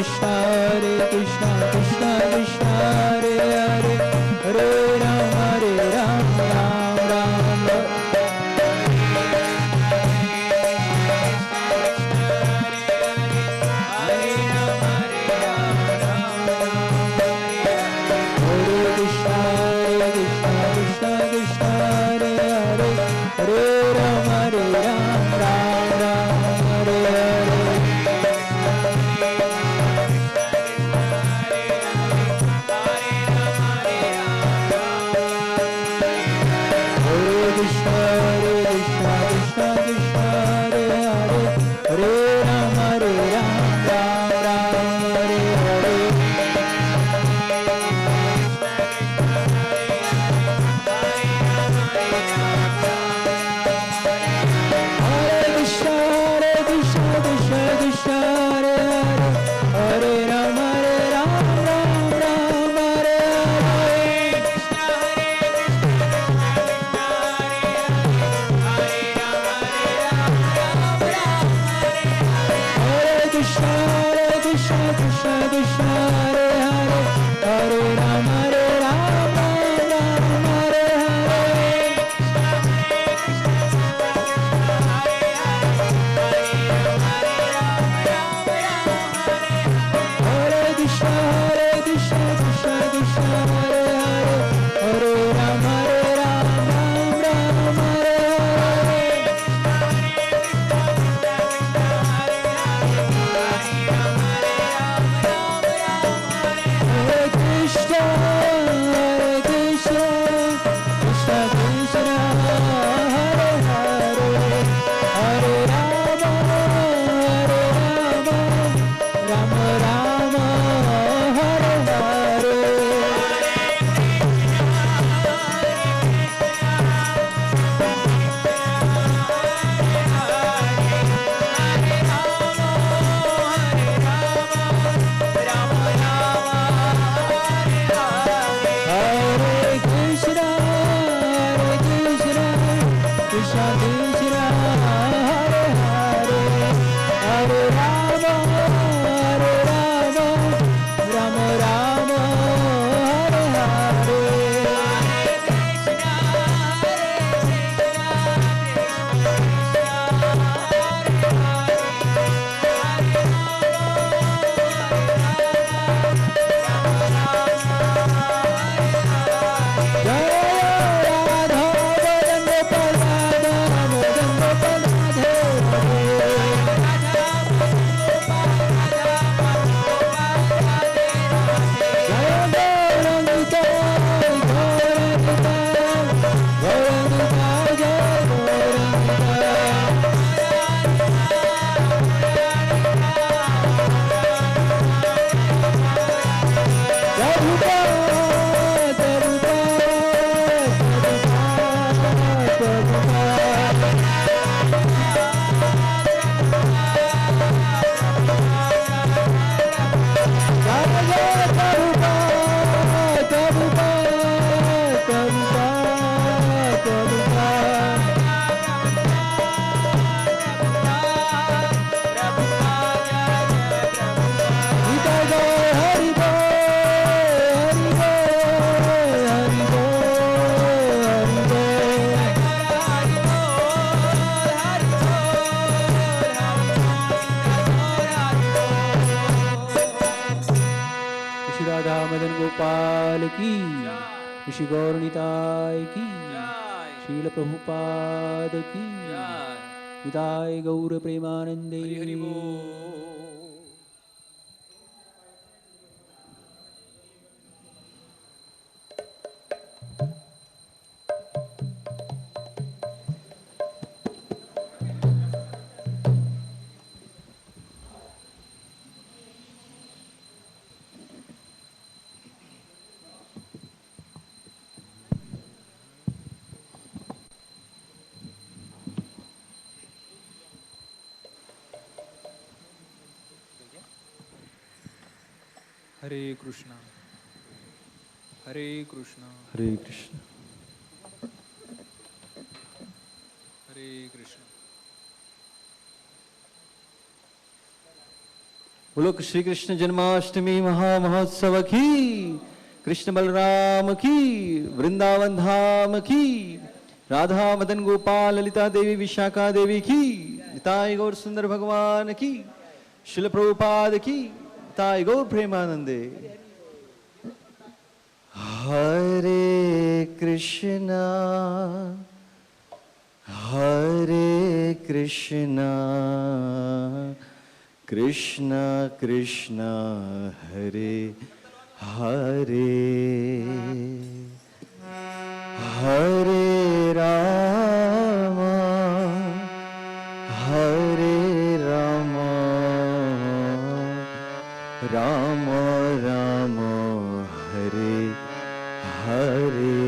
Krishna Krishna Krishna Hare Hare Hare Rama Ram Ram ऋषि गौरनिताय की शील प्रभुपाद की निताय गौर प्रेमानंदे। हरे कृष्णा हरे कृष्णा हरे कृष्ण हरे कृष्णा बोलो श्री कृष्ण जन्माष्टमी महामहोत्सव की, कृष्ण बलराम की, वृंदावन धाम की, राधा मदन गोपाल ललिता देवी विशाखा देवी की, निताई गौर सुंदर भगवान की, शिल प्रभुपाद की, निताई गौर प्रेमानंदे। हरे कृष्णा कृष्ण कृष्ण हरे हरे, हरे Ram Ram Ram Hare Hare.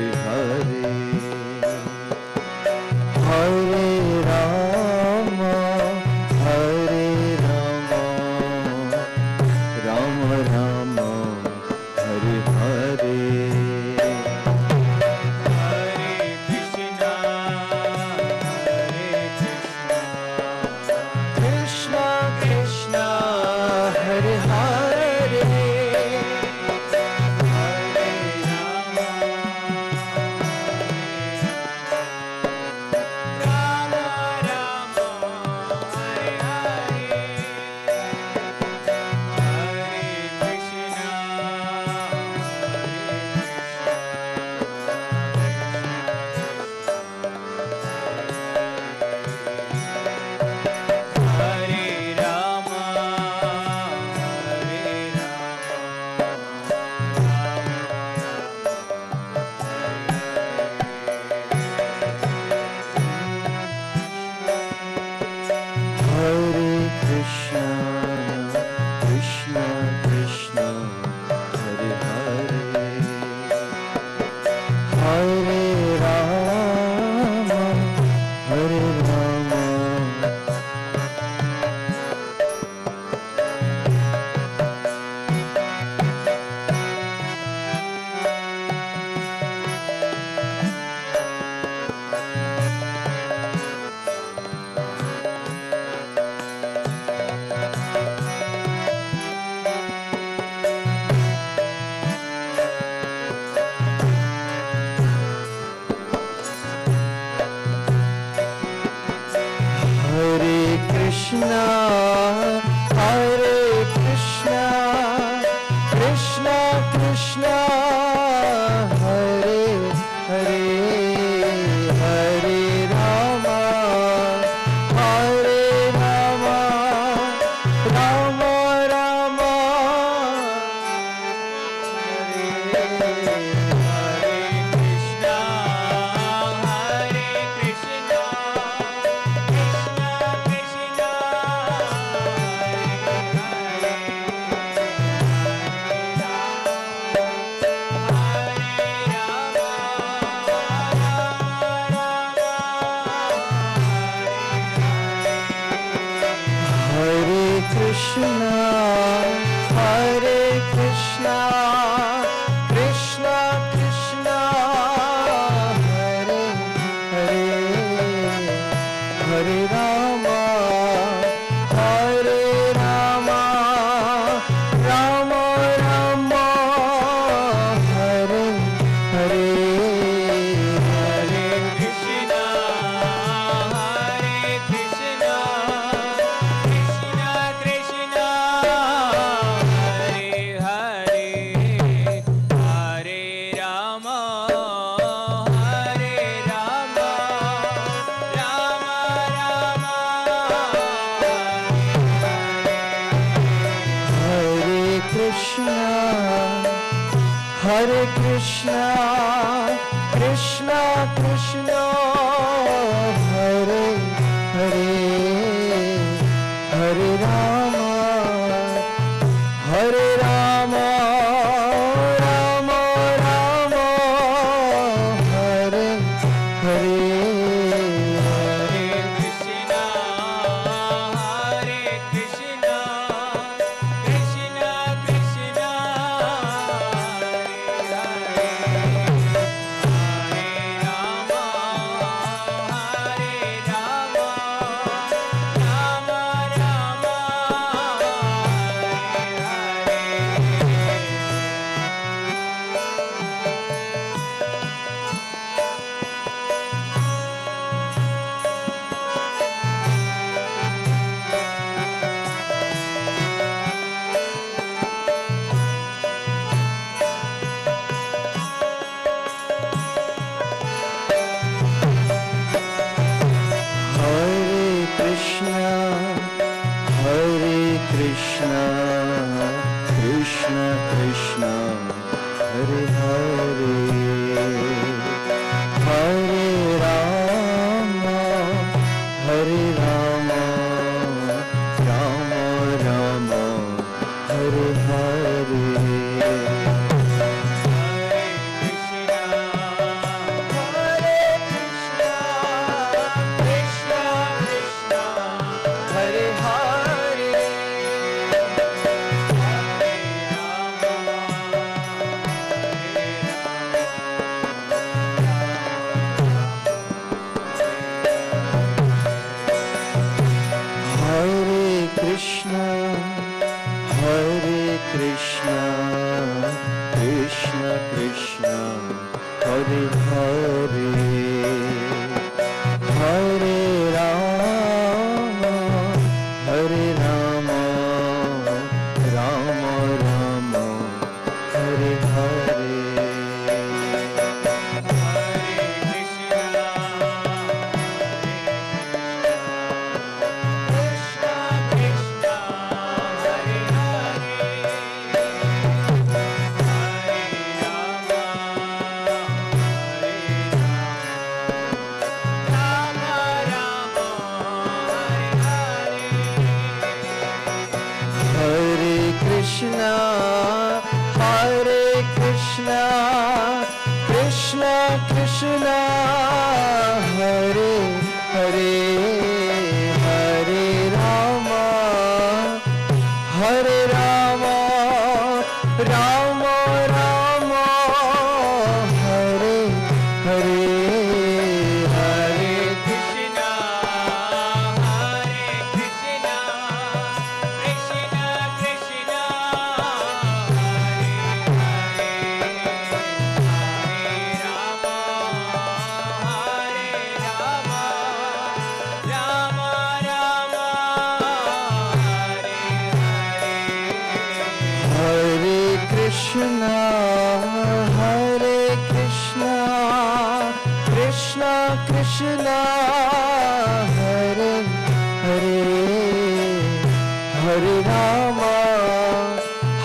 Hare Hare, Hare Rama, Hare Rama, Rama Rama, Hare Hare. Krishna Krishna, Hare Hare, Hare Hare, Hare Rama, Hare Rama, Rama Rama, Hare Hare. Krishna, Hare Krishna, Krishna Krishna, Hare Hare, Hare Rama, Hare Rama, Rama Rama, Hare Hare, Hare Krishna, Hare Krishna, Krishna Krishna, Krishna, Hare Krishna, Krishna Krishna, Hare Hare, Hare Rama,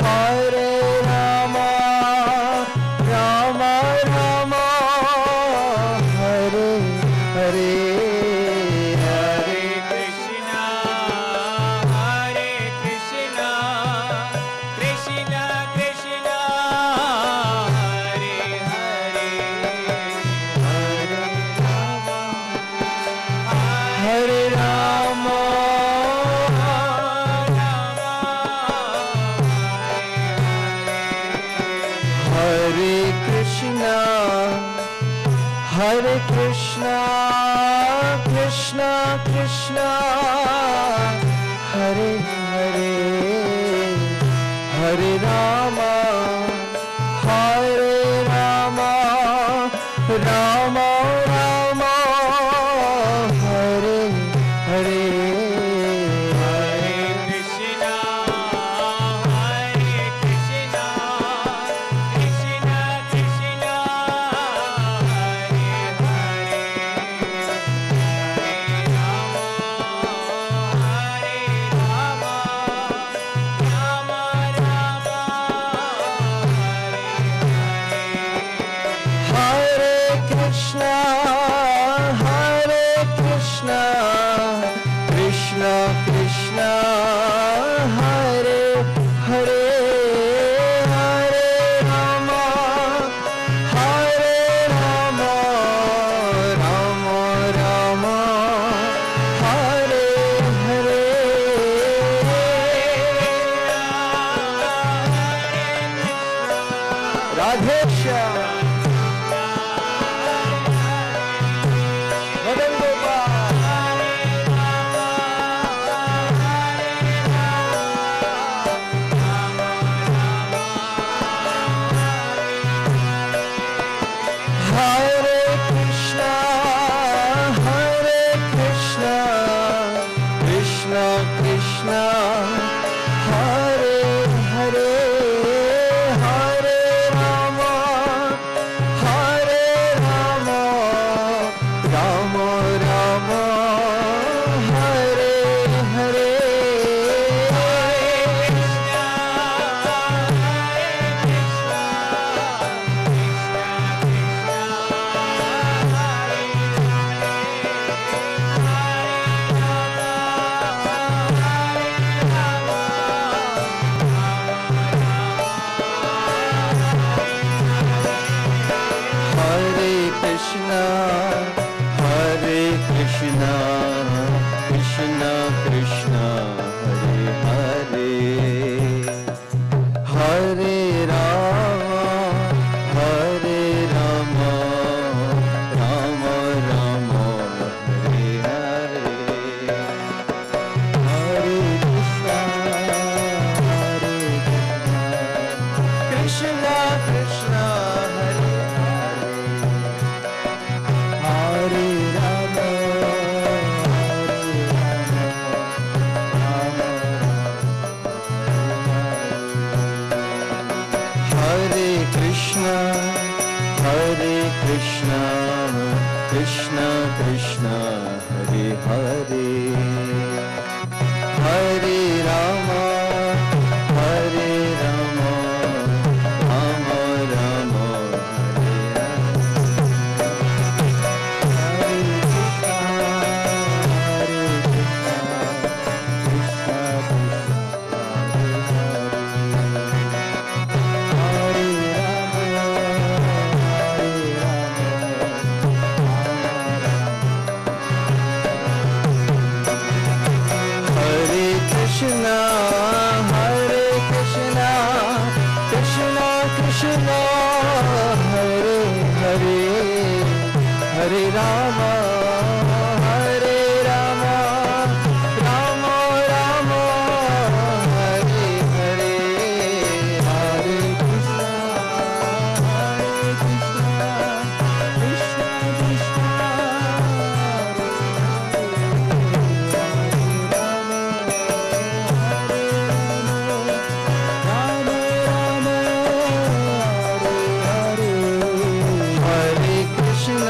Hare Rama, Rama Rama, Hare Hare, Hare Krishna, Hare Krishna, Krishna Krishna, Hare Hare, Hare Rama, Hare Rama, Hare Krishna, Hare Krishna, Krishna Krishna, Hare Hare, Hare Rama, Hare Rama, Rama Rama, Hare Hare, Hare Krishna, Hare Krishna, Krishna Krishna, Hare Hare, Hare Rama, Hare Rama, Rama Rama, Hare Krishna, Hare Krishna, Krishna Krishna, Hare Hare, Hare Rama, Hare Rama, Rama Rama, Hare Hare, Radhe Shyam, Madan Gopal, Hare Krishna, Hare Krishna, Krishna Krishna, Hare Hare, Hare Rama, Hare Rama, Rama Rama, Hare Hare, Hare Krishna, Hare Krishna, Hare Krishna, Hare Krishna, Krishna Krishna, Hare Hare, Hare Rama, Hare Rama, Rama Rama, Hare Hare, Hare Krishna, Hare Krishna, Krishna Krishna, Hare Hare, Krishna, Krishna Krishna, Hare Hare, Hare Rama, Hare Rama, Rama Rama, Krishna, Hare Krishna, Krishna Krishna, Hare Hare, Hare Rama, Hare Rama, Rama Rama, Hare Hare, Hare Krishna, Hare Krishna, Krishna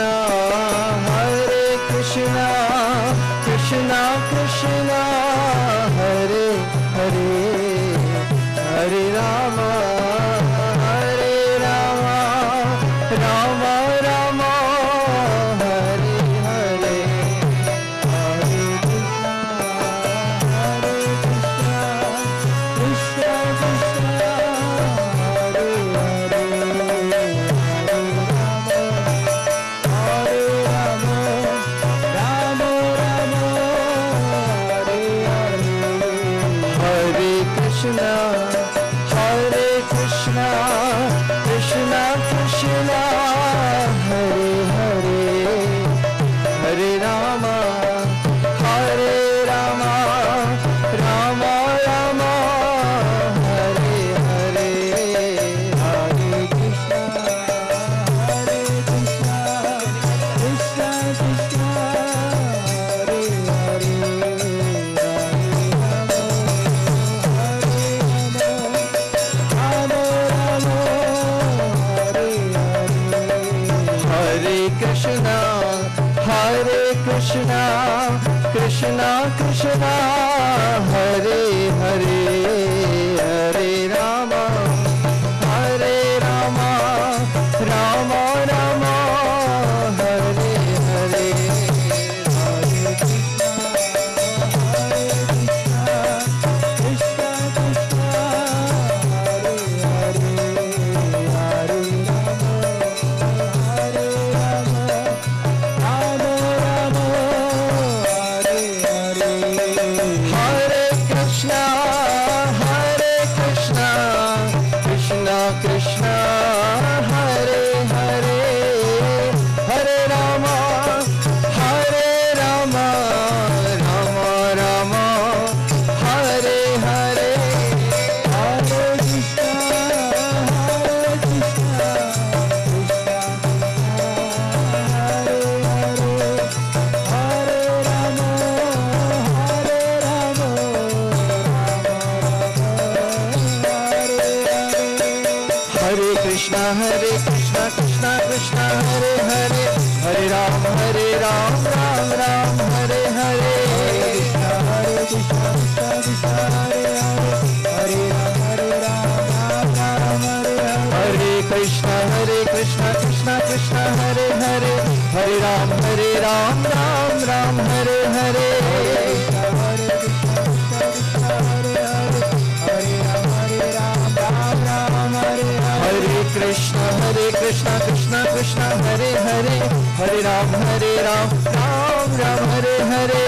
Krishna, Krishna Krishna, Hare Hare, Hare Rama, Hare Rama, Rama Rama, Hare Hare, Hare Krishna, Hare Krishna, Krishna Krishna, Hare Hare, Hare Rama, Rama Rama, Hare Krishna, Hare Krishna, Krishna Krishna, Hare Hare, Hare Rama, Hare Rama, Rama Rama, Hare Hare, Hare Krishna, Hare Krishna, Krishna Krishna, Hare Hare, Hare Krishna, Hare Krishna, Krishna Krishna, Hare Hare, Hare Rama, Hare Rama, Rama Rama, Hare Hare, Hare Krishna, Hare Krishna, Krishna Krishna, Hare Hare, Hare Rama, Hare Rama, Rama Rama, Hare Hare, Hare Krishna, Hare Krishna, Krishna Krishna, Hare Hare, Hare Rama, Hare Rama, Rama Rama, Hare Hare, Hare Krishna, Hare Krishna, Krishna Hare Hare, Hare Rama, Hare Rama, Hare Krishna, Hare Krishna, Krishna Krishna, Hare Hare, Hare Ram, Hare Ram, Ram Ram, Hare Hare, Hare Krishna, Krishna Krishna, Hare Hare, Hare Ram, Hare Ram, Ram Ram, Hare Hare, Hare Krishna, Hare Krishna, Krishna Krishna, Hare Hare, Hare Ram, Hare Ram, Ram Ram, Hare Hare, Hare Krishna, Krishna Krishna, Hare Hare, Hare Ram, Hare Ram, Ram Ram, Hare Hare, Hare Krishna, Hare Krishna, Krishna Krishna, Hare Hare, Hare Ram, Hare Ram, Ram Ram, Hare Hare,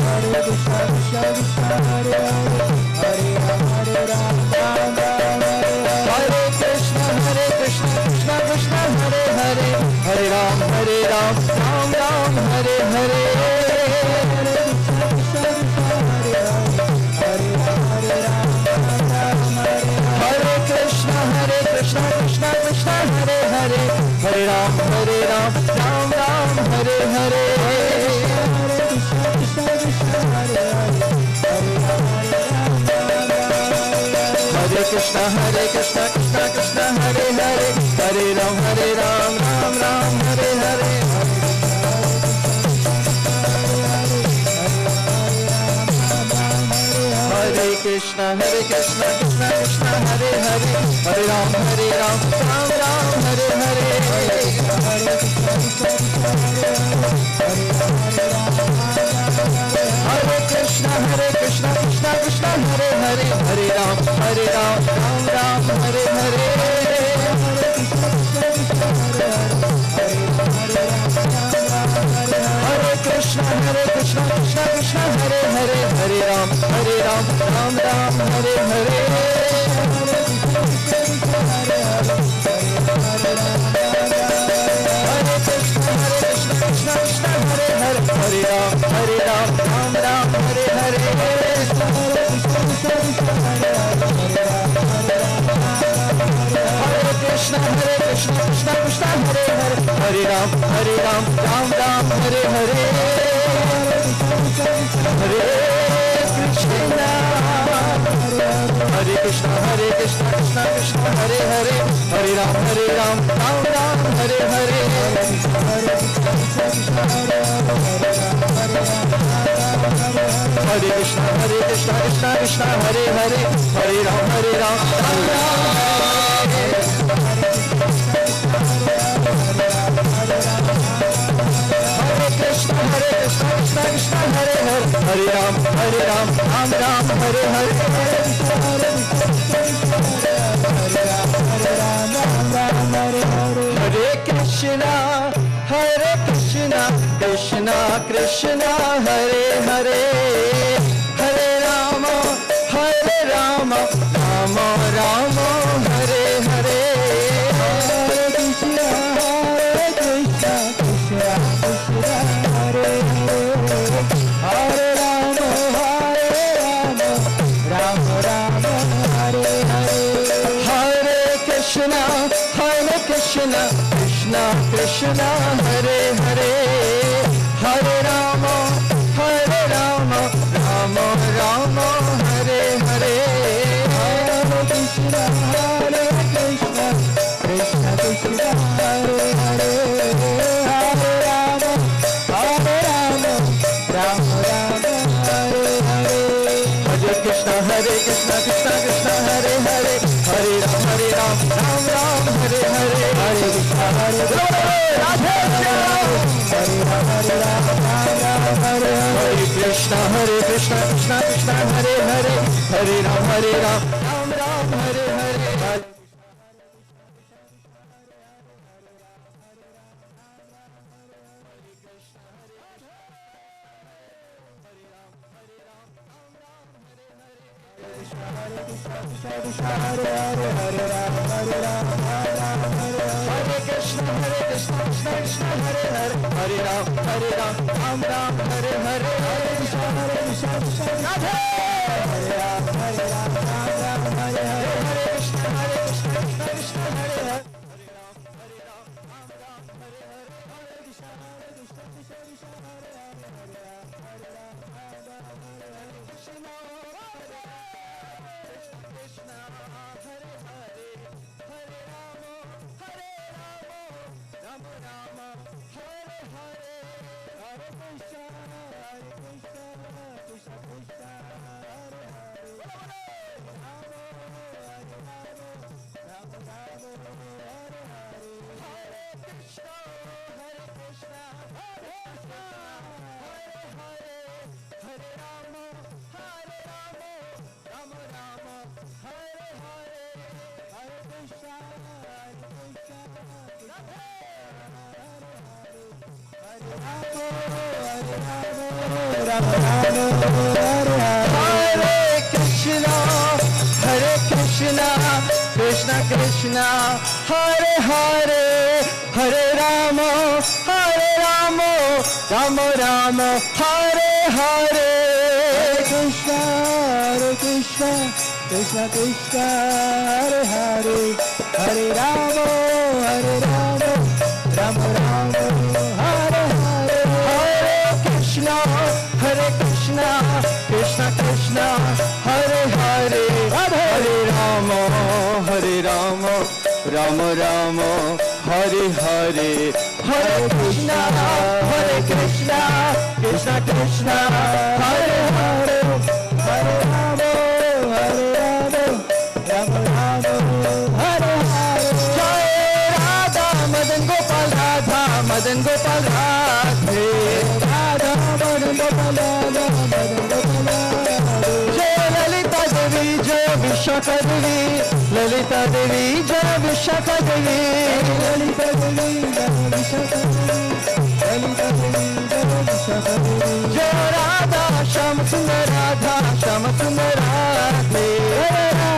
Hare Krishna, Krishna Krishna, Hare Hare, Hare Ram, Hare Ram, Ram Ram, Hare Hare, Hare Krishna, Hare Krishna, Krishna Krishna, Hare Hare, Hare Ram, Hare Ram, Ram Ram, Hare Hare, Hare Krishna, Krishna Krishna, Hare Hare, Hare Ram, Hare Ram, Ram Ram, Hare Hare, Hare Krishna, Hare Krishna, Krishna Krishna, Hare Hare, Hare Ram, Hare Ram, Ram Ram, Hare Hare, Hare Krishna, Krishna Krishna, Hare Hare, Hare Ram, Hare Ram, Ram Ram, Hare Krishna, Hare Krishna, Krishna Krishna, Hare Hare, Hare Ram, Hare Ram, Ram Ram, Krishna Krishna Krishna Hare Hare Hare Ram Ram Ram Hare Hare Hare Krishna Krishna Krishna Hare Hare Hare Ram Ram Ram Hare Hare Hare Krishna Krishna Krishna Hare Hare Hare Ram Ram Hare Hare Hare Krishna Krishna Krishna Hare Hare Hare Ram Ram Hare Hare Hare Krishna Krishna Krishna Hare Hare Hare Ram Ram Hare Hare Hare Krishna Krishna Krishna Hare Hare Hare Ram Ram Hare Hare Hare Krishna Krishna Krishna Hare Hare Hare Ram Ram Hare Krishna Krishna Hare Hare Hare Ram Ram Hare Hare Hare Krishna Krishna Krishna Hare Hare Hare Rama Rama Rama Hare Hare Hare Krishna Krishna Hare Hare Hare Rama Rama Hare Hare Hare Krishna Krishna Krishna Hare Hare Hare Rama Rama Rama Hare Hare Hare Krishna Krishna Krishna Hare Hare Hare Rama Rama Rama Hare Hare Hare Krishna Krishna Krishna Hare Hare Hare Ram Ram Hare Hare Hare Krishna Hare Krishna Krishna Hare Hare Hare Ram Ram Hare Hare Hare Krishna Krishna Hare Hare Hare Ram Ram Hare Hare Hare Krishna Krishna Hare Krishna Hare Hare Krishna Krishna Hare Hare Hare Rama Rama Rama Hare Hare Krishna Krishna Krishna Hare Hare Hare Rama Rama Rama Hare Hare Hare Krishna Krishna Krishna Hare Hare Hare Rama Rama Rama Hare Hare Hare Krishna Krishna Krishna Hare Hare Hare Rama Madan Gopal Radhe Radha Madan Gopal जय ललिता देवी जय विशाखा देवी ललिता देवी जय विशाखा देवी ललिता देवी जय विशाखा देवी ललिता देवी जय विशाखा देवी जय राधा श्याम सुंदर राधा श्याम सुंदर राधे राधा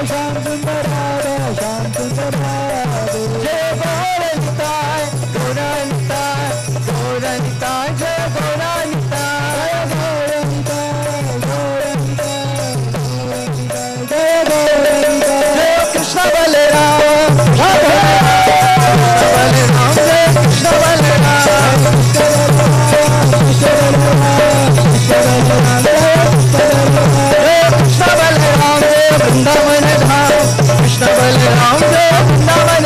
श्याम सुंदर राधा श्याम सुंदर राधे जय गौरनिताय गौरनिताय गौरनिताय जय गौरनिताय जय कृष्ण बलराम बलराम जय कृष्ण बलराम जय कृष्ण बलराम जय वृंदावन धाम कृष्ण बलराम जय वृंदावन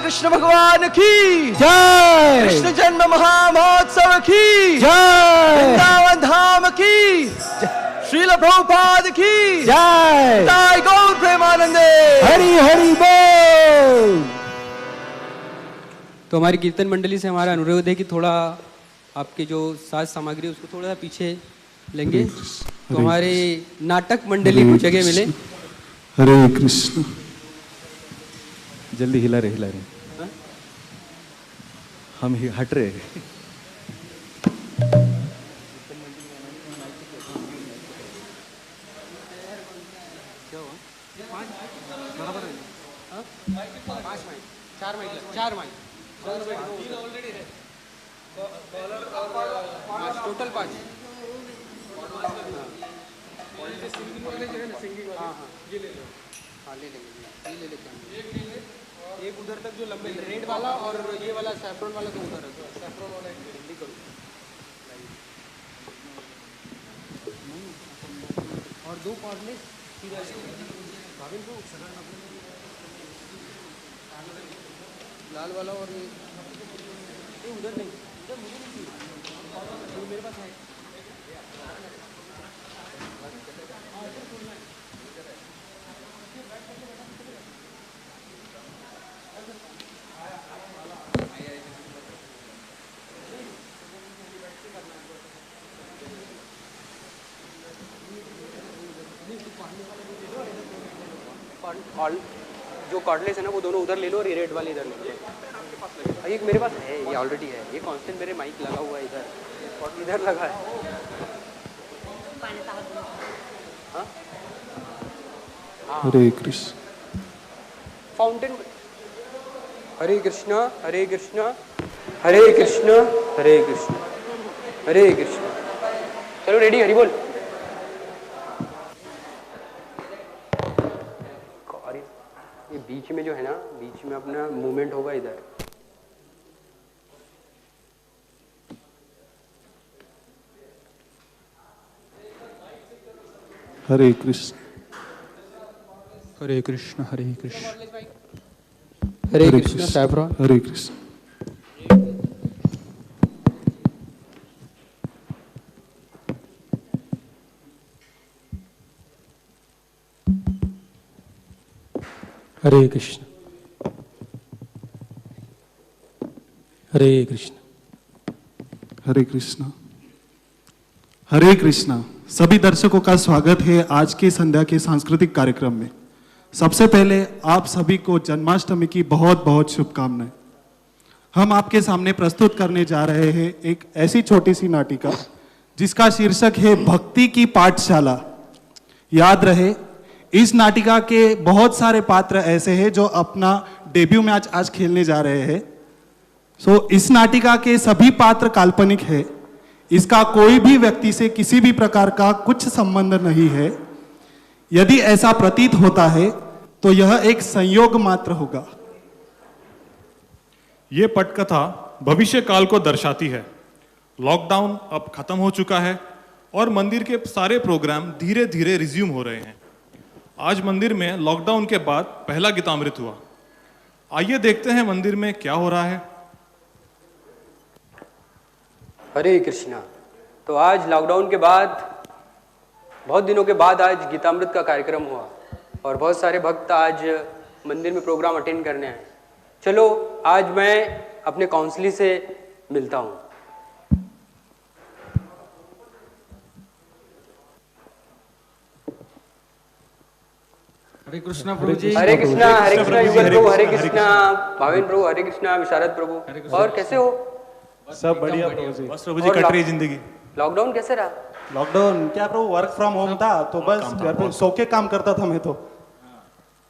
कृष्ण भगवान की जय कृष्ण जन्म महामहोत्सव की जय वृंदावन धाम की श्रील प्रभुपाद की जय जय गौर प्रेमानंदे हरि हरि बोल। तो हमारी कीर्तन मंडली से हमारा अनुरोध है कि थोड़ा आपके जो साज सामग्री है उसको थोड़ा सा पीछे लेंगे तो हमारे नाटक मंडली को जगह मिले। हरे कृष्ण। जल्दी हिला रहे हम हट रहे चार माइक टोटल 5। एक उधर तक जो लंबे रेड वाला और ये वाला सैफ्रॉन वाला तो उधर है सैफ्रॉन वाला जल्दी करो और 2 कॉर्डलेस लाल वाला और ये उधर नहीं उधर मुझे नहीं वो मेरे पास है। जो कॉर्डलेस है ना वो दोनों उधर ले लो और ये रेड वाली इधर ले लो। एक मेरे पास है ये ऑलरेडी है ये कांस्टेंट मेरे माइक लगा हुआ है इधर और इधर लगा है। हाँ? हरे कृष्ण। फाउंटेन हरे कृष्णा हरे कृष्णा हरे कृष्णा हरे कृष्णा हरे कृष्णा। चलो रेडी हरि बोल। ये बीच में जो है ना बीच में अपना मूवमेंट होगा इधर। हरे कृष्ण। हरे कृष्ण हरे कृष्ण हरे कृष्ण सैफ्रॉन। हरे कृष्ण। हरे कृष्ण हरे कृष्ण हरे कृष्ण। हरे कृष्णा। सभी दर्शकों का स्वागत है आज के संध्या के सांस्कृतिक कार्यक्रम में। सबसे पहले आप सभी को जन्माष्टमी की बहुत बहुत शुभकामनाएं। हम आपके सामने प्रस्तुत करने जा रहे हैं एक ऐसी छोटी सी नाटिका जिसका शीर्षक है भक्ति की पाठशाला। याद रहे, इस नाटिका के बहुत सारे पात्र ऐसे हैं जो अपना डेब्यू मैच आज खेलने जा रहे हैं। इस नाटिका के सभी पात्र काल्पनिक है। इसका कोई भी व्यक्ति से किसी भी प्रकार का कुछ संबंध नहीं है। यदि ऐसा प्रतीत होता है तो यह एक संयोग मात्र होगा। ये पटकथा भविष्य काल को दर्शाती है। लॉकडाउन अब खत्म हो चुका है और मंदिर के सारे प्रोग्राम धीरे धीरे रिज्यूम हो रहे हैं। आज मंदिर में लॉकडाउन के बाद पहला गीतामृत हुआ। आइए देखते हैं मंदिर में क्या हो रहा है। हरे कृष्णा। तो आज लॉकडाउन के बाद बहुत दिनों के बाद आज गीतामृत का कार्यक्रम हुआ और बहुत सारे भक्त आज मंदिर में प्रोग्राम अटेंड करने आए। चलो आज मैं अपने काउंसली से मिलता हूँ। हरे कृष्णा प्रभु जी। हरे कृष्णा युगल प्रभु। हरे कृष्णा भावेन प्रभु। हरे कृष्णा विशारद प्रभु। और कैसे हो? सब बढ़िया प्रभु जी। बस प्रभु जी कट रही जिंदगी। लॉकडाउन कैसे रहा? लॉकडाउन क्या प्रभु, वर्क फ्रॉम होम था तो बस घर पे सो के काम करता था मैं तो।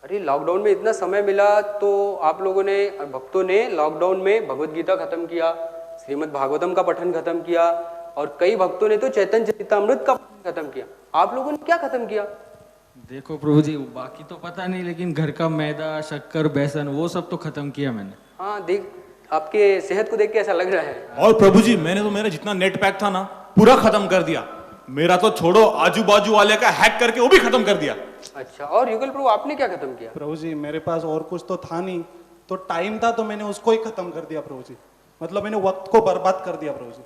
अरे लॉकडाउन में इतना समय मिला तो आप लोगों ने, भक्तों ने लॉकडाउन में भगवत गीता खत्म किया, श्रीमद् भागवतम का पठन खत्म किया और कई भक्तों ने तो चैतन्य चरितामृत का पठन खत्म किया। आप लोगों ने क्या खत्म किया? देखो प्रभु जी, बाकी तो पता नहीं, लेकिन घर का मैदा, शक्कर, बेसन वो सब तो खत्म किया मैंने। हाँ, देख आपके सेहत को देख के ऐसा लग रहा है। और प्रभु जी मैंने तो मेरा जितना नेट पैक था ना पूरा खत्म कर दिया। मेरा तो छोड़ो, आजू बाजू वाले का हैक करके वो भी खत्म कर दिया। अच्छा, और युगल प्रभु आपने क्या खत्म किया? प्रभु जी मेरे पास और कुछ तो था नहीं, तो टाइम था तो मैंने उसको ही खत्म कर दिया प्रभु जी। मतलब मैंने वक्त को बर्बाद कर दिया प्रभु जी।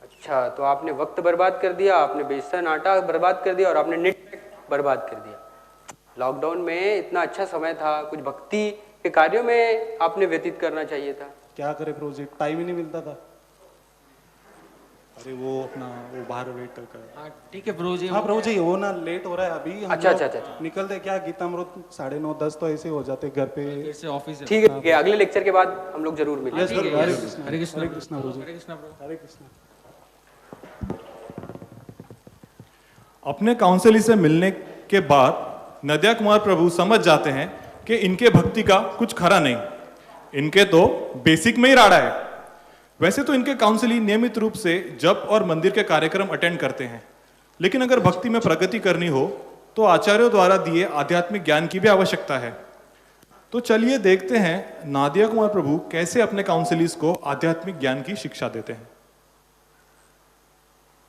अच्छा, तो आपने वक्त बर्बाद कर दिया, आपने बेसन आटा बर्बाद कर दिया और आपने नेट पैक बर्बाद कर दिया। लॉकडाउन में इतना अच्छा समय था, कुछ भक्ति के कार्यों में आपने व्यतीत करना चाहिए था। क्या करे प्रभु जी, टाइम ही नहीं मिलता था। अरे वो अपना वो बाहर वेट कर। हाँ ठीक है प्रभु जी। हाँ प्रभु जी, वो ना लेट हो रहा है अभी। अच्छा। निकलते क्या गीतामृत 9:30 10 तो ऐसे हो जाते घर पे। फिर से ऑफिस। ठीक है, अगले लेक्चर के बाद हम लोग जरूर मिलेंगे। हरे कृष्ण हरे कृष्ण हरे कृष्ण प्रभु जी। हरे कृष्णा प्रभु। हरे कृष्ण। अपने काउंसिली से मिलने के बाद नद्या कुमार प्रभु समझ जाते हैं कि इनके भक्ति का कुछ खरा नहीं, इनके तो बेसिक में ही राड़ा है। वैसे तो इनके काउंसिली नियमित रूप से जप और मंदिर के कार्यक्रम अटेंड करते हैं, लेकिन अगर भक्ति में प्रगति करनी हो तो आचार्यों द्वारा दिए आध्यात्मिक ज्ञान की भी आवश्यकता है। तो चलिए देखते हैं नादिया कुमार प्रभु कैसे अपने काउंसिलीज को आध्यात्मिक ज्ञान की शिक्षा देते हैं।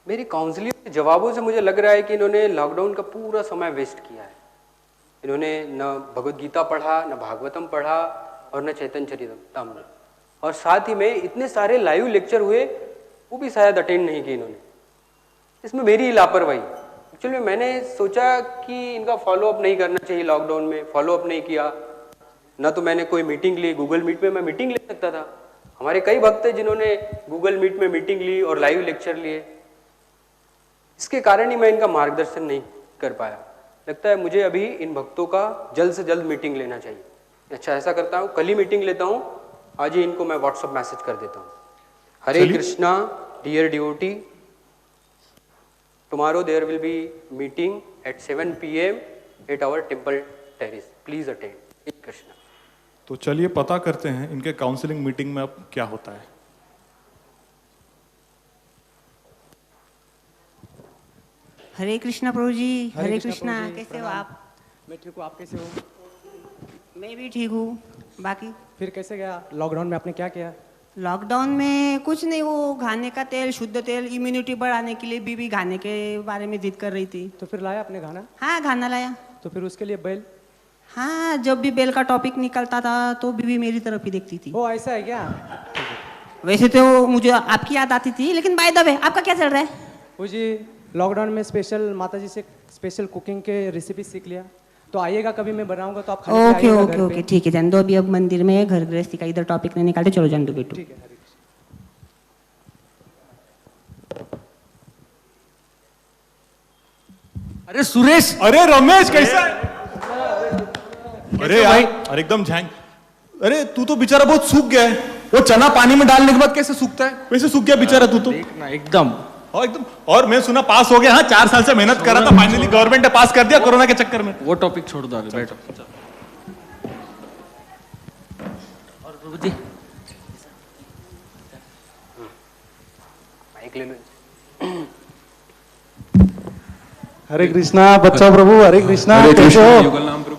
मेरी काउंसलिंग के जवाबों से मुझे लग रहा है कि इन्होंने लॉकडाउन का पूरा समय वेस्ट किया है। इन्होंने न भगवत गीता पढ़ा, न भागवतम पढ़ा और न चैतन्य चरितामृत, और साथ ही में इतने सारे लाइव लेक्चर हुए वो भी शायद अटेंड नहीं किए इन्होंने। इसमें मेरी लापरवाही। एक्चुअली मैंने सोचा कि इनका फॉलोअप नहीं करना चाहिए, लॉकडाउन में फॉलोअप नहीं किया। न तो मैंने कोई मीटिंग ली, गूगल मीट में मैं मीटिंग ले सकता था। हमारे कई भक्त हैं जिन्होंने गूगल मीट में मीटिंग ली और लाइव लेक्चर लिए। इसके कारण ही मैं इनका मार्गदर्शन नहीं कर पाया। लगता है मुझे अभी इन भक्तों का जल्द से जल्द मीटिंग लेना चाहिए। अच्छा, ऐसा करता हूँ, कल ही मीटिंग लेता हूँ, आज ही इनको मैं व्हाट्सएप मैसेज कर देता हूँ। Hare Krishna dear devotee, tomorrow there will be meeting at 7 PM at our temple terrace, please attend. Hare Krishna. तो चलिए पता करते हैं इनके काउंसलिंग मीटिंग में अब क्या होता है। हरे कृष्णा प्रभु जी। हरे कृष्णा। कैसे हो आप? मैं ठीक हूँ, आप कैसे हो? मैं भी ठीक हूँ। बाकी फिर कैसे गया लॉकडाउन में, आपने क्या किया? लॉकडाउन में कुछ नहीं, वो खाने का तेल, शुद्ध तेल, इम्यूनिटी बढ़ाने के लिए बीबी खाने के बारे में जिद कर रही थी। तो फिर लाया आपने खाना? हाँ, खाना लाया। तो फिर उसके लिए बेल? हाँ, जब भी बेल का टॉपिक निकलता था तो बीबी मेरी तरफ ही देखती थी। वो ऐसा है क्या? वैसे तो मुझे आपकी याद आती थी, लेकिन बाय द वे आपका क्या चल रहा है? वो जी लॉकडाउन में स्पेशल माताजी से स्पेशल कुकिंग के रेसिपी सीख लिया, तो आइएगा कभी, मैं बनाऊंगा तो आप खाने के ओके आइएगा ओके घर ओके पे। ठीक है, जान दो। अभी अब मंदिर में घर गृहस्थी का इधर टॉपिक नहीं निकालते, चलो जान दो बेटू। ठीक है, हरे कृष्ण। अरे सुरेश, अरे रमेश कैसा है? अरे यार, अरे एकदम झैंग। अरे तू तो बेचारा बहुत सूख गया है। वो चना पानी में डालने के बाद कैसे सूखता है, वैसे सूख गया बेचारा तू तो। देखना एकदम। और मैं सुना पास हो गया। हाँ, 4 साल से मेहनत कर रहा था, फाइनली गवर्नमेंट ने पास कर दिया कोरोना के चक्कर में। वो टॉपिक छोड़ दो, अभी बैठो। और प्रभु जी माइक ले लो। हरे कृष्णा बच्चा प्रभु, हरे कृष्णा। हरे कैसे कृष्ण, हो? युगल नाम प्रभु।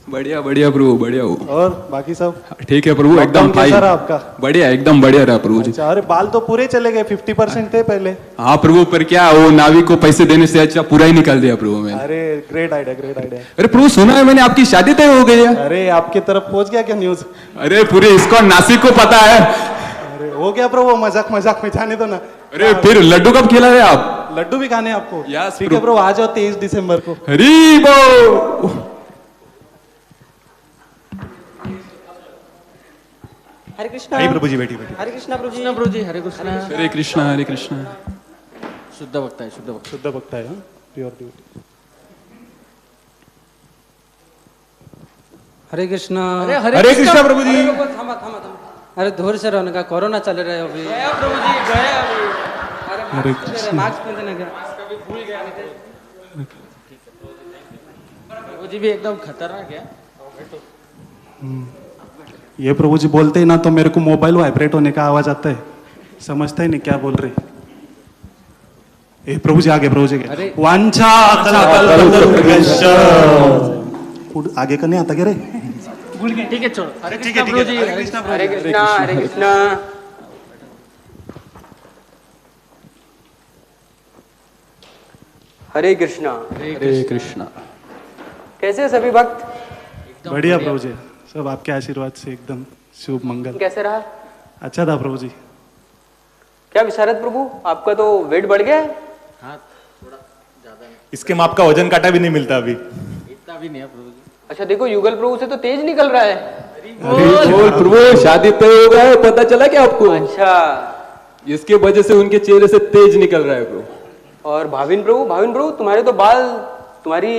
बढ़िया बढ़िया प्रभु, बढ़िया हो। और बाकी सब ठीक है प्रभु, एकदम कैसा फाइन। रहा आपका? बढ़िया, एकदम बढ़िया रहा प्रभु जी। अच्छा, अरे बाल तो पूरे चले गए, 50% थे पहले। हाँ प्रभु, पर क्या वो नावी को पैसे देने से अच्छा पूरा ही निकाल दिया प्रभु मैंने। अरे ग्रेट आइडिया, ग्रेट आइडिया। अरे प्रभु, सुना है मैंने आपकी शादी तय हो गई है। अरे आपके तरफ पहुंच गया क्या न्यूज? अरे पूरे ISKCON नासिक को पता है। अरे हो गया प्रभु, मजाक मजाक में जाने दो ना। अरे फिर लड्डू कब खिला रहे आप? लड्डू भी खाने आपको? Yes, ठीक है प्रभु, आ जाओ 23 दिसंबर को। हरी बोल। हरे कृष्णा। आई प्रभु जी, बैठी बैठी। हरे कृष्णा प्रभु जी। प्रभु जी, हरे कृष्णा। हरे कृष्णा, हरे कृष्णा। शुद्ध भक्त है, शुद्ध भक्त। शुद्ध भक्त है, प्योर ड्यूटी। हरे कृष्णा। हरे कृष्णा प्रभु जी। थमा थमा थमा। अरे धूर से रहने का, कोरोना चल रहा है अभी। गया प्रभु जी, गया अभी। अरे मास्क पहनने का भूल गया। प्रभु जी भी एकदम खतरनाक है। ये प्रभु जी बोलते ही ना तो मेरे को मोबाइल वाइब्रेट होने का आवाज आता है, समझता ही नहीं क्या बोल रहे। ए प्रभु जी आगे, प्रभु जी आगे। वांछा आगे का नहीं आता क्या रे? भूल गया। ठीक है, छोड़ो। हरे ठीक है, कृष्णा प्रभु जी, हरे कृष्णा, हरे कृष्णा, हरे कृष्णा। हरे कृष्णा। हरे कृष्णा। कैसे हैं सभी भक्त? बढ़िया प्रभु जी, सब आपके आशीर्वाद से एकदम शुभ मंगल। कैसे रहा? अच्छा था प्रभु जी। क्या विशारद प्रभु, आपका तो वेट बढ़ गया है। हाँ, थोड़ा ज्यादा नहीं, इसके माप का वजन काटा भी नहीं मिलता अभी। इतना भी नहीं है प्रभु जी। अच्छा देखो, युगल प्रभु से तो तेज निकल रहा है। बोल प्रभु, शादी तय हो गया है, पता चला क्या आपको? अच्छा, इसके वजह से उनके चेहरे से तेज निकल रहा है प्रभु। और भाविन प्रभु तुम्हारे तो बाल तुम्हारी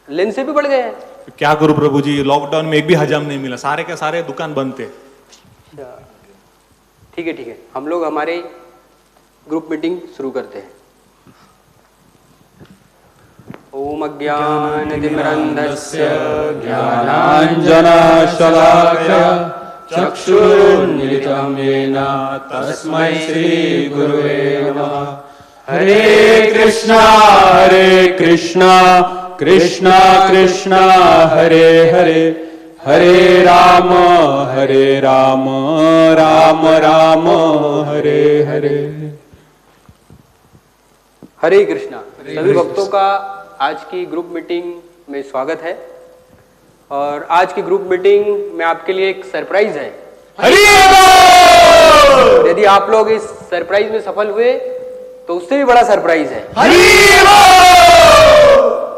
लेंथ से भी बढ़ गए हैं। क्या करूं प्रभु जी, लॉकडाउन में एक भी हजाम नहीं मिला, सारे के सारे दुकान बंद थे। अच्छा, ठीक है, हम लोग हमारे ग्रुप मीटिंग शुरू करते हैं। ओम अज्ञानतिमिरन्धस्य ज्ञानाञ्जनशलाकया चक्षुरुन्मिलितं येन तस्मै श्रीगुरुवे नमः। हरे कृष्णा कृष्णा कृष्णा हरे हरे, हरे राम राम राम हरे हरे। हरे कृष्णा। सभी भक्तों का आज की ग्रुप मीटिंग में स्वागत है। और आज की ग्रुप मीटिंग में आपके लिए एक सरप्राइज है। यदि आप लोग इस सरप्राइज में सफल हुए तो उससे भी बड़ा सरप्राइज है।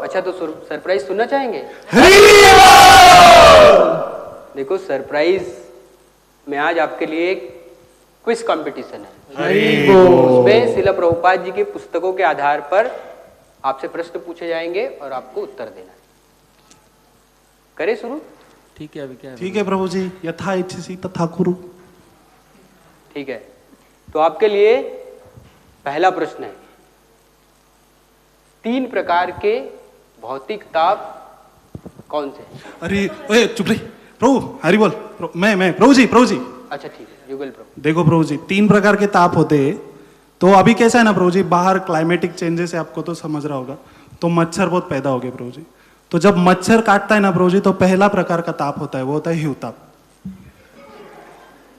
अच्छा, तो सरप्राइज सुनना चाहेंगे? देखो, सरप्राइज में आज आपके लिए एक क्विज कंपटीशन है। उसमें श्रील प्रभुपाद जी की पुस्तकों के आधार पर आपसे प्रश्न पूछे जाएंगे और आपको उत्तर देना है। करें शुरू? ठीक है, अभी क्या है? ठीक है प्रभु जी, यथा इच्छसि तथा कुरु। ठीक है, तो आपके लिए पहला प्रश्न है, 3 प्रकार के भौतिक ताप कौन से? अरे ओए चुप रही प्रभु, हरि बोल। मैं प्रभु जी। अच्छा ठीक है, युगल प्रभु। देखो प्रभु जी, 3 प्रकार के ताप होते हैं। तो अभी कैसा है ना प्रभु जी, बाहर क्लाइमेटिक चेंजेस है, आपको तो समझ रहा होगा, तो मच्छर बहुत पैदा हो गए प्रभु जी। तो जब मच्छर काटता है ना प्रभु जी, तो पहला प्रकार का ताप होता है, वो होता है हिवताप।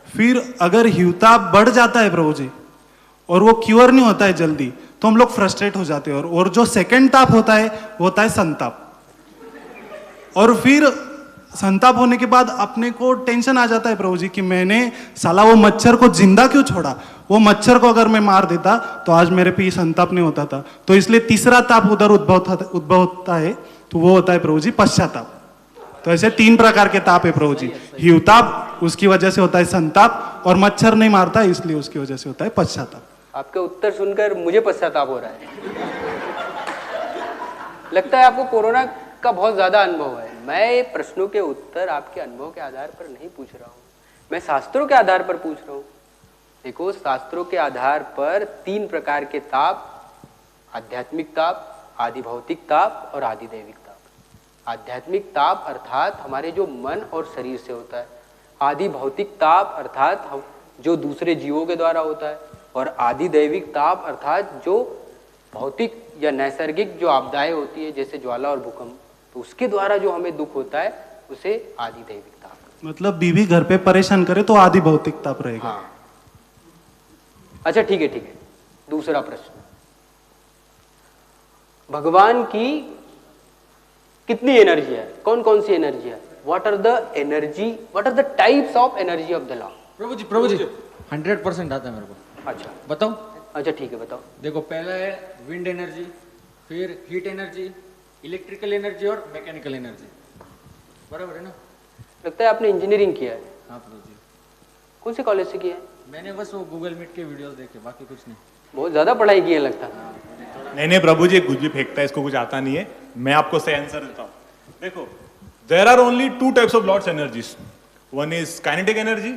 फिर अगर हिवताप बढ़ जाता है प्रभु जी और वो क्योर नहीं होता है जल्दी, तो हम लोग फ्रस्ट्रेट हो जाते हैं। और जो सेकंड ताप होता है वो होता है संताप। और फिर संताप होने के बाद अपने को टेंशन आ जाता है प्रभु जी कि मैंने साला वो मच्छर को जिंदा क्यों छोड़ा, वो मच्छर को अगर मैं मार देता तो आज मेरे पे संताप नहीं होता था। तो इसलिए तीसरा ताप उधर उद्भव होता है, तो वो होता है प्रभु जी पश्चाताप। तो ऐसे 3 प्रकार के ताप है प्रभु जी। हिवताप उसकी वजह से होता है संताप, और मच्छर नहीं मारता इसलिए उसकी वजह से होता है पश्चाताप। आपके उत्तर सुनकर मुझे पश्चाताप हो रहा है। लगता है आपको कोरोना का बहुत ज्यादा अनुभव है। मैं प्रश्नों के उत्तर आपके अनुभव के आधार पर नहीं पूछ रहा हूँ, मैं शास्त्रों के आधार पर पूछ रहा हूँ। देखो, शास्त्रों के आधार पर 3 प्रकार के ताप, आध्यात्मिक ताप, आदि भौतिक ताप और आदि दैविक ताप। आध्यात्मिक ताप अर्थात हमारे जो मन और शरीर से होता है, आदि भौतिक ताप अर्थात हम जो दूसरे जीवों के द्वारा होता है, और आदि दैविक ताप अर्थात जो भौतिक या नैसर्गिक जो आपदाएं होती है जैसे ज्वाला और भूकंप, तो उसके द्वारा जो हमें दुख होता है उसे आदि दैविक ताप। मतलब बीवी घर पे परेशान करे तो आदि भौतिक ताप रहेगा। हाँ। अच्छा ठीक है। दूसरा प्रश्न, भगवान की कितनी एनर्जी है, कौन कौन सी एनर्जी है? What are the types of energy of the law? प्रभु जी 100% आता है मेरे को। अच्छा बताओ। अच्छा ठीक है, बताओ। देखो, पहला है विंड एनर्जी, फिर हीट एनर्जी, इलेक्ट्रिकल एनर्जी और मैकेनिकल एनर्जी। बराबर है ना? लगता है आपने इंजीनियरिंग किया है। हाँ प्रभु जी। कौन से कॉलेज से किया है? मैंने बस वो गूगल मीट के वीडियोस देखे, बाकी कुछ नहीं। बहुत ज्यादा पढ़ाई की है लगता है। नहीं प्रभु जी, कुछ भी फेंकता है, इसको कुछ आता नहीं है। मैं आपको सही आंसर देता हूँ। देखो, there are only 2 types of lords energies. One is kinetic energy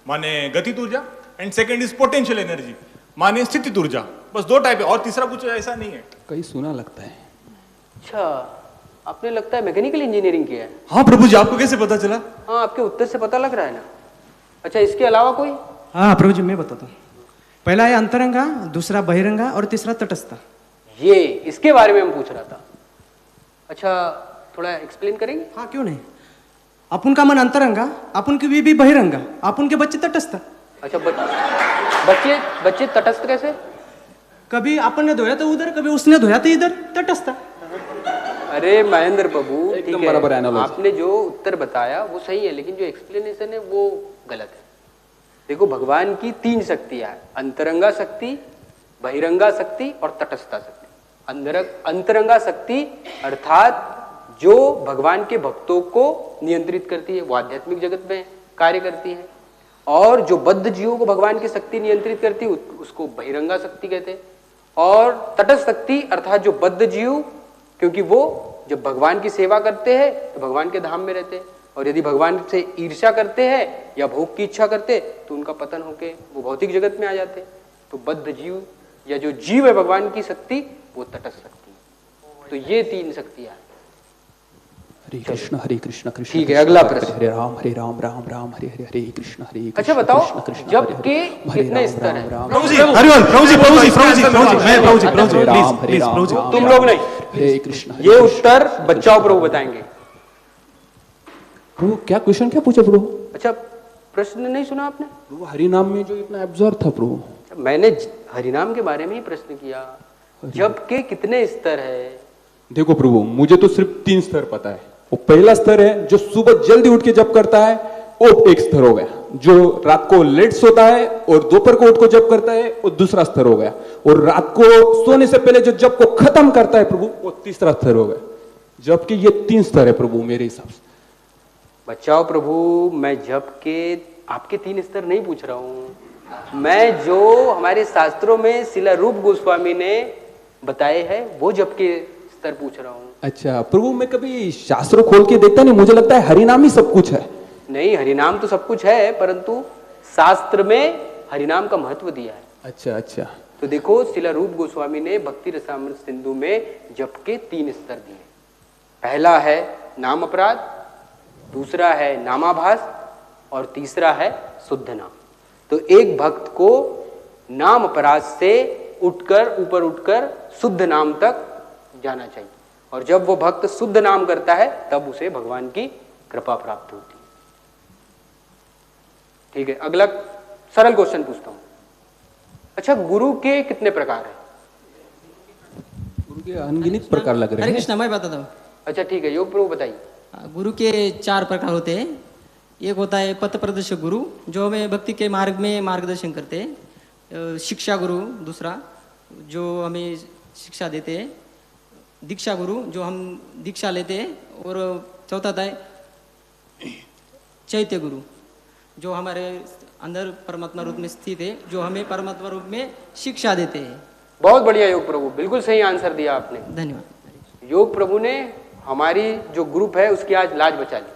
माने गतिज ऊर्जा, and second is potential energy माने स्थितिज ऊर्जा। बस 2 टाइप है और तीसरा कुछ ऐसा नहीं है। कहीं सुना लगता है। अच्छा, आपने लगता है मैकेनिकल इंजीनियरिंग किया है। हाँ प्रभु जी, आपको कैसे पता चला? हाँ, आपके उत्तर से पता लग रहा है ना। अच्छा, इसके अलावा कोई? हाँ प्रभु जी, मैं बताता हूँ। पहला है अंतरंगा, दूसरा बहिरंगा और तीसरा तटस्थ। ये इसके बारे में हम पूछ रहा था। अच्छा, थोड़ा एक्सप्लेन करेंगे? हाँ क्यों नहीं। अपन का मन अंतरंगा, अपन की बीवी बहिरंगा, अपन के बच्चे तटस्थ। अच्छा, बच्चे तटस्थ कैसे? कभी अपन ने धोया तो उधर, कभी उसने धोया तो इधर, तटस्थ। अरे महेंद्र प्रभु, एकदम बराबर एनालॉजी। आपने जो उत्तर बताया वो सही है, लेकिन जो एक्सप्लेनेशन है वो गलत है। देखो, भगवान की 3 शक्तियां हैं, अंतरंगा शक्ति, बहिरंगा शक्ति और तटस्था शक्ति। अंतरंगा शक्ति अर्थात जो भगवान के भक्तों को नियंत्रित करती है, वो आध्यात्मिक जगत में कार्य करती है, और जो बद्ध जीवों को भगवान की शक्ति नियंत्रित करती है उसको बहिरंगा शक्ति कहते हैं। और तटस्थ शक्ति अर्थात जो बद्ध जीव, क्योंकि वो जब भगवान की सेवा करते हैं तो भगवान के धाम में रहते हैं, और यदि भगवान से ईर्ष्या करते हैं या भोग की इच्छा करते तो उनका पतन होके वो भौतिक जगत में आ जाते हैं। तो बद्ध जीव या जो जीव है भगवान की शक्ति, वो तटस्थ शक्ति है। तो ये 3 शक्तियां हैं। हरे कृष्ण कृष्ण। ठीक है, अगला प्रश्न। हरे राम राम राम हरे हरे, हरे कृष्ण हरे। अच्छा बताओ, जब के कितने स्तर हैं? प्रभु जी, तुम लोग नहीं। हरे कृष्ण। ये उत्तर बच्चाओं प्रभु बताएंगे। प्रभु क्या क्वेश्चन क्या पूछा प्रभु? अच्छा, प्रश्न नहीं सुना आपने? प्रभु हरिनाम में जो इतना एब्जॉर्ब था प्रभु। मैंने हरिनाम के बारे में ही प्रश्न किया। जब के कितने स्तर है? देखो प्रभु, मुझे तो सिर्फ 3 स्तर पता है। वो पहला स्तर है जो सुबह जल्दी उठ के जप करता है, वो एक स्तर हो गया। जो रात को लेट सोता है और दोपहर को उठ को जप करता है, वो दूसरा स्तर हो गया। और रात को सोने से पहले जो जप को खत्म करता है प्रभु, वो तीसरा स्तर हो गया। जबकि ये 3 स्तर है प्रभु मेरे हिसाब से। बचाओ प्रभु, मैं जप के आपके 3 स्तर नहीं पूछ रहा हूं। मैं जो हमारे शास्त्रों में शिला रूप गोस्वामी ने बताए हैं वो जप के स्तर पूछ रहा हूँ। अच्छा प्रभु, मैं कभी शास्त्र खोल के देखता नहीं, मुझे लगता है हरिनाम ही सब कुछ है। नहीं, हरिनाम तो सब कुछ है, परंतु शास्त्र में हरिनाम का महत्व दिया है। अच्छा अच्छा। तो देखो, शिला रूप गोस्वामी ने भक्ति रसामृत सिंधु में जप के 3 स्तर दिए। पहला है नाम अपराध, दूसरा है नामाभास और तीसरा है शुद्ध नाम। तो एक भक्त को नाम अपराध से ऊपर उठकर शुद्ध नाम तक जाना चाहिए, और जब वो भक्त शुद्ध नाम करता है तब उसे भगवान की कृपा प्राप्त होती है। ठीक है, अगला सरल क्वेश्चन पूछता हूं। अच्छा, गुरु के कितने प्रकार हैं? गुरु के अनगिनत प्रकार लग रहे हैं। हरे कृष्ण, मैं बताता हूँ। अच्छा ठीक है, योग प्रभु बताइए। गुरु के 4 प्रकार होते हैं। एक होता है पथ प्रदर्शक गुरु, जो हमें भक्ति के मार्ग में मार्गदर्शन करते हैं। शिक्षा गुरु दूसरा, जो हमें शिक्षा देते हैं। दीक्षा गुरु, जो हम दीक्षा लेते हैं। और चौथा था चैत्य गुरु, जो हमारे अंदर परमात्मा रूप में स्थित है, जो हमें परमात्मा रूप में शिक्षा देते हैं। बहुत बढ़िया योग प्रभु, बिल्कुल सही आंसर दिया आपने। धन्यवाद। योग प्रभु ने हमारी जो ग्रुप है उसकी आज लाज बचा ली।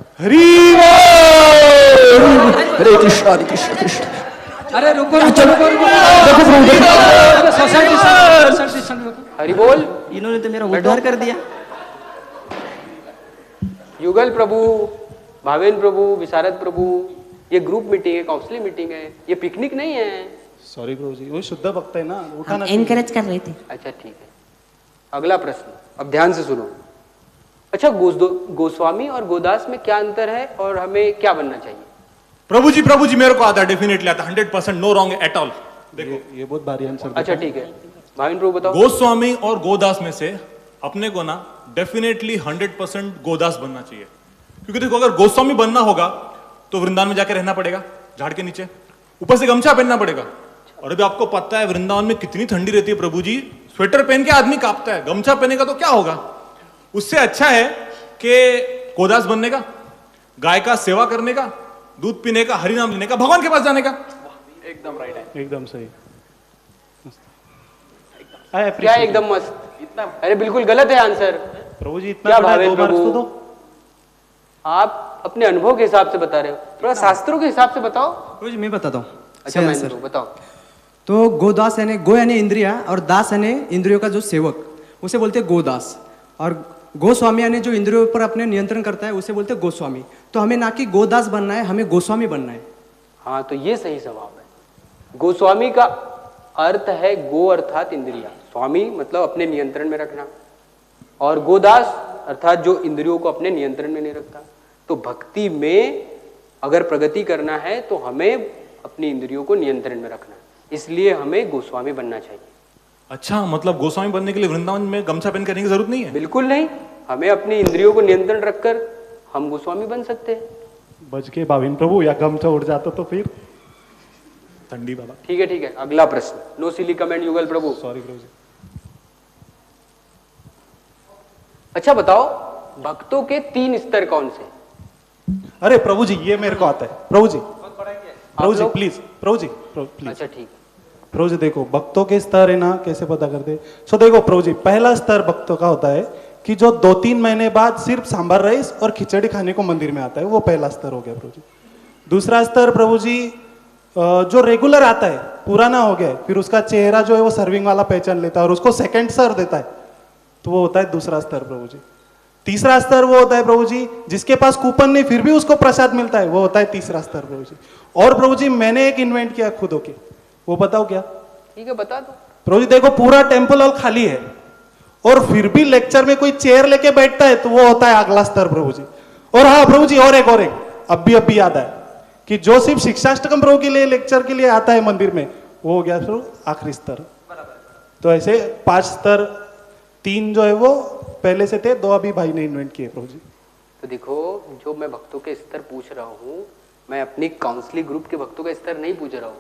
हरे कृष्णा कृष्ण। अरे रुको हरि बोल। इन्होंने तो मेरा उद्धार कर दिया। युगल प्रभु, भावेन प्रभु, विशारद प्रभु, ये ग्रुप मीटिंग है, काउंसलिंग मीटिंग है, ये पिकनिक नहीं है। सॉरी प्रभु जी, वो शुद्ध भक्त है ना, उठाना एनकरेज कर रहे थे। अच्छा ठीक है, अगला प्रश्न, अब ध्यान से सुनो। अच्छा, गोस्वामी और गोदास में क्या अंतर है और हमें क्या बनना चाहिए? प्रभु जी मेरे को आता है, डेफिनेटली आता है, 100% नो रॉन्ग एट ऑल। देखो ये बहुत भारी आंसर। अच्छा ठीक है, भाविन प्रभु बताओ। गोस्वामी और गोदास में से अपने को ना डेफिनेटली 100% गोदास बनना चाहिए, क्योंकि देखो अगर गोस्वामी बनना होगा तो वृंदावन में जाके रहना पड़ेगा, झाड़ के नीचे, ऊपर से गमछा पहनना पड़ेगा। और अभी आपको पता है वृंदावन में कितनी ठंडी रहती है प्रभु जी, स्वेटर पहन के आदमी कांपता है, गमछा पहनेगा तो क्या होगा। उससे अच्छा है कि गोदास बनने का, गाय का सेवा करने का, दूध पीने का, हरि नाम लेने का, भगवान के पास जाने का। एकदम राइट है, एकदम सही। क्या एकदम मस्त, इतना? अरे बिल्कुल गलत है आंसर। प्रभु जी क्या भावेन प्रभु, आप अपने अनुभव के हिसाब से बता रहे हो, थोड़ा शास्त्रों के हिसाब से बताओ। प्रभु जी मैं बताता हूँ। अच्छा मैं बताओ। तो गोदास यानी गो यानी इंद्रिया, और दास यानी इंद्रियों का जो सेवक, उसे बोलते हैं गोदास। और गोस्वामी यानी जो इंद्रियों पर अपने नियंत्रण करता है, उसे बोलते हैं गोस्वामी। तो हमें ना कि गोदास बनना है, हमें गोस्वामी बनना है। हाँ, तो ये सही जवाब है। गोस्वामी का अर्थ है गो अर्थात इंद्रिया, स्वामी मतलब अपने नियंत्रण में रखना, और गोदास अर्थात जो इंद्रियों को अपने नियंत्रण में नहीं रखता। तो भक्ति में अगर प्रगति करना है तो हमें अपनी इंद्रियों को नियंत्रण में रखना, इसलिए हमें गोस्वामी बनना चाहिए। अच्छा, मतलब गोस्वामी बनने के लिए वृंदावन में गमछा पहन करने की जरूरत नहीं है? बिल्कुल नहीं, हमें अपनी इंद्रियों को नियंत्रण रखकर हम गोस्वामी बन सकते हैं। बच के भाविन प्रभु, या गमछा उड़ जाता तो फिर ठंडी बाबा। ठीक है, अगला प्रश्न। नो सिली कमेंट युगल प्रभु। सॉरी प्रभु जी। अच्छा बताओ, भक्तों के 3 स्तर कौन से? अरे प्रभु जी ये मेरे को आता है। प्रभु जी प्लीज, प्रभु जी प्लीज। अच्छा ठीक है। प्रभु जी देखो, भक्तों के स्तर है ना, कैसे पता करते? सो देखो प्रभु जी, पहला स्तर भक्तों का होता है कि जो 2-3 महीने बाद सिर्फ सांभर राइस और खिचड़ी खाने को मंदिर में आता है, वो पहला स्तर हो गया प्रभु जी। दूसरा स्तर प्रभु जी, जो रेगुलर आता है, पुराना हो गया है, फिर उसका चेहरा जो है वो सर्विंग वाला पहचान लेता है और उसको सेकंड स्तर देता है, तो वो होता है दूसरा स्तर प्रभु जी। तीसरा स्तर वो होता है प्रभु जी, जिसके पास कूपन नहीं फिर भी उसको प्रसाद मिलता है, वो होता है तीसरा स्तर प्रभु जी। और प्रभु जी मैंने एक इन्वेंट किया खुद होके, वो बताओ क्या? ठीक है बता दो। प्रभु जी देखो, पूरा टेम्पल हॉल खाली है और फिर भी लेक्चर में कोई चेयर लेके बैठता है, तो वो होता है अगला स्तर प्रभु जी। और हाँ प्रभु जी, और एक अब भी याद है कि जो सिर्फ शिक्षाष्टकम प्रभु के लिए लेक्चर के लिए आता है मंदिर में, वो हो गया प्रभु आखिरी स्तर। तो ऐसे 5 स्तर, 3 जो है वो पहले से थे, 2 अभी भाई ने इन्वेंट किए प्रभु जी। तो देखो, जो मैं भक्तों के स्तर पूछ रहा हूँ, मैं अपनी काउंसलिंग ग्रुप के भक्तों का स्तर नहीं पूछ रहा हूँ,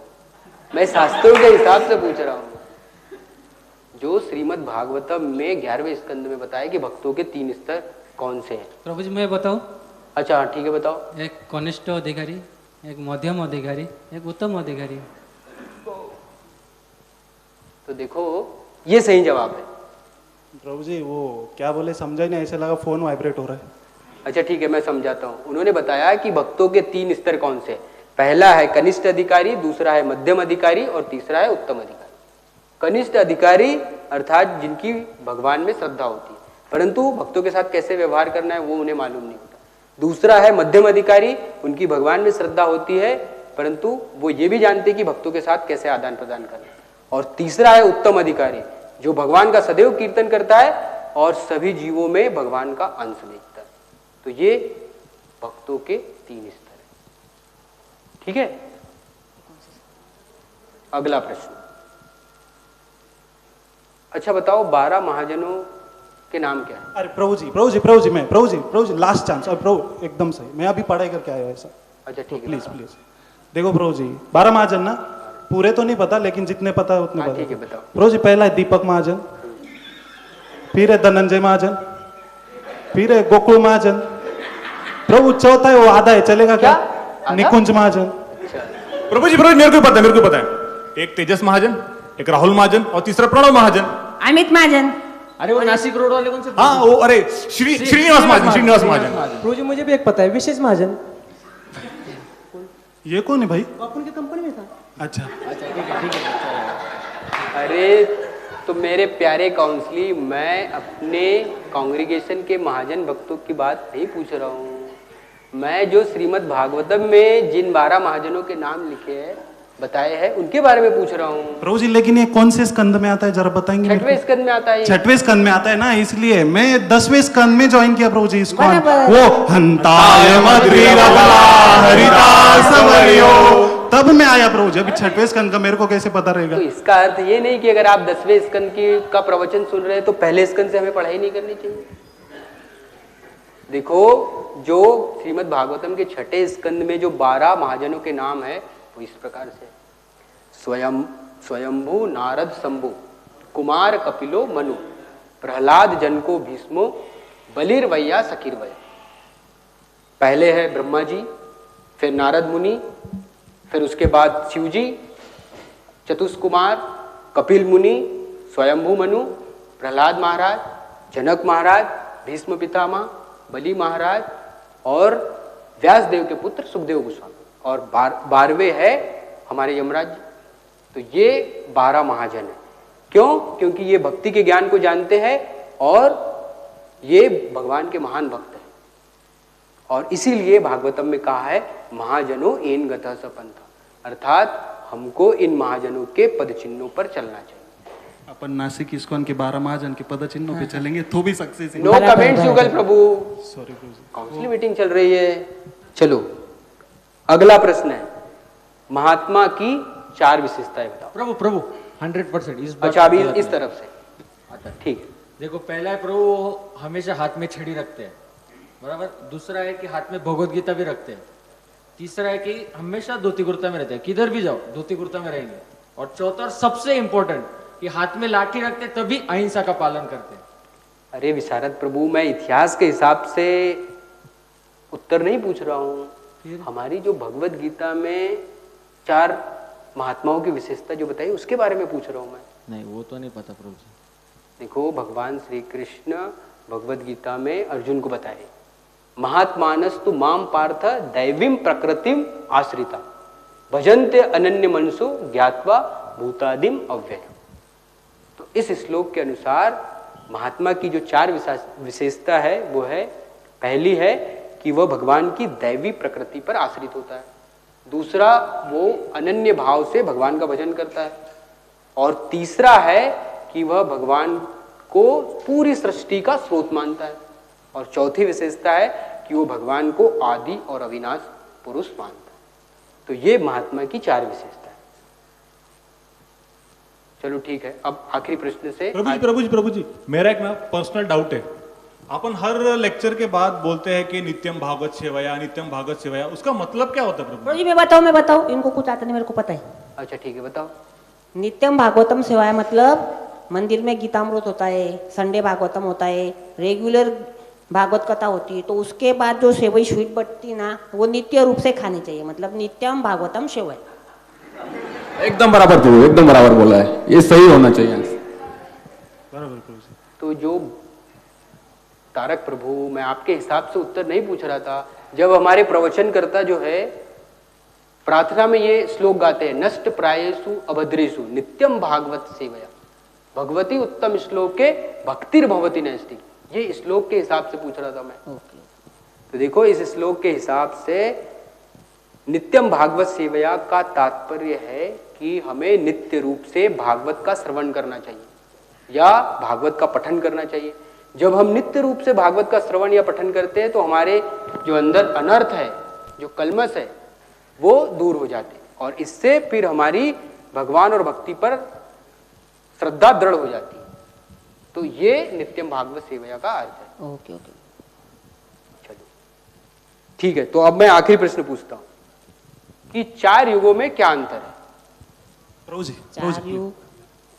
मैं शास्त्रों के हिसाब से पूछ रहा हूँ, जो श्रीमद् भागवतम में 11वें स्कंद में बताया कि भक्तों के 3 स्तर कौन से हैं। प्रभु जी मैं बताऊं? अच्छा ठीक है बताओ। एक कनिष्ठ अधिकारी, एक मध्यम अधिकारी, एक उत्तम अधिकारी। तो देखो ये सही जवाब है। प्रभु जी वो क्या बोले समझा ही नहीं, ऐसा लगा फोन वाइब्रेट हो रहा है। अच्छा ठीक है, मैं समझाता हूँ। उन्होंने बताया कि भक्तों के 3 स्तर कौन से, पहला है कनिष्ठ अधिकारी, दूसरा है मध्यम अधिकारी और तीसरा है उत्तम अधिकारी। कनिष्ठ अधिकारी अर्थात जिनकी भगवान में श्रद्धा होती है, परंतु भक्तों के साथ कैसे व्यवहार करना है वो उन्हें मालूम नहीं होता। दूसरा है मध्यम अधिकारी, उनकी भगवान में श्रद्धा होती है, परंतु वो ये भी जानते कि भक्तों के साथ कैसे आदान प्रदान करना है। और तीसरा है उत्तम अधिकारी, जो भगवान का सदैव कीर्तन करता है और सभी जीवों में भगवान का अंश देखता है। तो ये भक्तों के 3 स्तर है। ठीक है, अगला प्रश्न। अच्छा बताओ, 12 महाजनों के नाम क्या है? अरे प्रभु जी लास्ट चांस। और प्रभु एकदम सही, मैं अभी पढ़ाई करके आया हूँ ऐसा। अच्छा ठीक है, प्लीज देखो प्रभु जी, 12 महाजन ना, पूरे तो नहीं पता लेकिन जितने पता है उतने पता। ठीक है बताओ। प्रभु जी पहला है दीपक महाजन, फिर है धनंजय महाजन, फिर है गोकुल महाजन। प्रभु चौथा है वो आधा है, चलेगा क्या? निकुंज महाजन। प्रभु जी मेरे को पता है। एक तेजस महाजन, एक राहुल महाजन और तीसरा प्रणव महाजन। अमित महाजन। अरे वो नासिक रोड वाले कौन से? हाँ वो अरे श्रीनिवास महाजन। प्रभु जी मुझे भी एक पता है, विशेष महाजन। ये कौन है भाई? अपन की कंपनी में था। अच्छा ठीक है। अरे तो मेरे प्यारे काउंसली, मैं अपने कांग्रीगेशन के महाजन भक्तों की बात नहीं पूछ रहा हूँ। मैं जो श्रीमद् भागवतम में जिन 12 महाजनों के नाम लिखे हैं, बताए हैं, उनके बारे में पूछ रहा हूँ। प्रभु जी लेकिन ये कौन से स्कंद में आता है, जरा बताएंगे? 6वें स्कंद में आता है। 6वें स्कंद में आता है ना, इसलिए मैं 10वें स्कंद में ज्वाइन किया प्रभु जी इसको। वो हंताय तब मैं आया प्रभु जी। अभी 6वें स्कंद का मेरे को कैसे पता रहेगा? तो इसका अर्थ ये नहीं कि अगर आप 10वें स्कंद का प्रवचन सुन रहे हैं तो पहले स्कंद से हमें पढ़ाई नहीं करनी चाहिए। देखो, जो श्रीमद् भागवतम के 6ठे स्कंद में जो 12 महाजनों के नाम है वो इस प्रकार से: स्वयंभू नारद शंभु, कुमार कपिलो मनु, प्रहलाद जनको भीष्मो, बलिर्वैया सखीर्वय। पहले है ब्रह्मा जी, फिर नारद मुनि, फिर उसके बाद शिव जी, चतुष्कुमार, कपिल मुनि, स्वयंभू मनु, प्रहलाद महाराज, जनक महाराज, भीष्म पितामह, बलि महाराज और व्यास देव के पुत्र सुखदेव गोस्वामी, और 12वें है हमारे यमराज जी। तो ये 12 महाजन है। क्यों? क्योंकि ये भक्ति के ज्ञान को जानते हैं और ये भगवान के महान भक्त हैं। और इसीलिए भागवतम में कहा है महाजनों एन गतः स पंथा, अर्थात हमको इन महाजनों के पद चिन्हों पर चलना चाहिए। अपन नासिक इस्कॉन के 12 महाजन के पद चिन्हों पे चलेंगे तो भी सक्सेस। नो कमेंट्स युगल प्रभु, सॉरी प्रभु जी, काउंसिल मीटिंग चल रही है। चलो अगला प्रश्न है, महात्मा की 4 विशेषताएं बताओ। प्रभु 100% इस बात। अच्छा, अभी इस तरफ से, ठीक है। देखो, पहला है प्रभु हमेशा हाथ में छड़ी रखते हैं, बराबर। दूसरा है कि हाथ में भगवत गीता भी रखते हैं। तीसरा है कि हमेशा धोती कुर्ता में रहते हैं, किधर भी जाओ धोती कुर्ता में रहेंगे। और चौथा और सबसे इंपॉर्टेंट कि हाथ में लाठी रखते तभी अहिंसा का पालन करते हैं। अरे विशारद प्रभु, मैं इतिहास के हिसाब से उत्तर नहीं पूछ रहा हूँ। हमारी जो भगवत गीता में 4 महात्माओं की विशेषता जो बताई उसके बारे में पूछ रहा हूँ मैं। नहीं, वो तो नहीं पता प्रभु जी। देखो, भगवान श्री कृष्ण भगवत गीता में अर्जुन को बताए, महात्मानस्तु माम पार्थ दैवीं प्रकृतिम आश्रिता भजन्ते अनन्य मनसो ज्ञात्वा भूतादिम अव्ययम्। तो इस श्लोक के अनुसार महात्मा की जो 4 विशेषता है वो है, पहली है कि वह भगवान की दैवी प्रकृति पर आश्रित होता है। दूसरा, वो अनन्य भाव से भगवान का भजन करता है। और तीसरा है कि वह भगवान को पूरी सृष्टि का स्रोत मानता है। और चौथी विशेषता है कि वो भगवान को आदि और अविनाश पुरुष मानता है। तो ये महात्मा की 4 विशेषता है। चलो ठीक है, अब आखिरी प्रश्न से। प्रभु जी मेरा एक ना पर्सनल डाउट है। अपन हर लेक्चर के बाद बोलते हैं कि नित्यम भागवत सेवया, नित्यम भागवत सेवया, उसका मतलब क्या होता है प्रभु जी? मैं बताऊं, इनको कुछ आता नहीं, मेरे को पता है। अच्छा ठीक है, बताओ। नित्यम भागवतम सेवाया मतलब मंदिर में गीतामृत होता है, संडे भागवतम होता है, रेगुलर भागवत कथा होती है, तो उसके बाद जो सेवई स्वीट बटती ना, वो नित्य रूप से खानी चाहिए। मतलब नित्यम भागवतम सेवया। एकदम बराबर प्रभु, एकदम बराबर बोला है, ये सही होना चाहिए। बराबर प्रभु। तो जो तारक प्रभु, मैं आपके हिसाब से उत्तर नहीं पूछ रहा था। जब हमारे प्रवचन करता जो है प्रार्थना में ये श्लोक गाते हैं, नष्ट प्रायेषु अभद्रेषु नित्यम भागवत सेवया भगवती उत्तम श्लोके भक्तिर्भवति नैष्टि। ये श्लोक के हिसाब से पूछ रहा था मैं। तो देखो, इस श्लोक के हिसाब से नित्यम भागवत सेवया का तात्पर्य है कि हमें नित्य रूप से भागवत का श्रवण करना चाहिए या भागवत का पठन करना चाहिए। जब हम नित्य रूप से भागवत का श्रवण या पठन करते हैं तो हमारे जो अंदर अनर्थ है, जो कलमश है, वो दूर हो जाते हैं और इससे फिर हमारी भगवान और भक्ति पर श्रद्धा दृढ़ हो जाती है। तो ये नित्यम भागवत सेवया का अर्थ है। ओके। चलो ठीक है, तो अब मैं आखिरी प्रश्न पूछता हूं कि 4 युगों में क्या अंतर है? प्रभु जी, 4 युग।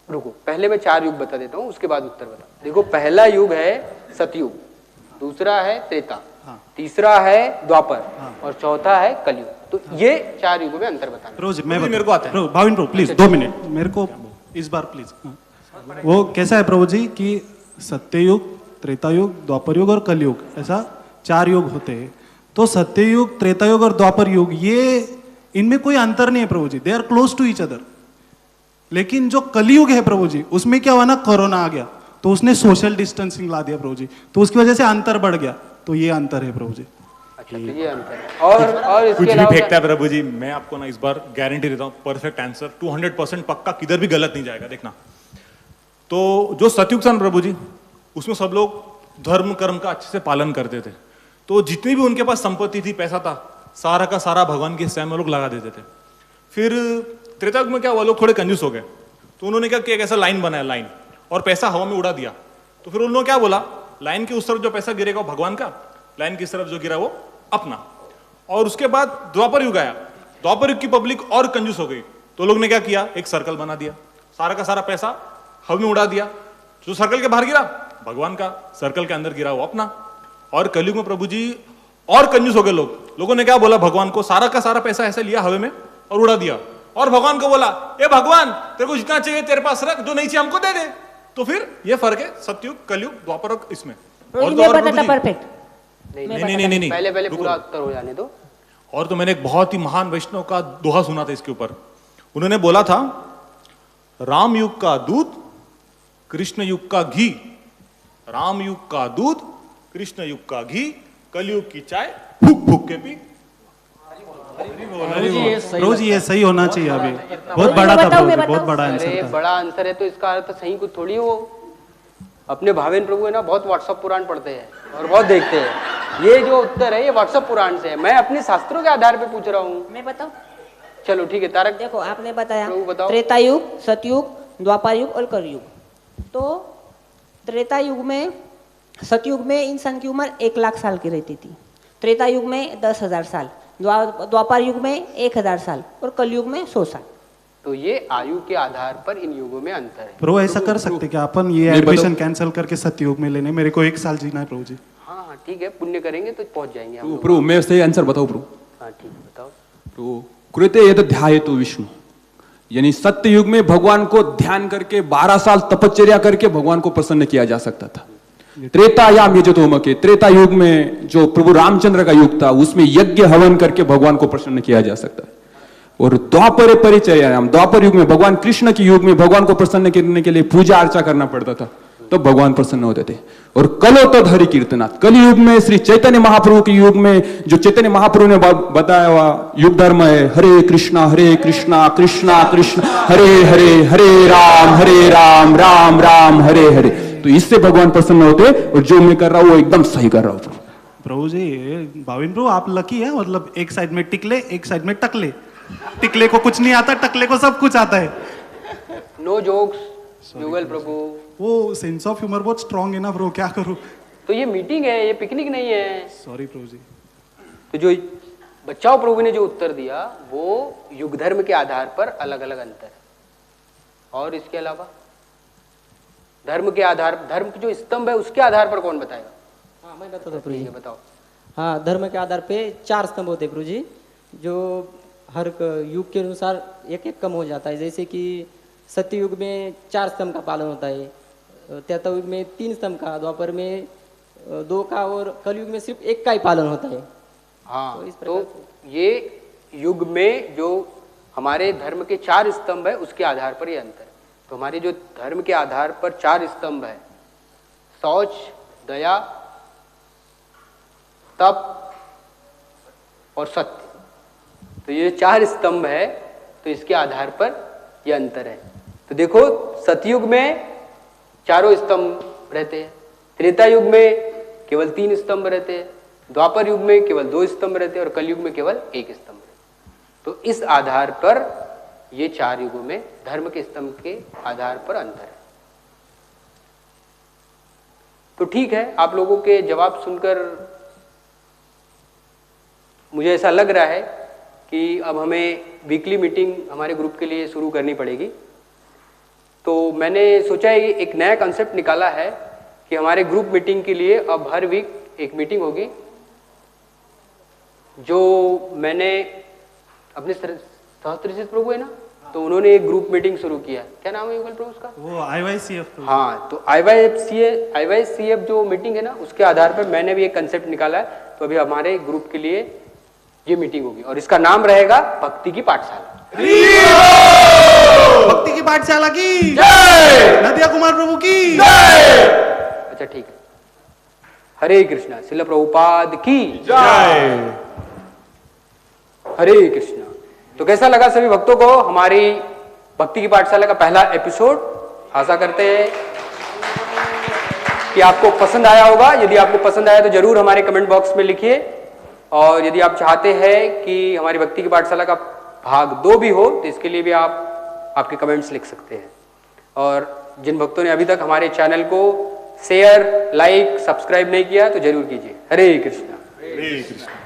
रुको, पहले मैं 4 युग बता देता हूं, उसके बाद उत्तर बता। देखो, पहला युग है सतयुग, दूसरा है त्रेता, तीसरा है द्वापर और चौथा है कलयुग। तो ये 4 युगों में अंतर बताना। प्रभु जी, मेरे को आता है। भाविन प्रभु प्लीज 2 मिनट मेरे को इस बार प्लीज। वो कैसा है प्रभु जी कि सत्ययुग, त्रेतायुग, द्वापर युग और कलयुग, ऐसा 4 युग होते हैं। तो सत्ययुग, त्रेतायुग और द्वापर युग, ये इनमें कोई अंतर नहीं है प्रभु जी, they are close to each other. लेकिन जो कलयुग है प्रभु जी, उसमें क्या हुआ ना, कोरोना आ गया तो उसने सोशल डिस्टेंसिंग ला दिया प्रभु जी, तो उसकी वजह से अंतर बढ़ गया। तो ये अंतर है प्रभु जी। अच्छा, तो ये अंतर है। और कुछ इसके भी अलावा फेंकता है प्रभु जी, मैं आपको ना इस बार गारंटी देता हूँ, परफेक्ट आंसर 200% पक्का, किधर भी गलत नहीं जाएगा, देखना। तो जो सतयुग था ना प्रभु जी, उसमें सब लोग धर्म कर्म का अच्छे से पालन करते थे। तो जितनी भी उनके पास संपत्ति थी, पैसा था, सारा का सारा भगवान के हिस्से में लोग लगा देते थे। फिर त्रेतायुग में क्या हुआ, लोग थोड़े कंजूस हो गए, तो उन्होंने क्या किया, ऐसा लाइन बनाया, लाइन, और पैसा हवा में उड़ा दिया। तो फिर उन्होंने क्या बोला, लाइन के उस तरफ जो पैसा गिरेगा वो भगवान का, लाइन की तरफ जो गिरा वो अपना। और उसके बाद द्वापर युग आया, द्वापर युग की पब्लिक और कंजूस हो गई, तो लोग ने क्या किया, एक सर्कल बना दिया, सारा का सारा पैसा हवा में उड़ा दिया। जो सर्कल के बाहर गिरा भगवान का, सर्कल के अंदर गिरा वो अपना। और कलयुग में प्रभु जी और कंजूस हो गए लोग, लोगों ने क्या बोला, भगवान को सारा का सारा पैसा ऐसे लिया हवा में और उड़ा दिया, और भगवान को बोला, ए भगवान तेरे को जितना चाहिए तेरे पास रख, जो नहीं चाहिए हमको दे दे। तो फिर ये फर्क है सतयुग, कलयुग, द्वापर इसमें। और तो और परफेक्ट नहीं, पहले पूरा उत्तर हो जाने दो। और तो मैंने एक बहुत ही महान वैष्णव का दोहा सुना था इसके ऊपर। उन्होंने बोला था, राम युग का दूध, कृष्ण युग का घी, राम युग का दूध, कृष्ण युग का घी, कलयुग की चाय फूक फूक के पी। प्रभु जी ये सही होना चाहिए। अभी बहुत बड़ा था प्रभु जी, बहुत बड़ा आंसर था। बड़ा आंसर है तो इसका अर्थ सही कुछ थोड़ी हो। अपने भावेन प्रभु है ना, बहुत व्हाट्सएप पुराण पढ़ते हैं और बहुत देखते हैं। ये जो उत्तर है ये व्हाट्सएप पुराण से है, मैं अपने शास्त्रों के आधार पे पूछ रहा हूँ। मैं बताऊं? चलो ठीक है तारक, देखो आपने बताया बताओ। त्रेता युग, सतयुग, द्वापर युग और कलयुग। तो त्रेता युग में, सतयुग में इंसान की उम्र 1 लाख साल की रहती थी, त्रेता युग में 10,000 साल, द्वापर युग में 1,000 साल और कलयुग में 100 साल। तो ये आयु के आधार पर इन युगों में अंतर है। प्रभु ऐसा कर सकते क्या अपन, ये एडमिशन कैंसिल करके सतयुग में लेने, मेरे को 1 साल जीना है प्रभु जी। हाँ ठीक है, पुण्य करेंगे तो पहुंच जाएंगे हम। प्रभु मैं सही आंसर बताऊं प्रभु? हाँ ठीक है बताओ। प्रभु कृते यद ध्यायतु विष्णु, यानी सत्य युग में भगवान को ध्यान करके 12 साल तपश्चर्या करके भगवान को प्रसन्न किया जा सकता था। त्रेतायाम यजतोमके, त्रेता युग में जो प्रभु रामचंद्र का युग था उसमें यज्ञ हवन करके भगवान को प्रसन्न किया जा सकता है। और द्वापर परिचर्यायाम, द्वापर युग में भगवान कृष्ण के युग में भगवान को प्रसन्न करने के लिए पूजा अर्चा करना पड़ता था, तो भगवान प्रसन्न होते थे। और कलो तो हरि कीर्तनाथ, कलयुग में श्री चैतन्य महाप्रभु के युग में जो चैतन्य महाप्रभु ने बताया हुआ युग धर्म है, हरे कृष्णा कृष्णा कृष्ण हरे हरे, हरे राम राम राम हरे हरे। तो इससे भगवान प्रसन्न होते, और जो मैं कर रहा हूं वो एकदम सही कर रहा हूं। प्रभु जी भाविन प्रभु आप लकी है, मतलब एक साइड में टिकले, एक साइड में टकले। टिकले को कुछ नहीं आता, टकले को सब कुछ आता है। नो जोक्स युगल प्रभु। वो सेंस ऑफ ह्यूमर बहुत स्ट्रांग है ना प्रभु, क्या करूं। तो ये मीटिंग है, ये पिकनिक नहीं है। सॉरी प्रभु जी। तो जो बच्चाओं प्रभु ने जो उत्तर दिया वो युग धर्म के आधार पर अलग अलग अंतर है। और इसके अलावा धर्म के आधार, धर्म के जो स्तंभ है उसके आधार पर कौन बताएगा? हाँ मैं बताता हूँ प्रभु जी, बताओ। हाँ धर्म के आधार पे 4 स्तंभ होते हैं प्रभु जी, जो हर युग के अनुसार एक एक कम हो जाता है। जैसे कि सत्ययुग में 4 स्तंभ का पालन होता है, त्रेतायुग में 3 स्तंभ का, द्वापर में 2 का और कलयुग में सिर्फ 1 का ही पालन होता है। हाँ तो ये युग में जो हमारे धर्म के 4 स्तंभ है उसके आधार पर ये अंतर है। तो हमारे जो धर्म के आधार पर 4 स्तंभ है, शौच, दया, तप और सत्य, तो ये 4 स्तंभ है, तो इसके आधार पर ये अंतर है। तो देखो सतयुग में 4 स्तंभ रहते हैं, त्रेता युग में केवल 3 स्तंभ रहते हैं, द्वापर युग में केवल 2 स्तंभ रहते हैं और कलयुग में केवल 1 स्तंभ रहते हैं। तो इस आधार पर ये 4 युगों में धर्म के स्तंभ के आधार पर अंतर है। तो ठीक है, आप लोगों के जवाब सुनकर मुझे ऐसा लग रहा है कि अब हमें वीकली मीटिंग हमारे ग्रुप के लिए शुरू करनी पड़ेगी। तो मैंने सोचा है एक नया कंसेप्ट निकाला है कि हमारे ग्रुप मीटिंग के लिए अब हर वीक एक मीटिंग होगी, जो मैंने अपने सहस्त्रशीष प्रभु है ना, तो उन्होंने एक ग्रुप मीटिंग शुरू किया। क्या नाम है युगल प्रभु उसका? वो IYCF। हाँ, तो IYCF जो मीटिंग है ना, उसके आधार पर मैंने भी एक कंसेप्ट निकाला है। तो अभी हमारे ग्रुप के लिए ये मीटिंग होगी और इसका नाम रहेगा भक्ति की पाठशाला। भक्ति की पाठशाला की जय, नदिया कुमार प्रभु की जय। अच्छा ठीक है, हरे कृष्णा। श्रील प्रभुपाद की जय। हरे कृष्णा। तो कैसा लगा सभी भक्तों को हमारी भक्ति की पाठशाला का पहला एपिसोड? आशा करते हैं कि आपको पसंद आया होगा। यदि आपको पसंद आया तो जरूर हमारे कमेंट बॉक्स में लिखिए, और यदि आप चाहते हैं कि हमारी भक्ति की पाठशाला का भाग 2 भी हो तो इसके लिए भी आप आपके कमेंट्स लिख सकते हैं। और जिन भक्तों ने अभी तक हमारे चैनल को शेयर, लाइक, सब्सक्राइब नहीं किया तो जरूर कीजिए। हरे कृष्णा। हरे कृष्ण।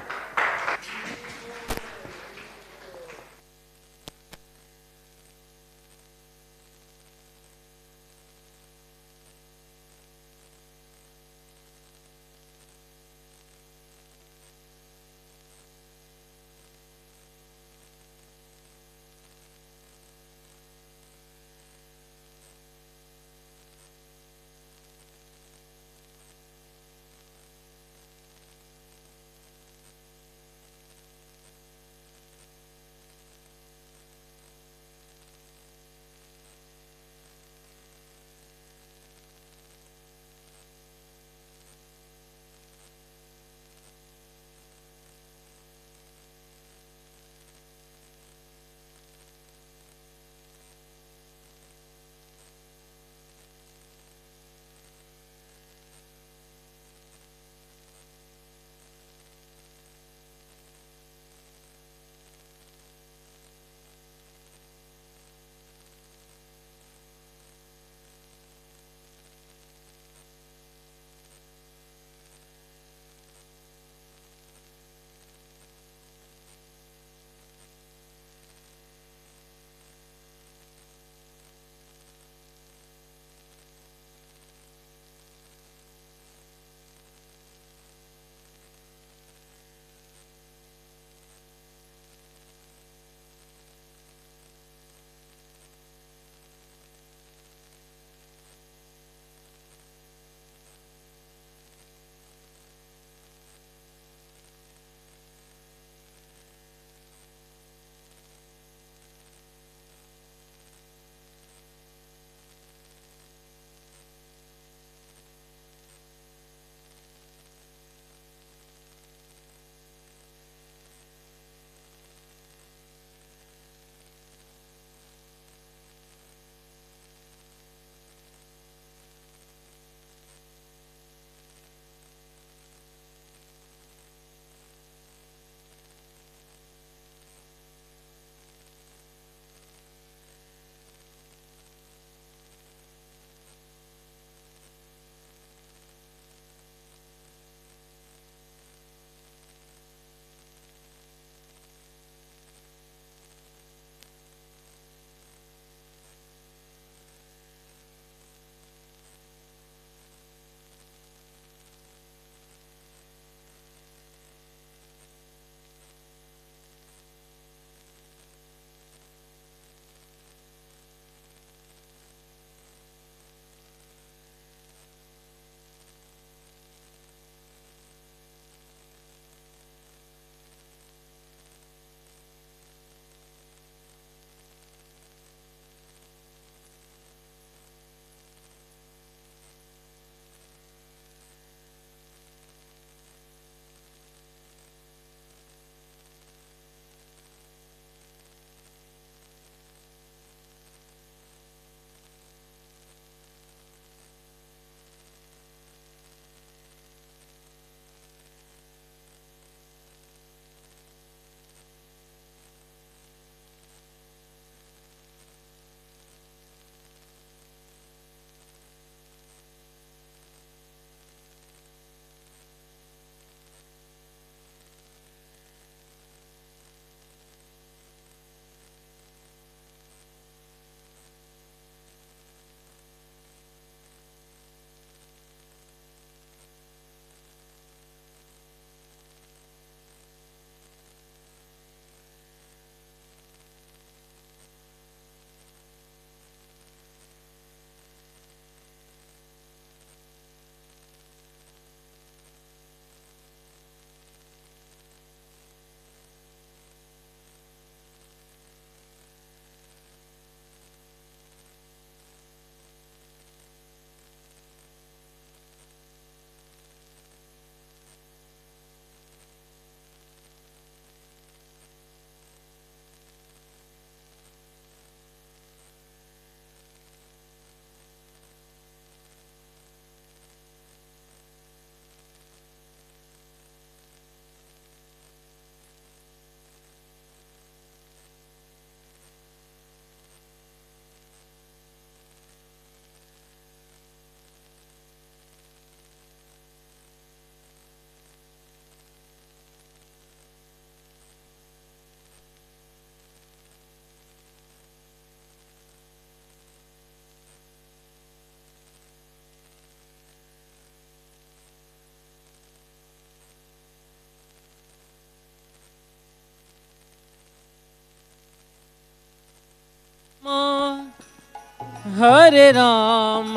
हरे राम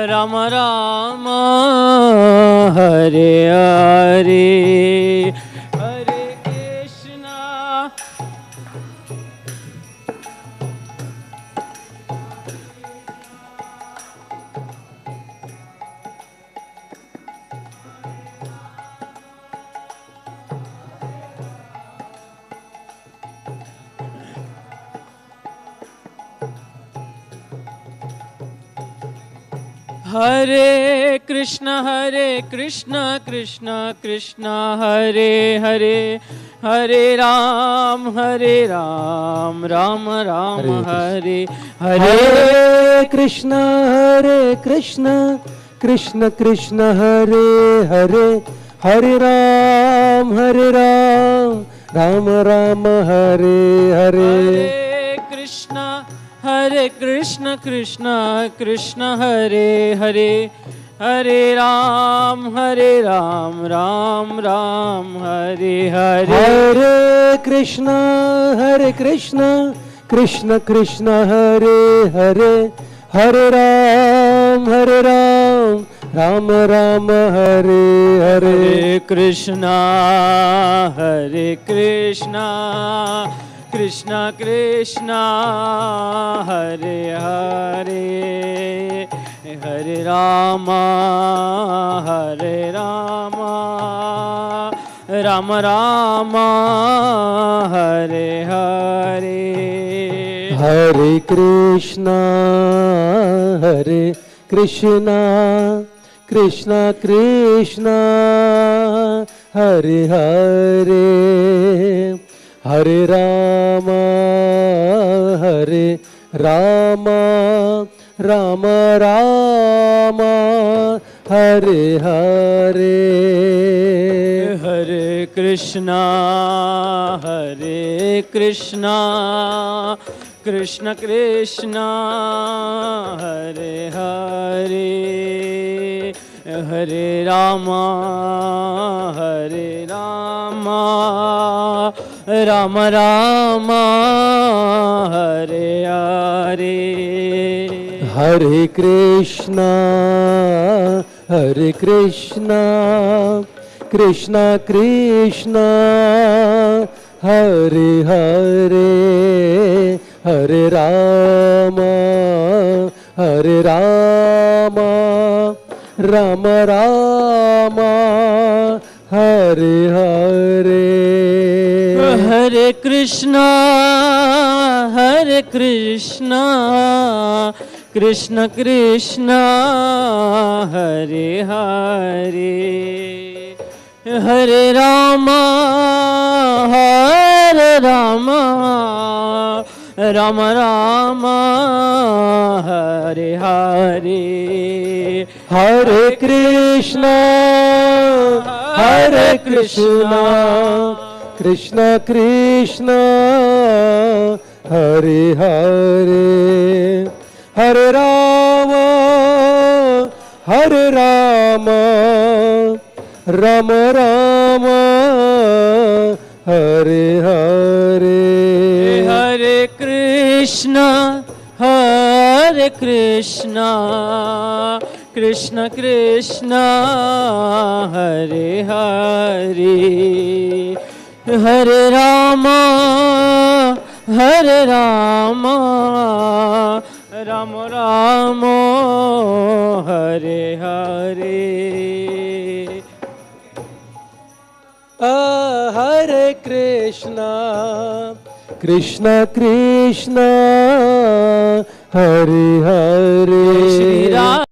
राम राम हरे हरे हरे कृष्णा हरे कृष्ण कृष्ण कृष्ण हरे हरे हरे राम राम राम हरे हरे कृष्ण कृष्ण कृष्ण हरे हरे हरे राम राम राम हरे हरे हरे कृष्ण कृष्ण कृष्ण हरे हरे हरे राम राम राम हरे हरे हरे कृष्ण कृष्ण कृष्ण हरे हरे हरे राम राम राम हरे हरे हरे कृष्णा कृष्ण कृष्ण हरे हरे हरे राम राम राम हरे हरे हरे कृष्णा कृष्ण कृष्ण हरे हरे हरे राम राम राम हरे हरे हरे कृष्णा कृष्ण कृष्ण हरे हरे हरे राम राम राम हरे हरे हरे कृष्णा कृष्ण कृष्ण हरे हरे हरे राम राम राम हरे हरे हरे कृष्णा कृष्ण कृष्ण हरे हरे हरे राम राम राम हरे हरे हरे कृष्णा कृष्ण कृष्ण हरे हरे हरे राम राम राम हरे हरे हरे कृष्ण कृष्ण कृष्ण हरे हरे हरे राम राम राम हरे हरे हरे कृष्णा कृष्ण हरे हरे श्री राम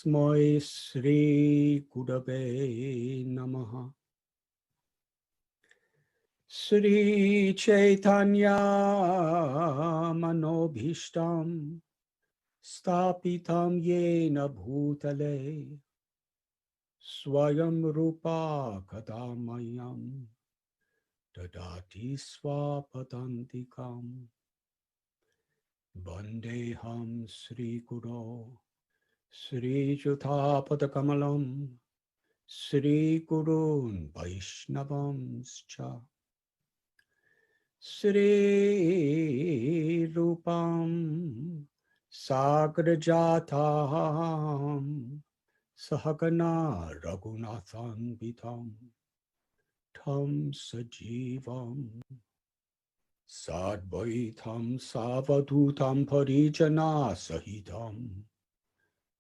स्मै श्री गुरवे नमः। श्री चैतन्य मनोभीष्टं स्थापितं येन भूतले स्वयं रूपा कदा मह्यं ददाति स्वापदान्तिकम्। वन्देऽहं श्रीगुरो श्रीयुतापदकमलं श्रीगुरून् वैष्णवंश्च Sri Rupam Sagrajatam Sahagana Raghunatham Vitam Tam Sajivam Sadvaitam Savadutam Parijana Sahitam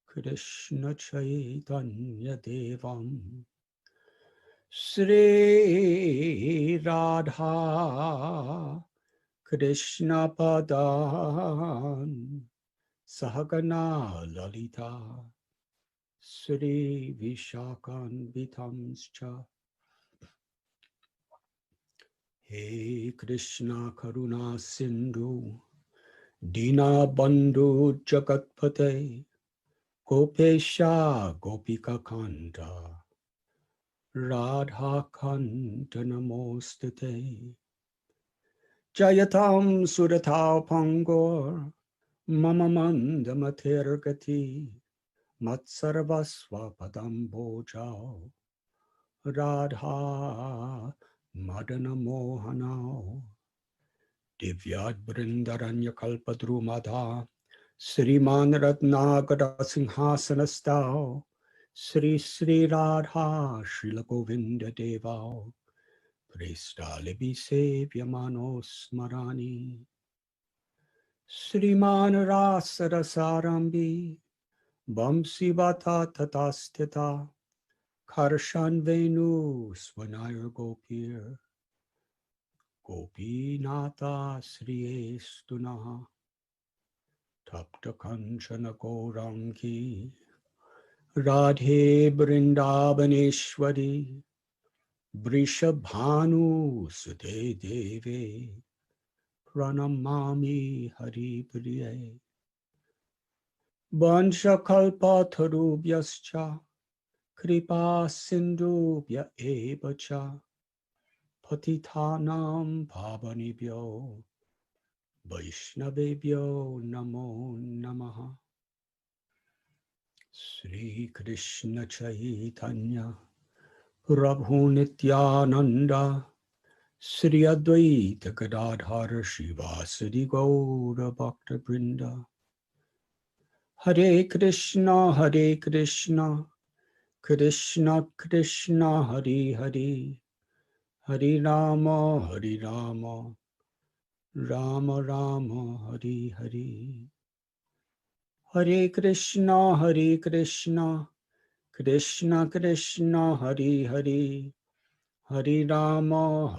Krishna Chaitanya Devam Sri Radha Krishna Padan Sahagana Lalita Sri Vishakan Vitamscha He Krishna Karuna Sindhu Dina Bandhu Jagatpate Gopesha Gopika Kanta Radha Kanta Namostate Jayatam Suratao Pangor Mama Mandamatirgati Matsarvasva Padam Bojao Radha Madana Mohanao Divyad Brindaranya Kalpadrumada Sriman Ratnagara Singhasanastao Sri Sri Radha Srila Govinda Devao Prestalibi Sevyamanos Smarani Sriman Rasarasarambi Bamsivata Tatastita Karshan Venu Swanayar Gopir Gopinata Sri Estunaha Tapta Kanchana Gaurangi Radhe Brindavaneshwari Vrishabhanu Sute Deve Pranamami Hari Priye Bansha Kalpatarubhyascha Kripa Sindhubhya Evacha Patitanam Pavanibhyo Vaishnavebhyo Namo Namaha Sri Krishna Chaitanya Prabhu Nityananda Sri Advaita Gadadhara Shivasadi Gaura Bhakta Brinda Hare Krishna Krishna Krishna Hare Hare Hare Rama Rama Rama Hare Hare Hare Krishna Krishna Krishna Hare Hare Hare Rama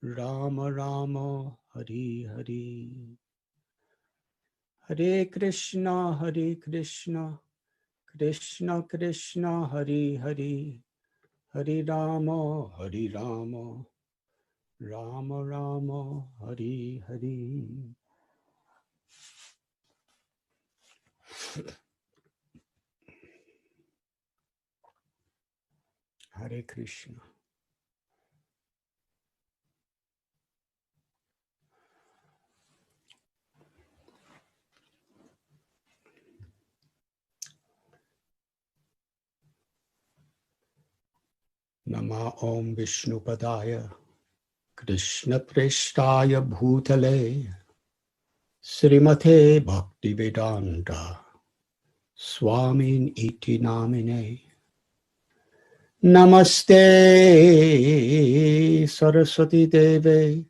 Rama Rama Hare Hare Hare Krishna Krishna Krishna Hare Hare Hare Rama Rama Rama Hare Hare Hare Krishna. Nama Om Vishnupadaya Krishna Preshtaya Bhutale Srimate Bhaktivedanta Swamin Iti Namine Namaste Saraswati Deve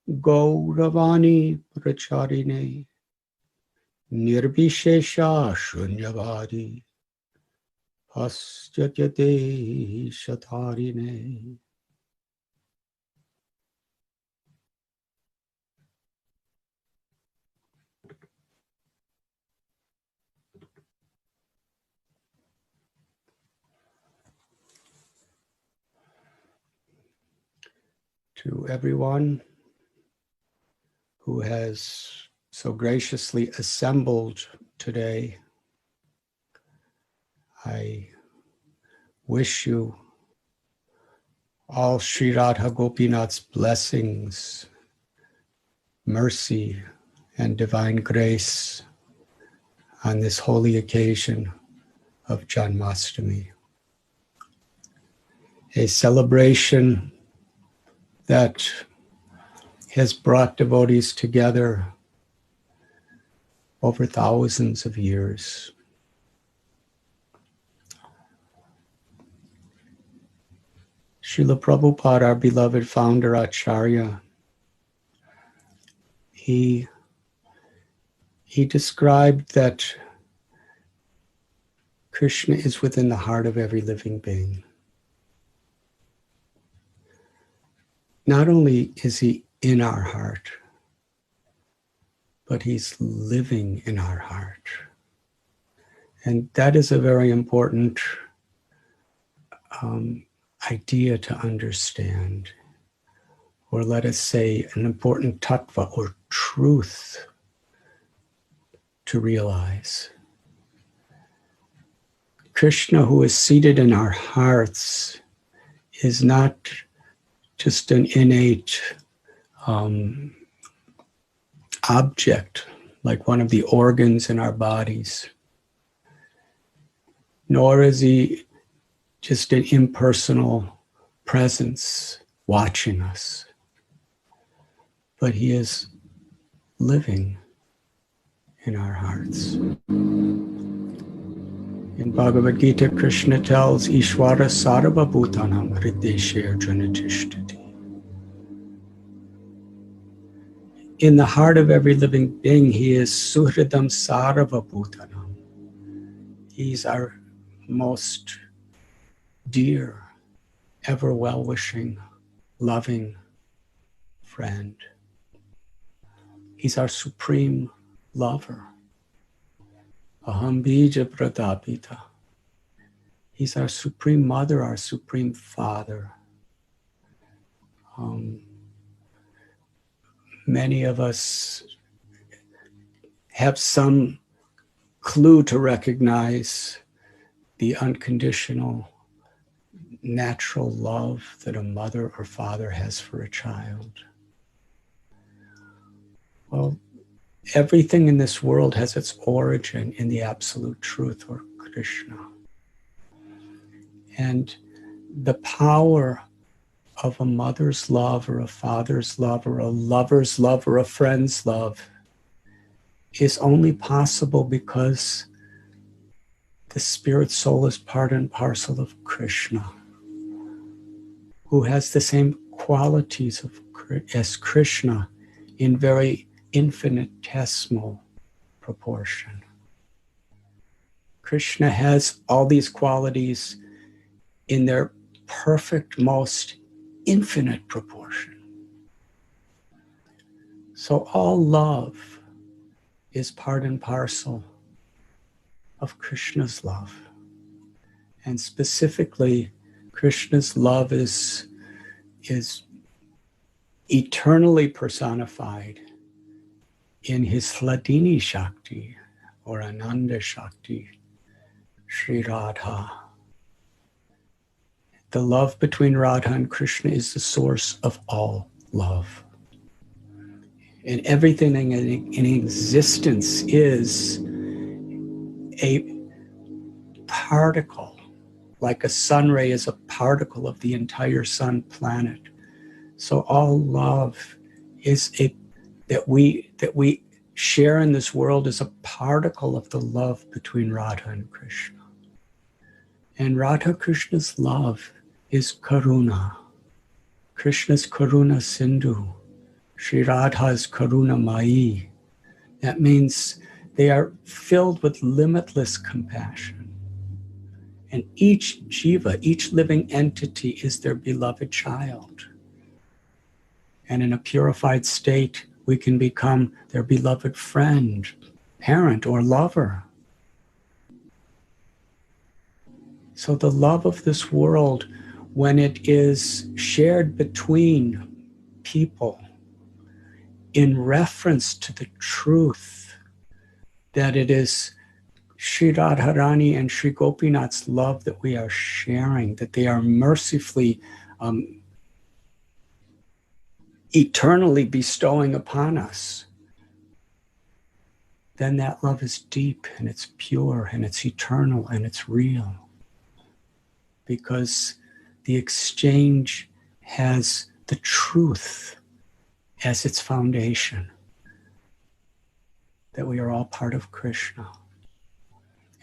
Gauravani Pracharine Nirbhishesha Shunyavadi Paschatyate Shatarine. To everyone who has so graciously assembled today, I wish you all Sri Radha Gopinath's blessings, mercy, and divine grace on this holy occasion of Janmashtami. A celebration that has brought devotees together over thousands of years. Srila Prabhupada, our beloved founder Acharya, he described that Krishna is within the heart of every living being. Not only is he in our heart, but he's living in our heart. And that is a very important idea to understand, or let us say an important tattva or truth to realize. Krishna, who is seated in our hearts, is not just an innate object, like one of the organs in our bodies, nor is he just an impersonal presence watching us, but he is living in our hearts. In Bhagavad Gita, Krishna tells Ishvara Sarva Bhutanam Hrideshe Arjuna Tishtati. In the heart of every living being, he is Suhridam Sarva Bhutanam. He's our most dear, ever well-wishing, loving friend. He's our supreme lover. Aham bija pradapita. He's our supreme mother, our supreme father. Many of us have some clue to recognize the unconditional, natural love that a mother or father has for a child. Well, everything in this world has its origin in the absolute truth, or Krishna. And the power of a mother's love, or a father's love, or a lover's love, or a friend's love is only possible because the spirit soul is part and parcel of Krishna, who has the same qualities as Krishna in very infinitesimal proportion. Krishna has all these qualities in their perfect, most infinite proportion. So all love is part and parcel of Krishna's love. And specifically, Krishna's love is eternally personified in his Hladini Shakti, or Ananda Shakti, Sri Radha. The love between Radha and Krishna is the source of all love. And everything in existence is a particle, like a sun ray is a particle of the entire sun planet. So all love is that we share in this world is a particle of the love between Radha and Krishna. And Radha Krishna's love is Karuna. Krishna's Karuna Sindhu. Sri Radha's Karuna Mai. That means they are filled with limitless compassion. And each jiva, each living entity is their beloved child. And in a purified state, we can become their beloved friend, parent, or lover. So the love of this world, when it is shared between people in reference to the truth that it is Sri Radharani and Sri Gopinath's love that we are sharing, that they are mercifully eternally bestowing upon us, then that love is deep and it's pure and it's eternal and it's real. Because the exchange has the truth as its foundation, that we are all part of Krishna,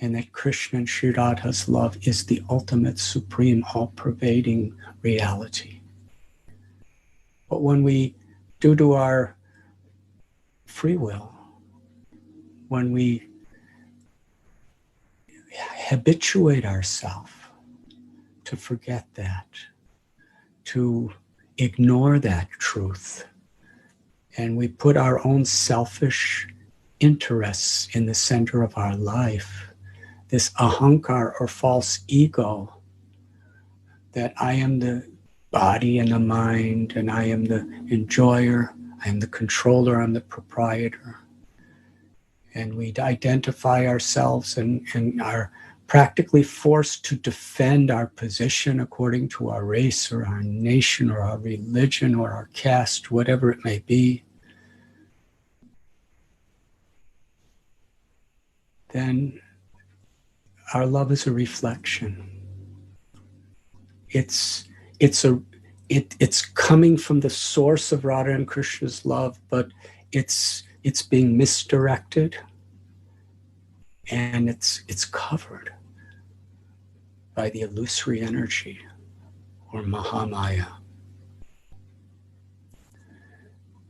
and that Krishna and Sri Radha's love is the ultimate, supreme, all-pervading reality. But when we, due to our free will, when we habituate ourselves to forget that, to ignore that truth, and we put our own selfish interests in the center of our life, this ahankar or false ego, that I am the body and the mind, and I am the enjoyer, I am the controller, I'm the proprietor. And we identify ourselves and are practically forced to defend our position according to our race or our nation or our religion or our caste, whatever it may be. Then our love is a reflection. It's coming from the source of Radha and Krishna's love, but it's being misdirected, and it's covered by the illusory energy or Mahamaya.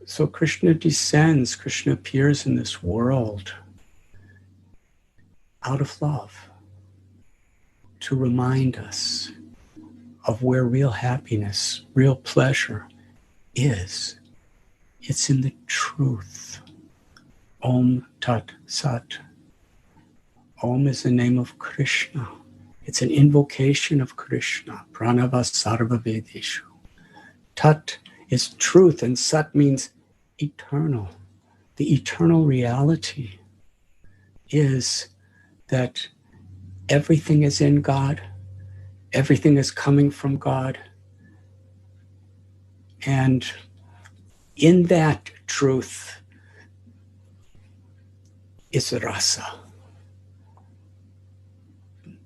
So Krishna descends, Krishna appears in this world out of love to remind us of where real happiness, real pleasure is. It's in the truth. Om Tat Sat. Om is the name of Krishna. It's an invocation of Krishna. Pranava Sarva Vedeshu. Tat is truth, and Sat means eternal. The eternal reality is that everything is in God, everything is coming from God, and in that truth is rasa,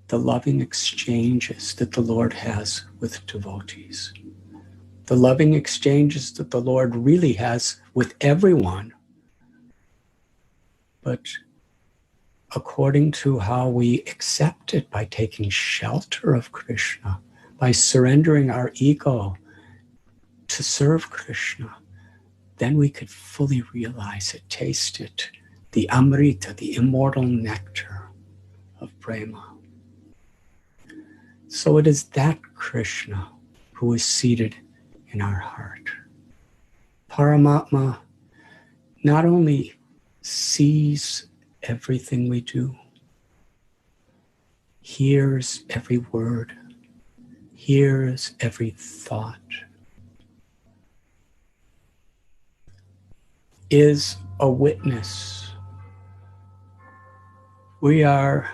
the loving exchanges that the Lord has with devotees, the loving exchanges that the Lord really has with everyone, but according to how we accept it, by taking shelter of Krishna, by surrendering our ego to serve Krishna, then we could fully realize it, taste it, the amrita, the immortal nectar of prema. So it is that Krishna who is seated in our heart. Paramatma not only sees everything we do, hears every word, hears every thought, is a witness. We are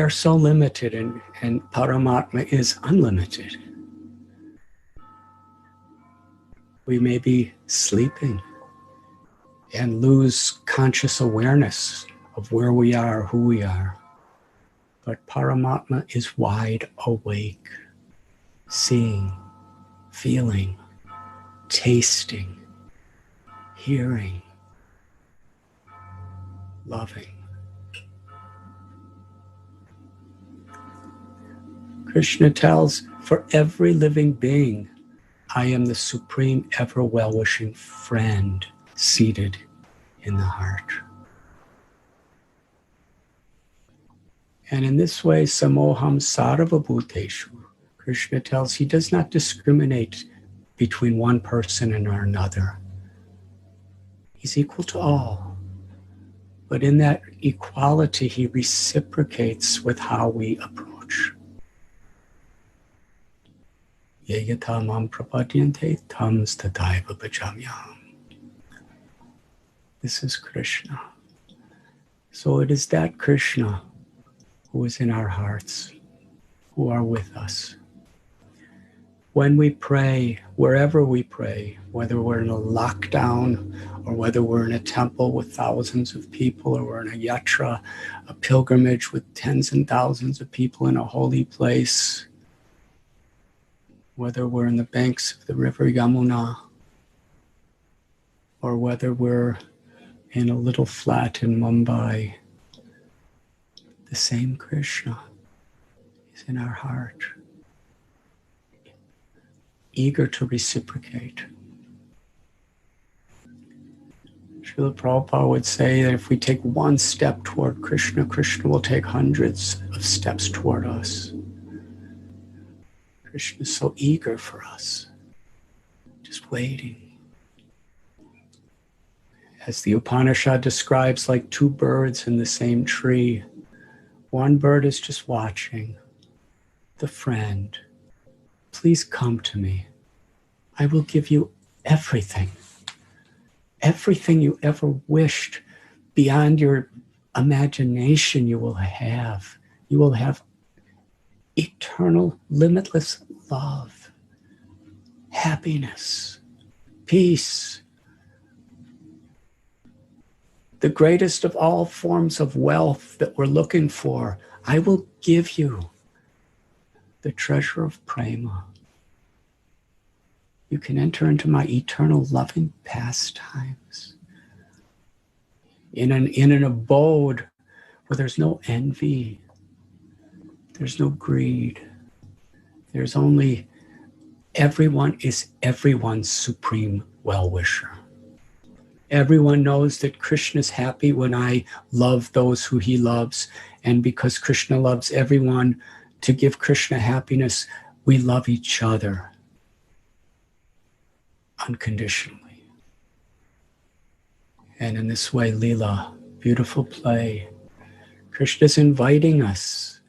so limited, and Paramatma is unlimited. We may be sleeping and lose conscious awareness of where we are, who we are. But Paramatma is wide awake, seeing, feeling, tasting, hearing, loving. Krishna tells, for every living being, I am the supreme, ever well-wishing friend seated in the heart. And in this way, samoham sarva bhuteshu, Krishna tells he does not discriminate between one person and another. He's equal to all. But in that equality, he reciprocates with how we approach. Yayata mam prapadyante tams tataiva bhajamyam. This is Krishna. So it is that Krishna who is in our hearts, who are with us. When we pray, wherever we pray, whether we're in a lockdown or whether we're in a temple with thousands of people, or we're in a yatra, a pilgrimage with tens and thousands of people in a holy place, whether we're in the banks of the river Yamuna, or whether we're in a little flat in Mumbai, the same Krishna is in our heart, eager to reciprocate. Srila Prabhupada would say that if we take one step toward Krishna, Krishna will take hundreds of steps toward us. Krishna is so eager for us, just waiting. As the Upanishad describes, like two birds in the same tree. One bird is just watching. The friend, please come to me. I will give you everything. Everything you ever wished beyond your imagination you will have. You will have eternal, limitless love, happiness, peace. The greatest of all forms of wealth that we're looking for, I will give you the treasure of prema. You can enter into my eternal loving pastimes. In an abode where there's no envy, there's no greed, there's only everyone is everyone's supreme well-wisher. Everyone knows that Krishna is happy when I love those who he loves. And because Krishna loves everyone, to give Krishna happiness, we love each other unconditionally. And in this way, Leela, beautiful play, Krishna is inviting us.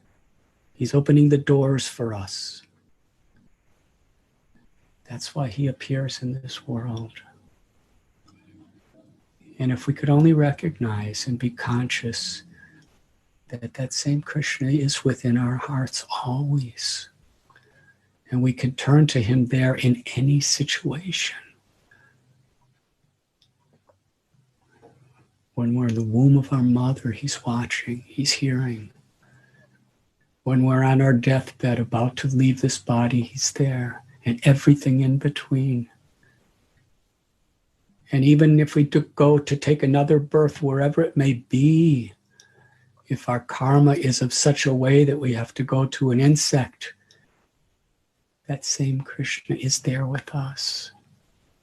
He's opening the doors for us. That's why he appears in this world. And if we could only recognize and be conscious that that same Krishna is within our hearts always, and we can turn to him there in any situation. When we're in the womb of our mother, he's watching, he's hearing. When we're on our deathbed about to leave this body, he's there, and everything in between. And even if we go to take another birth, wherever it may be, if our karma is of such a way that we have to go to an insect, that same Krishna is there with us,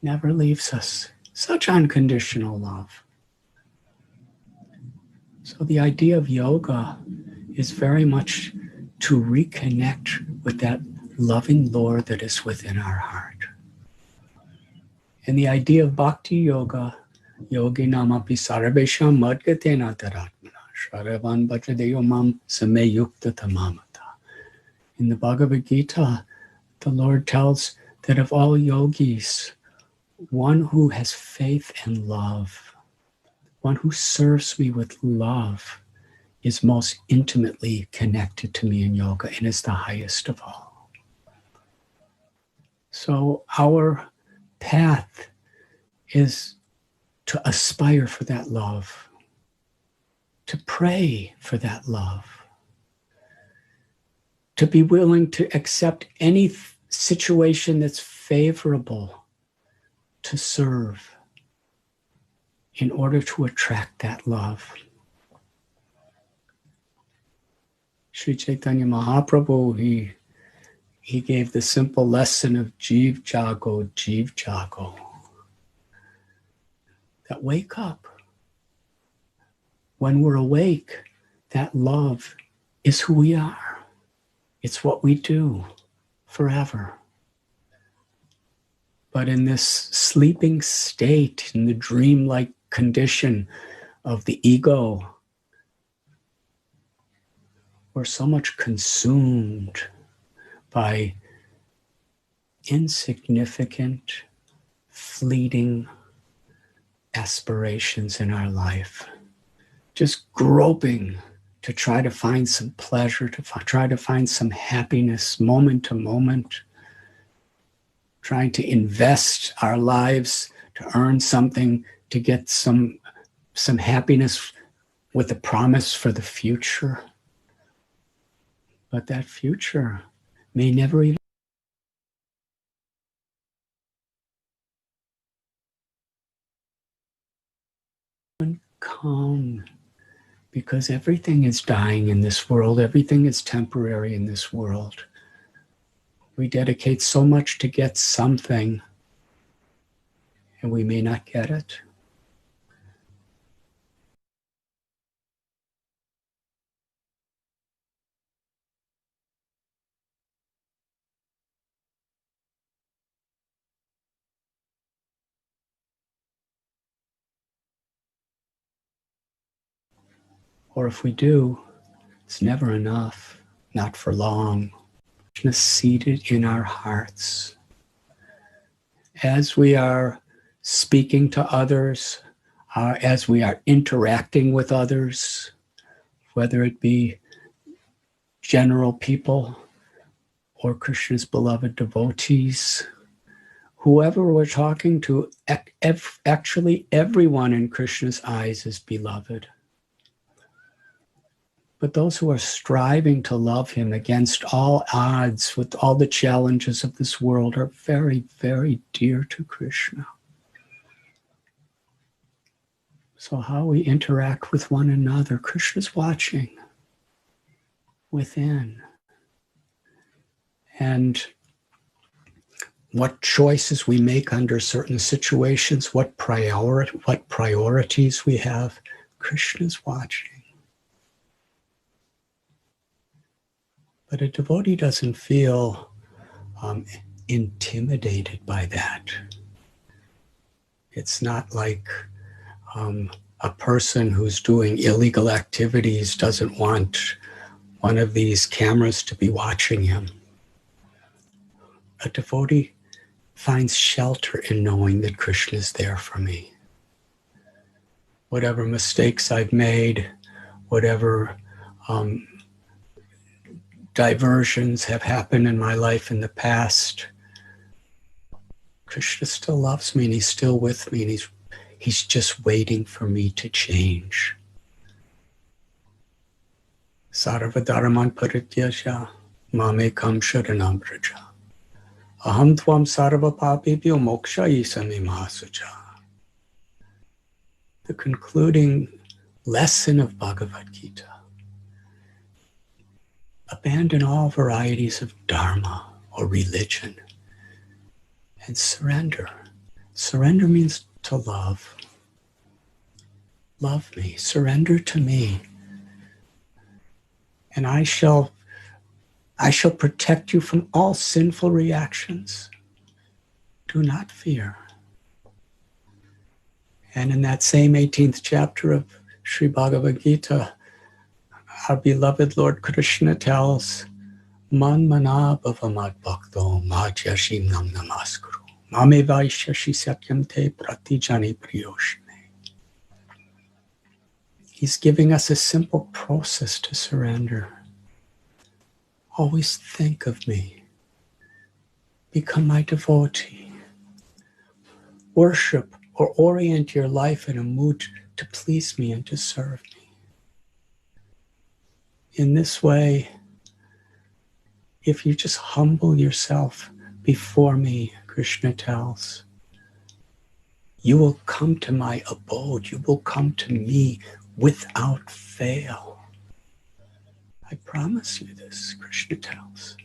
never leaves us. Such unconditional love. So the idea of yoga is very much to reconnect with that loving Lord that is within our heart. And the idea of bhakti yoga, yogi namapi sarvesham madgatena taratmana, sharavan bhajadeyo mam sameyukta tamamata. In the Bhagavad Gita, the Lord tells that of all yogis, one who has faith and love, one who serves me with love, is most intimately connected to me in yoga and is the highest of all. So our path is to aspire for that love, to pray for that love, to be willing to accept any situation that's favorable to serve in order to attract that love. Sri Chaitanya Mahaprabhu, he gave the simple lesson of Jeev Jago, that wake up. When we're awake, that love is who we are. It's what we do forever. But in this sleeping state, in the dreamlike condition of the ego, we're so much consumed by insignificant, fleeting aspirations in our life, just groping to try to find some pleasure, to try to find some happiness moment to moment, trying to invest our lives to earn something, to get some happiness with a promise for the future. But that future may never even come because everything is dying in this world. Everything is temporary in this world. We dedicate so much to get something, and we may not get it. Or if we do, it's never enough, not for long. Krishna is seated in our hearts. As we are speaking to others, as we are interacting with others, whether it be general people or Krishna's beloved devotees, whoever we're talking to, actually everyone in Krishna's eyes is beloved. But those who are striving to love him against all odds with all the challenges of this world are very, very dear to Krishna. So how we interact with one another, Krishna's watching within. And what choices we make under certain situations, what priorities we have, Krishna's watching. But a devotee doesn't feel intimidated by that. It's not like a person who's doing illegal activities doesn't want one of these cameras to be watching him. A devotee finds shelter in knowing that Krishna is there for me. Whatever mistakes I've made, whatever diversions have happened in my life in the past, Krishna still loves me and he's still with me and he's just waiting for me to change. Sarva dharman parityasya mamekam sharanam vraja. Aham tvam sarva papebhyo mokshayisami mahasucha. The concluding lesson of Bhagavad Gita. Abandon all varieties of dharma or religion and surrender. Surrender means to love. Love me, surrender to me. And I shall protect you from all sinful reactions. Do not fear. And in that same 18th chapter of Sri Bhagavad Gita, our beloved Lord Krishna tells, Man mana bhavamad bhakto majyashim nam namaskuru. Mame vaishyashi satyam te pratijani priyoshne. He's giving us a simple process to surrender. Always think of me. Become my devotee. Worship or orient your life in a mood to please me and to serve me. In this way, if you just humble yourself before me, Krishna tells, you will come to my abode. You will come to me without fail. I promise you this, Krishna tells.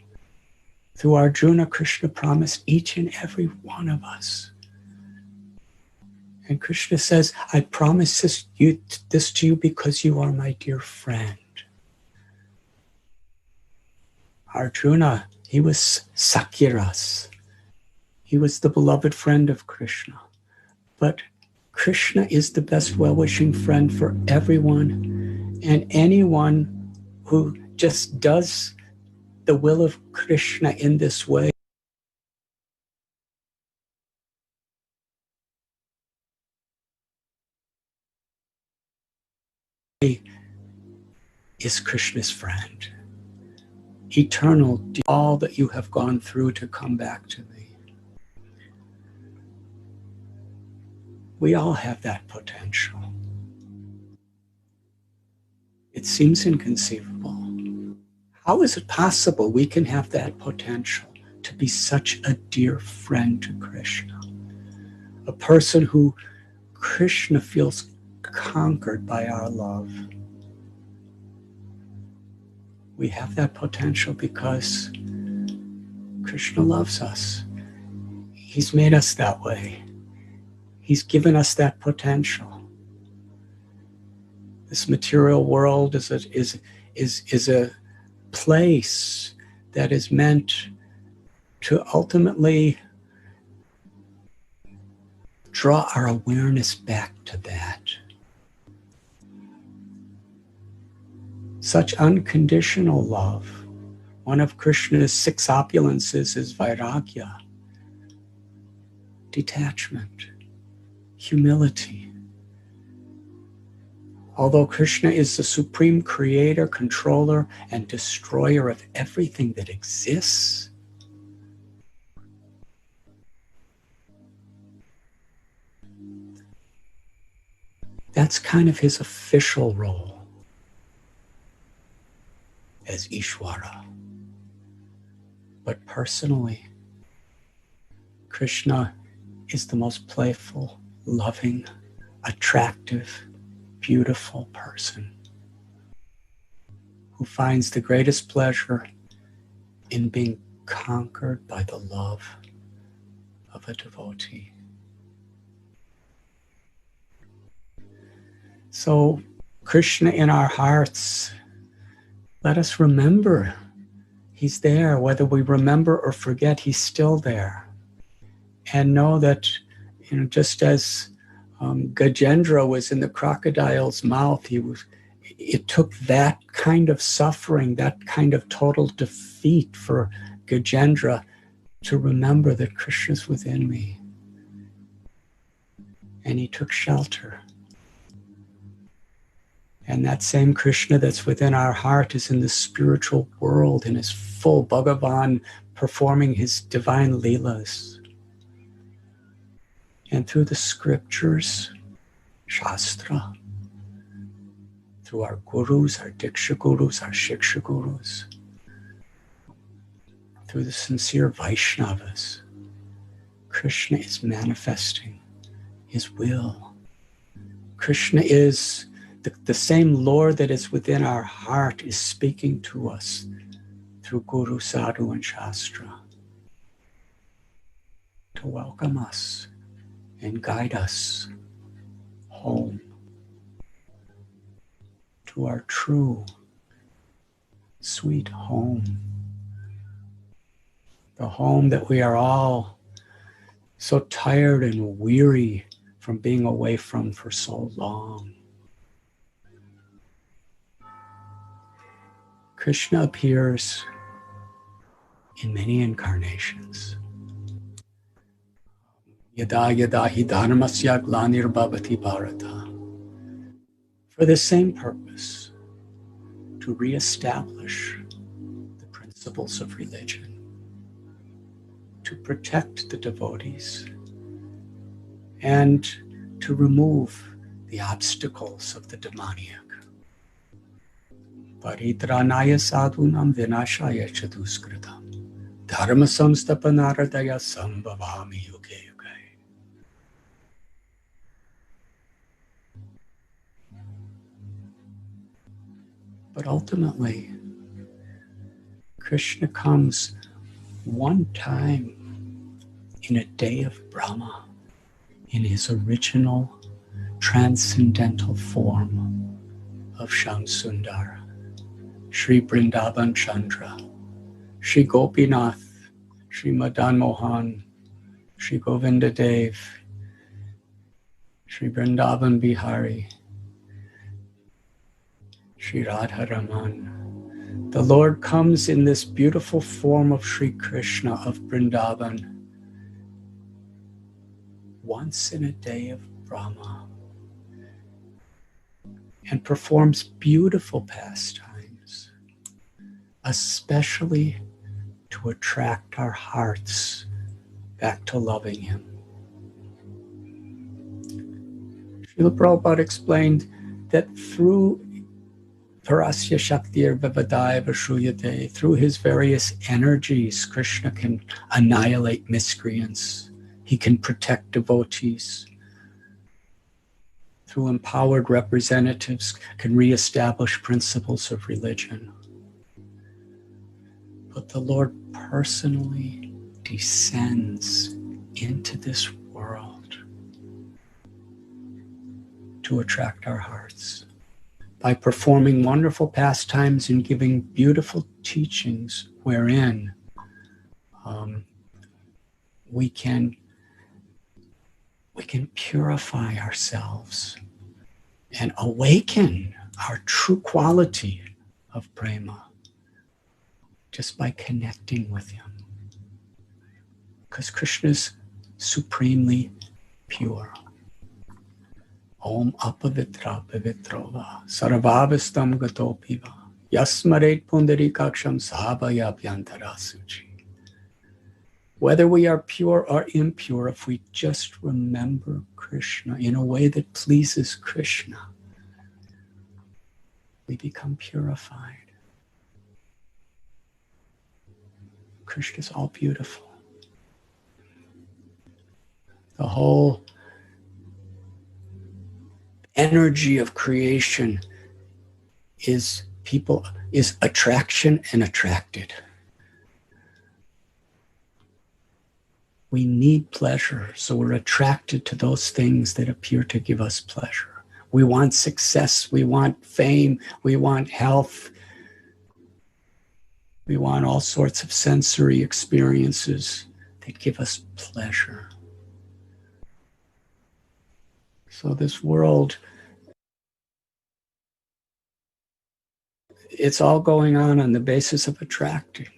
Through Arjuna, Krishna promised each and every one of us. And Krishna says, I promise this to you because you are my dear friend. Arjuna, he was Sakyaras. He was the beloved friend of Krishna. But Krishna is the best well-wishing friend for everyone, and anyone who just does the will of Krishna in this way is Krishna's friend. Eternal, all that you have gone through to come back to me. We all have that potential. It seems inconceivable. How is it possible we can have that potential to be such a dear friend to Krishna? A person who Krishna feels conquered by our love. We have that potential because Krishna loves us. He's made us that way. He's given us that potential. This material world is a place that is meant to ultimately draw our awareness back to that. Such unconditional love. One of Krishna's 6 opulences is vairagya, detachment, humility. Although Krishna is the supreme creator, controller, and destroyer of everything that exists, that's kind of his official role as Ishvara. But personally, Krishna is the most playful, loving, attractive, beautiful person who finds the greatest pleasure in being conquered by the love of a devotee. So, Krishna in our hearts, let us remember he's there. Whether we remember or forget, he's still there. And know that, just as Gajendra was in the crocodile's mouth, it took that kind of suffering, that kind of total defeat for Gajendra to remember that Krishna's within me. And he took shelter. And that same Krishna that's within our heart is in the spiritual world in his full Bhagavan, performing his divine leelas. And through the scriptures, Shastra, through our gurus, our Diksha gurus, our Shiksha gurus, through the sincere Vaishnavas, Krishna is manifesting his will. Krishna is the same Lord that is within our heart is speaking to us through Guru, Sadhu, and Shastra to welcome us and guide us home to our true, sweet home. The home that we are all so tired and weary from being away from for so long. Krishna appears in many incarnations. Yada yada hi dharmasya glanirvavati bharata. For the same purpose, to reestablish the principles of religion, to protect the devotees, and to remove the obstacles of the demoniac. Paritranaya sadhunam vinashaya chaduskritam dharma samstapanaradaya sambhavami yuge yuge. But ultimately, Krishna comes one time in a day of Brahma in his original transcendental form of Shyam Sundar, Shri Vrindavan Chandra, Shri Gopinath, Shri Madan Mohan, Shri Govinda Dev, Shri Vrindavan Bihari, Shri Radha Raman. The Lord comes in this beautiful form of Shri Krishna of Vrindavan once in a day of Brahma and performs beautiful pastimes, especially to attract our hearts back to loving him. Srila Prabhupada explained that through Parasya Shaktir Vivadaya Vashruyate, through his various energies, Krishna can annihilate miscreants. He can protect devotees. through empowered representatives, can reestablish principles of religion. But the Lord personally descends into this world to attract our hearts by performing wonderful pastimes and giving beautiful teachings wherein we can purify ourselves and awaken our true quality of prema just by connecting with him. Because Krishna is supremely pure. Om apavitra pavitrova sarvavastam gatopiva yasmaret pundarikaksham sabhaya bhyantarasuchi. Whether we are pure or impure, if we just remember Krishna in a way that pleases Krishna, we become purified. Krishna is all beautiful. The whole energy of creation is attraction and attracted. We need pleasure, so we're attracted to those things that appear to give us pleasure. We want success, we want fame, we want health, we want all sorts of sensory experiences that give us pleasure. So this world, it's all going on the basis of attracting.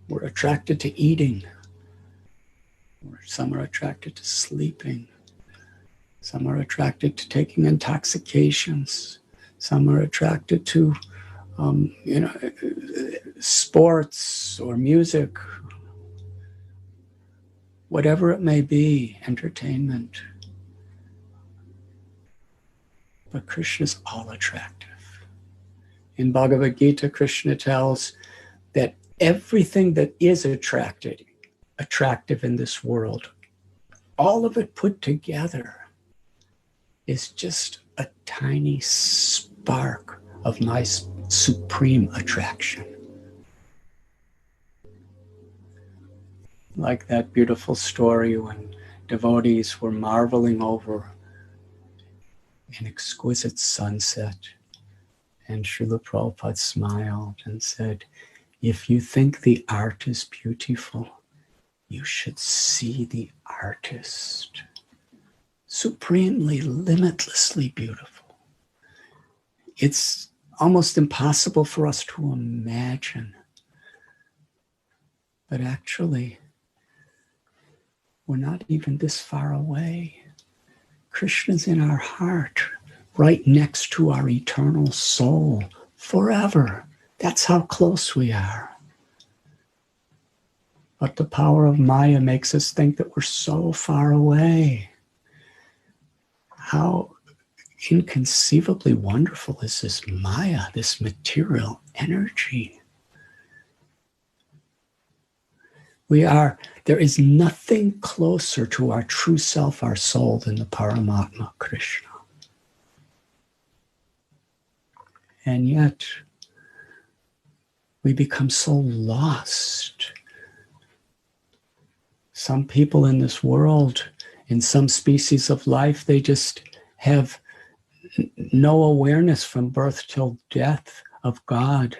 We're attracted to eating. Some are attracted to sleeping. Some are attracted to taking intoxications. Some are attracted to, sports or music, whatever it may be, entertainment. But Krishna is all attractive. In Bhagavad Gita, Krishna tells that everything that is attractive in this world, all of it put together is just a tiny spark of my supreme attraction. Like that beautiful story when devotees were marveling over an exquisite sunset, and Srila Prabhupada smiled and said, "If you think the art is beautiful, you should see the artist. Supremely, limitlessly beautiful. It's almost impossible for us to imagine. But actually, we're not even this far away. Krishna's in our heart, right next to our eternal soul, forever. That's how close we are. But the power of Maya makes us think that we're so far away. How inconceivably wonderful is this Maya, this material energy? There is nothing closer to our true self, our soul, than the Paramatma, Krishna. And yet, we become so lost. Some people in this world, in some species of life, they just have no awareness from birth till death of God.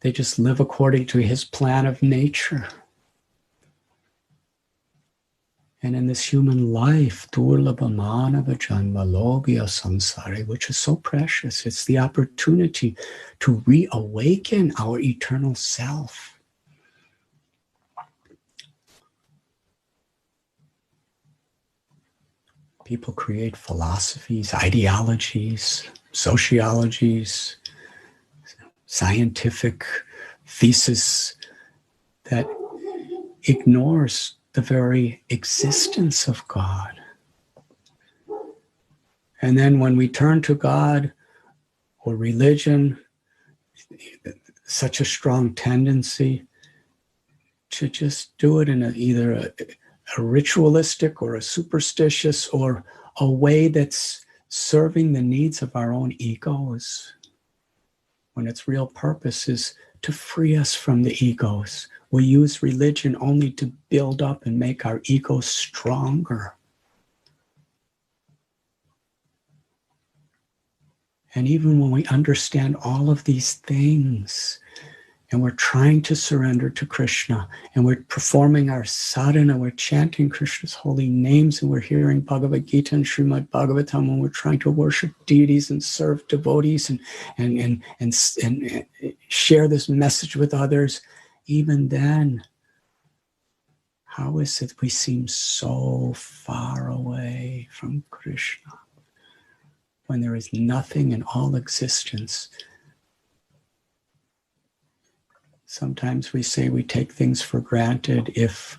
They just live according to his plan of nature. And in this human life, which is so precious, it's the opportunity to reawaken our eternal self. People create philosophies, ideologies, sociologies, scientific thesis that ignores the very existence of God. And then when we turn to God or religion, such a strong tendency to just do it in either a ritualistic or a superstitious or a way that's serving the needs of our own egos, when its real purpose is to free us from the egos. We use religion only to build up and make our egos stronger. And even when we understand all of these things, and we're trying to surrender to Krishna, and we're performing our sadhana, we're chanting Krishna's holy names, and we're hearing Bhagavad Gita and Srimad Bhagavatam, and we're trying to worship deities and serve devotees and share this message with others, even then, how is it we seem so far away from Krishna when there is nothing in all existence? Sometimes we say we take things for granted if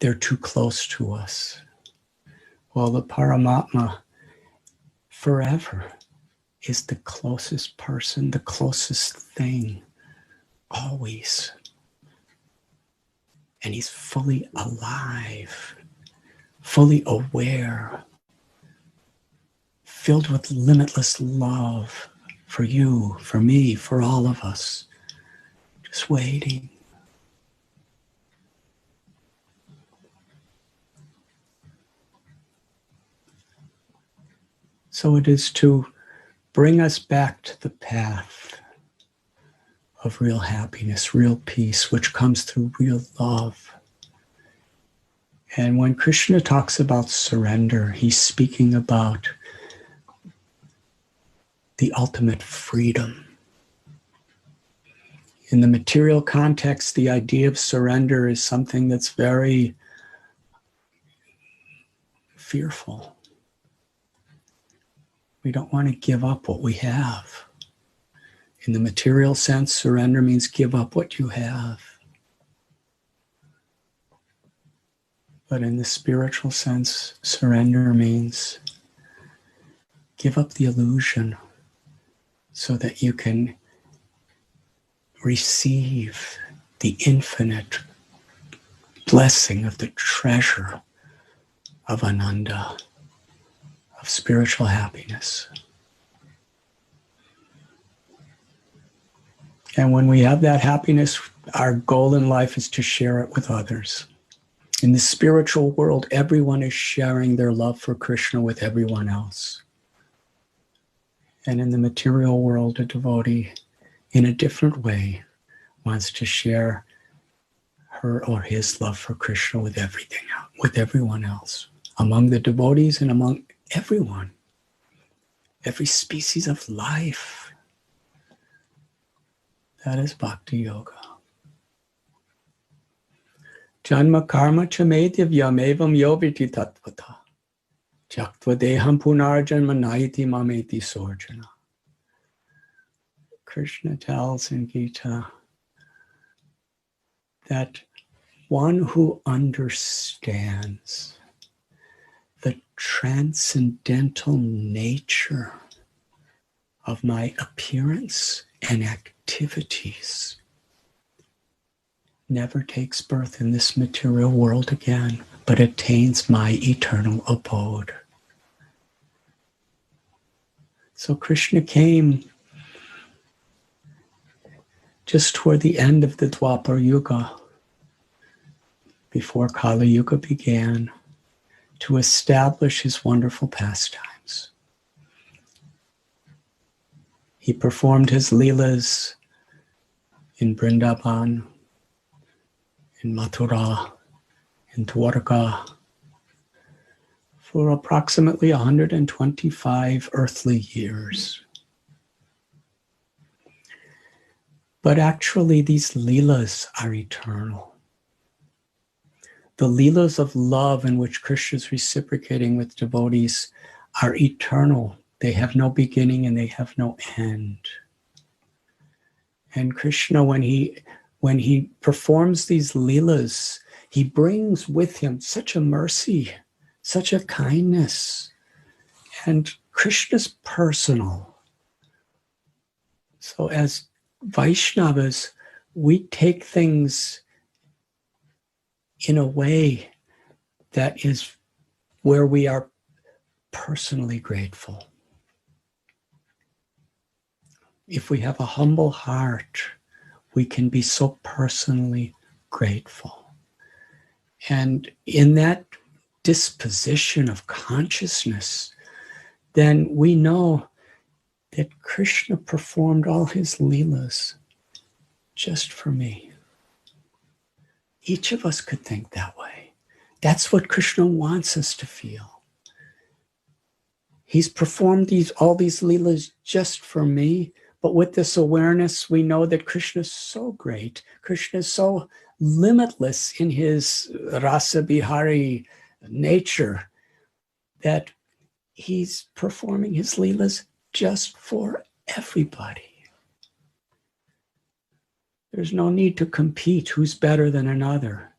they're too close to us. Well, the Paramatma forever is the closest person, the closest thing, always. And he's fully alive, fully aware, filled with limitless love for you, for me, for all of us. Just waiting. So it is to bring us back to the path of real happiness, real peace, which comes through real love. And when Krishna talks about surrender, he's speaking about the ultimate freedom. In the material context, the idea of surrender is something that's very fearful. We don't want to give up what we have. In the material sense, surrender means give up what you have. But in the spiritual sense, surrender means give up the illusion so that you can receive the infinite blessing of the treasure of Ananda, of spiritual happiness. And when we have that happiness, our goal in life is to share it with others. In the spiritual world, everyone is sharing their love for Krishna with everyone else. And in the material world, a devotee, in a different way, wants to share her or his love for Krishna with everyone else, among the devotees and among everyone, every species of life. That is Bhakti Yoga. Janma karma chame divyam evam yoviti tattvata. Jaktva deham punarjanma naiti mameti sorjana. Krishna tells in Gita that one who understands the transcendental nature of my appearance and activities never takes birth in this material world again, but attains my eternal abode. So Krishna came just toward the end of the Dwapar Yuga, before Kali Yuga began, to establish his wonderful pastimes. He performed his Leelas in Vrindavan, in Mathura, in Dwarka, for approximately 125 earthly years. But actually, these Leelas are eternal. The Leelas of love in which Krishna is reciprocating with devotees are eternal. They have no beginning and they have no end. And Krishna, when he performs these Leelas, he brings with him such a mercy, such a kindness. And Krishna's personal. So as Vaishnavas, we take things in a way that is where we are personally grateful. If we have a humble heart, we can be so personally grateful. And in that disposition of consciousness, then we know that Krishna performed all his leelas just for me. Each of us could think that way. That's what Krishna wants us to feel. He's performed all these leelas just for me, but with this awareness, we know that Krishna is so great. Krishna is so limitless in his rasa bihari nature that he's performing his leelas just for everybody. There's no need to compete who's better than another,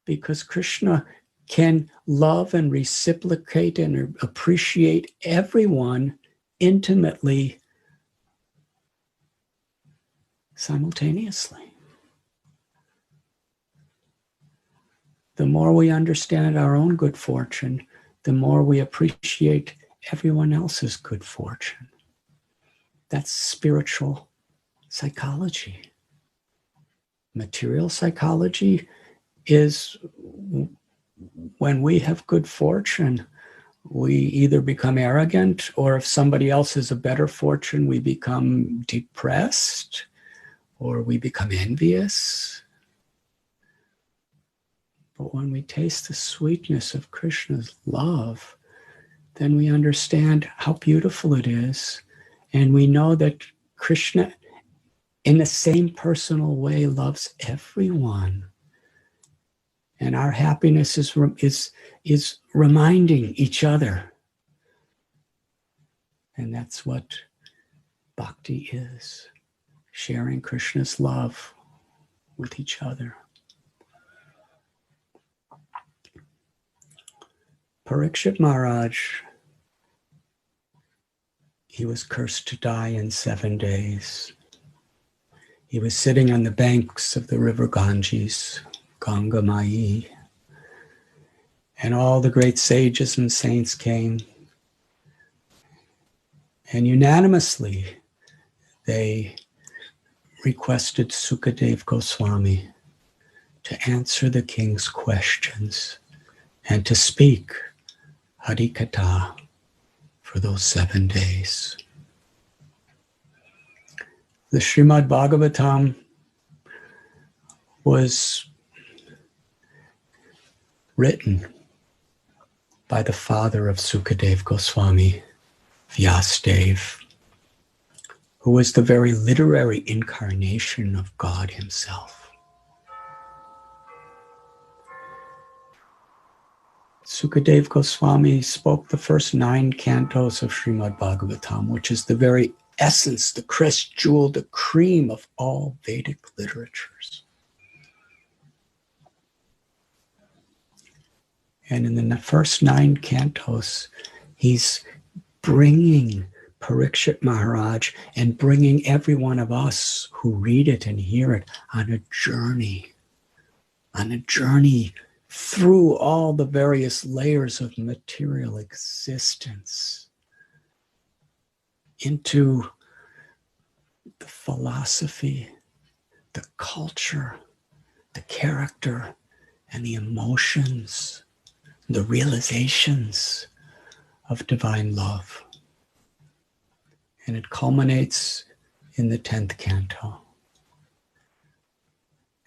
because Krishna can love and reciprocate and appreciate everyone intimately, simultaneously. The more we understand our own good fortune, the more we appreciate everyone else's good fortune. That's spiritual psychology. Material psychology is when we have good fortune, we either become arrogant, or if somebody else has a better fortune, we become depressed or we become envious. But when we taste the sweetness of Krishna's love, then we understand how beautiful it is. And we know that Krishna, in the same personal way, loves everyone. And our happiness is reminding each other. And that's what bhakti is, sharing Krishna's love with each other. Parikshit Maharaj, he was cursed to die in 7 days. He was sitting on the banks of the river Ganges, Ganga Mai, and all the great sages and saints came, and unanimously they requested Sukadev Goswami to answer the king's questions and to speak Harikatha for those 7 days. The Srimad Bhagavatam was written by the father of Sukadev Goswami, Vyasadeva, who was the very literary incarnation of God himself. Sukadev Goswami spoke the first 9 cantos of Srimad Bhagavatam, which is the very essence, the crest jewel, the cream of all Vedic literatures. And in the first 9 cantos, he's bringing Parikshit Maharaj and bringing every one of us who read it and hear it on a journey through all the various layers of material existence into the philosophy, the culture, the character, and the emotions, the realizations of divine love. And it culminates in the 10th canto.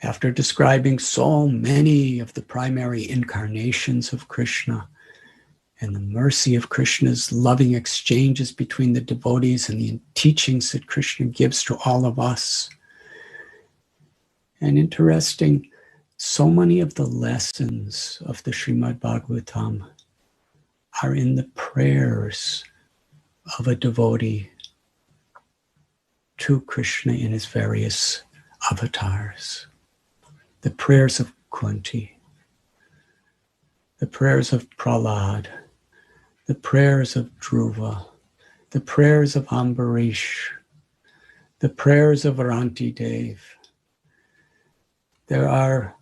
After describing so many of the primary incarnations of Krishna and the mercy of Krishna's loving exchanges between the devotees and the teachings that Krishna gives to all of us, and interesting, so many of the lessons of the Srimad Bhagavatam are in the prayers of a devotee to Krishna in his various avatars. The prayers of Kunti, the prayers of Prahlad, the prayers of Dhruva, the prayers of Ambarish, the prayers of Aranti Dev. There are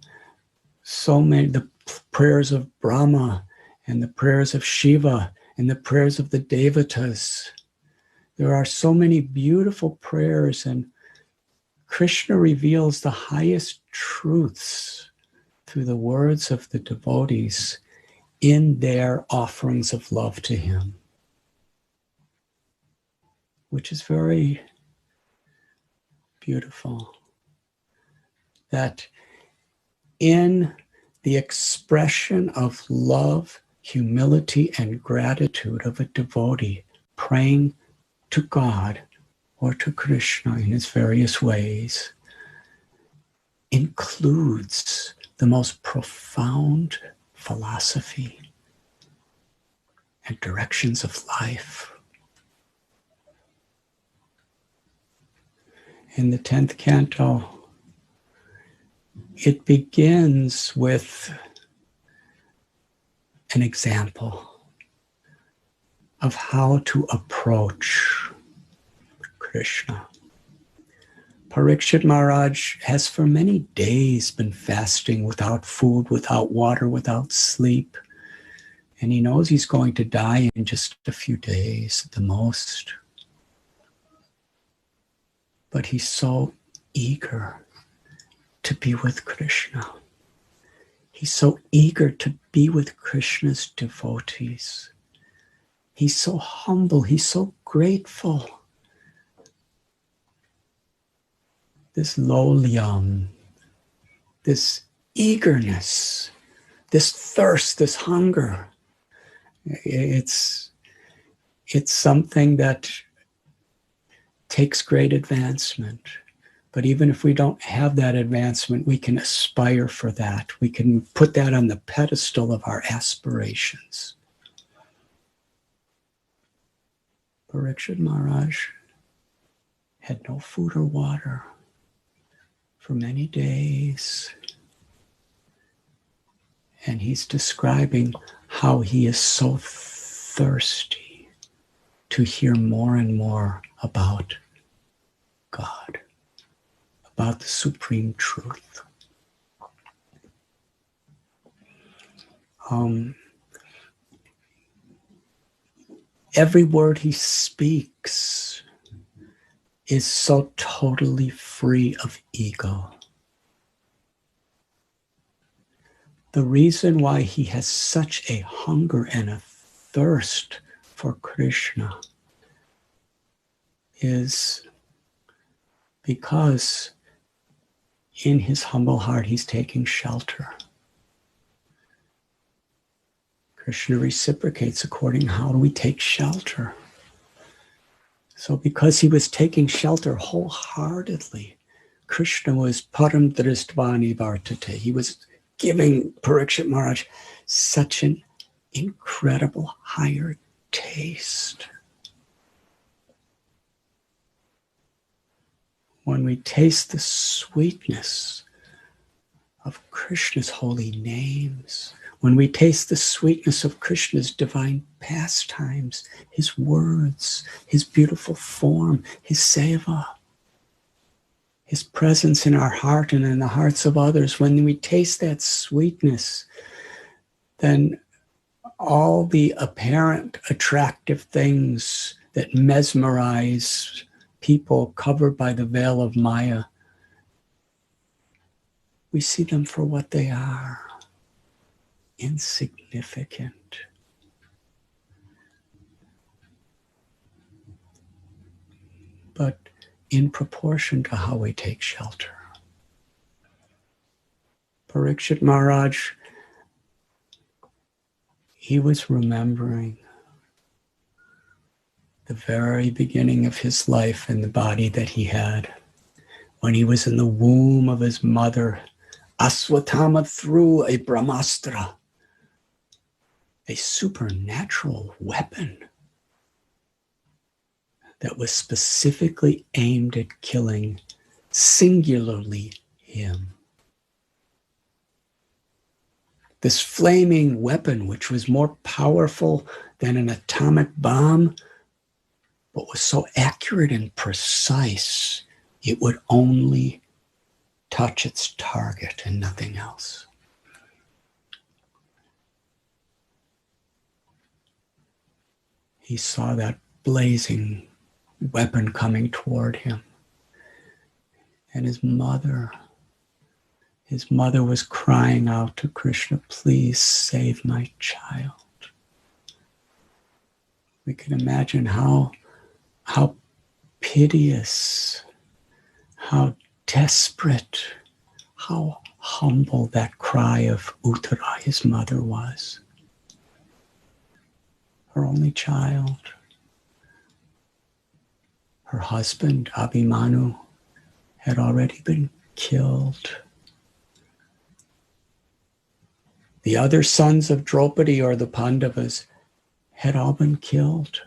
so many, the prayers of Brahma and the prayers of Shiva in the prayers of the devatas. There are so many beautiful prayers, and Krishna reveals the highest truths through the words of the devotees in their offerings of love to him, which is very beautiful. That in the expression of love, humility, and gratitude of a devotee praying to God or to Krishna in his various ways includes the most profound philosophy and directions of life. In the 10th canto, it begins with an example of how to approach Krishna. Parikshit Maharaj has for many days been fasting without food, without water, without sleep. And he knows he's going to die in just a few days at the most. But he's so eager to be with Krishna. He's so eager to be with Krishna's devotees. He's so humble. He's so grateful. This lolyam, this eagerness, this thirst, this hunger, it's something that takes great advancement. But even if we don't have that advancement, we can aspire for that. We can put that on the pedestal of our aspirations. Parikshit Maharaj had no food or water for many days. And he's describing how he is so thirsty to hear more and more about God, about the supreme truth. Every word he speaks is so totally free of ego. The reason why he has such a hunger and a thirst for Krishna is because in his humble heart he's taking shelter. Krishna reciprocates according to how do we take shelter. So because he was taking shelter wholeheartedly, Krishna was param dristvani vartate. He was giving Parikshit Maharaj such an incredible higher taste. When we taste the sweetness of Krishna's holy names, when we taste the sweetness of Krishna's divine pastimes, his words, his beautiful form, his seva, his presence in our heart and in the hearts of others, when we taste that sweetness, then all the apparent attractive things that mesmerize people covered by the veil of Maya, we see them for what they are, insignificant. But in proportion to how we take shelter. Parikshit Maharaj, he was remembering the very beginning of his life in the body that he had. When he was in the womb of his mother, Aswatthama threw a Brahmastra, a supernatural weapon that was specifically aimed at killing singularly him. This flaming weapon, which was more powerful than an atomic bomb, but was so accurate and precise, it would only touch its target and nothing else. he saw that blazing weapon coming toward him. And his mother was crying out to Krishna, please save my child. We can imagine how piteous, how desperate, how humble that cry of Uttara, his mother, was. Her only child. Her husband, Abhimanyu, had already been killed. The other sons of Draupadi, or the Pandavas, had all been killed.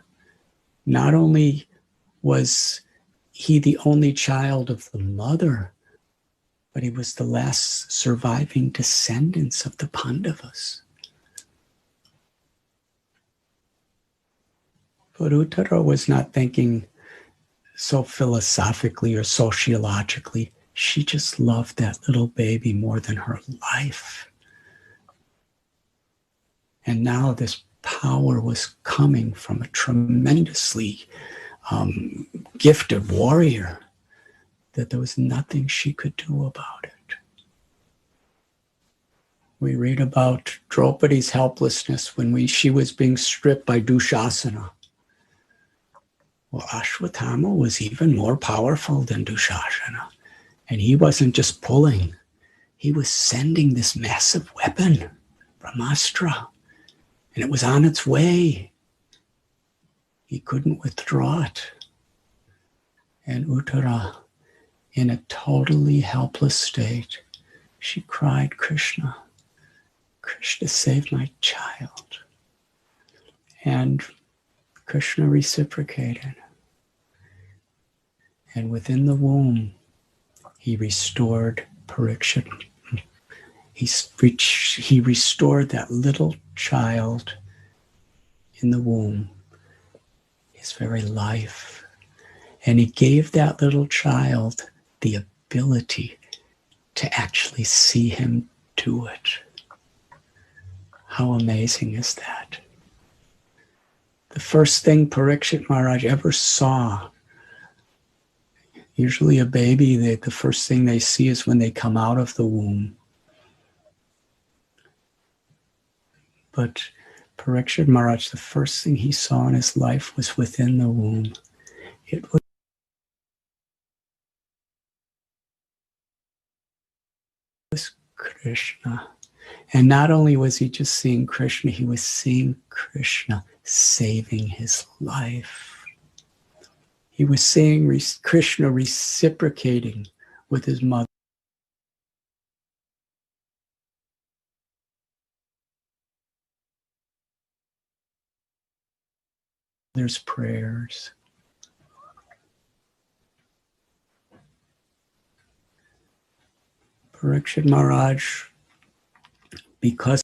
Not only was he the only child of the mother, but he was the last surviving descendants of the Pandavas. But Uttara was not thinking so philosophically or sociologically. She just loved that little baby more than her life. And now this power was coming from a tremendously gifted warrior that there was nothing she could do about it. We read about Draupadi's helplessness when she was being stripped by Dushasana. Well, Ashwatthama was even more powerful than Dushasana. And he wasn't just pulling. He was sending this massive weapon, Brahmastra. And it was on its way. He couldn't withdraw it. And Uttara, in a totally helpless state, she cried, Krishna, Krishna, save my child. And Krishna reciprocated. And within the womb, he restored Parikshit. He restored that little child in the womb, his very life. And he gave that little child the ability to actually see him do it. How amazing is that? The first thing Parikshit Maharaj ever saw, usually a baby, the first thing they see is when they come out of the womb. But Parikshit Maharaj, the first thing he saw in his life was within the womb. It was Krishna. And not only was he just seeing Krishna, he was seeing Krishna saving his life. He was seeing Krishna reciprocating with his mother. There's prayers. Parikshit Maharaj, because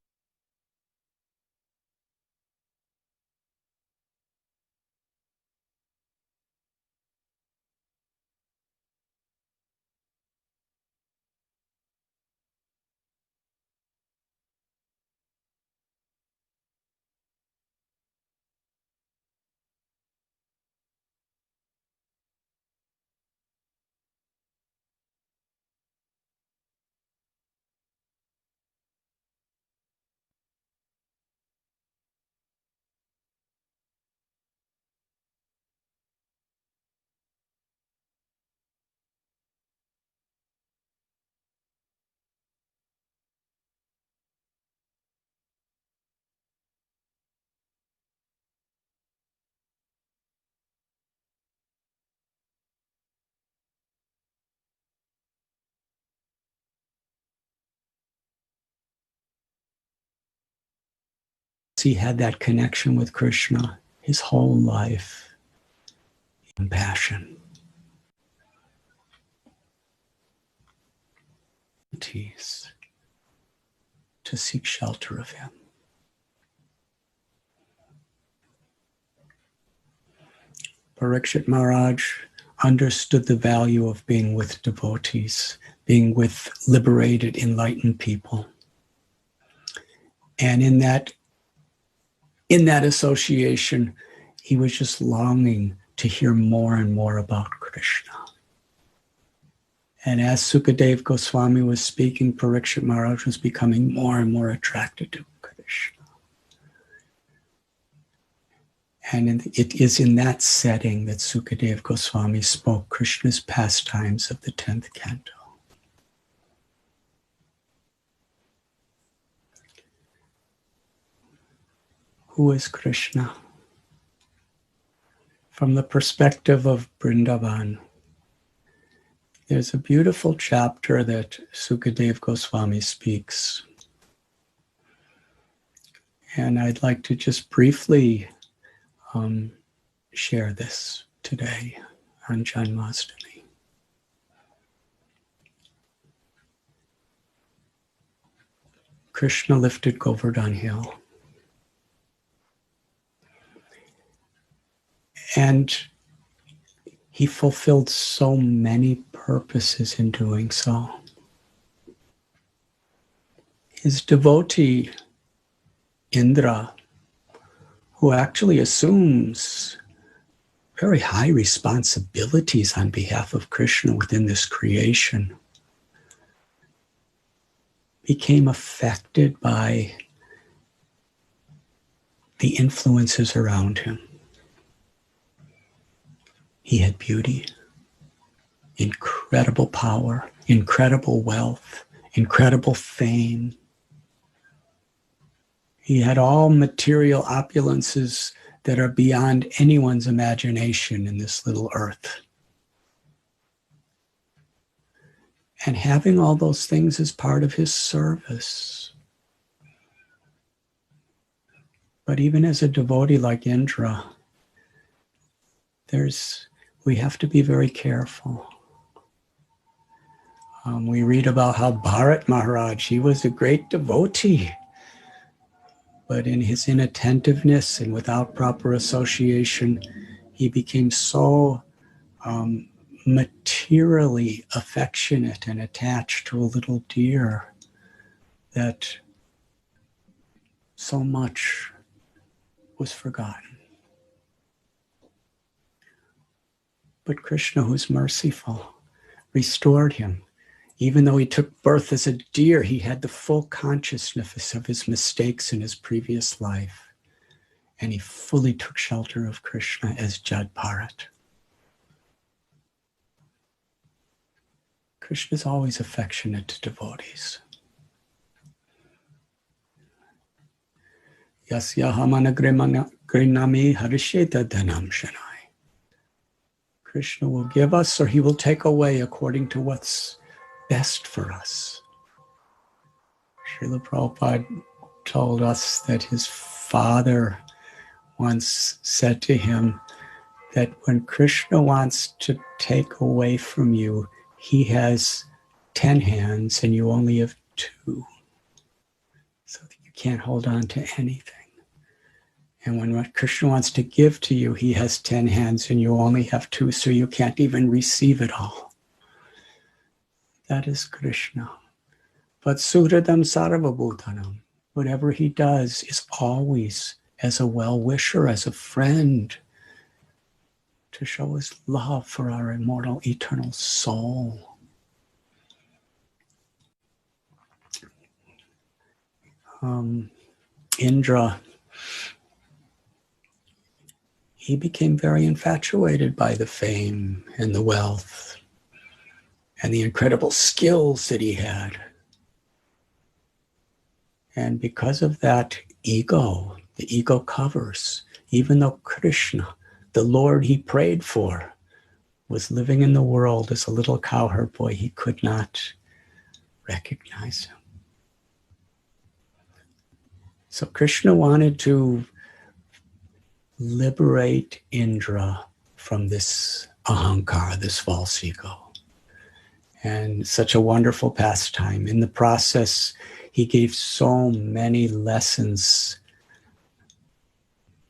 he had that connection with Krishna his whole life. Compassion. To seek shelter of him. Parikshit Maharaj understood the value of being with devotees, being with liberated, enlightened people. And in that association, he was just longing to hear more and more about Krishna. And as Sukadev Goswami was speaking, Parikshit Maharaj was becoming more and more attracted to Krishna. And it is in that setting that Sukadev Goswami spoke Krishna's pastimes of the 10th canto. Who is Krishna? From the perspective of Vrindavan, there's a beautiful chapter that Sukadev Goswami speaks. And I'd like to just briefly share this today on Janmashtami. Krishna lifted Govardhan Hill. And he fulfilled so many purposes in doing so. His devotee, Indra, who actually assumes very high responsibilities on behalf of Krishna within this creation, became affected by the influences around him. He had beauty, incredible power, incredible wealth, incredible fame. He had all material opulences that are beyond anyone's imagination in this little earth. And having all those things is part of his service. But even as a devotee like Indra, we have to be very careful. We read about how Bharat Maharaj, he was a great devotee, but in his inattentiveness and without proper association, he became so materially affectionate and attached to a little deer that so much was forgotten. But Krishna, who's merciful, restored him. Even though he took birth as a deer, he had the full consciousness of his mistakes in his previous life. And he fully took shelter of Krishna as Jad Bharat. Krishna is always affectionate to devotees. Yasya hamana grinami harisheta dhanam shanai. Krishna will give us or he will take away according to what's best for us. Srila Prabhupada told us that his father once said to him that when Krishna wants to take away from you, he has 10 hands and you only have 2. So that you can't hold on to anything. And when Krishna wants to give to you, he has 10 hands and you only have 2, so you can't even receive it all. That is Krishna. But Suhridam Sarvabhutanam, whatever he does is always as a well-wisher, as a friend, to show his love for our immortal, eternal soul. Indra, he became very infatuated by the fame and the wealth and the incredible skills that he had. And because of that ego, the ego covers, even though Krishna, the Lord he prayed for, was living in the world as a little cowherd boy, he could not recognize him. So Krishna wanted to liberate Indra from this ahankara, this false ego. And such a wonderful pastime. In the process, he gave so many lessons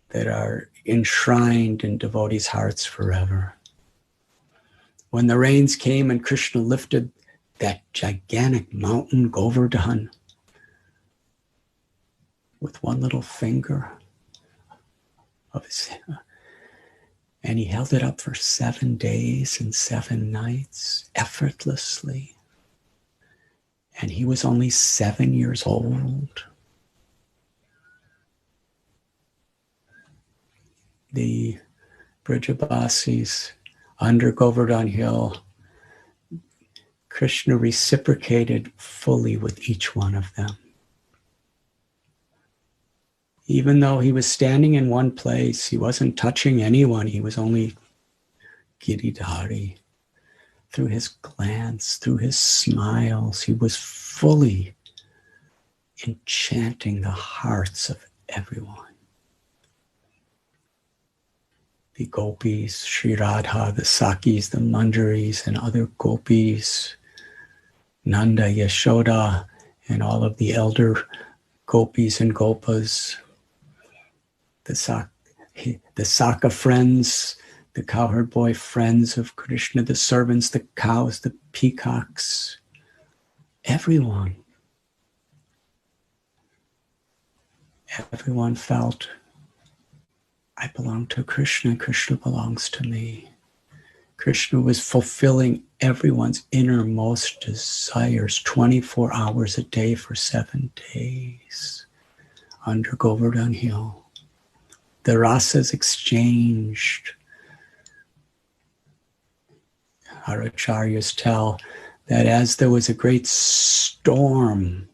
that are enshrined in devotees' hearts forever. When the rains came and Krishna lifted that gigantic mountain, Govardhan, with one little finger of his, And he held it up for 7 days and 7 nights effortlessly. And he was only 7 years old. The Brijabasis under Govardhan Hill, Krishna reciprocated fully with each one of them. Even though he was standing in one place, he wasn't touching anyone, he was only Giridhari. Through his glance, through his smiles, he was fully enchanting the hearts of everyone. The gopis, Sri Radha, the Sakis, the Manjaris, and other gopis, Nanda, Yashoda, and all of the elder gopis and gopas, the Saka friends, the cowherd boy friends of Krishna, the servants, the cows, the peacocks, everyone. Everyone felt, I belong to Krishna, Krishna belongs to me. Krishna was fulfilling everyone's innermost desires 24 hours a day for 7 days under Govardhan Hill. The rasas exchanged. Our acharyas tell that as there was a great storm,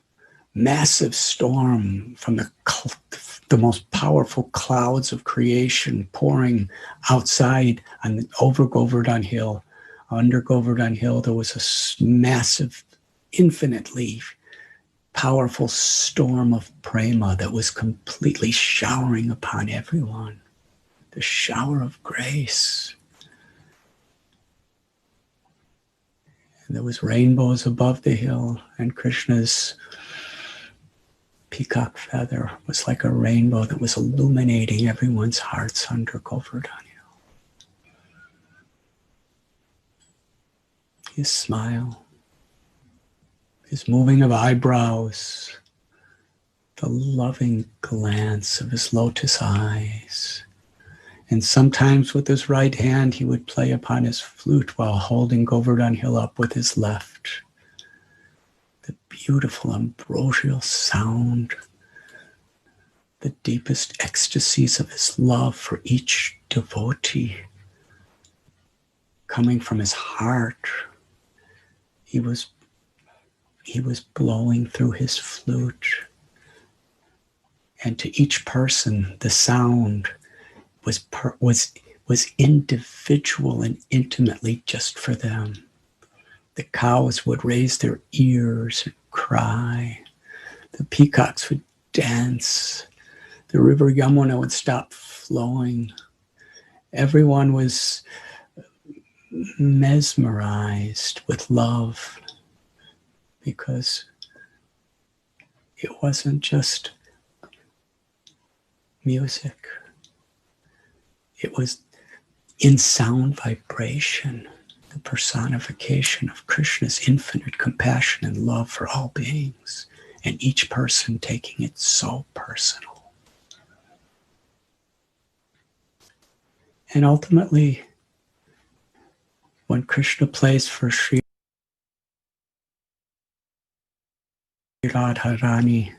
massive storm from the most powerful clouds of creation pouring outside and over Govardhan Hill, under Govardhan Hill, there was a massive, infinitely powerful storm of prema that was completely showering upon everyone. The shower of grace. And there was rainbows above the hill, and Krishna's peacock feather was like a rainbow that was illuminating everyone's hearts under Govardhan Hill. His smile, his moving of eyebrows, the loving glance of his lotus eyes. And sometimes with his right hand, he would play upon his flute while holding Govardhan Hill up with his left. The beautiful ambrosial sound, the deepest ecstasies of his love for each devotee coming from his heart. He was blowing through his flute, and to each person the sound was individual and intimately just for them. The cows would raise their ears and cry. The peacocks would dance. The river Yamuna would stop flowing. Everyone was mesmerized with love because it wasn't just music. It was in sound vibration, the personification of Krishna's infinite compassion and love for all beings, and each person taking it so personal. And ultimately, when Krishna plays for Sri Radharani,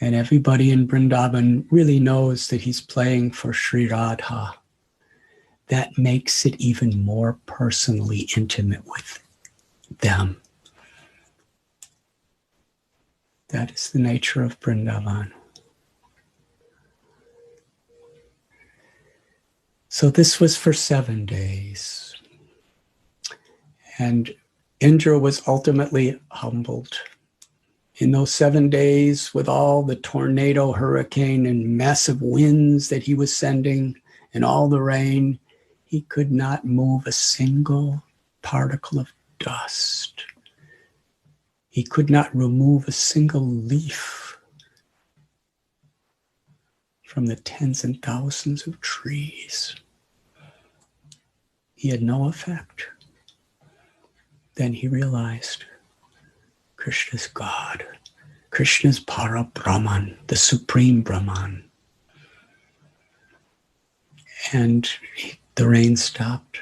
and everybody in Vrindavan really knows that he's playing for Sri Radha, that makes it even more personally intimate with them. That is the nature of Vrindavan. So this was for 7 days. And Indra was ultimately humbled. In those 7 days, with all the tornado, hurricane, and massive winds that he was sending, and all the rain, he could not move a single particle of dust. He could not remove a single leaf from the tens and thousands of trees. He had no effect. Then he realized Krishna's God. Krishna's Para Brahman, the Supreme Brahman. And the rain stopped.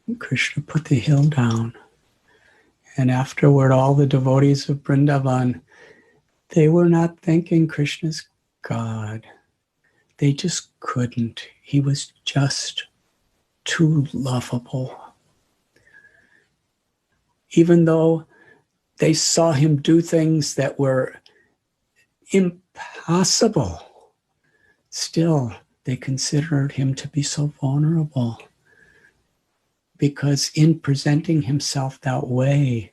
And Krishna put the hill down. And afterward, all the devotees of Vrindavan, they were not thinking Krishna's God. They just couldn't. He was just too lovable. Even though they saw him do things that were impossible, still they considered him to be so vulnerable. Because in presenting himself that way,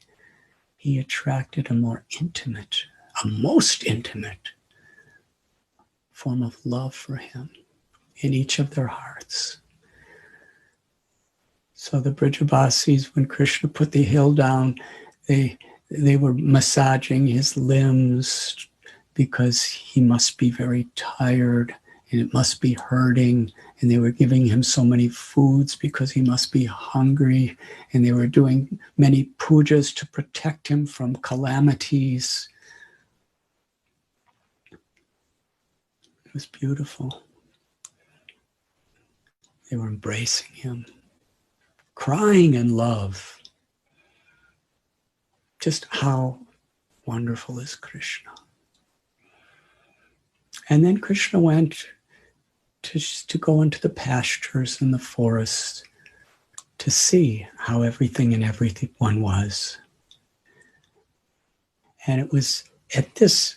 he attracted a more intimate, a most intimate form of love for him in each of their hearts. So the Brajavasis, when Krishna put the hill down, they were massaging his limbs because he must be very tired and it must be hurting. And they were giving him so many foods because he must be hungry. And they were doing many pujas to protect him from calamities. It was beautiful. They were embracing him, crying in love. Just how wonderful is Krishna. And then Krishna went to go into the pastures and the forest to see how everything and everyone was. And it was at this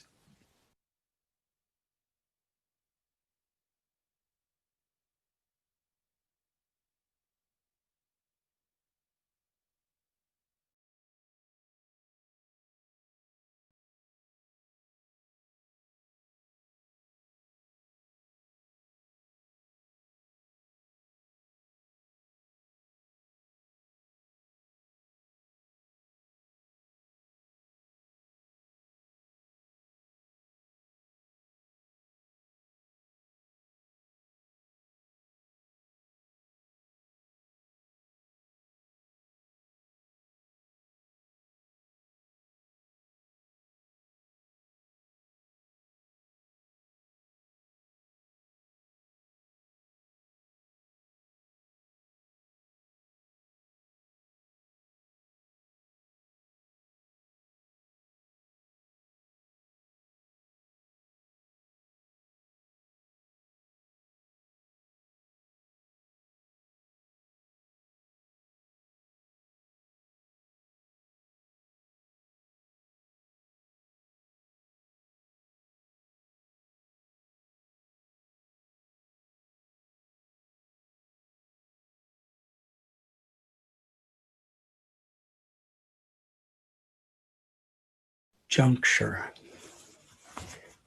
juncture,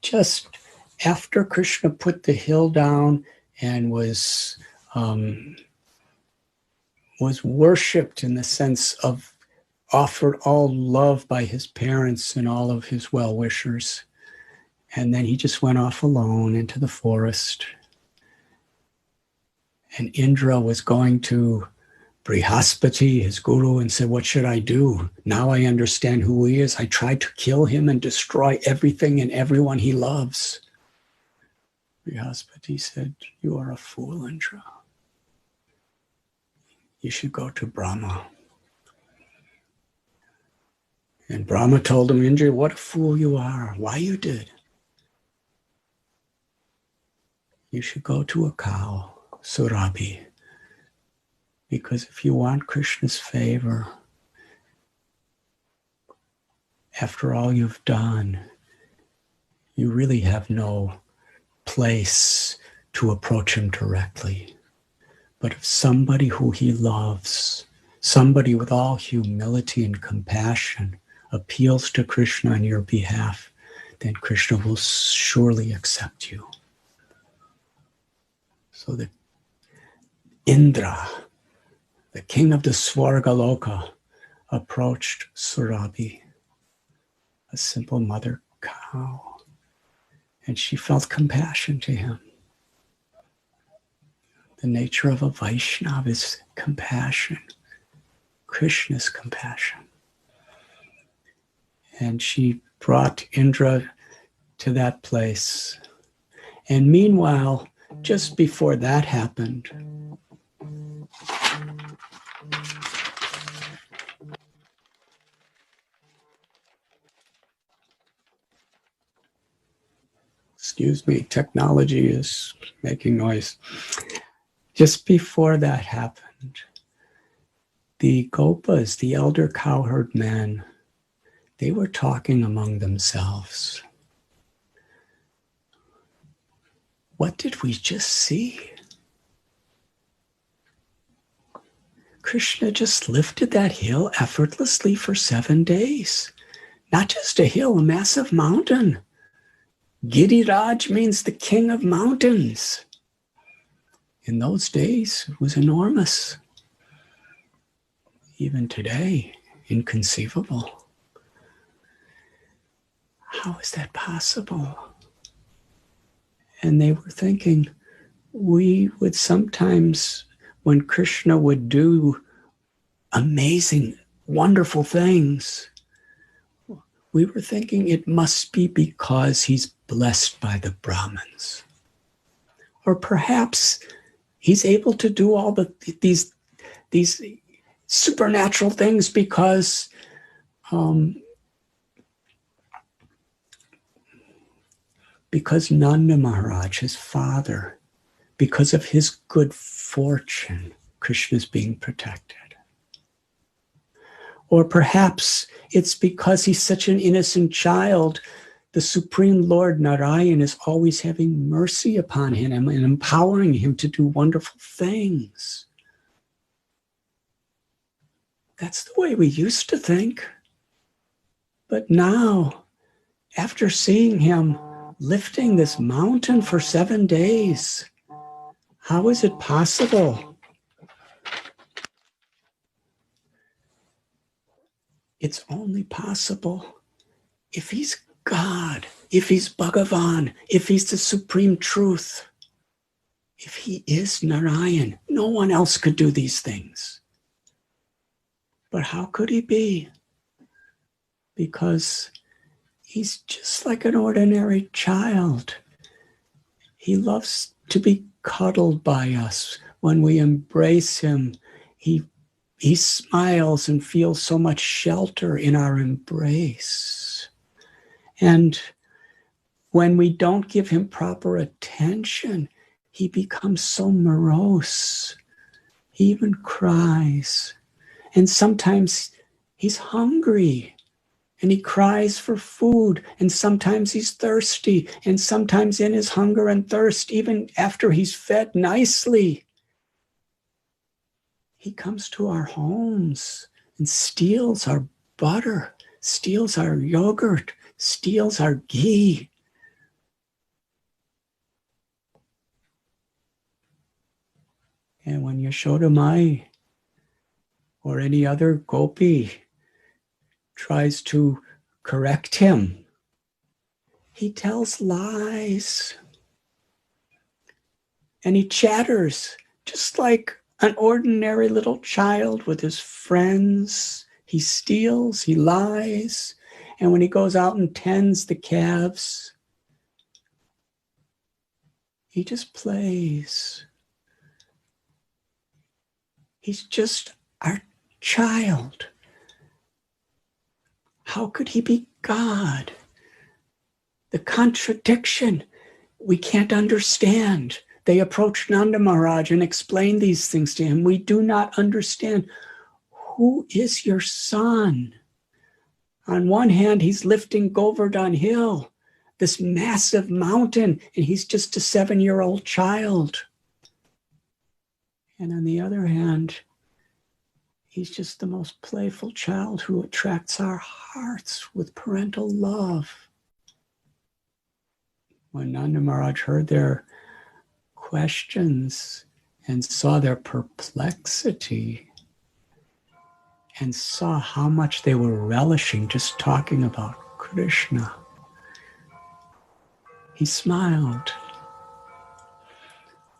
just after Krishna put the hill down and was worshipped in the sense of offered all love by his parents and all of his well-wishers. And then he just went off alone into the forest. And Indra was going to Brihaspati, his guru, and said, what should I do? Now I understand who he is. I tried to kill him and destroy everything and everyone he loves. Brihaspati said, you are a fool, Indra. You should go to Brahma. And Brahma told him, Indra, what a fool you are. Why you did? You should go to a cow, Surabhi. Because if you want Krishna's favor, after all you've done, you really have no place to approach him directly. But if somebody who he loves, somebody with all humility and compassion appeals to Krishna on your behalf, then Krishna will surely accept you. So that Indra, the king of the Swargaloka, approached Surabhi, a simple mother cow, and she felt compassion to him. The nature of a Vaishnava is compassion, Krishna's compassion. And she brought Indra to that place. And meanwhile, just before that happened, excuse me, technology is making noise. Just before that happened, the Gopas, the elder cowherd men, they were talking among themselves. What did we just see? Krishna just lifted that hill effortlessly for 7 days. Not just a hill, a massive mountain. Giriraj means the king of mountains. In those days, it was enormous. Even today, inconceivable. How is that possible? And they were thinking, we would sometimes, when Krishna would do amazing, wonderful things, we were thinking it must be because he's blessed by the Brahmins. Or perhaps he's able to do all these supernatural things because Nanda Maharaj, his father, because of his good fortune, Krishna's being protected. Or perhaps it's because he's such an innocent child, the Supreme Lord Narayan is always having mercy upon him and empowering him to do wonderful things. That's the way we used to think. But now, after seeing him lifting this mountain for 7 days, how is it possible? It's only possible if he's God, if he's Bhagavan, if he's the supreme truth, if he is Narayan. No one else could do these things. But how could he be? Because he's just like an ordinary child. He loves to be cuddled by us. When we embrace him, he smiles and feels so much shelter in our embrace. And when we don't give him proper attention, he becomes so morose. He even cries. And sometimes he's hungry and he cries for food. And sometimes he's thirsty. And sometimes in his hunger and thirst, even after he's fed nicely, he comes to our homes and steals our butter, steals our yogurt, steals our ghee. And when Yashoda Mai or any other gopi tries to correct him, he tells lies. And he chatters just like an ordinary little child with his friends. He steals, he lies. And when he goes out and tends the calves, he just plays. He's just our child. How could he be God? The contradiction we can't understand. They approached Nanda Maharaj and explained these things to him. We do not understand. Who is your son? On one hand, he's lifting Govardhan Hill, this massive mountain, and he's just a 7-year-old child. And on the other hand, he's just the most playful child who attracts our hearts with parental love. When Nanda Maharaj heard their questions and saw their perplexity and saw how much they were relishing just talking about Krishna, he smiled.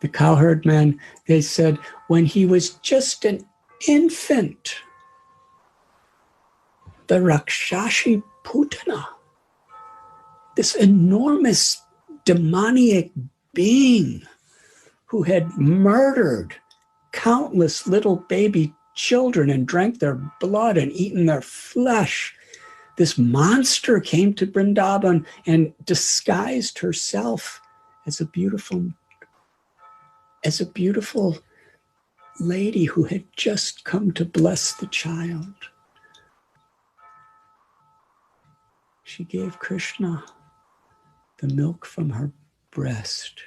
The cowherd men, they said, when he was just an infant, the Rakshashi Putana, this enormous demoniac being who had murdered countless little baby children and drank their blood and eaten their flesh. This monster came to Vrindavan and disguised herself as a beautiful lady who had just come to bless the child. She gave Krishna the milk from her breast,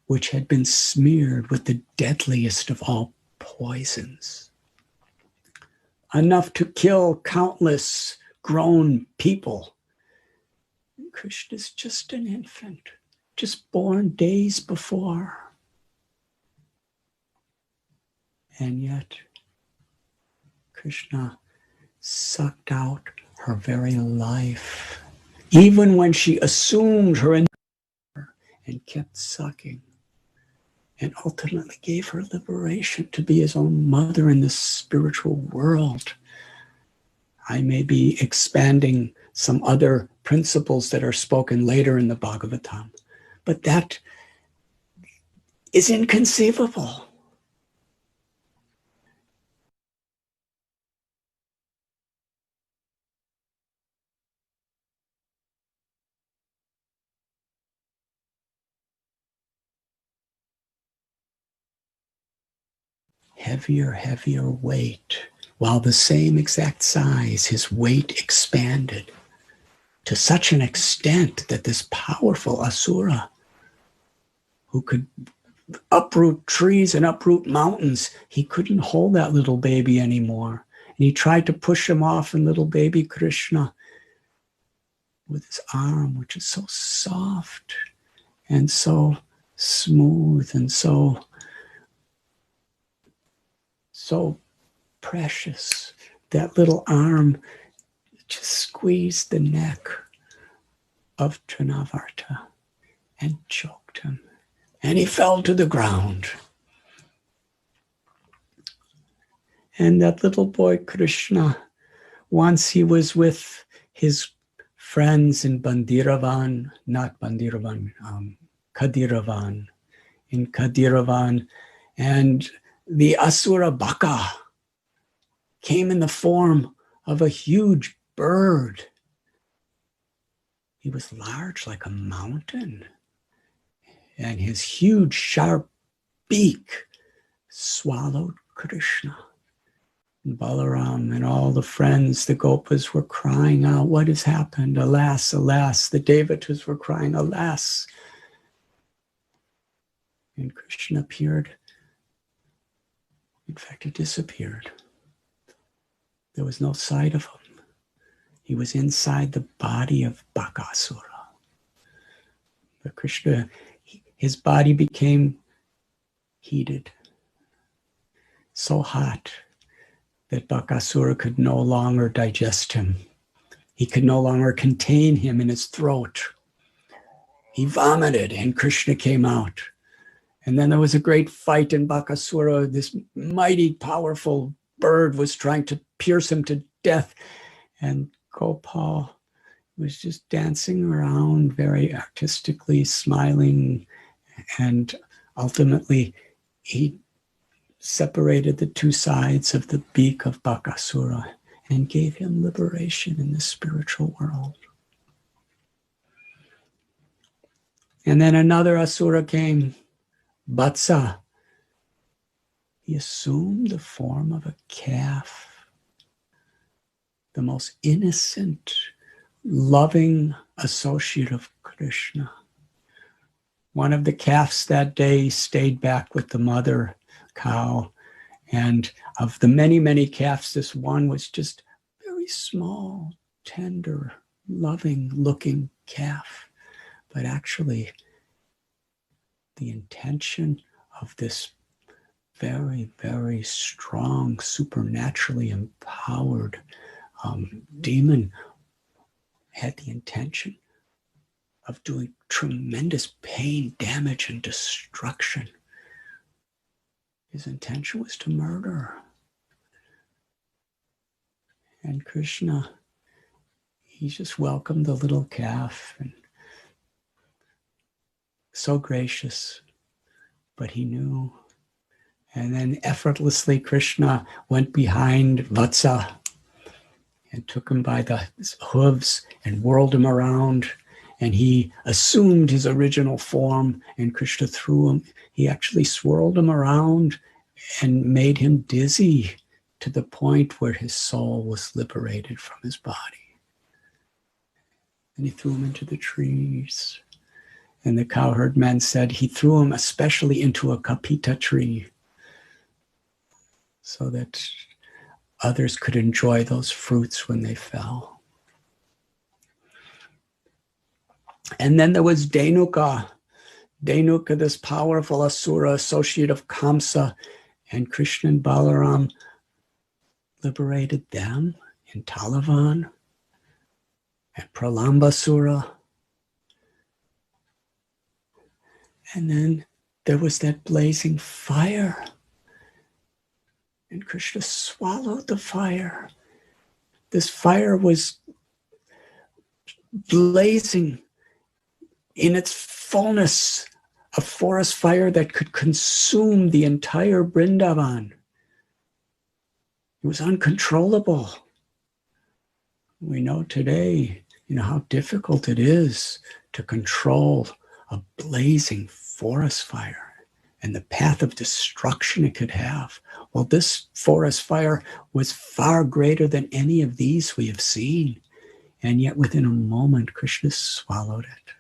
which had been smeared with the deadliest of all poisons, enough to kill countless grown people. Krishna's just an infant, just born days before. And yet, Krishna sucked out her very life, even when she assumed her and kept sucking, and ultimately gave her liberation to be his own mother in the spiritual world. I may be expanding some other principles that are spoken later in the Bhagavatam, but that is inconceivable. Heavier weight. While the same exact size, his weight expanded to such an extent that this powerful Asura, who could uproot trees and uproot mountains, he couldn't hold that little baby anymore. And he tried to push him off, and little baby Krishna, with his arm, which is so soft and so smooth and so precious, that little arm just squeezed the neck of Trinavarta and choked him, and he fell to the ground. And that little boy Krishna, once he was with his friends in Bandiravan, not Bandiravan, Kadiravan, in Kadiravan, and the Asura Baka came in the form of a huge bird. He was large like a mountain, and his huge sharp beak swallowed Krishna. And Balaram and all the friends, the Gopas, were crying out, "What has happened? Alas, alas." The Devatas were crying, "Alas." And Krishna appeared. In fact, he disappeared. There was no sight of him. He was inside the body of Bakasura. But Krishna, his body became heated, so hot that Bakasura could no longer digest him. He could no longer contain him in his throat. He vomited, and Krishna came out. And then there was a great fight in Bakasura. This mighty, powerful bird was trying to pierce him to death. And Gopal was just dancing around very artistically, smiling. And ultimately, he separated the two sides of the beak of Bakasura and gave him liberation in the spiritual world. And then another Asura came, Vatsa. He assumed the form of a calf, the most innocent, loving associate of Krishna. One of the calves that day stayed back with the mother cow, and of the many, many calves, this one was just very small, tender, loving looking calf. But actually, the intention of this very, very strong, supernaturally empowered demon had the intention of doing tremendous pain, damage, and destruction. His intention was to murder. And Krishna, he just welcomed the little calf, and so gracious, but he knew. And then effortlessly Krishna went behind Vatsa and took him by the hooves and whirled him around. And he assumed his original form, and Krishna threw him. He actually swirled him around and made him dizzy to the point where his soul was liberated from his body. And he threw him into the trees. And the cowherd man said he threw him especially into a kapita tree so that others could enjoy those fruits when they fell. And then there was Dhenuka. Dhenuka, this powerful asura, associate of Kamsa, and Krishna and Balaram liberated them in Talavan and Pralambasura. And then there was that blazing fire. And Krishna swallowed the fire. This fire was blazing in its fullness, a forest fire that could consume the entire Vrindavan. It was uncontrollable. We know today, how difficult it is to control a blazing forest fire and the path of destruction it could have. Well, this forest fire was far greater than any of these we have seen. And yet within a moment, Krishna swallowed it.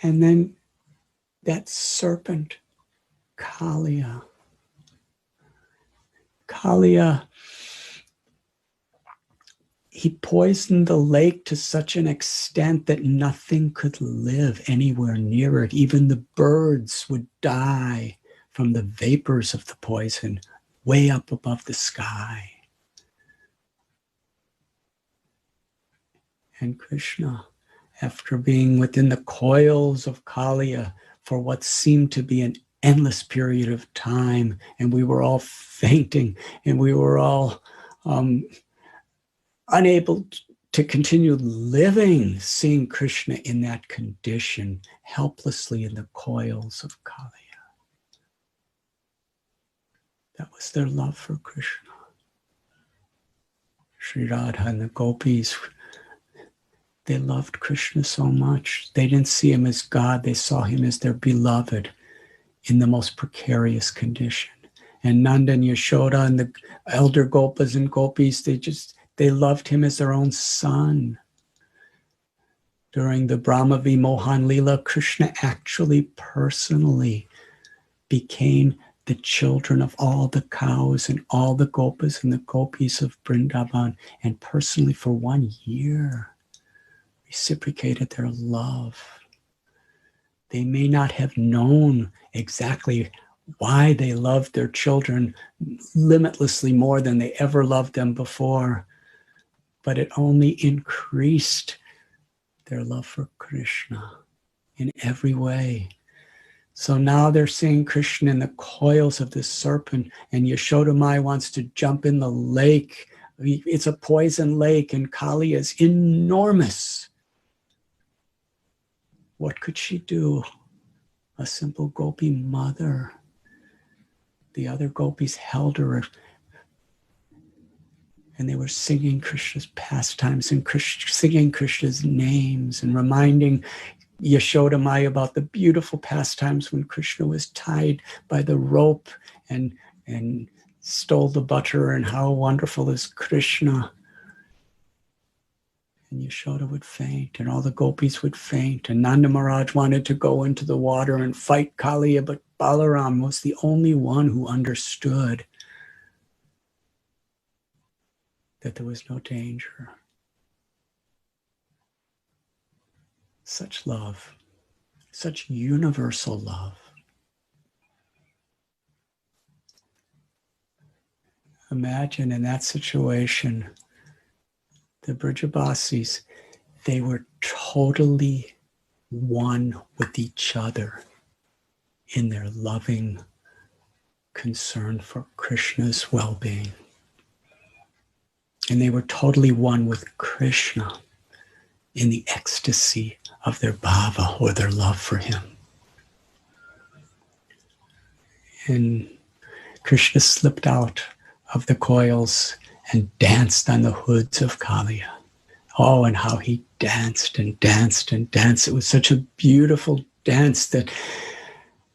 And then that serpent, Kaliya. Kaliya, he poisoned the lake to such an extent that nothing could live anywhere near it. Even the birds would die from the vapors of the poison way up above the sky. And Krishna, after being within the coils of Kaliya for what seemed to be an endless period of time, and we were all fainting, and we were all unable to continue living, seeing Krishna in that condition, helplessly in the coils of Kaliya. That was their love for Krishna. Sri Radha and the gopis, they loved Krishna so much. They didn't see him as God. They saw him as their beloved in the most precarious condition. And Nanda and Yashoda and the elder gopas and gopis, they loved him as their own son. During the Brahma Vimohan Leela, Krishna actually personally became the children of all the cows and all the gopas and the gopis of Vrindavan, and personally for 1 year reciprocated their love. They may not have known exactly why they loved their children limitlessly more than they ever loved them before, but it only increased their love for Krishna in every way. So now they're seeing Krishna in the coils of this serpent, and Yashoda Mai wants to jump in the lake. It's a poison lake, and Kali is enormous. What could she do? A simple gopi mother. The other gopis held her, and they were singing Krishna's pastimes and singing Krishna's names and reminding Yashoda Mai about the beautiful pastimes when Krishna was tied by the rope and stole the butter, and how wonderful is Krishna. And Yashoda would faint, and all the gopis would faint, and Nanda Maharaj wanted to go into the water and fight Kaliya, but Balaram was the only one who understood that there was no danger. Such love, such universal love. Imagine in that situation, the Brijabasis, they were totally one with each other in their loving concern for Krishna's well-being. And they were totally one with Krishna in the ecstasy of their bhava or their love for him. And Krishna slipped out of the coils and danced on the hoods of Kaliya. Oh, and how he danced and danced and danced. It was such a beautiful dance that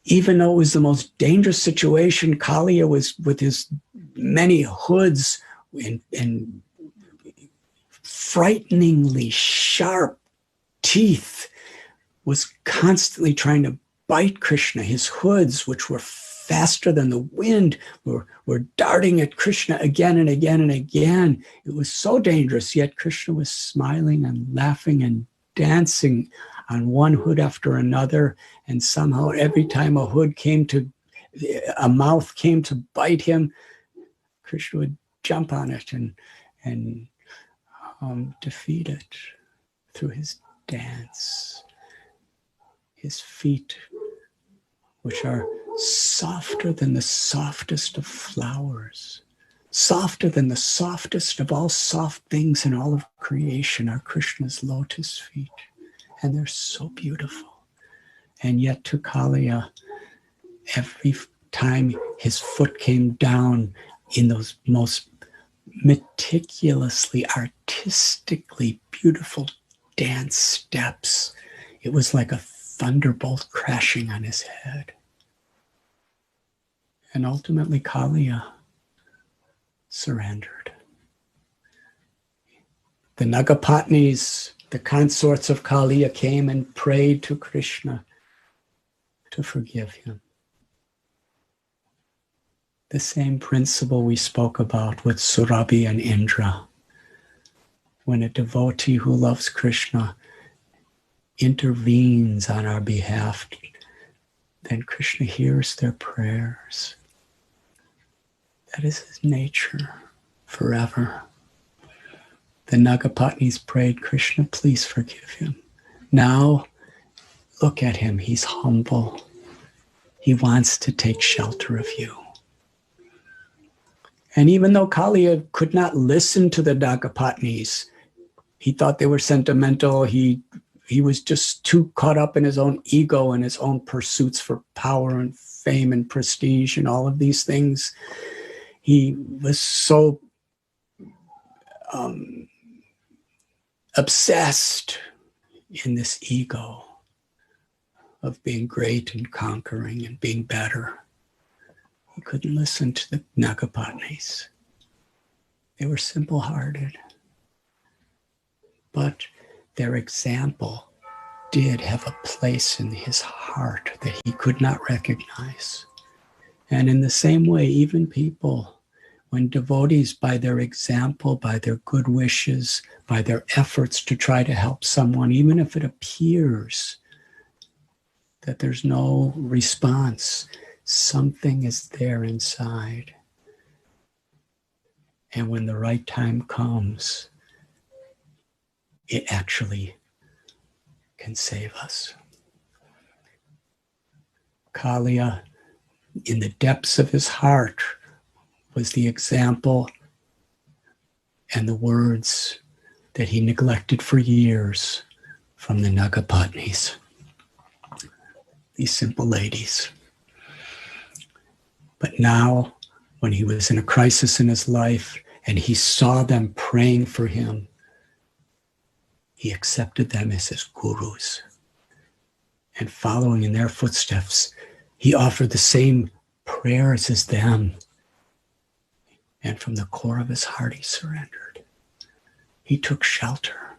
even though it was the most dangerous situation, Kaliya was with his many hoods and frighteningly sharp teeth, was constantly trying to bite Krishna. His hoods, which were faster than the wind, were darting at Krishna again and again and again. It was so dangerous, yet Krishna was smiling and laughing and dancing on one hood after another, and somehow every time a mouth came to bite him, Krishna would jump on it and defeat it through his dance. His feet, which are softer than the softest of flowers, softer than the softest of all soft things in all of creation, are Krishna's lotus feet. And they're so beautiful. And yet to Kaliya, every time his foot came down in those most meticulously, artistically beautiful dance steps, it was like a thunderbolt crashing on his head. And ultimately Kaliya surrendered. The Nagapatnis, the consorts of Kaliya, came and prayed to Krishna to forgive him. The same principle we spoke about with Surabhi and Indra. When a devotee who loves Krishna intervenes on our behalf, then Krishna hears their prayers. That is his nature forever. The Nagapatnis prayed, Krishna, please forgive him. Now, look at him. He's humble. He wants to take shelter of you. And even though Kaliya could not listen to the Nagapatnis, he thought they were sentimental. He was just too caught up in his own ego and his own pursuits for power and fame and prestige and all of these things. He was so obsessed in this ego of being great and conquering and being better. He couldn't listen to the Nagapatnis. They were simple-hearted. But their example did have a place in his heart that he could not recognize. And in the same way, even people, when devotees, by their example, by their good wishes, by their efforts to try to help someone, even if it appears that there's no response, something is there inside. And when the right time comes, it actually can save us. Kaliya, in the depths of his heart, was the example and the words that he neglected for years from the Nagapatnis, these simple ladies. But now, when he was in a crisis in his life and he saw them praying for him, he accepted them as his gurus. And following in their footsteps, he offered the same prayers as them. And from the core of his heart, he surrendered. He took shelter.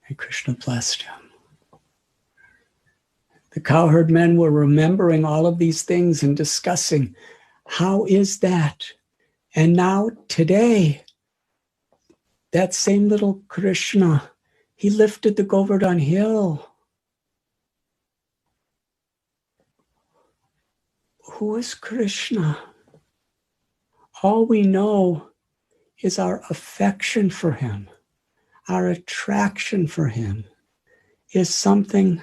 And Krishna blessed him. The cowherd men were remembering all of these things and discussing, how is that? And now, today, that same little Krishna, he lifted the Govardhan hill. Who is Krishna? All we know is our affection for him, our attraction for him is something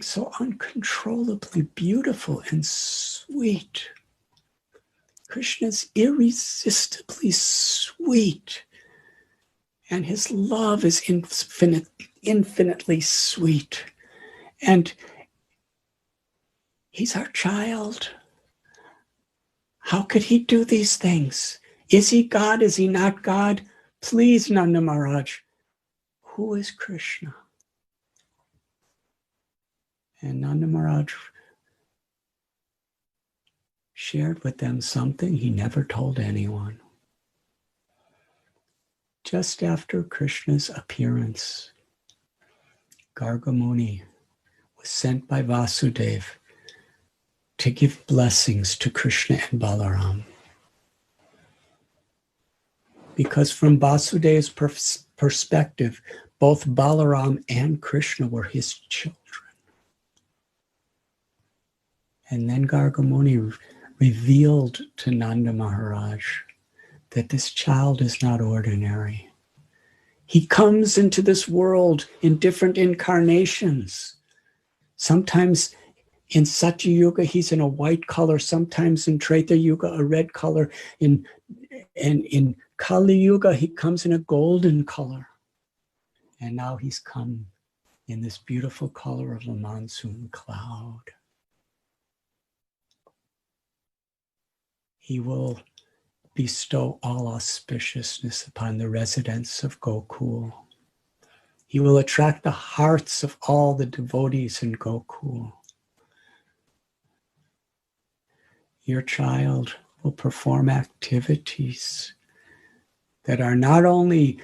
so uncontrollably beautiful and sweet. Krishna is irresistibly sweet, and his love is infinitely sweet. And he's our child. How could he do these things? Is he God? Is he not God? Please, Nanda Maharaj, who is Krishna? And Nanda Maharaj shared with them something he never told anyone. Just after Krishna's appearance, Garga Muni was sent by Vasudeva to give blessings to Krishna and Balaram. Because from Vasudeva's perspective, both Balaram and Krishna were his children. And then Garga Muni revealed to Nanda Maharaj that this child is not ordinary. He comes into this world in different incarnations. Sometimes in Satya Yuga, he's in a white color. Sometimes in Treta Yuga, a red color. And in Kali Yuga, he comes in a golden color. And now he's come in this beautiful color of a monsoon cloud. He will bestow all auspiciousness upon the residents of Gokul. He will attract the hearts of all the devotees in Gokul. Your child will perform activities that are not only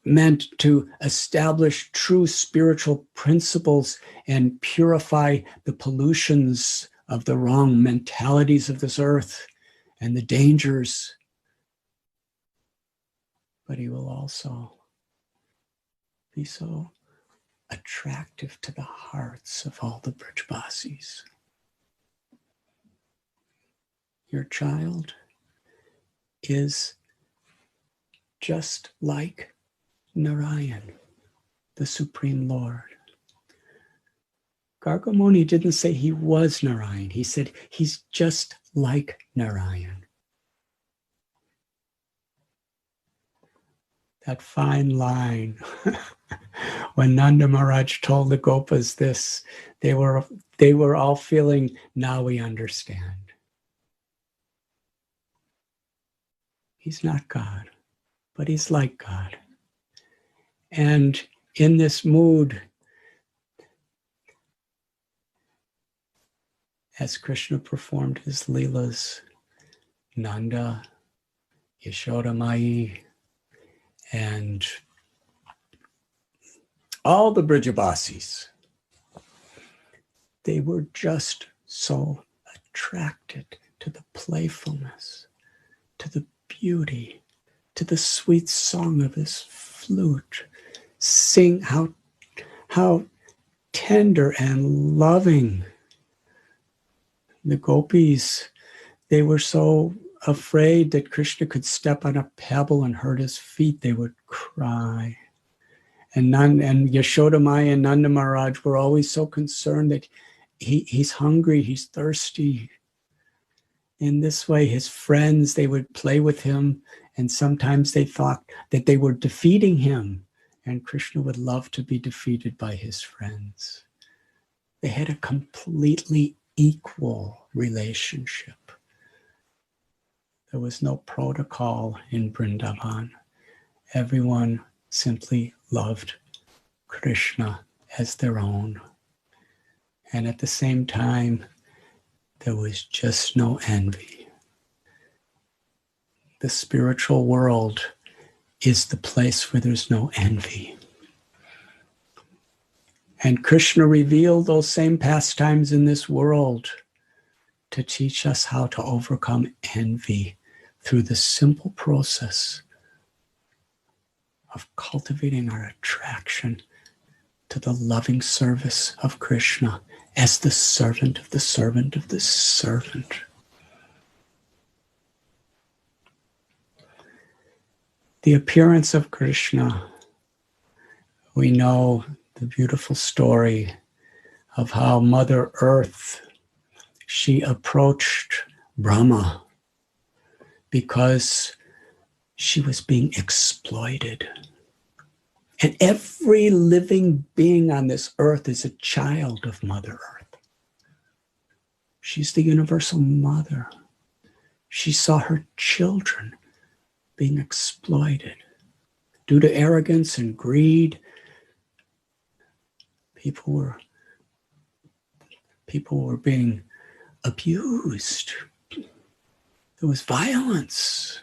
meant to establish true spiritual principles and purify the pollutions of the wrong mentalities of this earth and the dangers, but he will also be so attractive to the hearts of all the Brajbasis. Your child is just like Narayan, the Supreme Lord. Garga Muni didn't say he was Narayan. He said he's just like Narayan. That fine line. When Nanda Maharaj told the Gopas this, they were all feeling, now we understand. He's not God, but he's like God. And in this mood, as Krishna performed his Leelas, Nanda, Yashoda Mai, and all the Brijabasis, they were just so attracted to the playfulness, to the beauty, to the sweet song of his flute. Sing how tender and loving. The gopis, they were so afraid that Krishna could step on a pebble and hurt his feet. They would cry. And Yashoda Maya and Nanda Maharaj were always so concerned that he's hungry, he's thirsty. In this way, his friends, they would play with him, and sometimes they thought that they were defeating him, and Krishna would love to be defeated by his friends. They had a completely equal relationship. There was no protocol in Vrindavan. Everyone simply loved Krishna as their own. And at the same time, there was just no envy. The spiritual world is the place where there's no envy. And Krishna revealed those same pastimes in this world to teach us how to overcome envy through the simple process of cultivating our attraction to the loving service of Krishna as the servant of the servant of the servant. The appearance of Krishna, we know the beautiful story of how Mother Earth, she approached Brahma because she was being exploited. And every living being on this earth is a child of Mother Earth. She's the universal mother. She saw her children being exploited. Due to arrogance and greed, people were being abused. There was violence,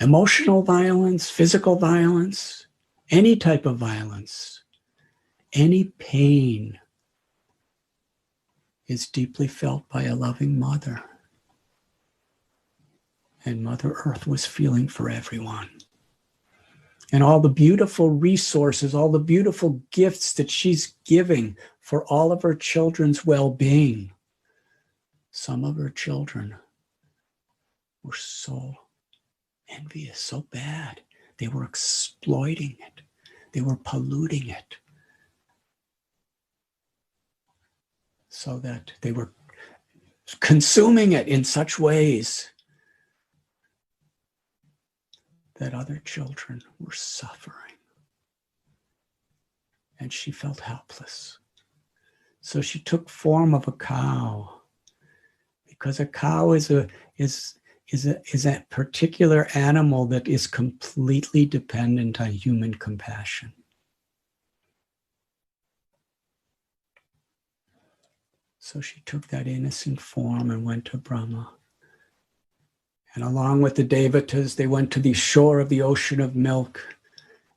emotional violence, physical violence, any type of violence, any pain is deeply felt by a loving mother. And Mother Earth was feeling for everyone. And all the beautiful resources, all the beautiful gifts that she's giving for all of her children's well-being. Some of her children were so envious, so bad. They were exploiting it. They were polluting it. So that they were consuming it in such ways that other children were suffering. And she felt helpless. So she took form of a cow, because a cow is a particular animal that is completely dependent on human compassion. So she took that innocent form and went to Brahma. And along with the Devatas, they went to the shore of the ocean of milk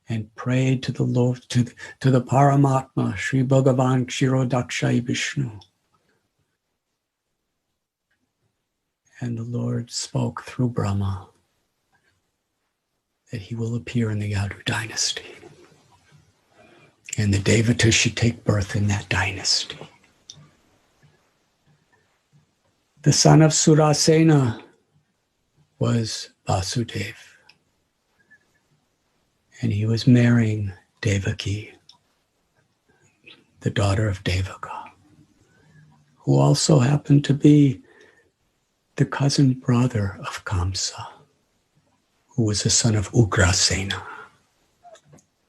and prayed to the Lord, to the Paramatma, Sri Bhagavan Kshirodakshai Vishnu. And the Lord spoke through Brahma that he will appear in the Yadu dynasty. And the Devatas should take birth in that dynasty. The son of Surasena was Vasudev. And he was marrying Devaki, the daughter of Devaka, who also happened to be the cousin brother of Kamsa, who was the son of Ugrasena,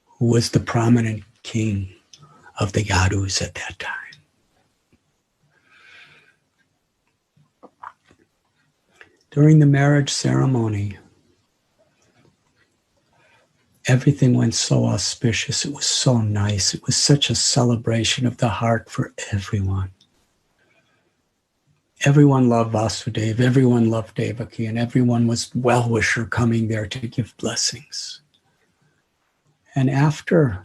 who was the prominent king of the Yadus at that time. During the marriage ceremony, everything went so auspicious. It was so nice. It was such a celebration of the heart for everyone. Everyone loved Vasudeva, everyone loved Devaki, and everyone was well-wisher coming there to give blessings. And after,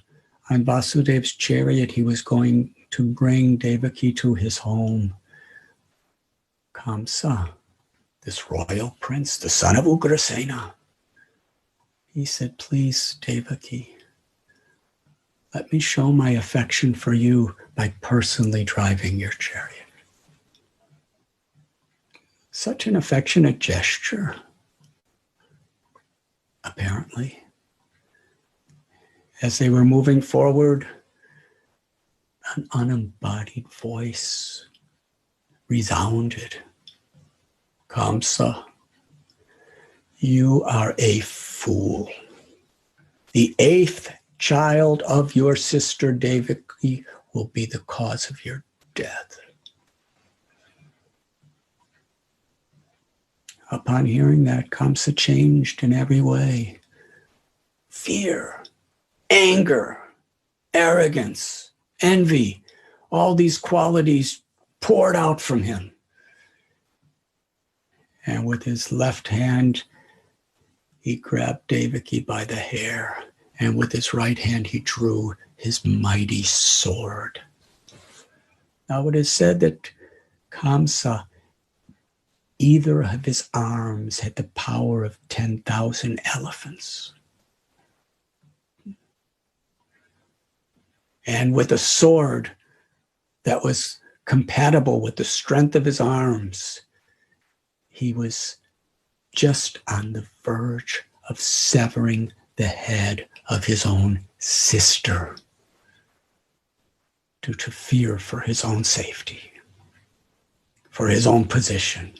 on Vasudev's chariot, he was going to bring Devaki to his home. Kamsa, this royal prince, the son of Ugrasena, he said, "Please, Devaki, let me show my affection for you by personally driving your chariot." Such an affectionate gesture, apparently. As they were moving forward, an unembodied voice resounded. "Kamsa, you are a fool. The 8th child of your sister Devaki will be the cause of your death." Upon hearing that, Kamsa changed in every way. Fear, anger, arrogance, envy, all these qualities poured out from him. And with his left hand, he grabbed Devaki by the hair, and with his right hand, he drew his mighty sword. Now it is said that Kamsa, either of his arms had the power of 10,000 elephants. And with a sword that was compatible with the strength of his arms, he was just on the verge of severing the head of his own sister due to fear for his own safety, for his own position.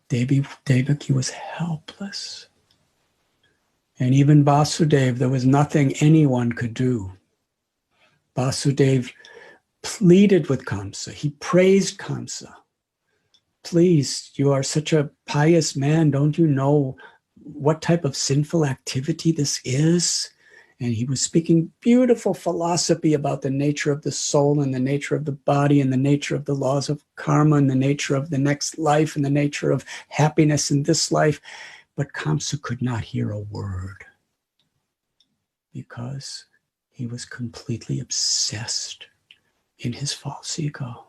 Devaki was helpless. And even Vasudeva, there was nothing anyone could do. Vasudeva pleaded with Kamsa. He praised Kamsa. Please, you are such a pious man. Don't you know what type of sinful activity this is? And he was speaking beautiful philosophy about the nature of the soul and the nature of the body and the nature of the laws of karma and the nature of the next life and the nature of happiness in this life. But Kamsa could not hear a word because he was completely obsessed in his false ego.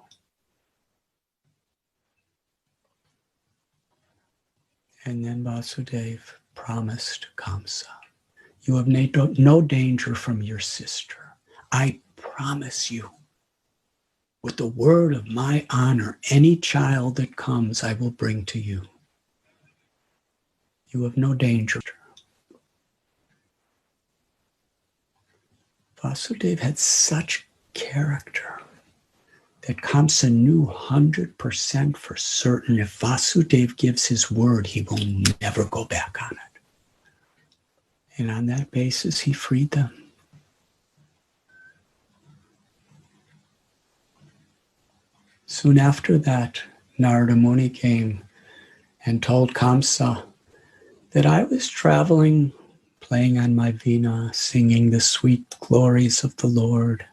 And then Vasudeva promised Kamsa, you have no danger from your sister. I promise you, with the word of my honor, any child that comes, I will bring to you. You have no danger. Vasudeva had such character that Kamsa knew 100% for certain if Vasudeva gives his word, he will never go back on it. And on that basis, he freed them. Soon after that, Narada Muni came and told Kamsa that I was traveling, playing on my veena, singing the sweet glories of the Lord.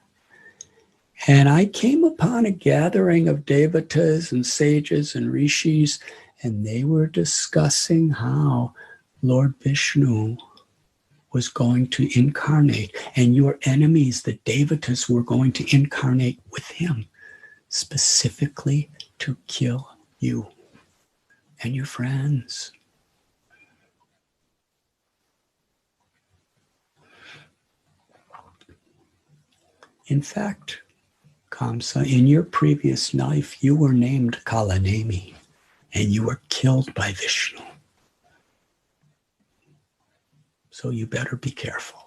And I came upon a gathering of devatas and sages and rishis, and they were discussing how Lord Vishnu was going to incarnate, and your enemies, the devatas, were going to incarnate with him, specifically to kill you and your friends. In fact, Kamsa, in your previous life, you were named Kalanemi, and you were killed by Vishnu. So you better be careful.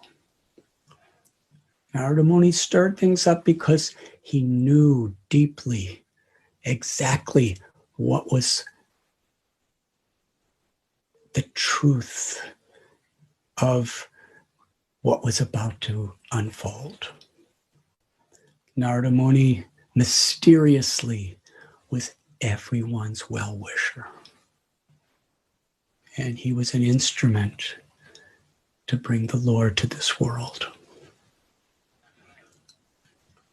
Narada Muni stirred things up because he knew deeply exactly what was the truth of what was about to unfold. Narada Muni mysteriously was everyone's well-wisher. And he was an instrument to bring the Lord to this world.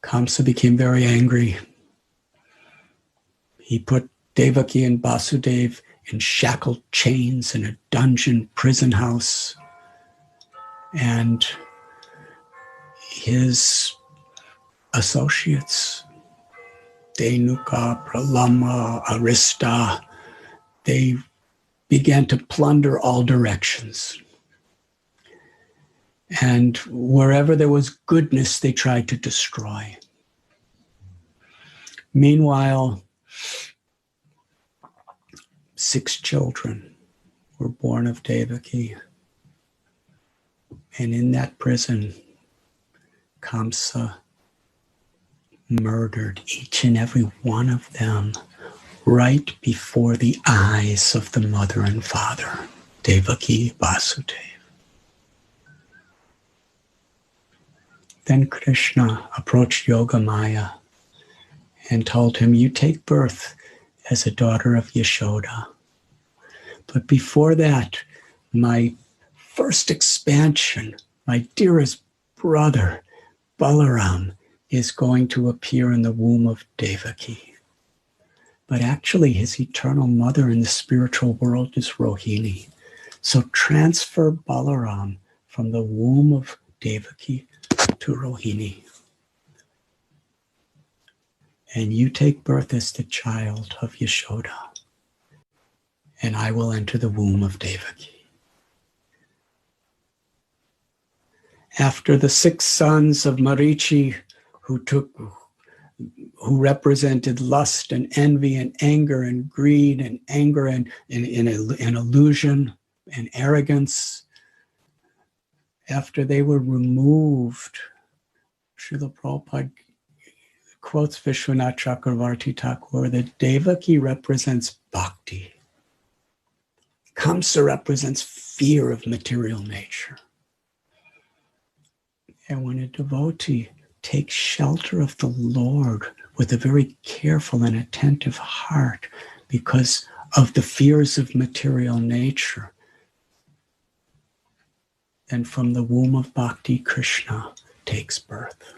Kamsa became very angry. He put Devaki and Vasudeva in shackled chains in a dungeon prison house. And his associates, Denuka, Pralama, Arista, they began to plunder all directions. And wherever there was goodness, they tried to destroy. Meanwhile, 6 children were born of Devaki. And in that prison, Kamsa murdered each and every one of them right before the eyes of the mother and father, Devaki, Vasudeva. Then Krishna approached Yogamaya and told him, you take birth as a daughter of Yashoda. But before that, my first expansion, my dearest brother, Balaram, is going to appear in the womb of Devaki. But actually, his eternal mother in the spiritual world is Rohini. So transfer Balaram from the womb of Devaki to Rohini. And you take birth as the child of Yashoda. And I will enter the womb of Devaki. After the 6 sons of Marichi who represented lust and envy and anger and greed and anger and illusion and arrogance, after they were removed, Srila Prabhupada quotes Vishwanath Chakravarti Thakur that Devaki represents bhakti. Kamsa represents fear of material nature. And when a devotee takes shelter of the Lord with a very careful and attentive heart because of the fears of material nature, then from the womb of Bhakti, Krishna takes birth.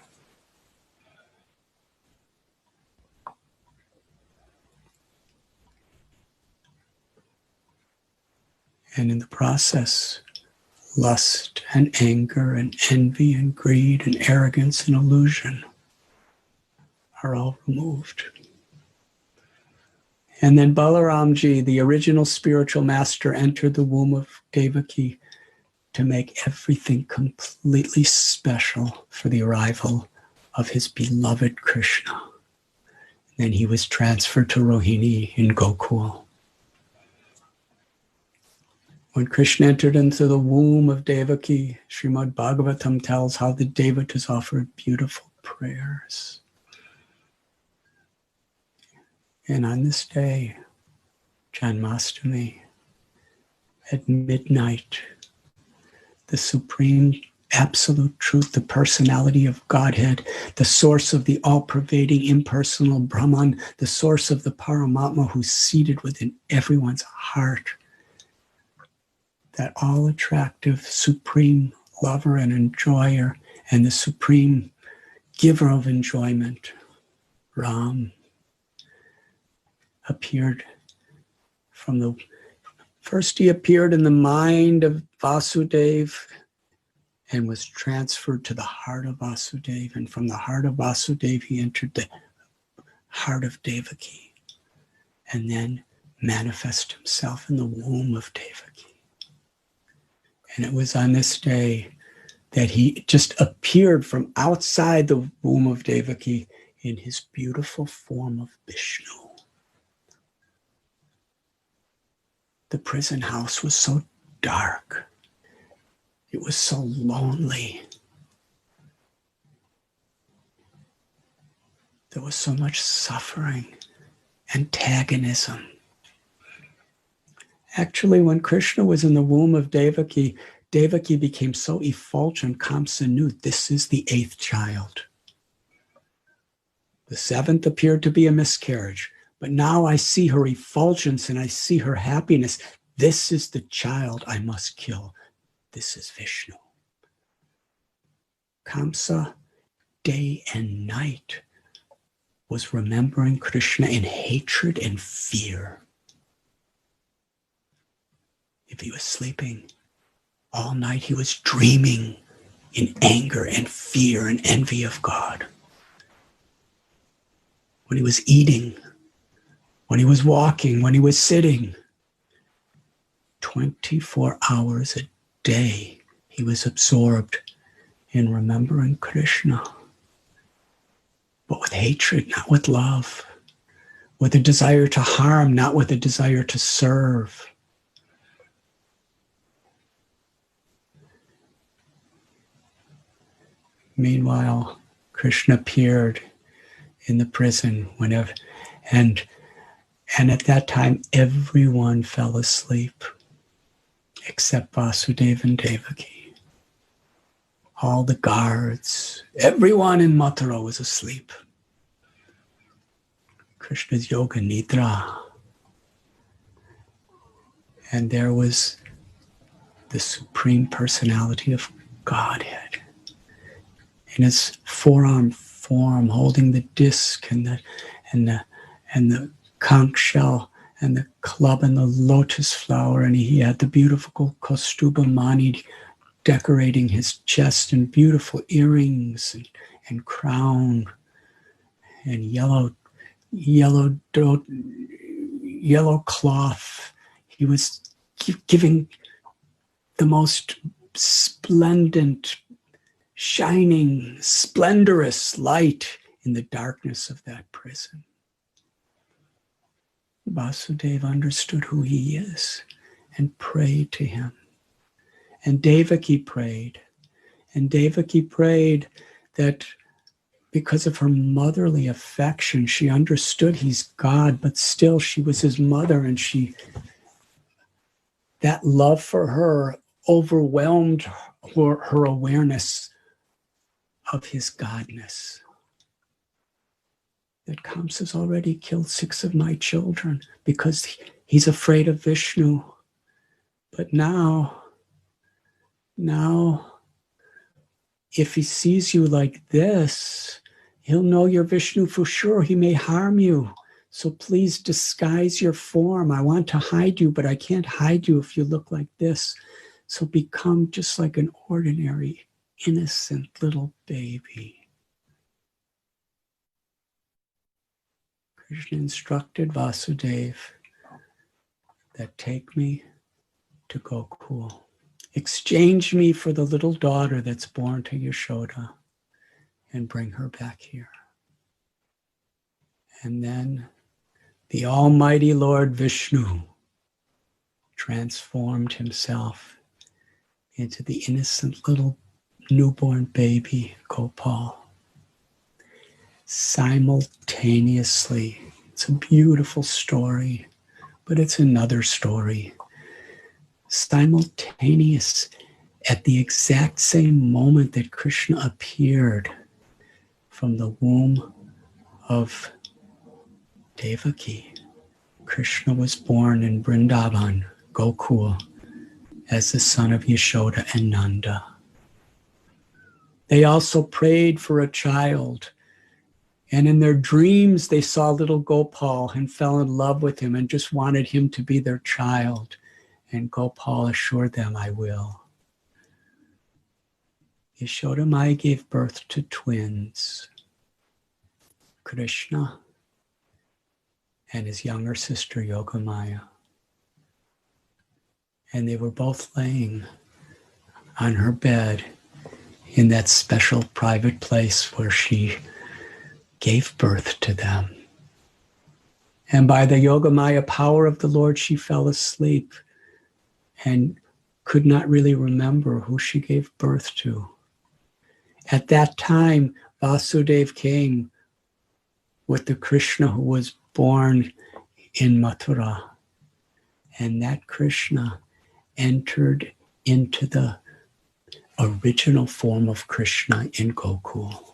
And in the process, lust and anger and envy and greed and arrogance and illusion are all removed. And then Balaramji, the original spiritual master, entered the womb of Devaki to make everything completely special for the arrival of his beloved Krishna. Then he was transferred to Rohini in Gokul. When Krishna entered into the womb of Devaki, Srimad Bhagavatam tells how the devatas offered beautiful prayers. And on this day, Janmashtami, at midnight, the supreme absolute truth, the personality of Godhead, the source of the all-pervading impersonal Brahman, the source of the Paramatma who's seated within everyone's heart, that all-attractive supreme lover and enjoyer and the supreme giver of enjoyment, Ram, appeared from the first. He appeared in the mind of Vasudeva and was transferred to the heart of Vasudeva, and from the heart of Vasudeva he entered the heart of Devaki and then manifested himself in the womb of Devaki. And it was on this day that he just appeared from outside the womb of Devaki in his beautiful form of Vishnu. The prison house was so dark. It was so lonely. There was so much suffering, antagonism. Actually, when Krishna was in the womb of Devaki, Devaki became so effulgent, Kamsa knew this is the 8th child. The 7th appeared to be a miscarriage, but now I see her effulgence and I see her happiness. This is the child I must kill. This is Vishnu. Kamsa, day and night, was remembering Krishna in hatred and fear. If he was sleeping, all night he was dreaming in anger and fear and envy of God. When he was eating, when he was walking, when he was sitting, 24 hours a day, he was absorbed in remembering Krishna. But with hatred, not with love. With a desire to harm, not with a desire to serve. Meanwhile, Krishna appeared in the prison whenever, and at that time everyone fell asleep except Vasudeva and Devaki. All the guards, everyone in Mathura was asleep. Krishna's yoga nidra. And there was the Supreme Personality of Godhead in his forearm form, holding the disc and the conch shell and the club and the lotus flower, and he had the beautiful Kaustubha mani decorating his chest, and beautiful earrings and crown and yellow cloth. He was giving the most splendid, shining, splendorous light in the darkness of that prison. Vasudeva understood who he is and prayed to him. And Devaki prayed. And Devaki prayed that because of her motherly affection, she understood he's God, but still she was his mother, and she that love for her overwhelmed her awareness of his godness. That Kamsa's already killed 6 of my children because he's afraid of Vishnu. But now, if he sees you like this, he'll know you're Vishnu for sure. He may harm you. So please disguise your form. I want to hide you, but I can't hide you if you look like this. So become just like an ordinary, innocent little baby. Krishna instructed Vasudeva that take me to Gokul. Exchange me for the little daughter that's born to Yashoda and bring her back here. And then the Almighty Lord Vishnu transformed himself into the innocent little newborn baby Gopal. Simultaneously. It's a beautiful story, but it's another story. Simultaneous, at the exact same moment that Krishna appeared from the womb of Devaki, Krishna was born in Vrindavan, Gokul, as the son of Yashoda and Nanda. They also prayed for a child. And in their dreams, they saw little Gopal and fell in love with him and just wanted him to be their child. And Gopal assured them, I will. Yashoda Mai gave birth to twins, Krishna and his younger sister Yogamaya. And they were both laying on her bed in that special private place where she gave birth to them. And by the Yogamaya power of the Lord, she fell asleep and could not really remember who she gave birth to. At that time, Vasudeva came with the Krishna who was born in Mathura. And that Krishna entered into the original form of Krishna in Gokul.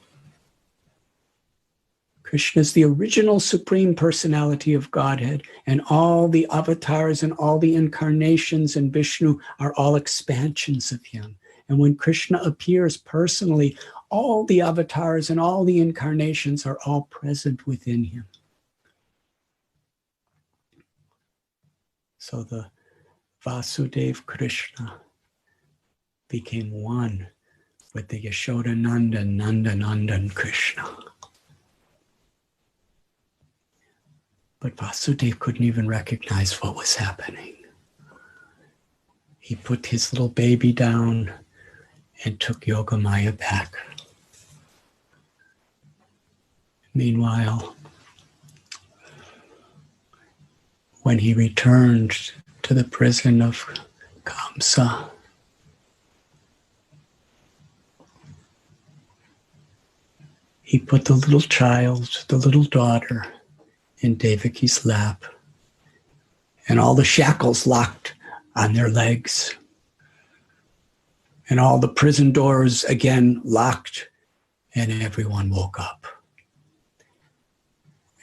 Krishna is the original supreme personality of Godhead, and all the avatars and all the incarnations in Vishnu are all expansions of him. And when Krishna appears personally, all the avatars and all the incarnations are all present within him. So the Vasudeva Krishna became one with the Yashoda Nandan, Nandan Krishna. But Vasudeva couldn't even recognize what was happening. He put his little baby down and took Yogamaya back. Meanwhile, when he returned to the prison of Kamsa, he put the little child, the little daughter, in Devaki's lap, and all the shackles locked on their legs, and all the prison doors again locked, and everyone woke up.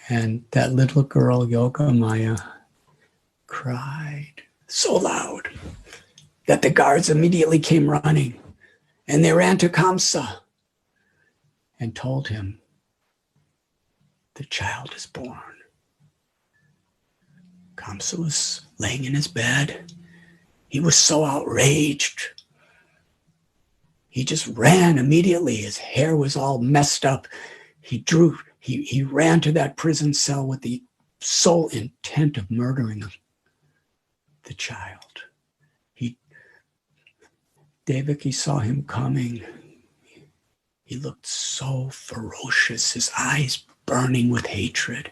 And that little girl, Yogamaya, cried so loud that the guards immediately came running, and they ran to Kamsa and told him, the child is born. Kamsa was laying in his bed. He was so outraged. He just ran immediately. His hair was all messed up. He ran to that prison cell with the sole intent of murdering the child. Devaki saw him coming. He looked so ferocious, his eyes burning with hatred.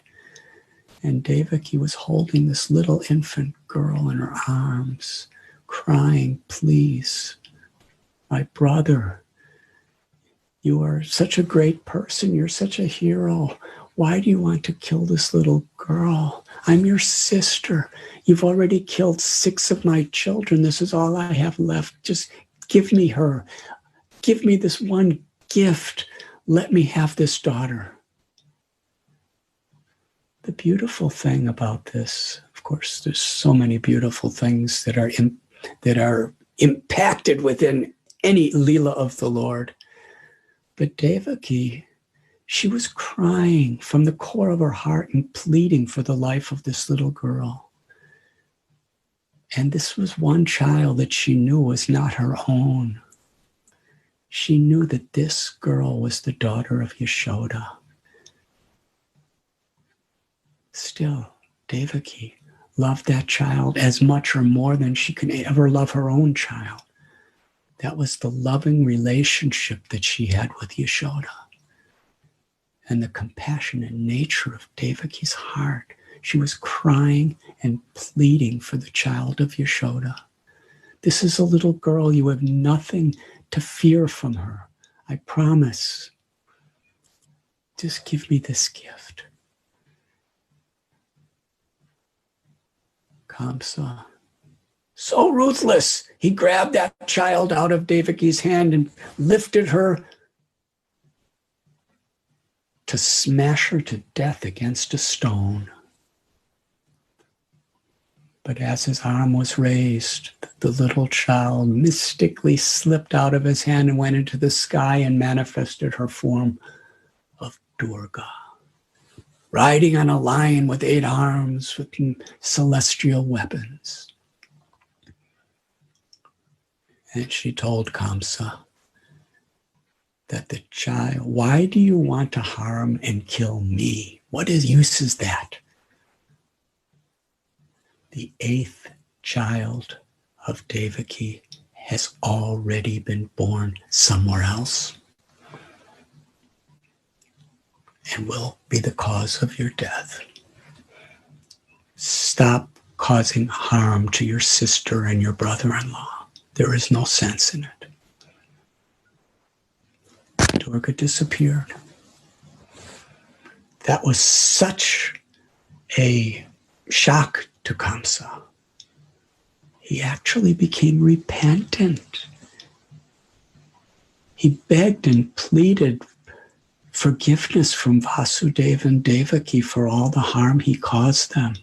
And Devaki was holding this little infant girl in her arms, crying, please, my brother, you are such a great person. You're such a hero. Why do you want to kill this little girl? I'm your sister. You've already killed 6 of my children. This is all I have left. Just give me her. Give me this one gift. Let me have this daughter. The beautiful thing about this, of course, there's so many beautiful things that are impacted within any Leela of the Lord. But Devaki, she was crying from the core of her heart and pleading for the life of this little girl. And this was one child that she knew was not her own. She knew that this girl was the daughter of Yashoda. Still, Devaki loved that child as much or more than she could ever love her own child. That was the loving relationship that she had with Yashoda. And the compassionate nature of Devaki's heart. She was crying and pleading for the child of Yashoda. This is a little girl. You have nothing to fear from her. I promise. Just give me this gift. Kamsa, so ruthless. He grabbed that child out of Devaki's hand and lifted her to smash her to death against a stone. But as his arm was raised, the little child mystically slipped out of his hand and went into the sky and manifested her form of Durga, riding on a lion with 8 arms, with celestial weapons. And she told Kamsa that the child, why do you want to harm and kill me? What use is that? The 8th child of Devaki has already been born somewhere else and will be the cause of your death. Stop causing harm to your sister and your brother-in-law. There is no sense in it. Durga disappeared. That was such a shock to Kamsa. He actually became repentant. He begged and pleaded forgiveness from Vasudeva and Devaki for all the harm he caused them.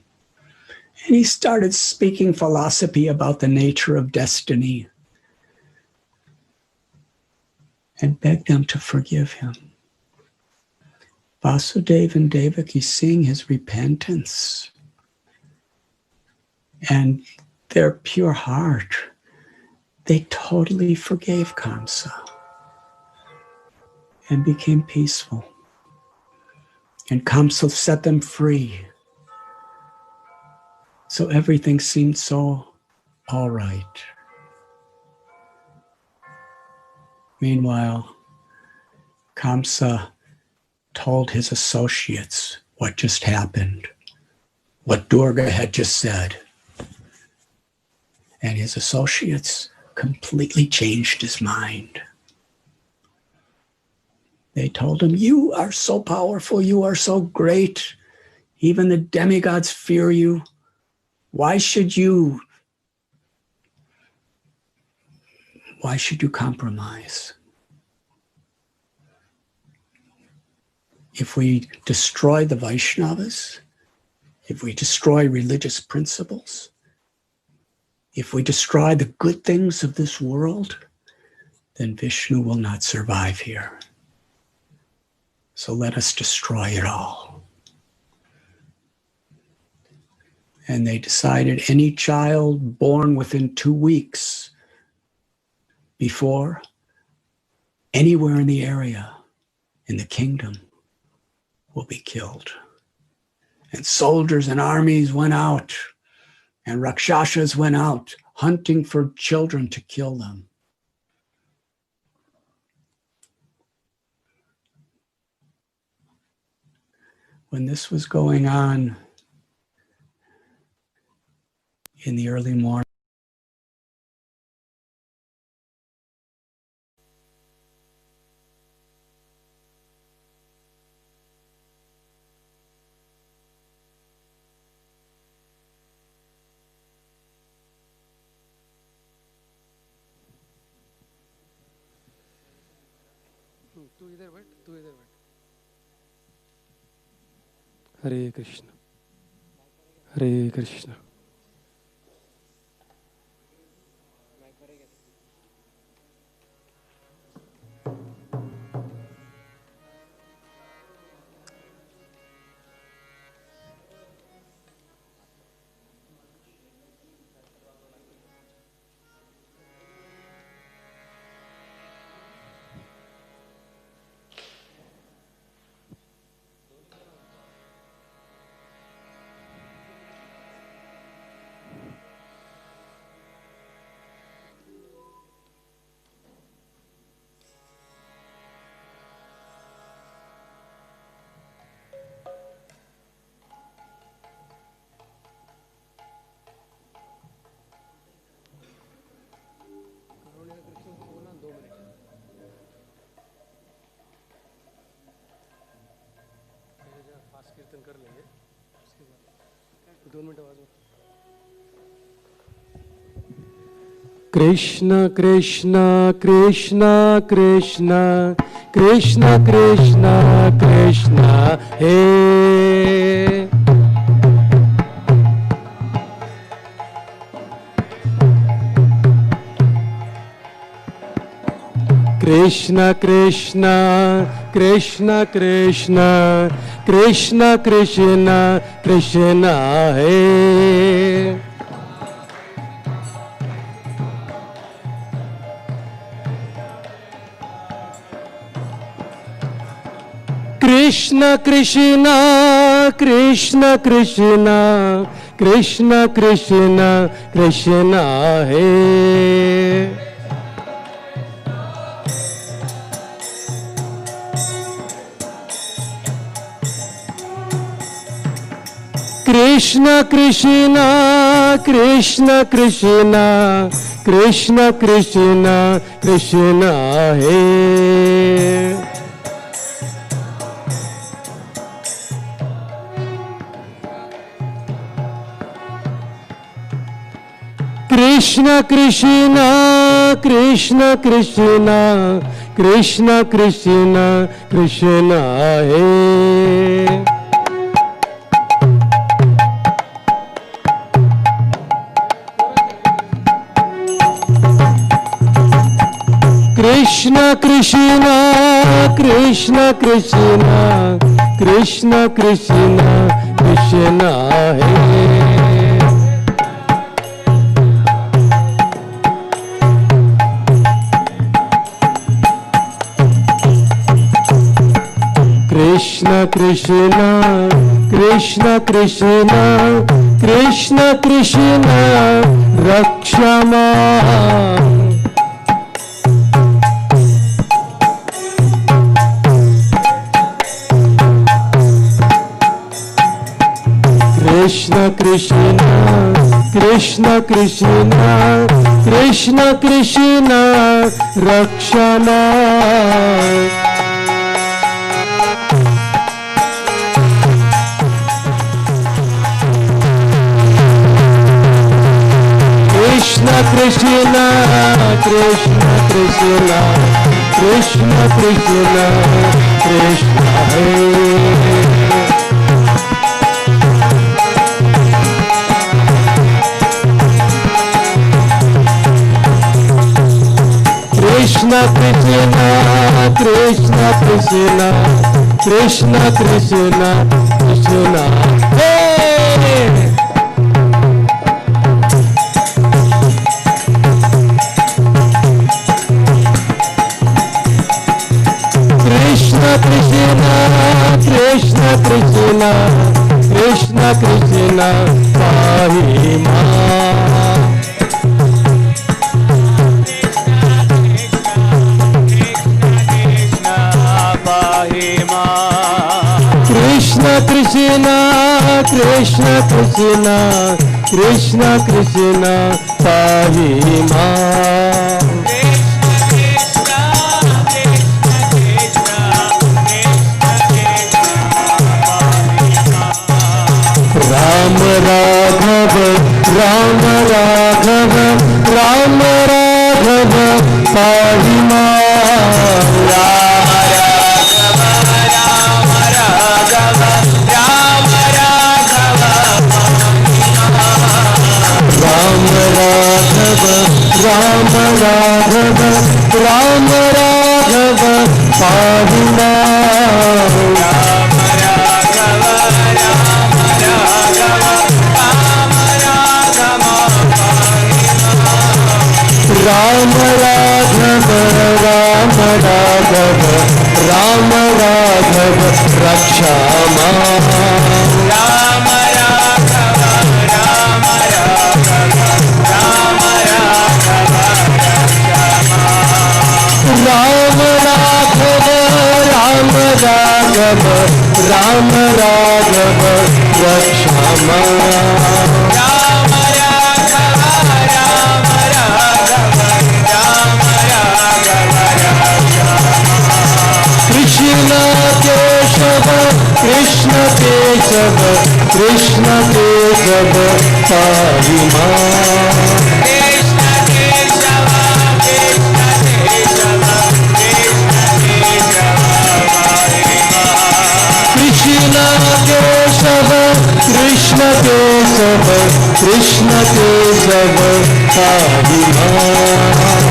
And he started speaking philosophy about the nature of destiny and begged them to forgive him. Vasudeva and Devaki, seeing his repentance and their pure heart, they totally forgave Kamsa and became peaceful. And Kamsa set them free. So everything seemed so all right. Meanwhile, Kamsa told his associates what just happened, what Durga had just said. And his associates completely changed his mind. They told him, you are so powerful, you are so great. Even the demigods fear you. Why should you compromise? If we destroy the Vaishnavas, if we destroy religious principles, if we destroy the good things of this world, then Vishnu will not survive here. So let us destroy it all. And they decided any child born within 2 weeks before anywhere in the area, in the kingdom, will be killed. And soldiers and armies went out, and Rakshasas went out hunting for children to kill them. When this was going on in the early morning, हरे कृष्ण हरे कृष्ण। कीर्तन कर लेंगे उसके बाद 2 minute आवाज में। कृष्ण कृष्ण कृष्ण कृष्ण कृष्ण कृष्ण कृष्ण हे कृष्ण कृष्ण कृष्ण कृष्ण कृष्ण कृष्ण कृष्ण हे कृष्ण कृष्ण कृष्ण कृष्ण कृष्ण कृष्ण कृष्ण हे कृष्ण कृष्ण कृष्ण कृष्ण कृष्ण कृष्ण कृष्ण हे कृष्ण कृष्ण कृष्ण कृष्ण कृष्ण कृष्ण कृष्ण हे कृष्ण कृष्ण कृष्ण कृष्ण कृष्ण कृष्ण कृष्ण हे कृष्ण कृष्ण कृष्ण कृष्ण कृष्ण कृष्ण रक्ष मां कृष्ण कृष्ण कृष्ण कृष्ण कृष्ण कृष्ण रक्ष मां कृष्ण कृष्ण कृष्ण कृष्ण कृष्ण कृष्ण कृष्ण हे कृष्ण कृष्ण कृष्ण कृष्ण कृष्ण कृष्ण कृष्ण हे कृष्ण कृष्ण कृष्ण कृष्ण कृष्ण कृष्ण पाहि मां कृष्ण कृष्ण कृष्ण कृष्ण कृष्ण कृष्ण पाहि मां राम राघव राम राघव राम राघव पाहि मां राम राघव पाहि मां राम राघव राम राघव राम राघव रक्षा मां राम राघव राम राघव राम राघव रक्षा मां राम राघव राम राघव राम राघव रक्षा मां कृष्ण केशव कृष्ण केशव कृष्ण केशव पाहि मां कृष्ण केशव कृष्ण केशव कृष्ण केशव कृष्ण केशव कृष्ण केशव पाहि मां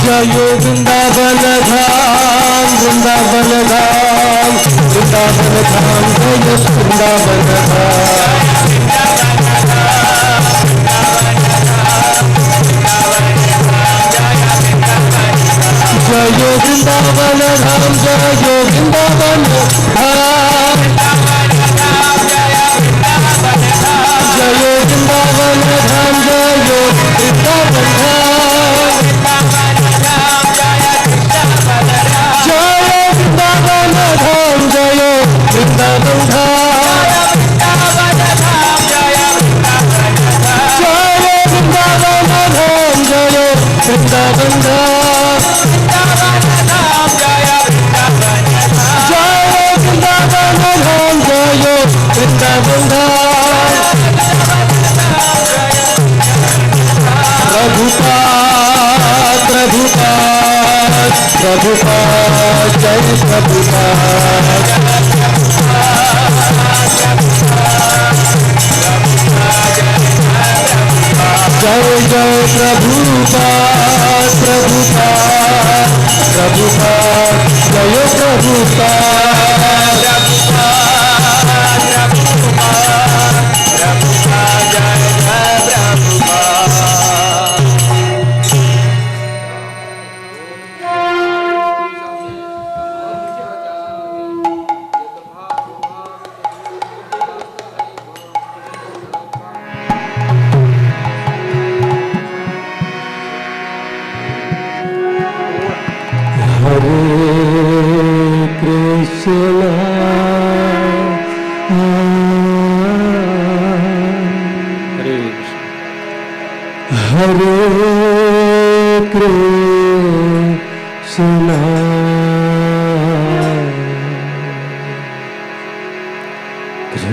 जय वृंदावन धाम वृंदावन धाम वृंदावन धाम जय वृंदावन धाम जय वृंदावन धाम जय वृंदावन धाम जय वृंदावन धाम जय वृंदावन धाम जय वृंदावन धाम जय वृंदावन धाम जय वृंदावन धाम जय वृंदावन धाम जय वृंदावन धाम जय वृंदावन धाम प्रभुपाद प्रभुपाद प्रभुपाद जय प्रभुपाद जय जय प्रभुपाद प्रभुपाद प्रभुपाद जय Prabhupada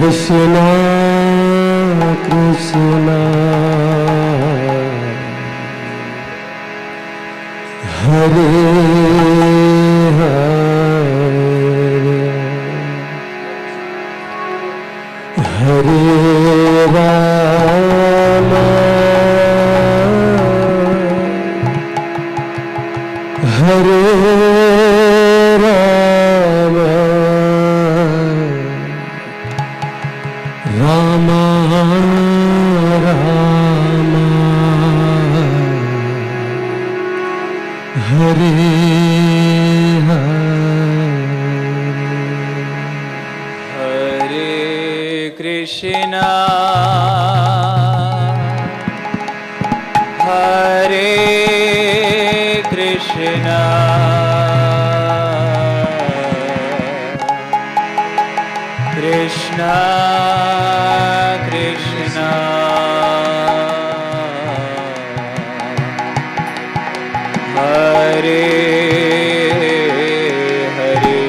Krishna Krishna Hare Hare Hare Rama Hare Rama Rama Rama Hare Hare Krishna Hare Krishna Krishna Krishna Hare Hare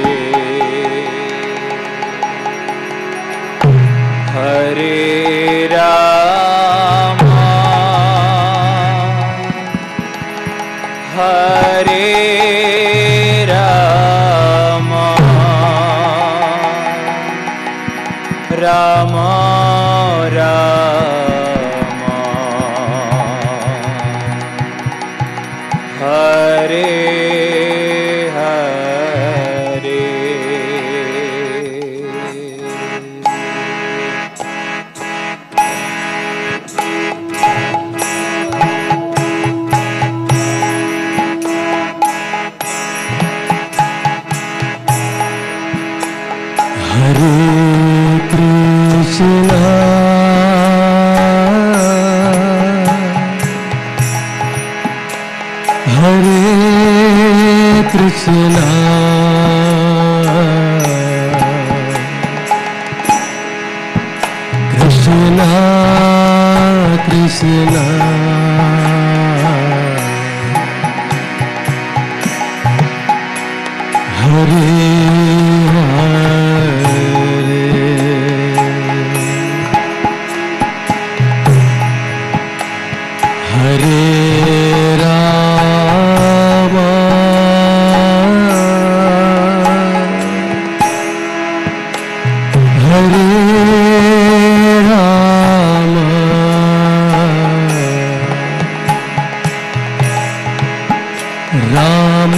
Hare Rama Hare Rama Rama Rama Hare Hare Hare Krishna हरे कृष्णा कृष्णा कृष्णा हरे हरे राम हरे राम राम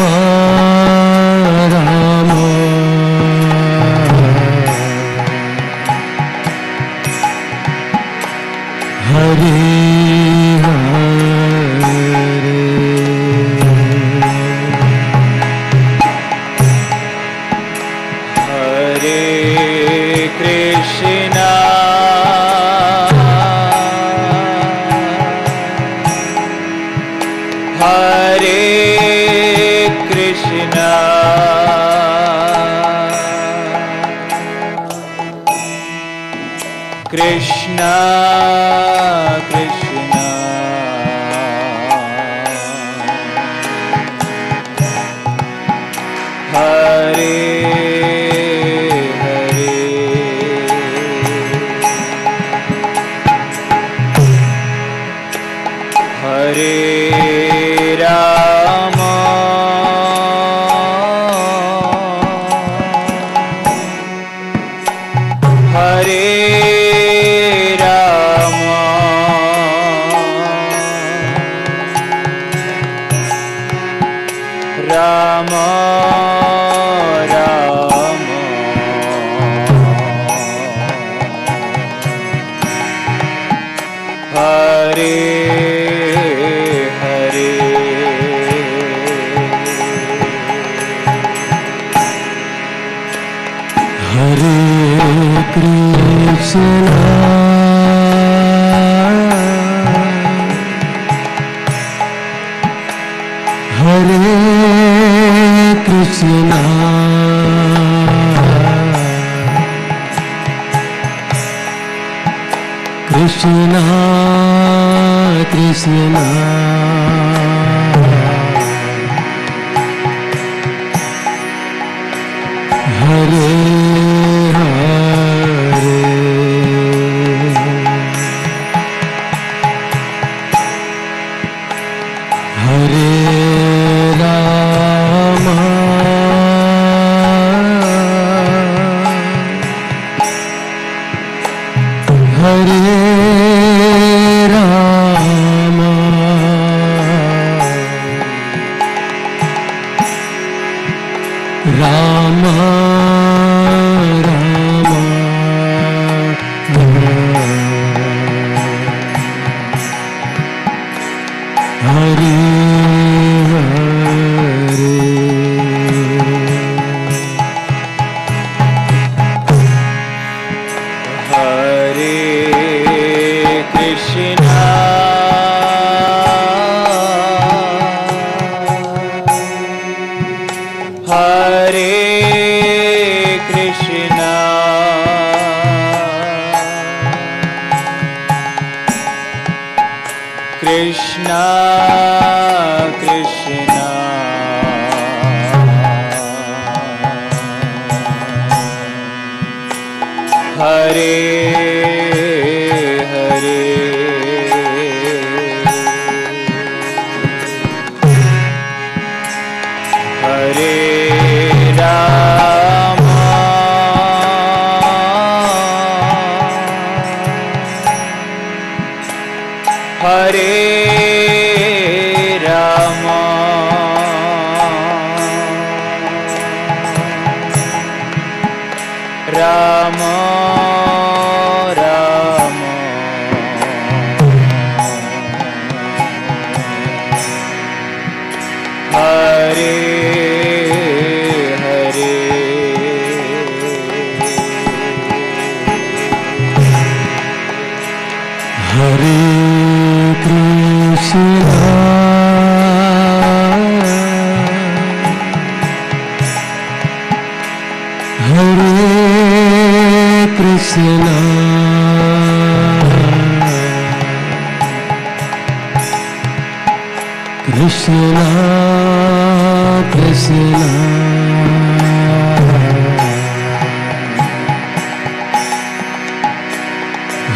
राम हरे कृष्णा कृष्णा हरे हरे हरे राम हरे राम राम हरे हरे हरे कृष्णा हरे कृष्णा कृष्णा कृष्णा हरे हरे हरे राम हरे राम राम राम हरे हरे कृष्णा हरे कृष्णा कृष्णा कृष्णा हरे हरे हरे राम हरे राम राम राम हरे हरे हरे कृष्णा हरे कृष्णा कृष्णा कृष्णा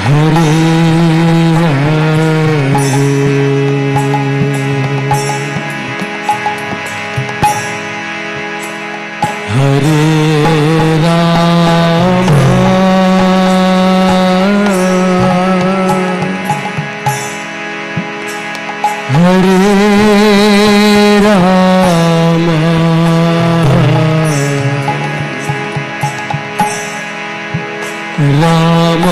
हरे हरे राम हरे राम राम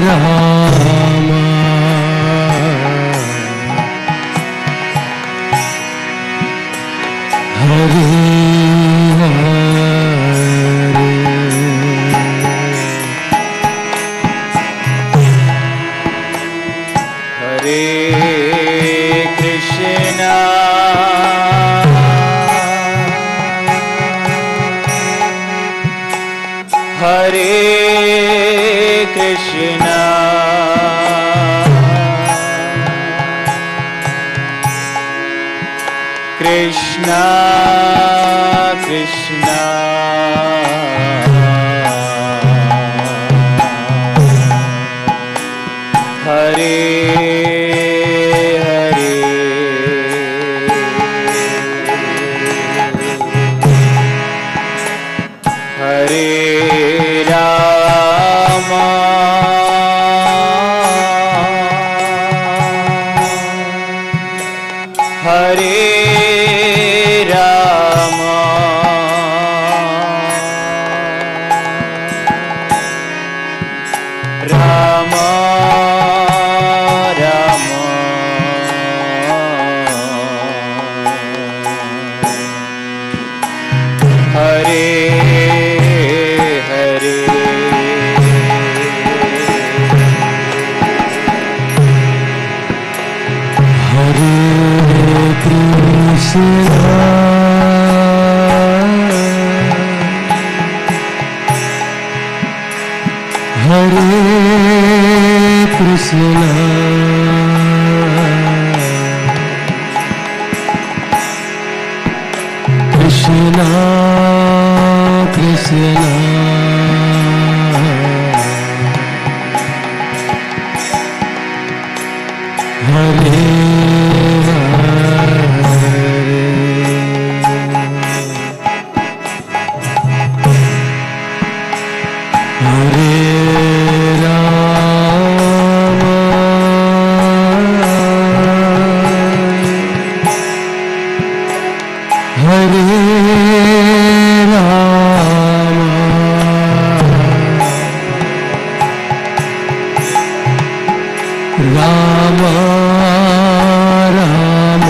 राम हरे हरे कृष्णा हरे कृष्णा कृष्णा कृष्णा हरे हरे हरे राम हरे राम राम राम हरे हरे हरे कृष्णा हरे कृष्णा कृष्णा कृष्णा हरे हरे राम हरे राम राम राम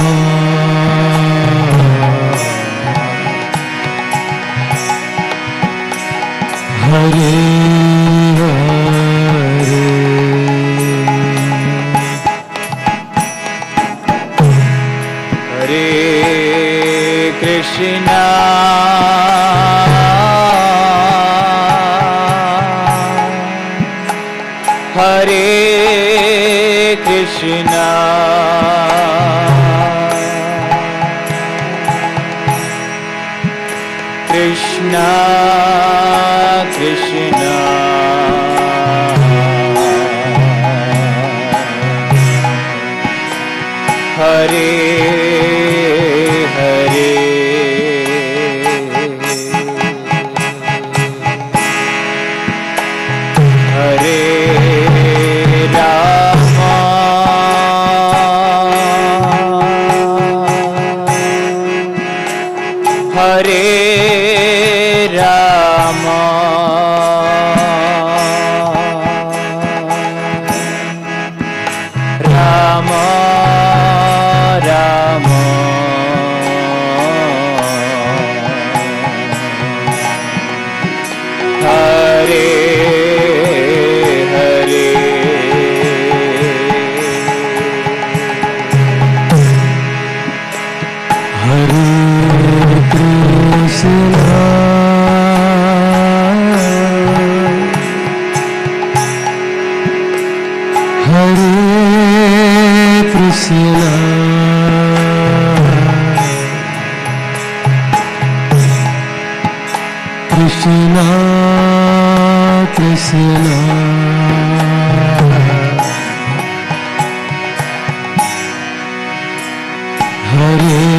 हरे हरे कृष्णा हरे Krishna Krishna Krishna Hare Hare Hare Ram Hare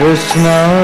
Krishna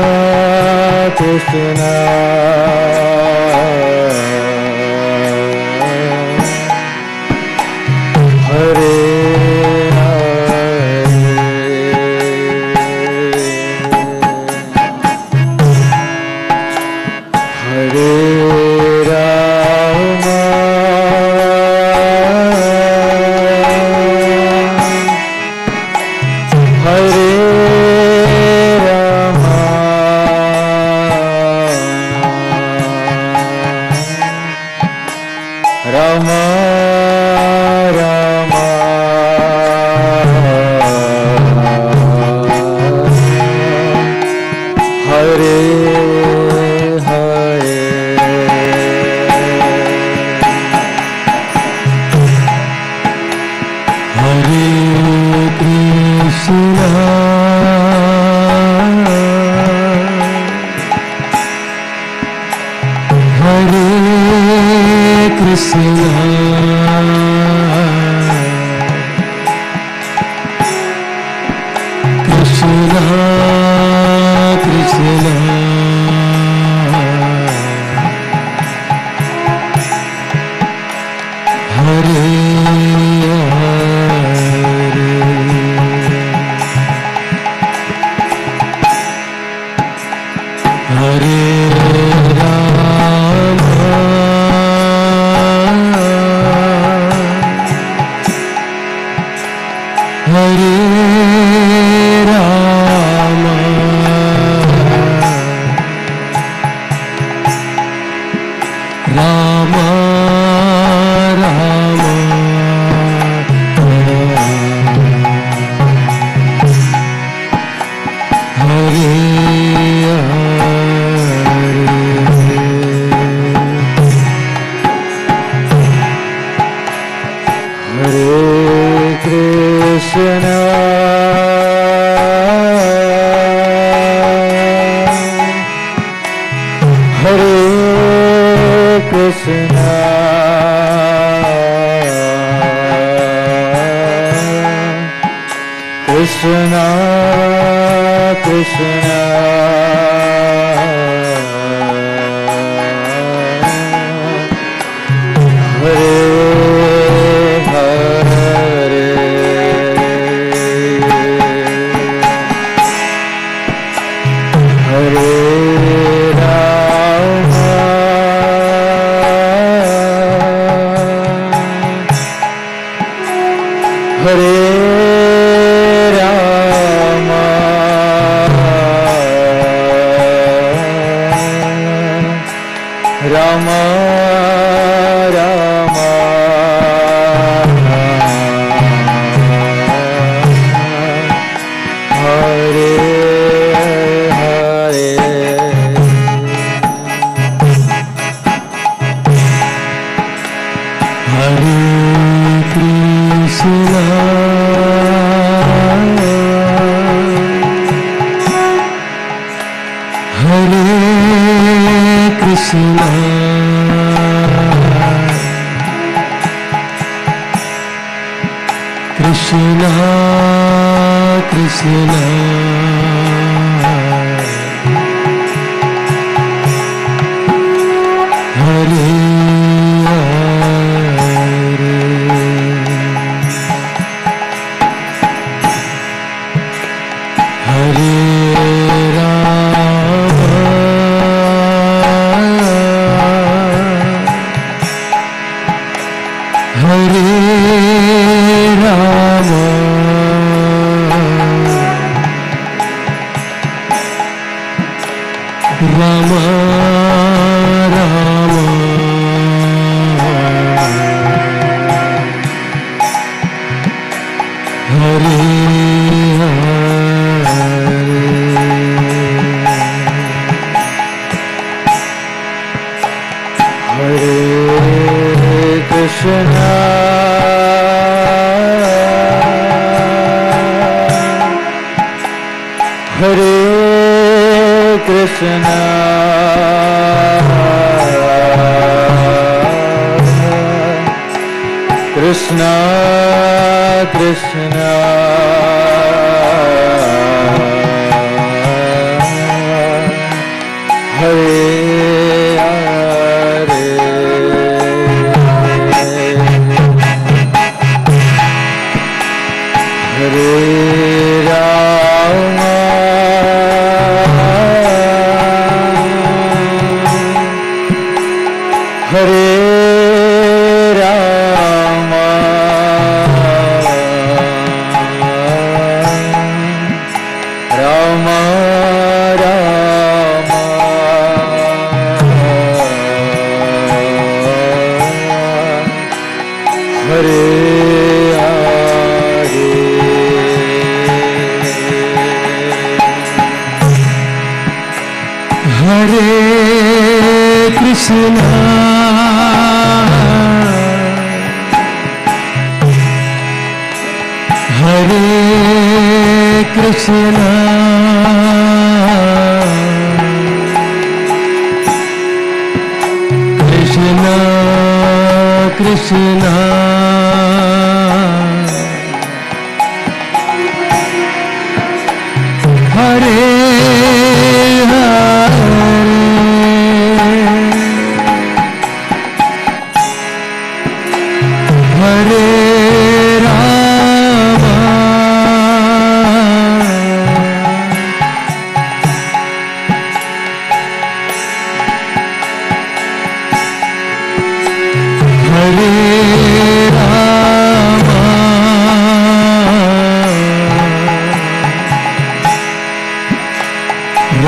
Hare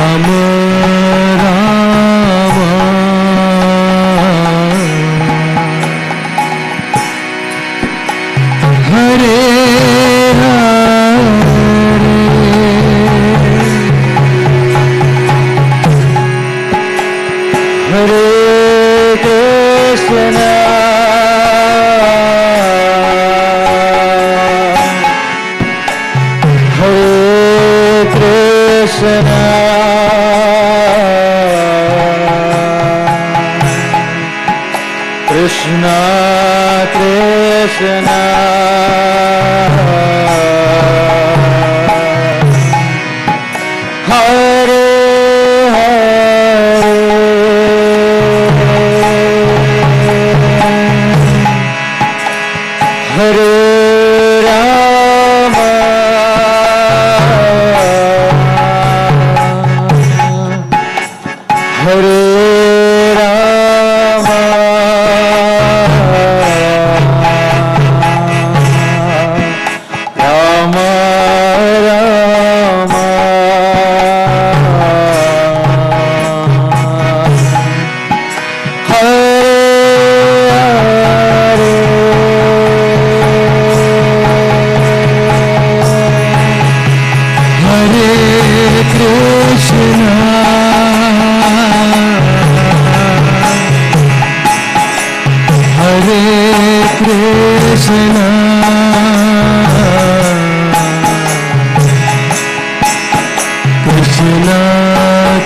Ram Ram Hare Hare Krishna Krishna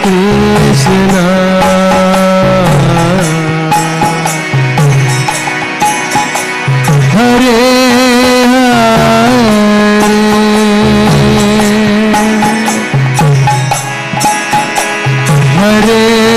Krishna Hare Hare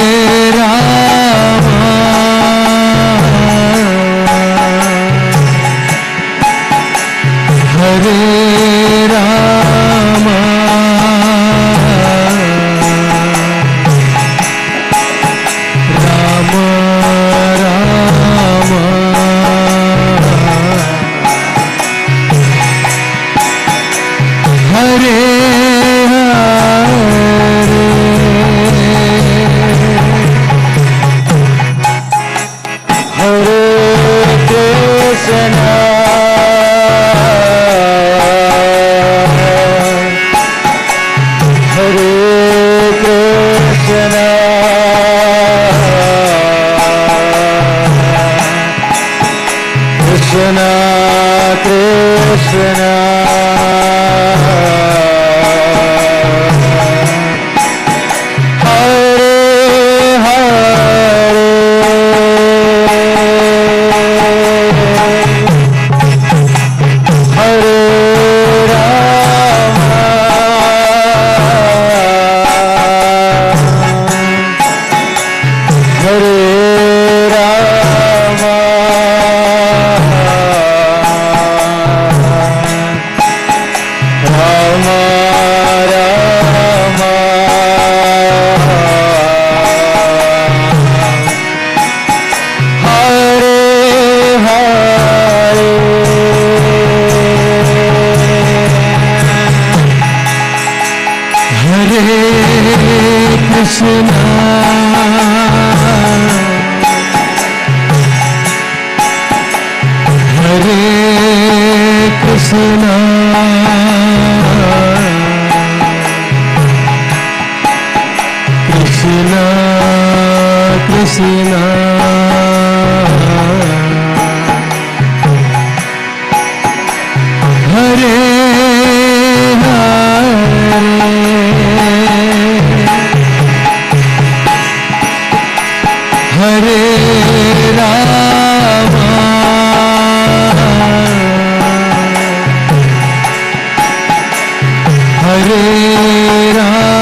Hare Rama Hare Rama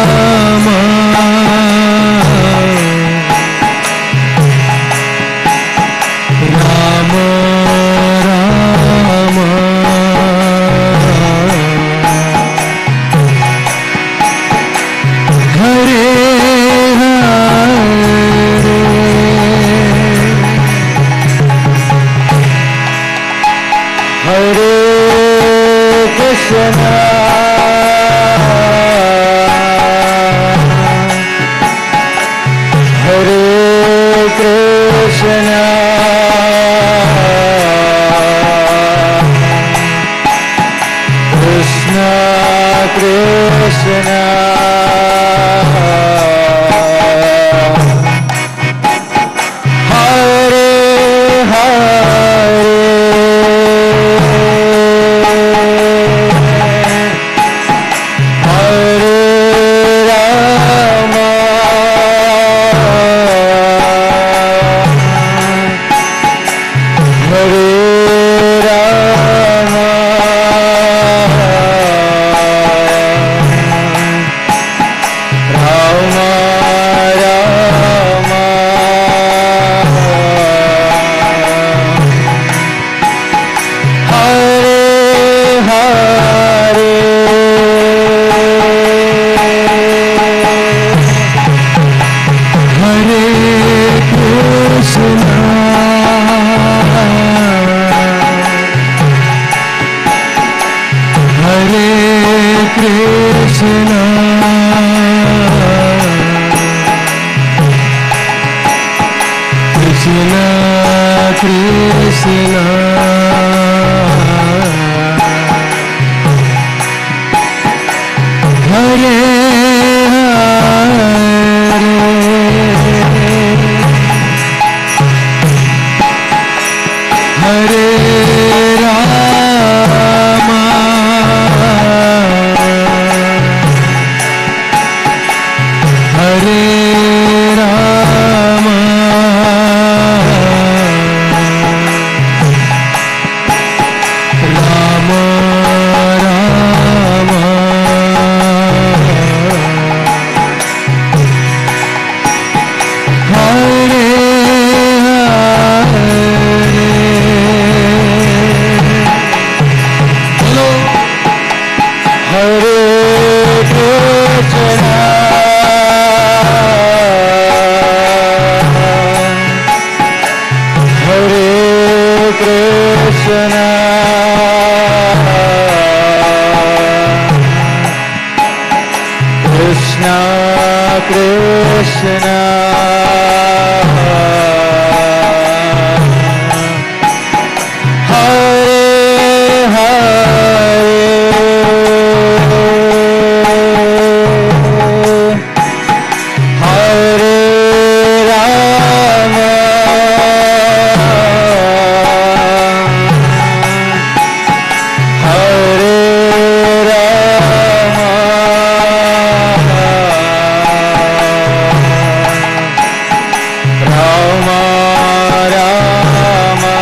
Krishna Krishna Hare Hare Rama Hare Rama Rama Rama Hare Krishna Krishna Hare Hare Hare Rama Hare Rama Rama Rama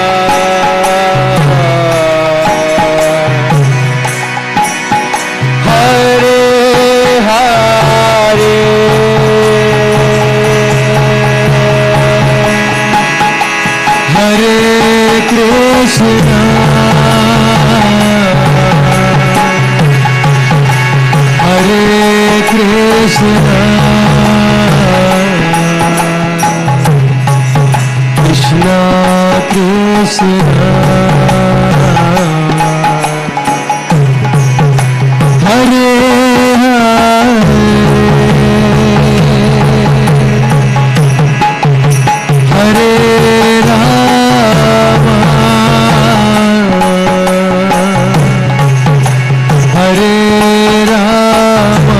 Hare Hare Hare Krishna Hare Krishna Krishna Krishna Hare Hare Rama Hare Rama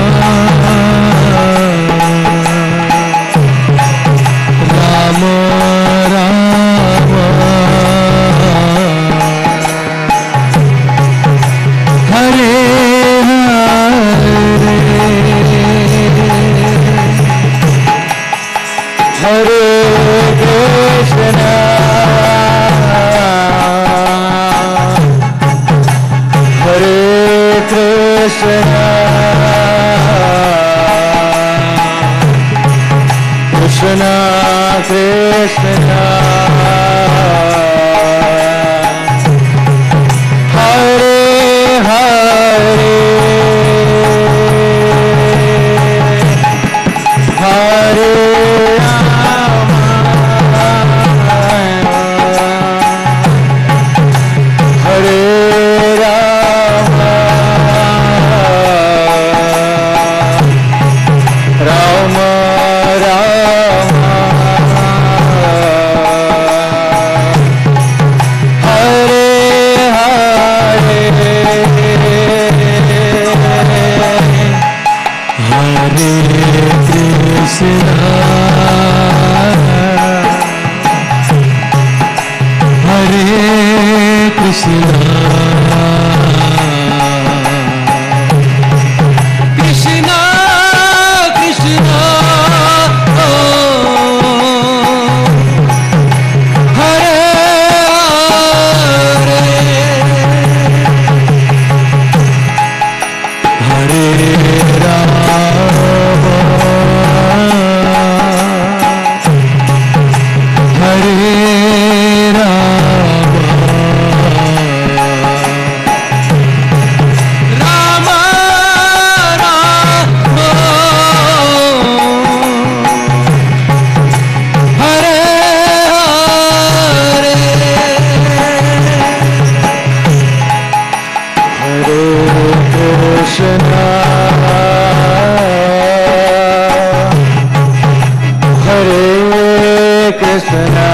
Rama Rama Hare Hare Krishna Hare Krishna Krishna Krishna Hare Hare Hare Rama Hare Rama Rama Rama Hare Hare Hare Krishna Hare Krishna Krishna Krishna Hare Hare Rama Hare Krishna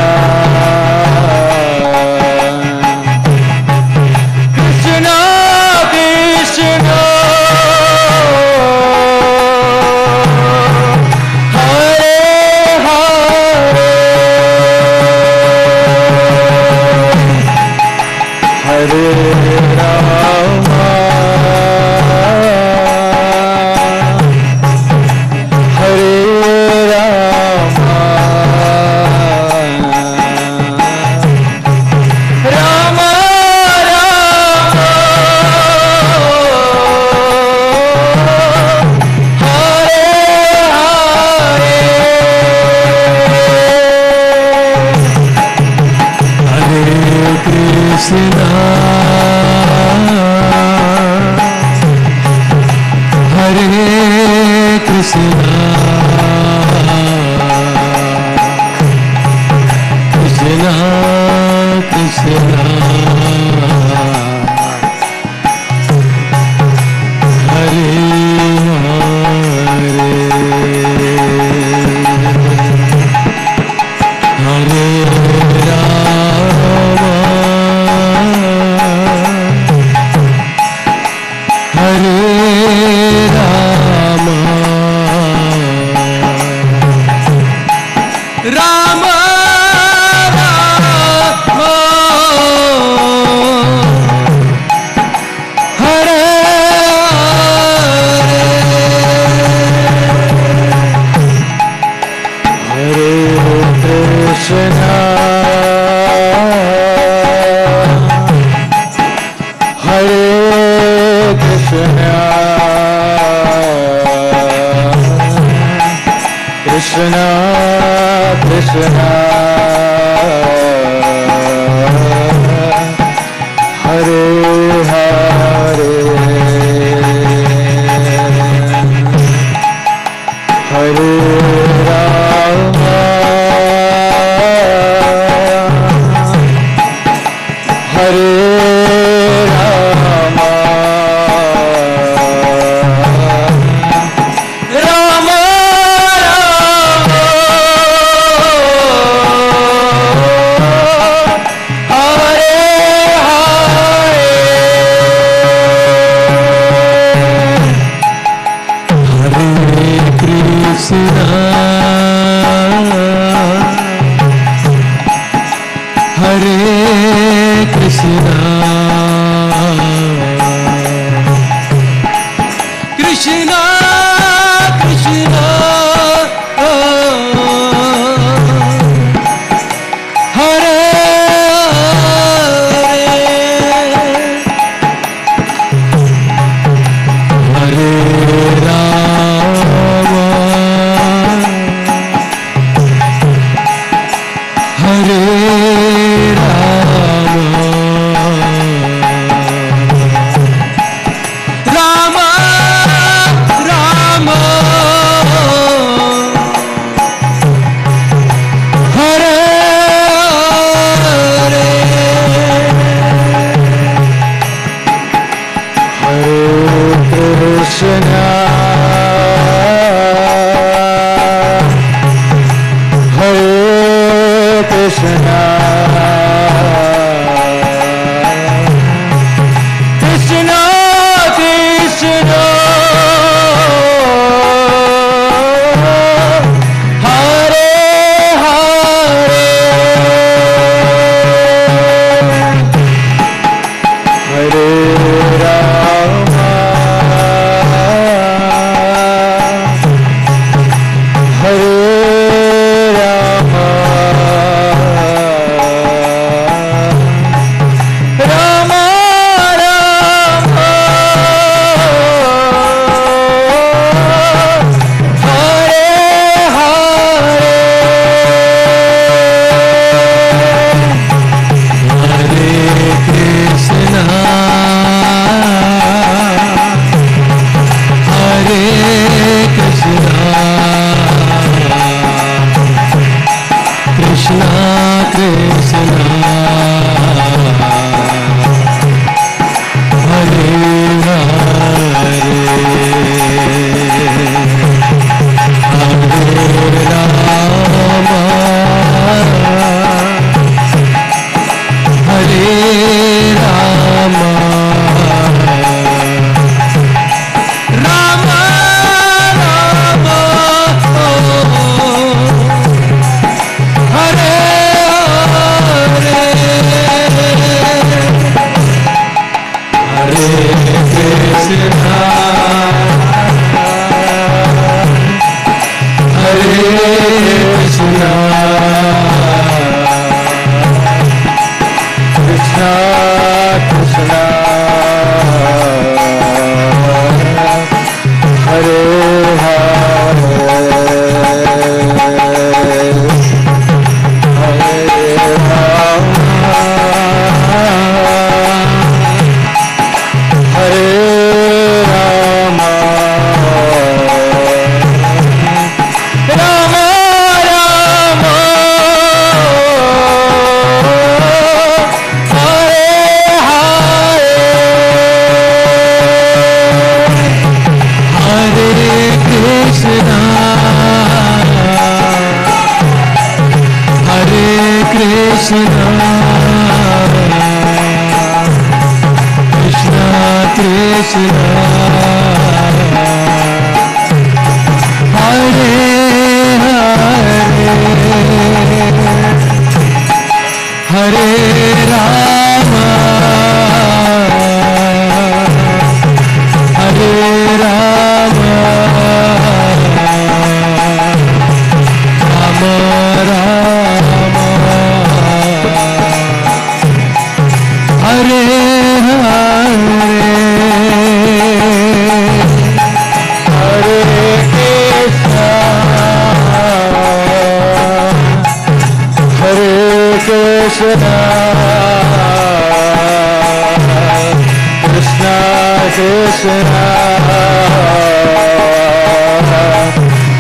Krishna Krishna Hare Hare Hare Rama Hare Rama Rama Krishna Krishna Hare Hare Rama Hare Rama Rama Hare Krishna Hare Krishna Krishna Krishna Hare Hare Hare Rama Hare Rama Rama Rama Hare Hare Hare Krishna Hare Krishna Krishna Krishna Hare Hare Hare Rama Hare Rama Rama Rama Hare Hare Krishna Hare Krishna Krishna Krishna Hare Hare Hare Rama Rama Rama Hare Hare Krishna Hare Krishna Krishna Krishna Hare Hare Hare Rama Hare Rama Rama Rama Hare Hare Krishna Krishna Krishna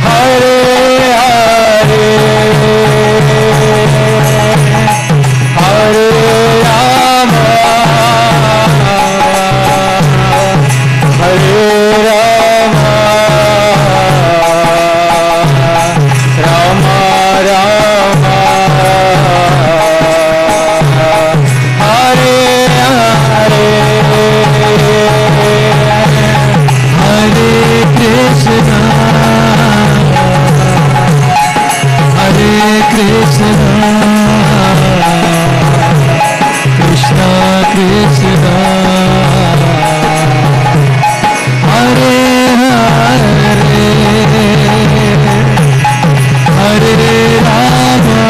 Hare Hare Hare Rama Hare Rama Rama Rama Hare Hare Hare Krishna Hare Krishna Krishna Krishna Hare Hare Hare Rama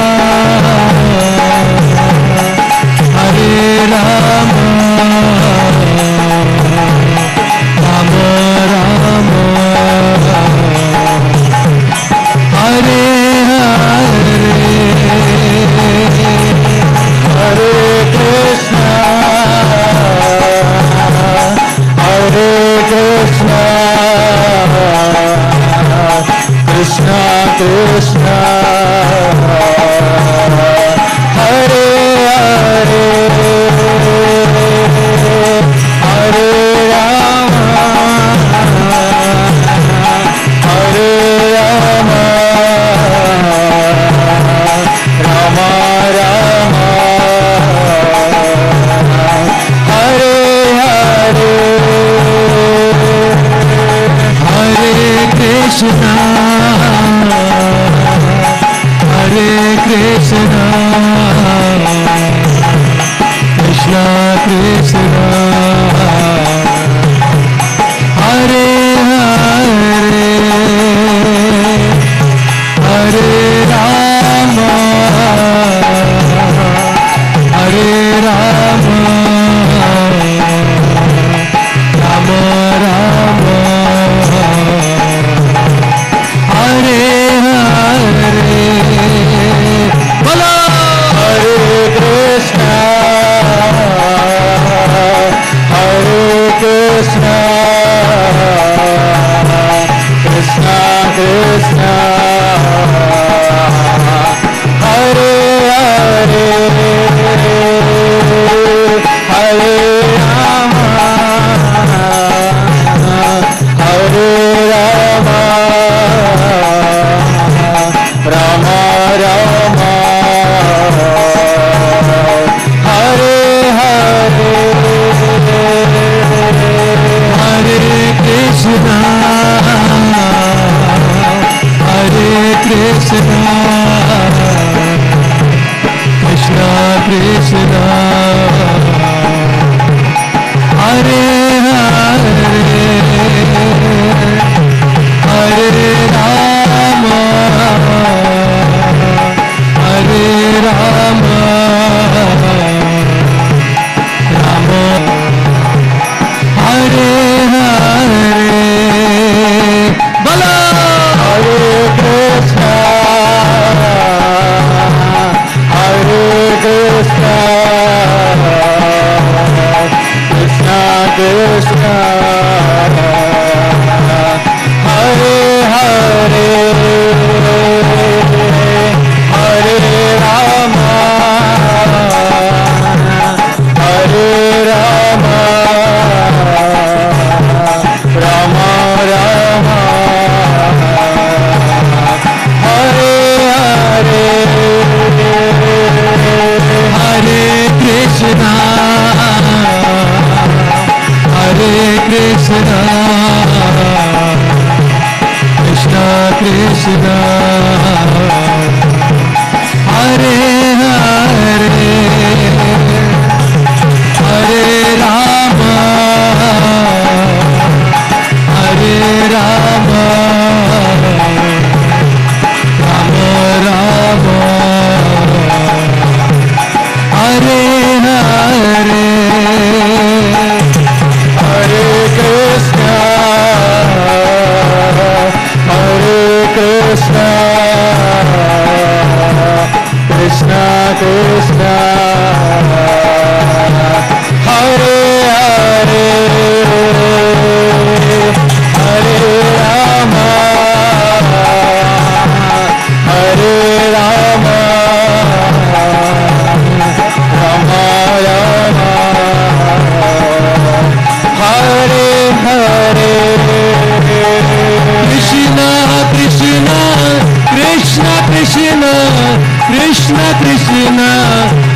Hare Rama Rama Rama Hare Hare Hare Krishna Hare Krishna Krishna Krishna Hare Hare Hare Rama Hare Rama Rama Rama Hare Hare Hare Krishna Hare Krishna Krishna Krishna Hare Hare Hare Rama Hare Rama Rama Rama Hare Hare Bala Hare Krishna Hare Krishna Krishna Krishna Hare Hare Hare Rama Hare Rama Rama Rama Hare Hare Hare Krishna Hare Krishna Krishna Krishna Hare Hare Hare Rama Hare Rama Rama Hare Hare Bala Hare Krishna Hare Krishna Krishna Krishna Hare Hare Hare Rama Hare Rama Rama Rama Hare Hare Hare Krishna Hare Krishna Krishna Krishna Hare Hare Hare Rama Hare Rama Rama Rama Hare Hare Hare Krishna Hare Krishna Krishna Krishna Krishna Krishna Krishna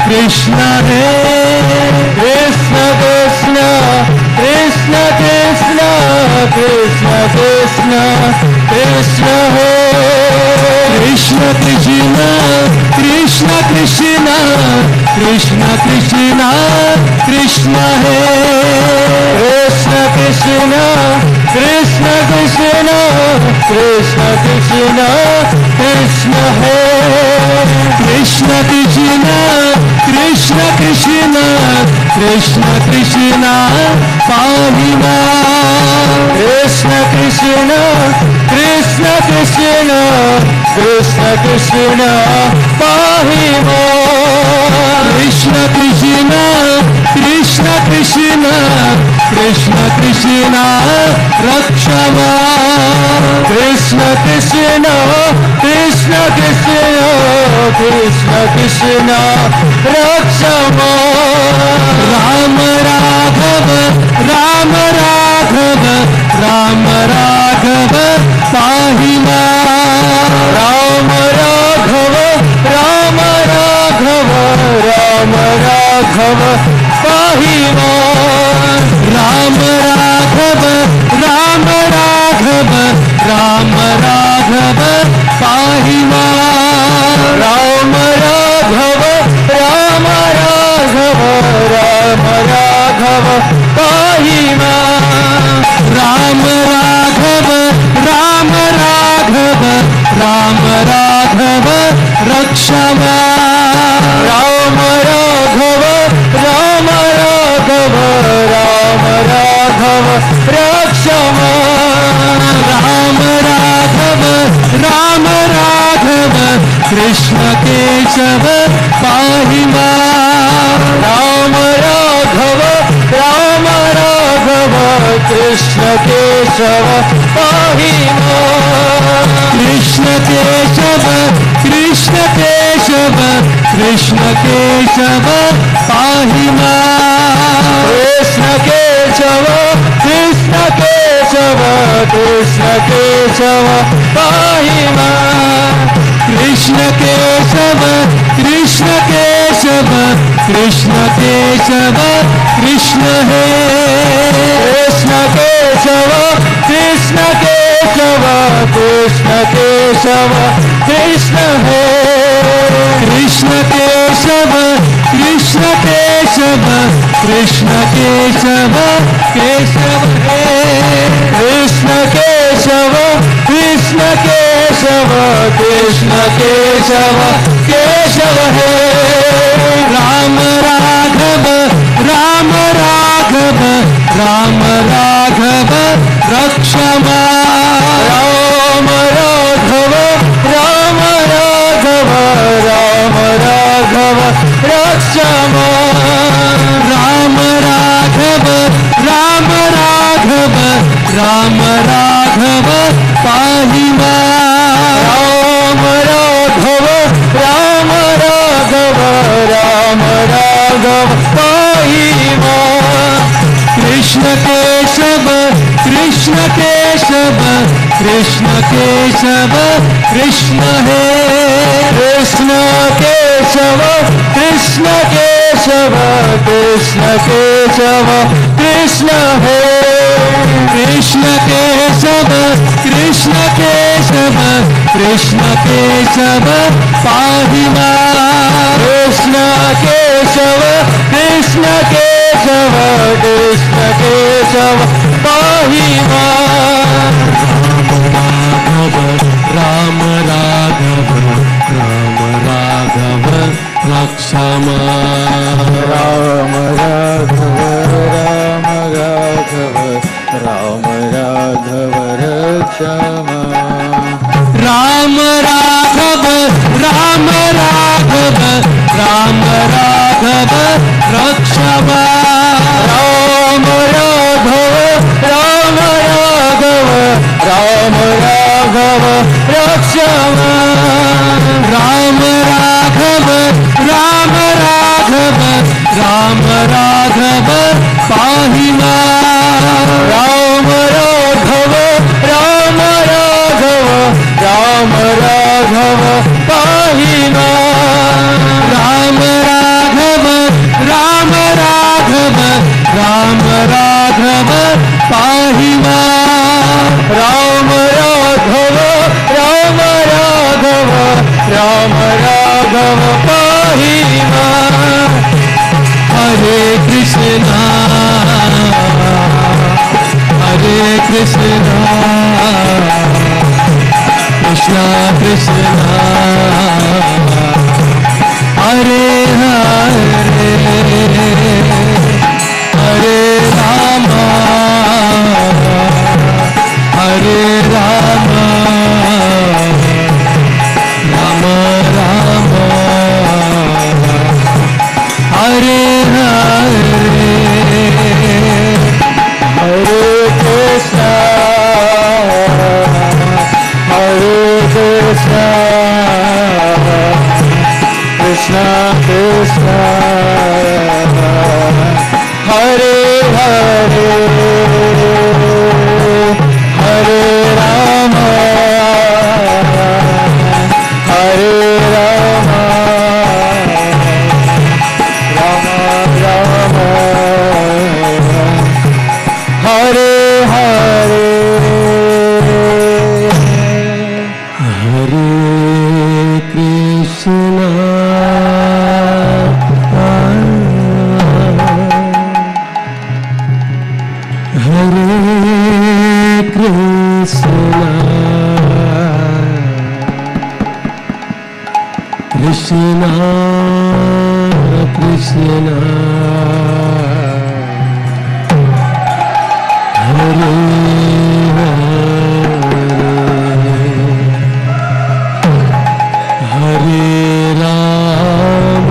Krishna है कृष्ण कृष्ण कृष्ण कृष्ण कृष्ण कृष्ण कृष्ण है कृष्ण कृष्ण कृष्ण कृष्ण कृष्ण कृष्ण कृष्ण है कृष्ण कृष्ण कृष्ण कृष्ण कृष्ण कृष्ण कृष्ण है कृष्ण कृष्ण कृष्ण कृष्ण कृष्ण कृष्ण पाहि मां कृष्ण कृष्ण कृष्ण कृष्ण कृष्ण कृष्ण पाहि मां कृष्ण कृष्ण कृष्ण कृष्ण कृष्ण कृष्ण रक्ष मां कृष्ण कृष्ण कृष्ण कृष्ण कृष्ण कृष्ण रक्ष मां राम राघव राम राघव राम राघव पाहि मां राम राघव राम राघव राम राघव पाहि मां राम राघव राम राघव राम राघव पाहि मां राम राघव राम राघव राम राघव पाहि मां राम राघव राम राघव राम राघव रक्ष मां राम राघव राम राघव राम राघव रक्ष मां राम राघव राम राघव कृष्ण केशव पाहि मां राम राघव राम राघव कृष्ण केशव पाहि मां कृष्ण केशव कृष्ण केशव कृष्ण केशव पाहि मां कृष्ण केशव कृष्ण केशव कृष्ण केशव पाहि मां कृष्ण केशव कृष्ण केशव कृष्ण केशव कृष्ण है कृष्ण केशव कृष्ण केशव कृष्ण केशव कृष्ण है कृष्ण केशव कृष्ण केशव कृष्ण केशव केशव है कृष्ण केशव कृष्ण केशव कृष्ण केशव केशव है राम राघव राम राघव राम राघव रक्ष मां राम राघव राम राघव राम राघव रक्ष मां राम राघव राम राघव राम राघव पाहि मां राम राघव राम राघव राम राघव पाहि मां कृष्ण केशव कृष्ण केशव कृष्ण केशव कृष्ण है कृष्ण केशव कृष्ण केशव कृष्ण केशव कृष्ण है कृष्ण केशव कृष्ण केशव कृष्ण केशव पाहि मां कृष्ण केशव कृष्ण केशव कृष्ण केशव पाहि मां राम राघव राम राघव रक्ष मां राम राघव राम राघव राम राघव रक्ष मां राम राघव राम राघव राम राघव रक्ष मां राम राघव राम राघव राम राघव पाहि मां। हरे कृष्णा कृष्णा कृष्णा हरे हरे हरे राम राम राम हरे हरे हरे कृष्णा कृष्णा कृष्णा हरे हरे हरे राम राम राम हरे हरे हरे कृष्णा हरे कृष्णा कृष्णा कृष्णा हरे हरे राम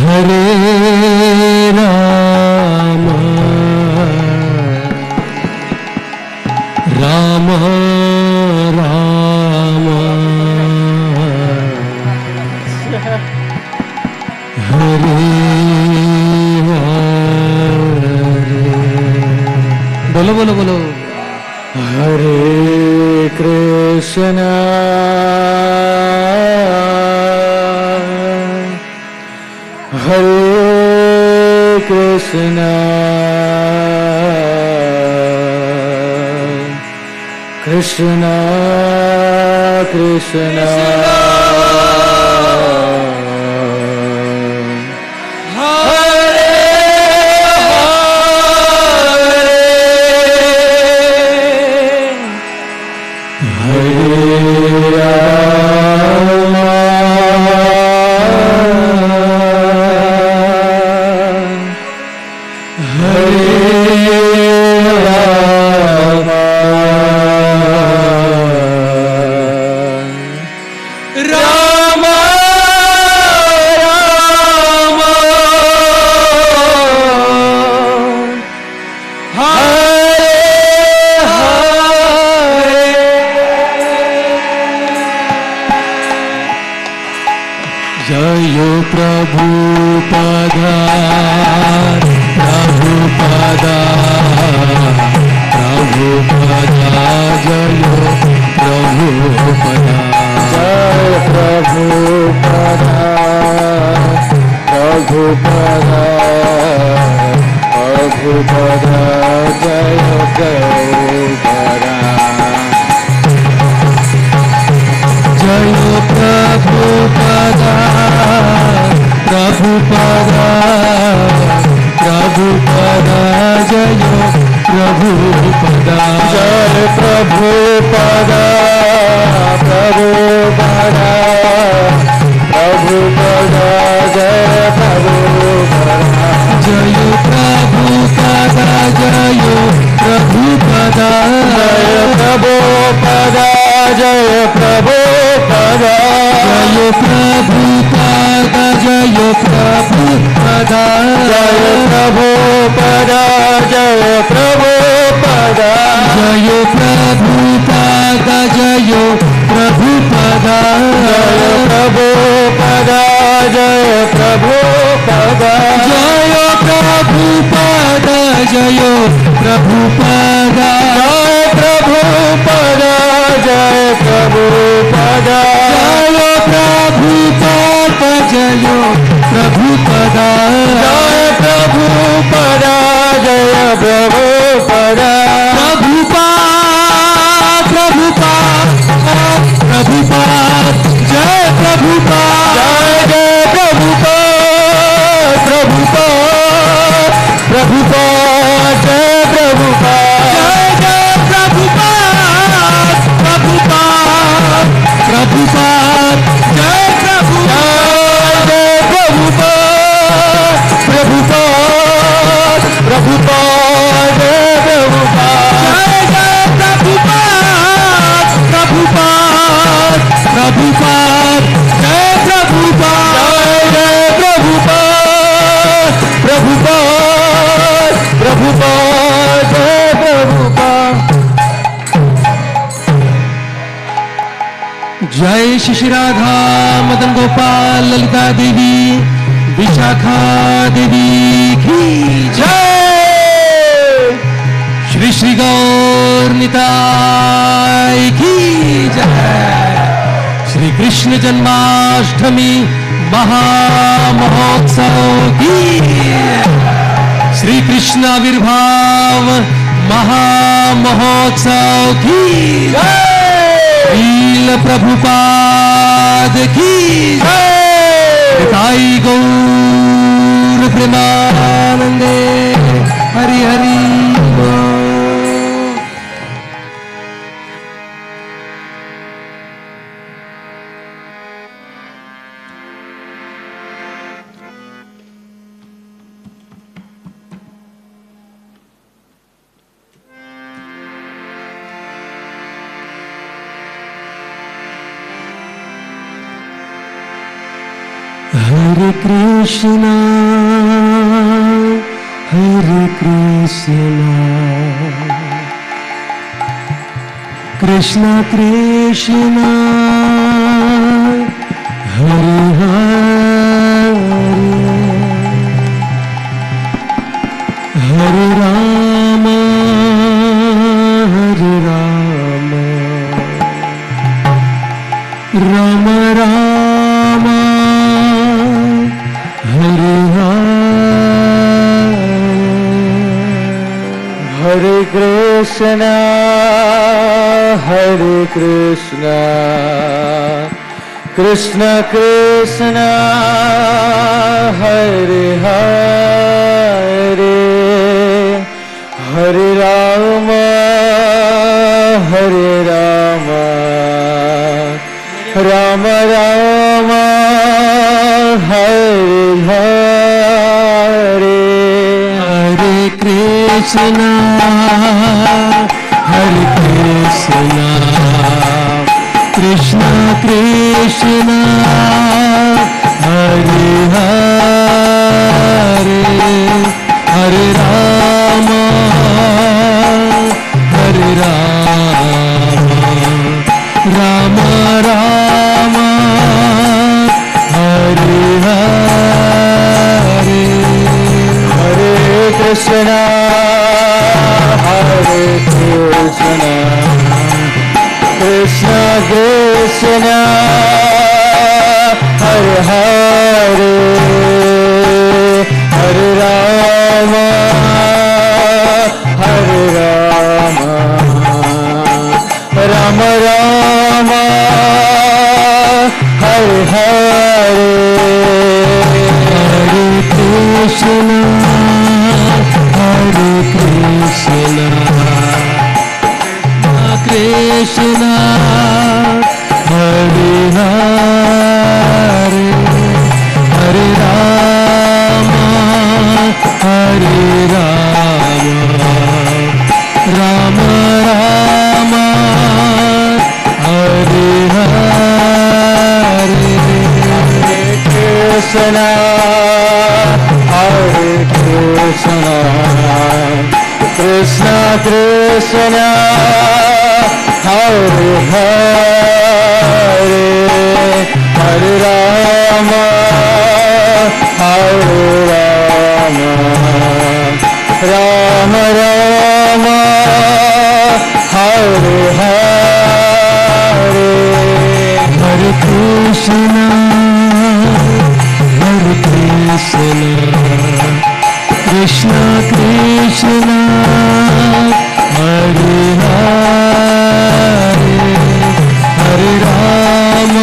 हरे राम राम राम हरे बोलो बोलो बोलो हरे कृष्णा हरे कृष्णा कृष्णा कृष्णा जय श्री राधा मदन गोपाल ललिता देवी विशाखा देवी की जय। श्री श्री गौर निताय की जय। श्री कृष्ण जन्माष्टमी महामहोत्सव की, श्री कृष्ण आविर्भाव महामहोत्सव की जय। लील प्रभुपाद की जय। ताई गौर प्रेमानंदे हरि हरि बोल। हरे Krishna Krishna Krishna Hare Hare Hare Ram Ram Ram Hare Hare Krishna Krishna Krishna Hare Hare Hare Ram Ram Ram Hare Hare Hare Krishna Krishna Krishna Hare Hare Hare Ram Ram Ram Hare Hare Hare Krishna Krishna Krishna Hare Hare Hare Ram Ram Ram Hare Hare Hare Krishna Krishna Hare Hare Hare Ram Ram Ram Hare Hare Krishna Krishna Krishna Hare Hare Hare Ram Ram Ram Hare Hare Hare Krishna Krishna Krishna Hare Hare Hare Ram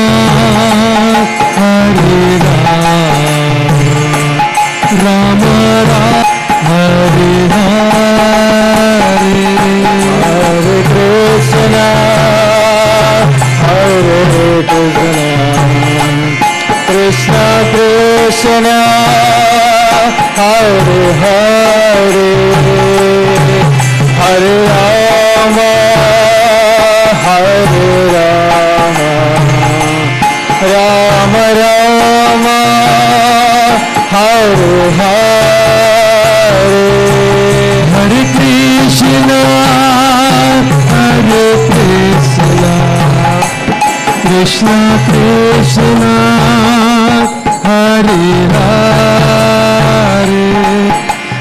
Ram Hare Hare Hare Krishna Krishna Krishna Hare Hare Hare Ram Ram Ram Hare Hare Hare Krishna Krishna Krishna Hare Hare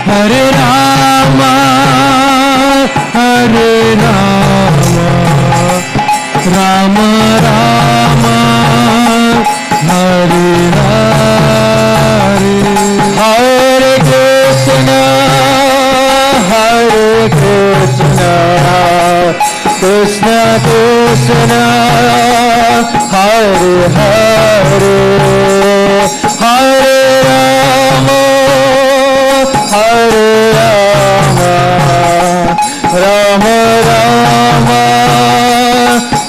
Hare Rama Hare Rama Rama Rama Hare Hare Hare Krishna Krishna Krishna Hare Hare Hare Rama Hare Rama Rama Rama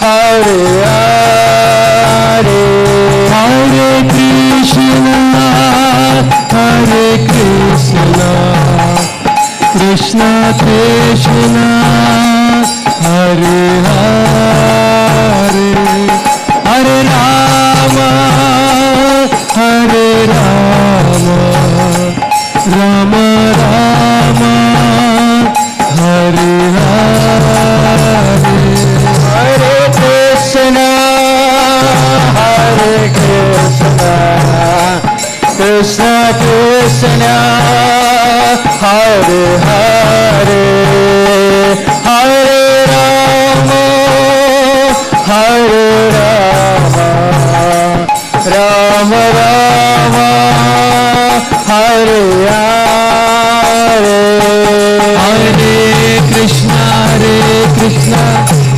Hare Hare Hare Krishna Krishna Krishna Hare Hare Hare Rama Hare Rama Rama Rama Hare Hare Hare Krishna Krishna Krishna Hare Hare Hare Rama Hare Rama Rama Rama Hare Hare Hare Krishna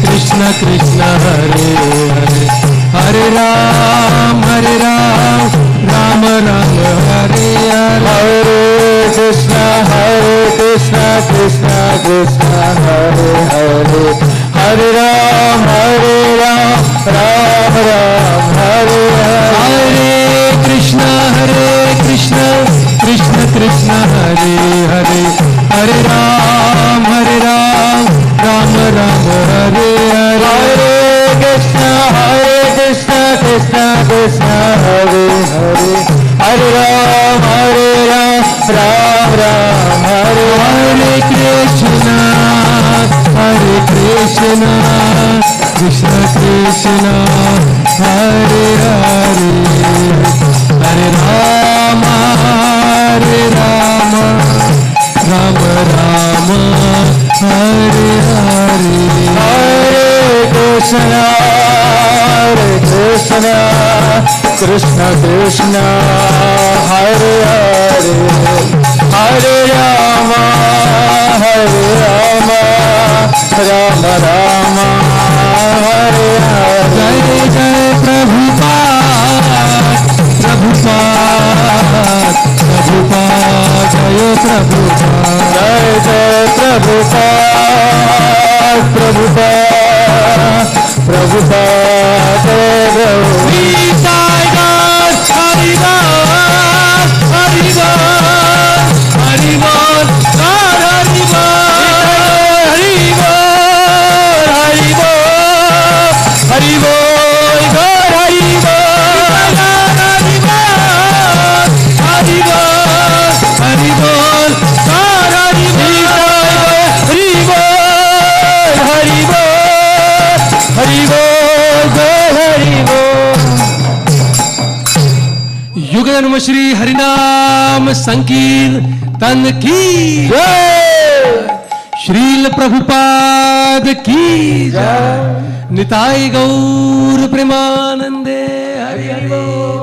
Krishna Krishna Hare Hare Hare Ram Ram Ram Hare Hare Hare Krishna Krishna Krishna Hare Hare Hare Ram Ram Hare Hare Hare Krishna Krishna Krishna Hare Hare Hare Ram Ram Hare Hare Hare Krishna Krishna Krishna Hare Hare Hare Ram Ram Hare Hare Krishna Krishna Krishna Hare Hare Hare Rama Rama Hare Hare Hare Krishna Krishna Krishna Hare Hare Hare Rama Rama Hare Hare Jai Jai Prabhupada Prabhupada Jai Prabhupada Jai Jai Prabhupada Prabhupada युग जन्म श्री हरिनाम संकीर्तन की जय श्रील प्रभुपाद की जय निताई गौर प्रेमानंदे हरि हरि बोल।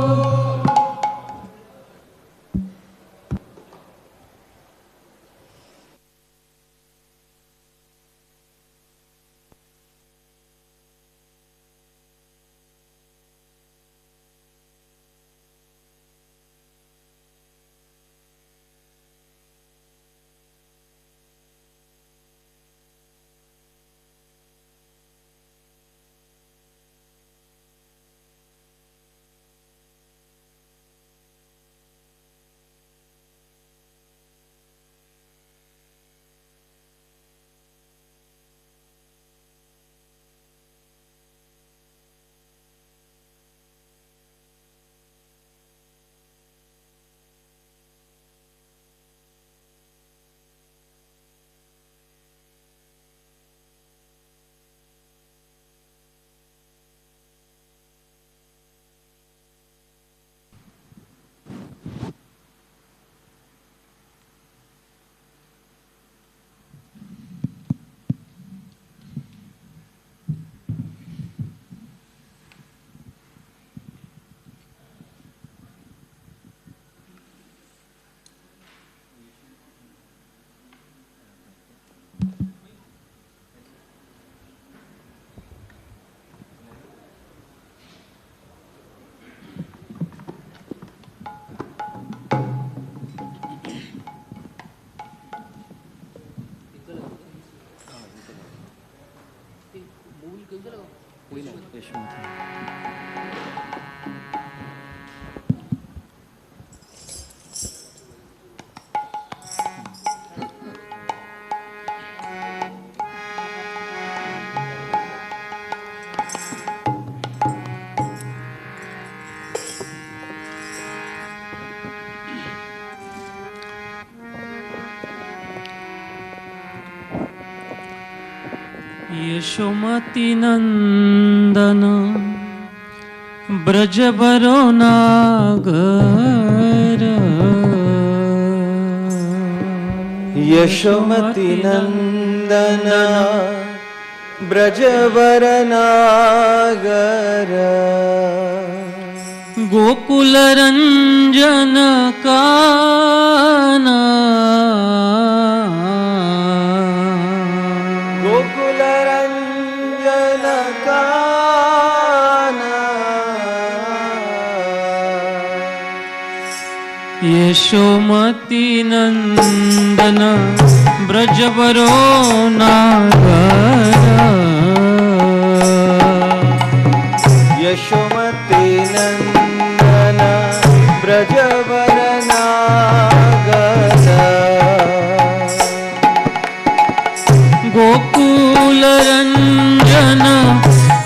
यशोमती नंदन ब्रजबरो नागर यशोमती नंदन ब्रजवर नागर गोकुल रंजन काना गोकुल रंजन काना यशोमती नंदन ब्रजबरो नागर यशोमती नंदन ब्रजवर नागर गोकुल रंजन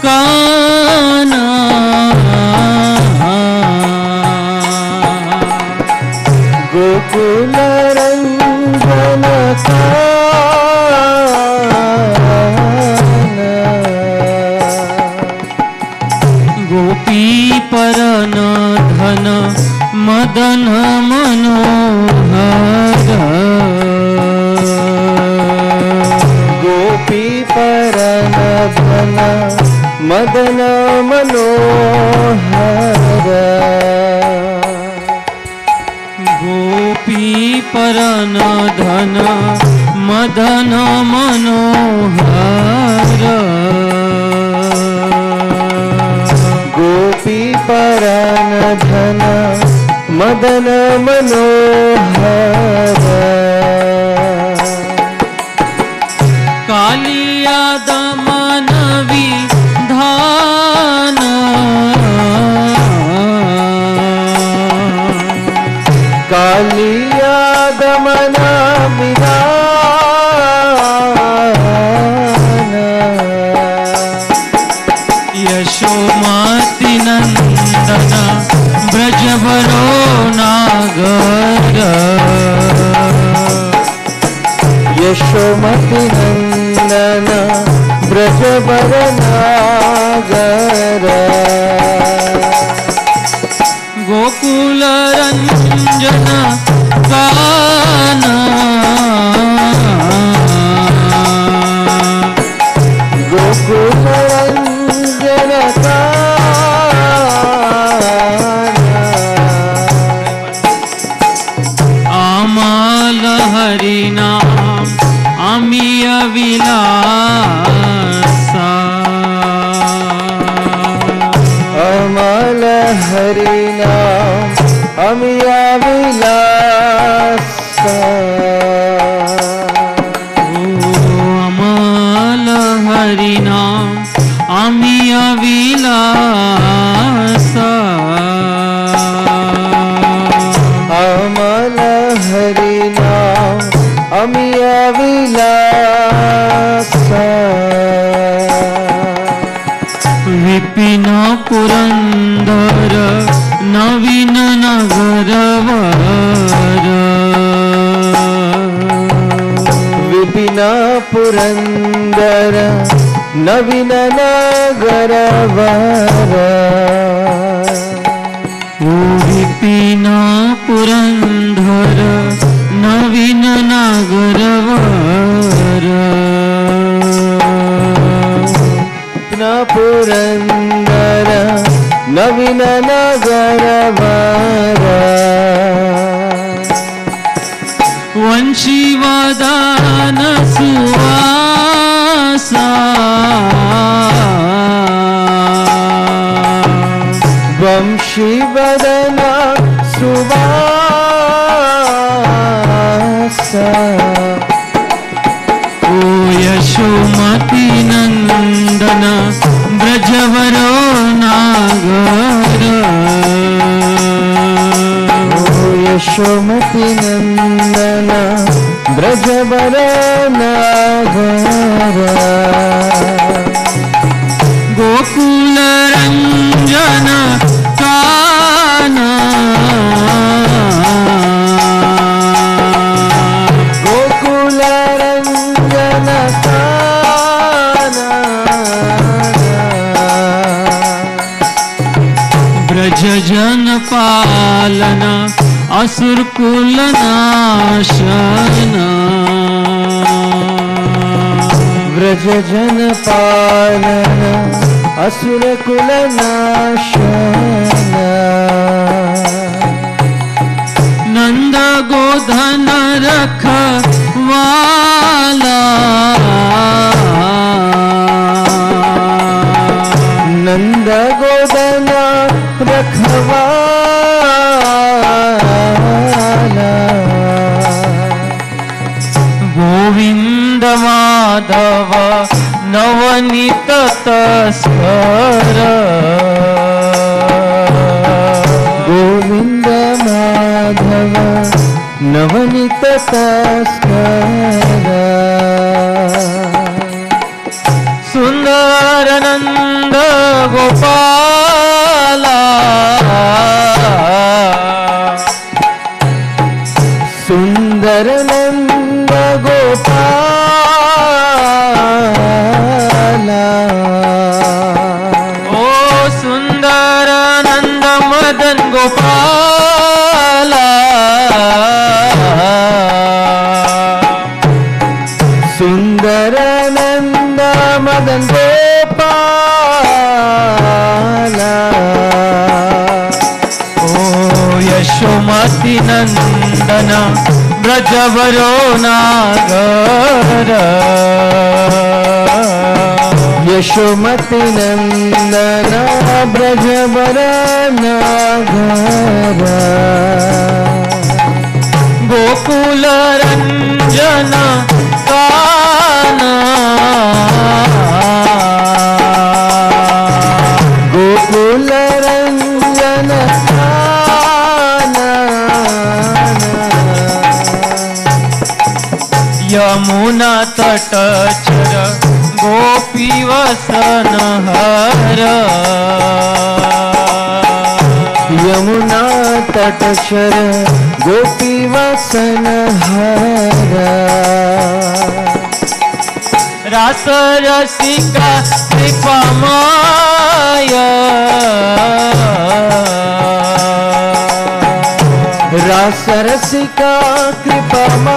काना गोकुल रंजन काना गोपी परन धन मदन मनोहर गोपी परन धन मदन मनोहर गोपी परन धन मदन मनोहर गोपी परन धन मदन मनोहर कालिया दमन विधान कालिया दमन विधान यशोमती नंदन ब्रजबरो नागर यशोमती नंदन ब्रजबर नागर गोकुल रंजन काना गोकुल रंजन आमाल हरिनाम अमिय विलासा अमल हरिनाम अमिया विलासा अमल हरिनाम अमिय विलासा अमल हरिनाम अमिया विलासा विपिन पुरंदर नवीन नगरवर विपिन पुरंदर नवीन नगरवर विपिन पुरंदर नवीन नगरवर न पुरंदर नवीन नगरवर वंशीवदान सुवासा वंशीवदन सुवासा ओ यशोमती नंदन ब्रजवरो नागर यशोमती नंदन ब्रजवर नागर गोकुल रंजन काना गोकुल रंजन काना ब्रज जन पालना असुर कुल नाशना ब्रज जन पालन असुर कुल नाशन नंद गोधन रखवाला नंद गोदन रखवाला गोविंद माधव नवनीत तस्कर गोविंद माधव नवनीत तस्कर सुंदर नंद गोपाला सुंदर नंद गोपाला ओ सुंदर नंद मदन गोपाला सुंदर नंद मदन गोपाला ओ यशोमती नंदन ब्रजवरो नागर यशोमती नंदन ब्रजवर नागर गोकुल रंजन काना गोकुल रंजन काना यमुना तट चर गोपी वसन हर यमुना तट चर गोपी वसन हर रास रसिका कृपामय रास रसिका कृपामाया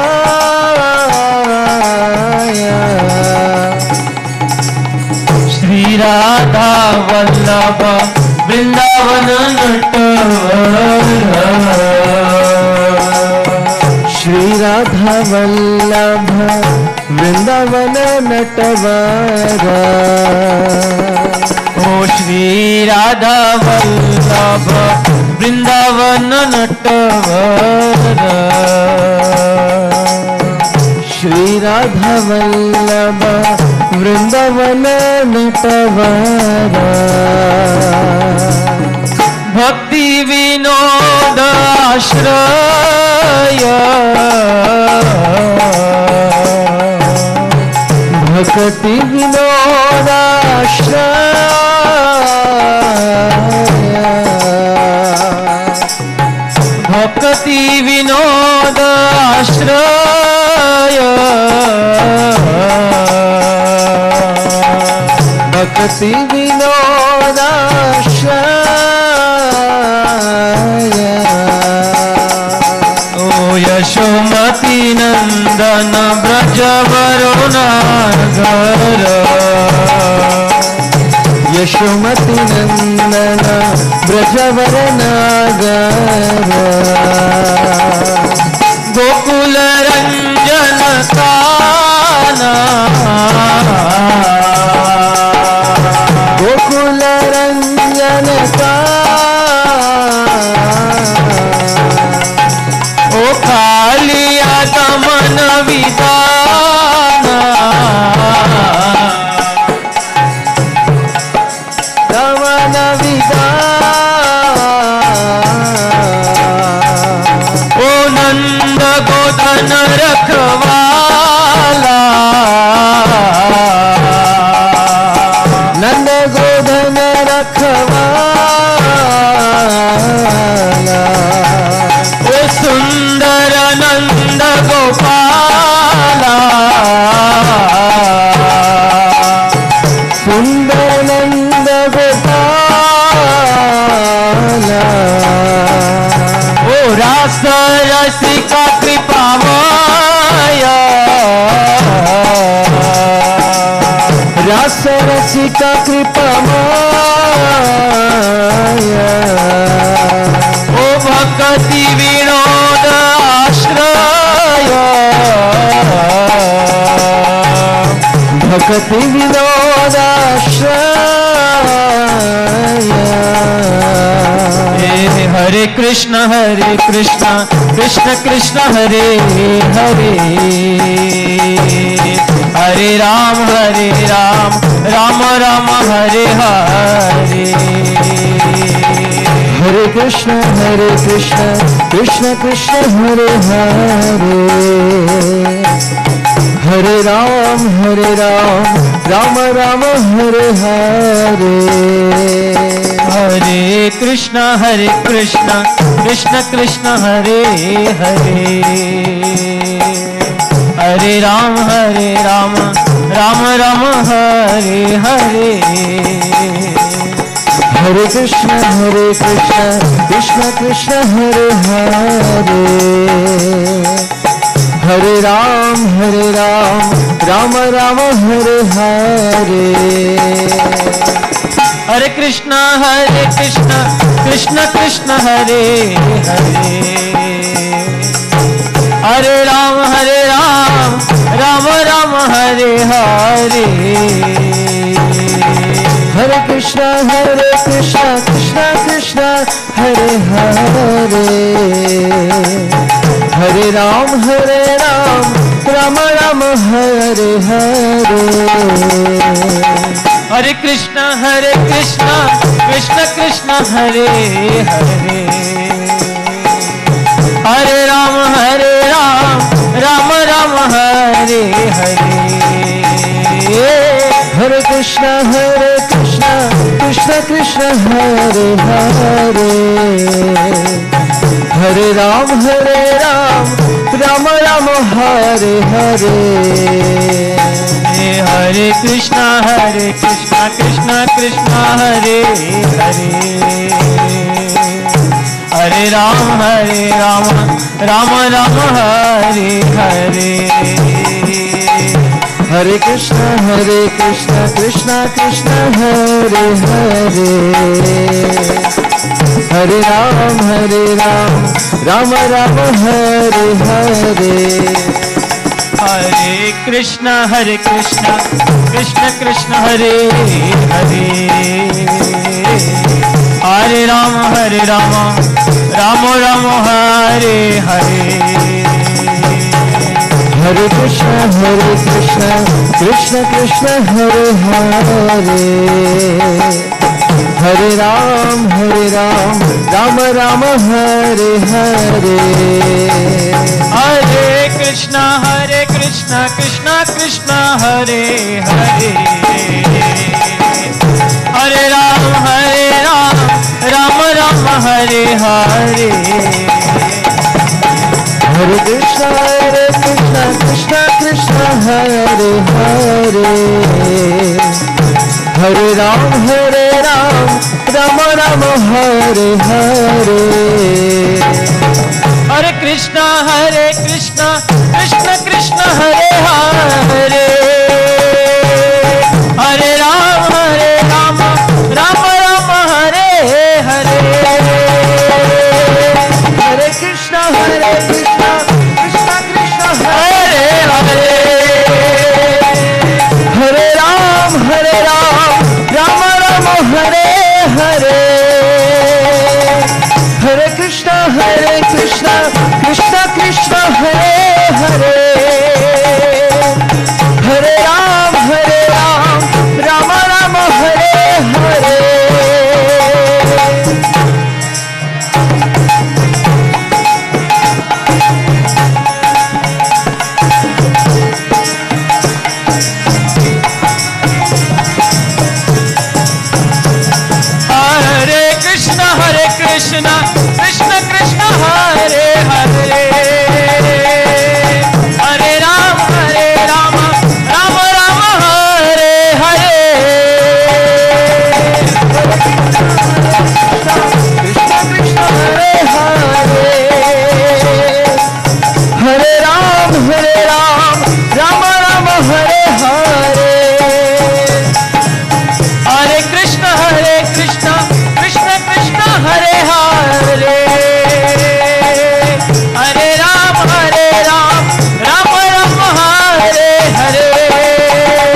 श्री राधा वल्लभ वृंदावन नटवर श्री राधा वल्लभ वृंदावन नटवर ओ श्री राधा वल्लभ वृंदावन नटवर श्री राधा वल्लभ वृंदावन नटवर भक्ति विनोद आश्रय भक्ति विनोदाश्रय भक्ति विनोद आश्रय भक्ति विनोदाश्रय ओ यशोमती नंदन ब्रजवरो नागर यशोमती नंदन ब्रजवर नागर गोकुल रंजन काना गोकुल रंजन ओ कालिया दमन विदाना नंद गोपाला ओ रास रसिका कृपामया रास रसिका कृपामया ओ भक्ति विनोद आश्रय भक्ति विनोद आश्रय हरे कृष्ण कृष्ण कृष्ण हरे हरे हरे राम राम राम हरे हरे हरे कृष्ण कृष्ण कृष्ण हरे हरे हरे राम राम राम हरे हरे हरे कृष्ण कृष्ण कृष्ण हरे हरे हरे राम राम राम हरे हरे हरे कृष्ण कृष्ण कृष्ण हरे हरे हरे राम राम राम हरे हरे हरे कृष्ण कृष्ण कृष्ण हरे हरे हरे राम राम राम हरे हरे हरे कृष्ण कृष्ण कृष्ण हरे हरे हरे राम राम राम हरे हरे हरे कृष्ण कृष्ण कृष्ण हरे हरे हरे राम राम राम हरे हरे हरे कृष्ण कृष्ण कृष्ण हरे हरे हरे राम राम राम हरे हरे हरे कृष्ण कृष्ण कृष्ण हरे हरे हरे राम राम राम हरे हरे हरे कृष्ण कृष्ण कृष्ण हरे हरे हरे राम राम राम हरे हरे हरे कृष्ण कृष्ण कृष्ण हरे हरे हरे राम राम राम हरे हरे हरे कृष्ण कृष्ण कृष्ण हरे हरे हरे राम राम राम हरे हरे हरे कृष्ण कृष्ण कृष्ण हरे हरे हरे राम राम राम हरे हरे हरे कृष्ण कृष्ण कृष्ण हरे हरे हरे राम राम राम हरे हरे हरे कृष्ण कृष्ण कृष्ण हरे हरे हरे राम राम राम हरे हरे हरे कृष्ण कृष्ण कृष्ण हरे हरे हरे राम राम राम हरे हरे हरे कृष्ण कृष्ण कृष्ण हरे हरे हरे राम राम राम हरे हरे हरे हरे हरे राम राम राम हरे हरे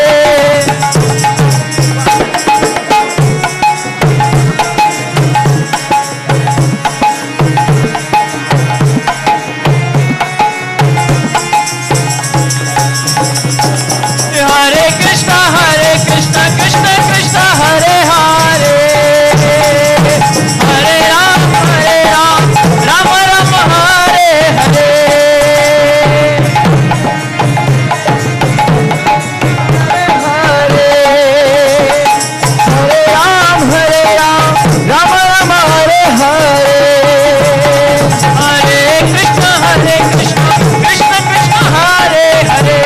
कृष्ण कृष्ण कृष्ण हरे हरे हरे राम राम राम हरे हरे हरे हरे राम राम राम हरे हरे हरे कृष्ण कृष्ण कृष्ण हरे हरे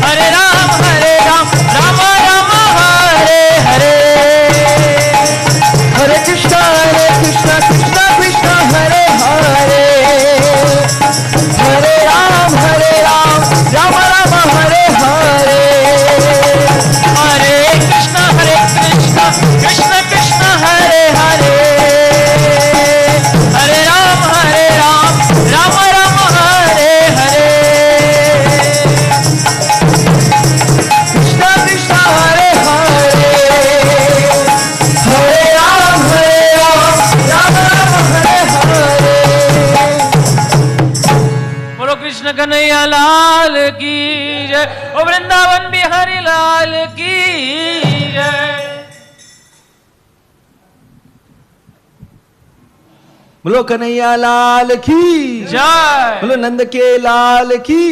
हरे राम राम राम हरे हरे हरे कृष्ण कृष्ण कृष्ण हरे हरे हरे राम राम राम हरे हरे हरे कृष्ण कृष्ण कृष्ण हरे हरे हरे राम राम राम हरे हरे कृष्ण कृष्ण हरे हरे हरे राम राम राम हरे हरे बोलो कृष्ण कन्हैया लाल की जय ओ वृंदावन बिहारी लाल की जय बोलो कन्हैया लाल की जय बोलो नंद के लाल की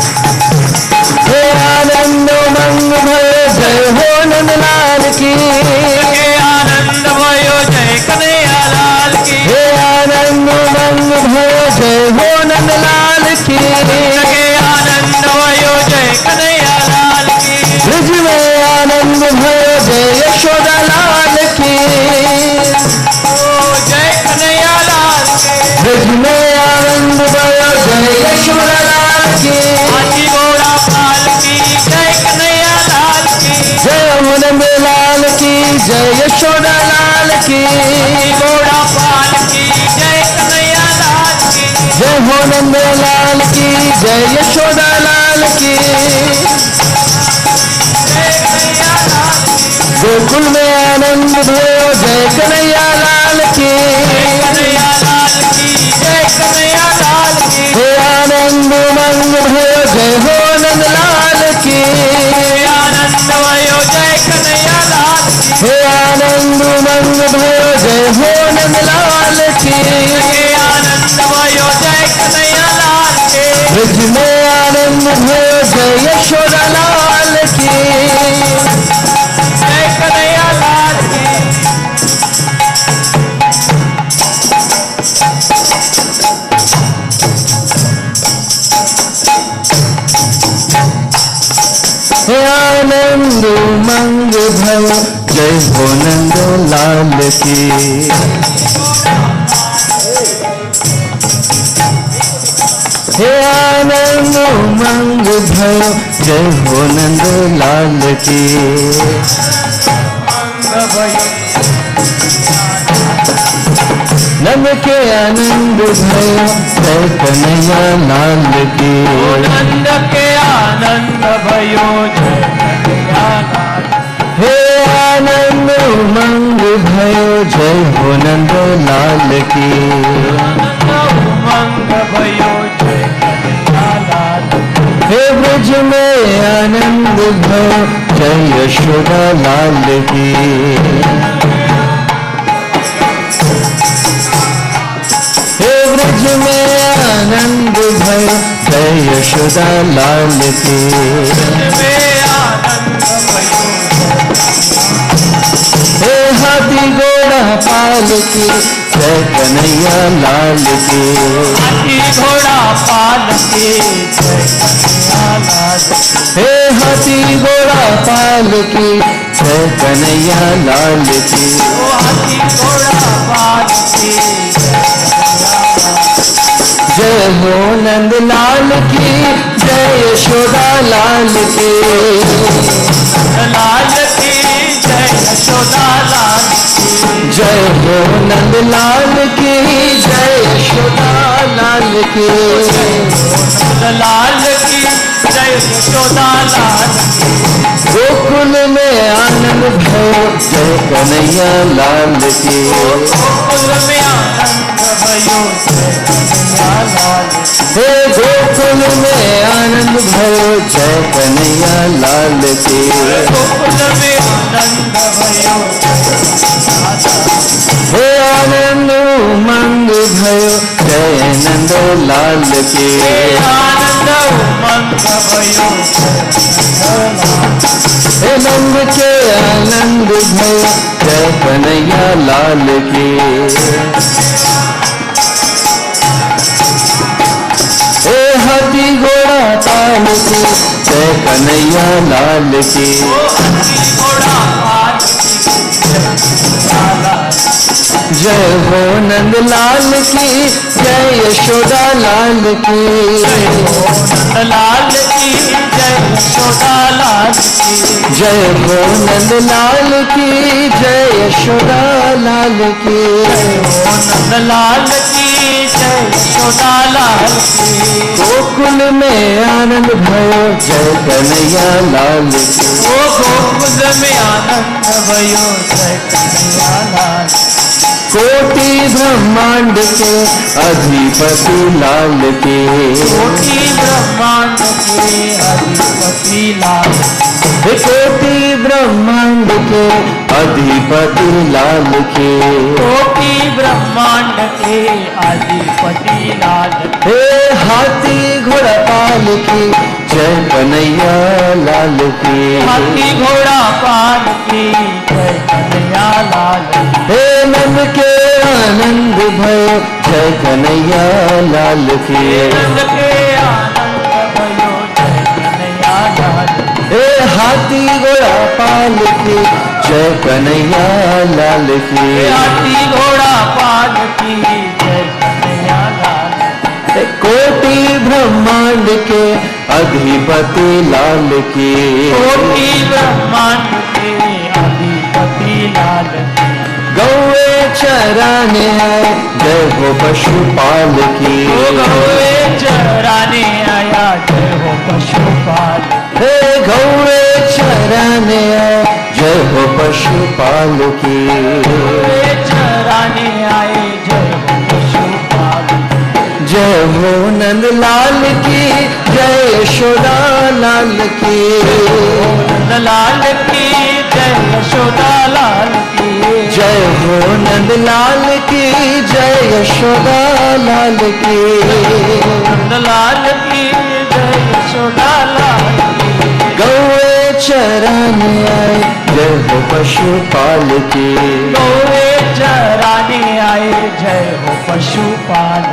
हे आनंद मंग भयो जय हो नंदलाल की हे आनंद भयो जय कन्हैया लाल की हे आनंद मंग भयो जय हो नंदलाल की हे आनंद भयो जय कन्हैया लाल की ब्रज में आनंद भयो जय यशोदा लाल की ओ जय कन्हैया लाल की ब्रज में आनंद भयो जय यशोदा लाल की हाथी घोड़ा पाल की जय कन्हैया लाल की जय नंद लाल की जय यशोदा लाल की हाथी घोड़ा पाल की जय कन्हैया लाल की जय हो नंद लाल की जय यशोदा लाल की गोकुल में आनंद भयो जय कन्हैया लाल की कन्हैया लाल की जय कन्हैया लाल की हे आनंद मंग भयो जय हो नंद लाल की आनंद भयो जय कन्हैया लाल की हे आनंद मंग भयो जय हो नंद लाल की हे आनंद भयो जय कन्हैया लाल की ब्रज में आनंद भयो जय यशोदा लाल की जय कन्हैया लाल की हे आनंद मंग भयो जय हो नंद लाल की हे आनंद मंग भयो जय हो नंद लाल की नंद के आनंद भयो जय कन्हैया लाल की नंद के आनंद भयो जय कन्हैया लाल हे आनंद उमंग भयो जय हो नंद लाल की उमंग भयो जय कन्हैया लाल हे ब्रज में आनंद भयो जय यशोदा लाल की हे ब्रज में आनंद भयो जय यशोदा लाल की हे हाथी घोड़ा पाल की जय कन्हैया लाल की हाथी घोड़ा पाल की जय कन्हैया लाल हे हाथी घोड़ा पाल लाल की जय कन्हैया लाल की। हाथी घोड़ा पाल की जय हो नंद लाल की जय यशोदा लाल की। लाल की जय यशोदा लाल की जय हो नंद लाल की जय यशोदा लाल की। लाल की जय यशोदा लाल की गोकुल में आनंद भयो जय कन्हैया लाल की। गोकुल में आनंद भयो जय कन्हैया लाल हे गोकुल में आनंद भयो जय कन्हैया लाल की। गोकुल में आनंद भयो हे आनंद उमंग भयो जय नंद लाल की। आनंद उमंग भयो हे नंद के आनंद भयो जय कन्हैया लाल की। हे हाथी घोड़ा ताल की जय कन्हैया लाल की। जय हो नंद लाल की जय यशोदा लाल की। लाल की जय यशोदा लाल की जय हो नंद लाल की जय यशोदा लाल की। नंद लाल की जय यशोदा लाल की गोकुल में आनंद भयो जय कन्हैया लाल की। ओ गोकुल में आनंद भयो जय कन्हैया लाल कोटि ब्रह्मांड के अधिपति लाल के। कोटि ब्रह्मांड के अधिपति लाल कोटि ब्रह्मांड के अधिपति लाल के। कोटि ब्रह्मांड के अधिपति लाल हे हाथी घोड़ा पाल की जय कन्हैया लाल की। हाथी घोड़ा पाल की जय कन्हैया लाल हे नंद के आनंद भयो जय कन्हैया लाल की। नंद के आनंद भयो जय कन्हैया लाल हे हाथी घोड़ा पाल की जय कन्हैया लाल की। हाथी घोड़ा पाल की जय कन्हैया लाल कोटि ब्रह्मांड के अधिपति लाल की। कोटि ब्रह्मांड के अधिपति लाल गौए चराने आए जय हो पशुपाल की। गौए चराने आया जय हो पशुपाल हे गौए चराने आए जय हो पशुपाल की। गौए चराने आए जय हो पशुपाल जय हो नंद लाल की जय यशोदा लाल की। नंद लाल की जय यशोदा लाल की जय हो नंद लाल की जय यशोदा लाल की। नंद लाल की जय यशोदा लाल की गौए चराने आए जय हो पशुपाल की। गौए चराने आए जय हो पशुपाल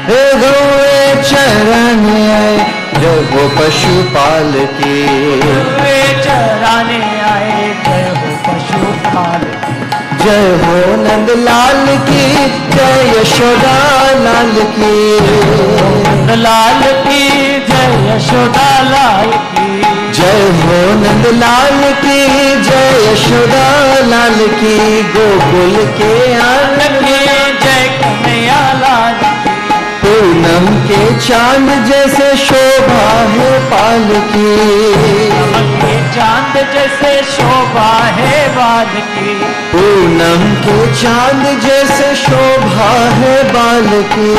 हे गौए चराने आए जय हो पशुपाल की। गौए चराने आए जय हो पशुपाल जय हो नंद लाल की जय यशोदा लाल की। नंद लाल की जय यशोदा लाल की जय हो नंद लाल की जय यशोदा लाल की। गोकुल के आनंद जय कन्हैया लाल पूनम के चांद जैसे शोभा है पाल की। के चांद जैसे शोभा है बाल की पूनम के चांद जैसे शोभा है बाल की।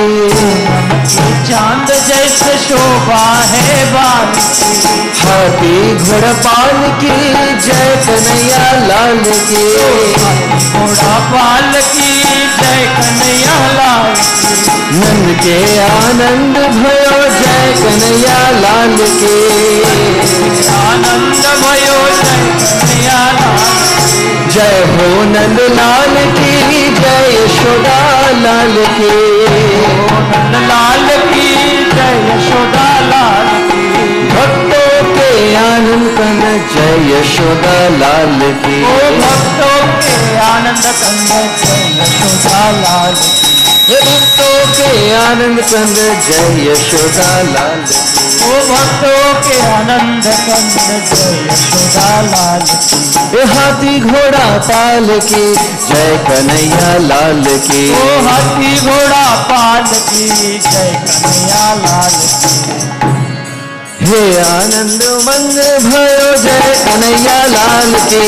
चांद जैसे शोभा है बाल की हाथी घोड़ा पाल की जय कन्हैया लाल की। घोड़ा पाल की जय कन्हैया लाल नंद के आनंद भयो जय कन्हैया लाल की। आनंद भयो जय कन्हैया लाल जय हो नंद लाल की जय यशोदा लाल की। नंद लाल की जय यशोदा लाल की भक्तों के आनंद कन्हैया जय यशोदा लाल की। ओ भक्तों के आनंद कंद जय यशोदा लाल की। हे भक्तों के आनंद कंद जय यशोदा लाल की। ओ भक्तों के आनंद कंद जय यशोदा लाल की। हे हाथी घोड़ा पाल की जय कन्हैया लाल की। ओ हाथी घोड़ा पाल की जय कन्हैया लाल की। हे आनंद उमंग भयो जय कन्हैया लाल की।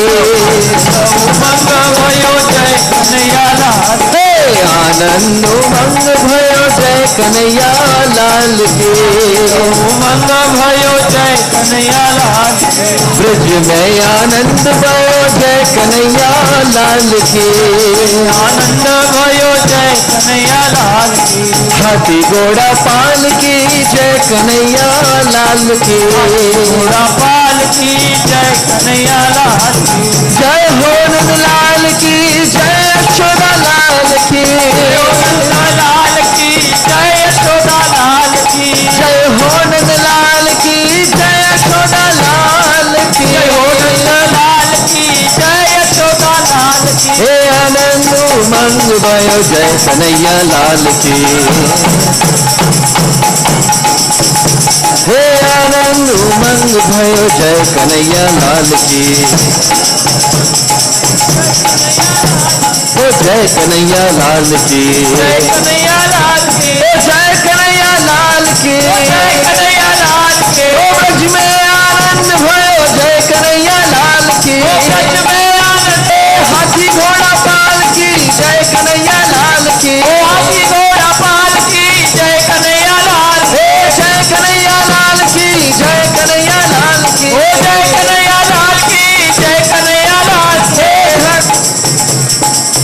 उमंग भयो जय कन्हैया लाल। हे आनंद उमंग भयो जय कन्हैया लाल की। उमंग भयो जय कन्हैया लाल की। ब्रज में आनंद भयो जय कन्हैया लाल की। आनंद भयो जय कन्हैया लाल की। हाथी घोड़ा पाल की जय कन्हैया लाल की। घोड़ा पाल की जय कन्हैया लाल की। जय हो नंद लाल की जय यशोदा लाल की। लाल की जय यशोदा लाल की। जय हो नंद लाल की जय यशोदा लाल की। जय हो नंद लाल की जय यशोदा लाल की। हे आनंद उमंग भयो जय कन्हैया लाल की। हे आनंद उमंग भयो जय कन्हैया लाल की। ओ जय कन्हैया लाल की। जय कन्हैया लाल की। जय कन्हैया लाल की। जय कन्हैया लाल की। ओ ब्रज में आनंद भयो जय कन्हैया लाल की। ब्रज में आनंद। हाथी घोड़ा पाल की जय कन्हैया लाल की। हाथी घोड़ा पाल की जय कन्हैया लाल। जय कन्हैया लाल की जय कन्हैया लाल की। ओ जय कन्हैया लाल की जय कन्हैया लाल।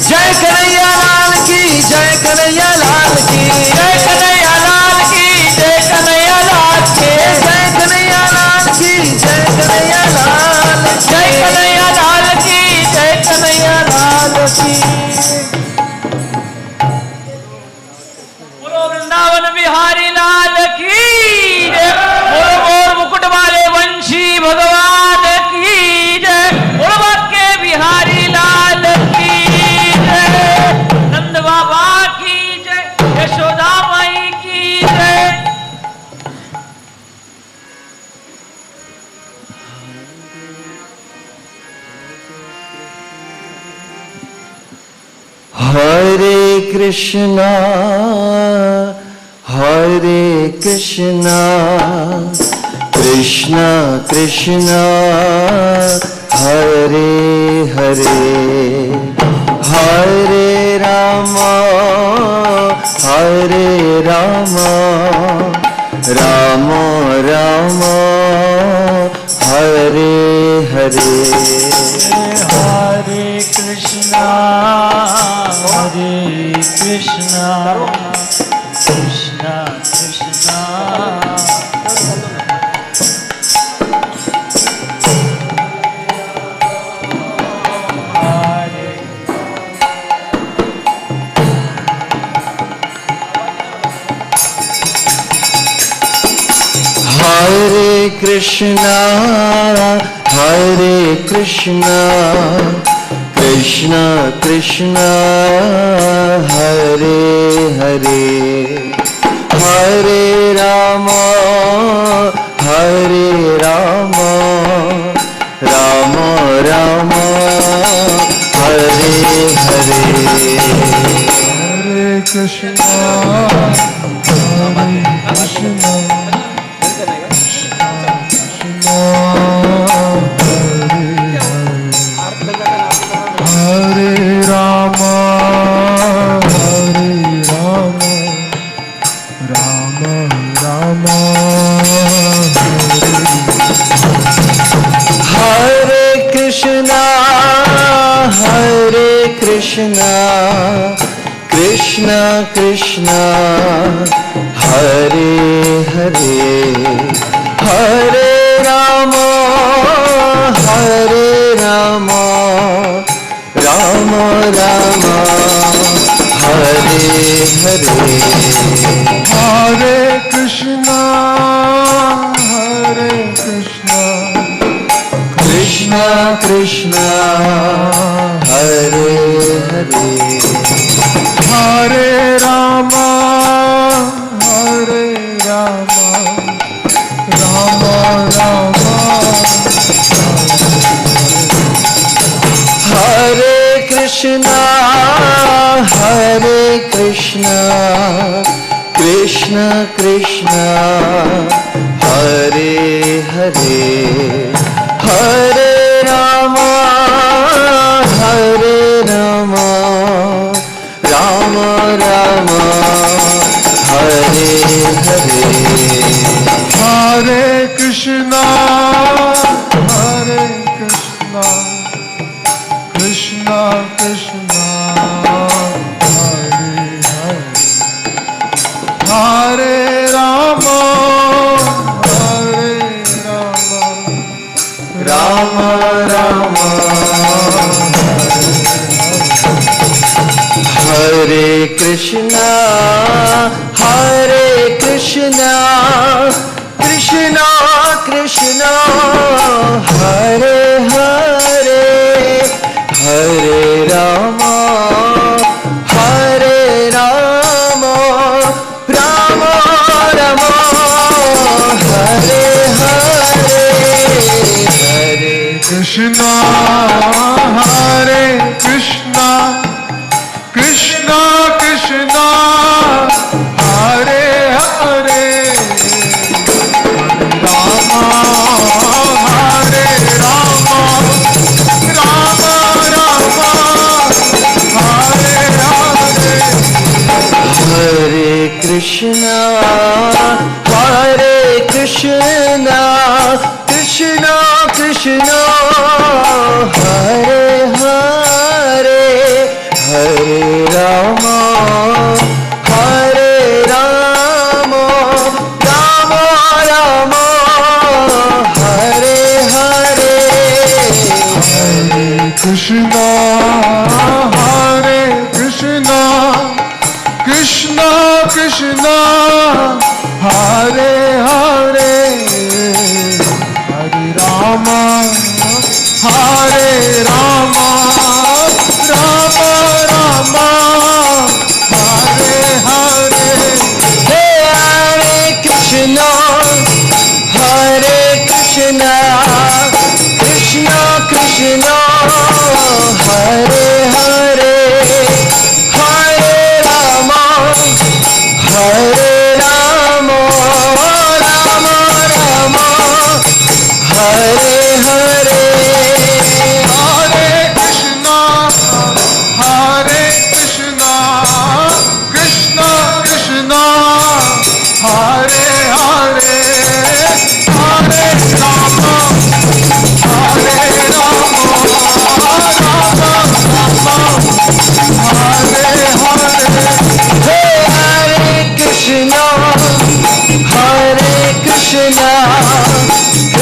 जय कन्हैया लाल की जय कन्हैया लाल की। जय कन्हैया लाल की जय कन्हैया लाल की। जय कन्हैया लाल की जय कन्हैया लाल। जय कन्हैया लाल की जय कन्हैया लाल की। बोलो वृंदावन बिहारी लाल की जय। बोलो मोर मुकुट वाले वंशी भगवान की जय। बोलो बाके बिहारी लाल की जय। नंद बाबा की जय। यशोदा माई की जय। हरे कृष्णा कृष्णा कृष्णा हरे हरे हरे राम राम राम हरे हरे। हरे कृष्णा कृष्णा कृष्णा हरे कृष्णा कृष्णा कृष्णा हरे हरे हरे राम राम राम हरे हरे। हरे कृष्णा कृष्णा हरे राम राम राम हरे कृष्णा कृष्णा कृष्णा हरे हरे हरे राम राम राम हरे हरे। हरे कृष्णा कृष्णा कृष्ण हरे हरे हरे राम राम राम हरे कृष्ण कृष्ण कृष्ण हरे हरे हरे राम राम राम हरे हरे हरे कृष्ण कृष्ण कृष्ण हरे हरे हरे राम राम राम हरे कृष्ण कृष्ण कृष्ण हरे हरे हरे राम राम राम हरे हरे हरे कृष्ण कृष्ण कृष्ण हरे हरे राम हरे राम राम राम हरे हरे हरे कृष्ण कृष्ण कृष्ण हरे हरे हरे राम राम राम हरे हरे हरे कृष्ण कृष्ण कृष्ण हरे हरे हरे राम राम राम हरे हरे हरे कृष्ण कृष्ण कृष्ण हरे हरे हरे राम राम राम हरे हरे हरे कृष्ण कृष्ण कृष्ण हरे हरे हरे राम हरे कृष्ण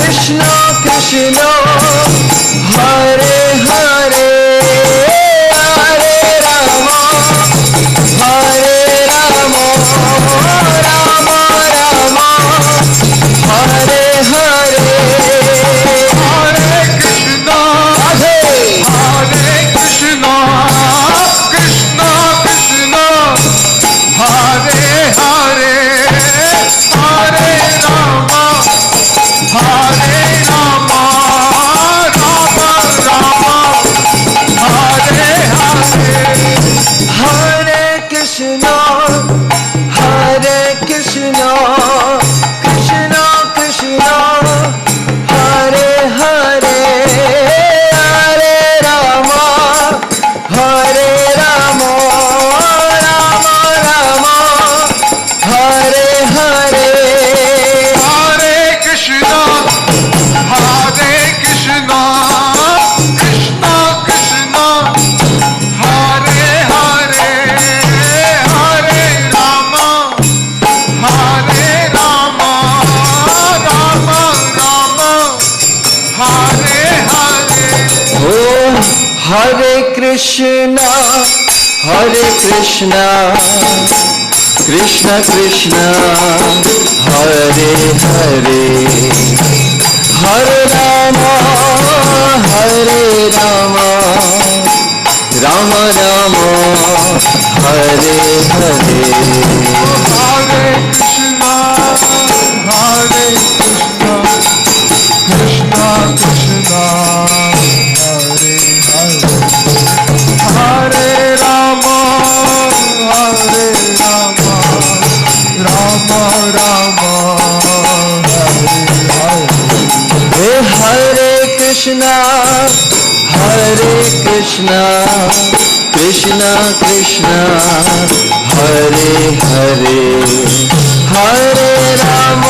कृष्ण कृष्ण हरे हरे हरे राम राम हरे हरे हरे कृष्ण कृष्ण कृष्ण हरे हरे हरे राम हरे हरे हरे कृष्ण कृष्ण कृष्ण हरे हरे हरे राम राम हरे हरे हरे कृष्ण कृष्ण कृष्ण हरे हरे हरे राम राम हरे हरे ओ हरे कृष्ण कृष्ण कृष्ण हरे हरे हरे राम राम राम हरे हरे। हरे कृष्णा कृष्णा कृष्णा हरे हरे, हरे राम राम राम हरे हरे। हरे कृष्णा कृष्णा कृष्णा हरे हरे, हरे राम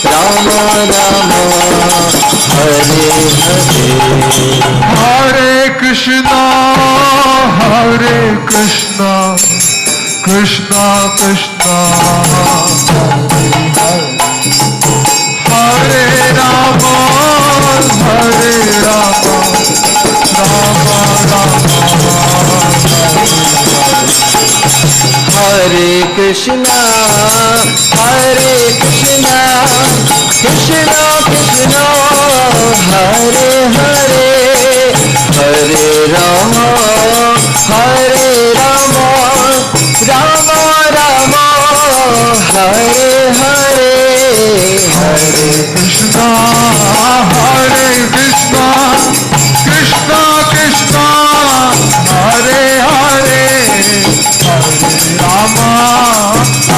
राम राम हरे हरे। हरे कृष्णा कृष्णा कृष्णा हरे राम राम राम हरे कृष्णा कृष्णा कृष्णा हरे हरे, हरे राम राम राम हरे हरे। हरे कृष्णा कृष्णा कृष्णा हरे हरे,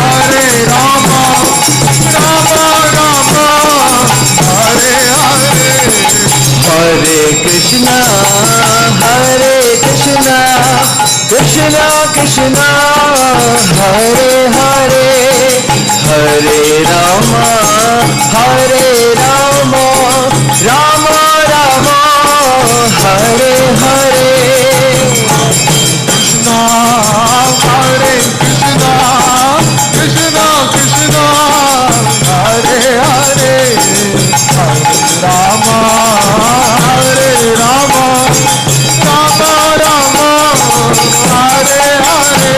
हरे राम राम राम हरे हरे। हरे कृष्णा कृष्णा कृष्णा हरे हरे, हरे राम राम राम हरे हरे। कृष्णा कृष्णा कृष्णा हरे हरे, हरे राम राम राम हरे हरे।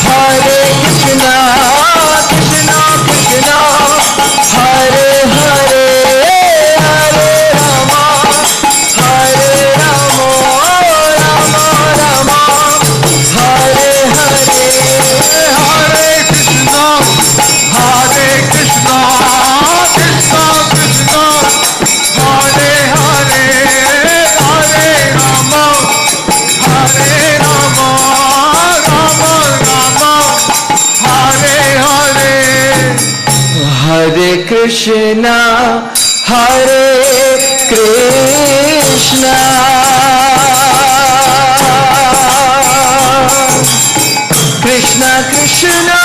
हरे कृष्णा कृष्णा कृष्णा हरे हरे, हरे राम राम राम हरे हरे। हरे कृष्णा कृष्णा कृष्णा हरे हरे, हरे राम राम हरे हरे। हरे कृष्णा कृष्णा कृष्णा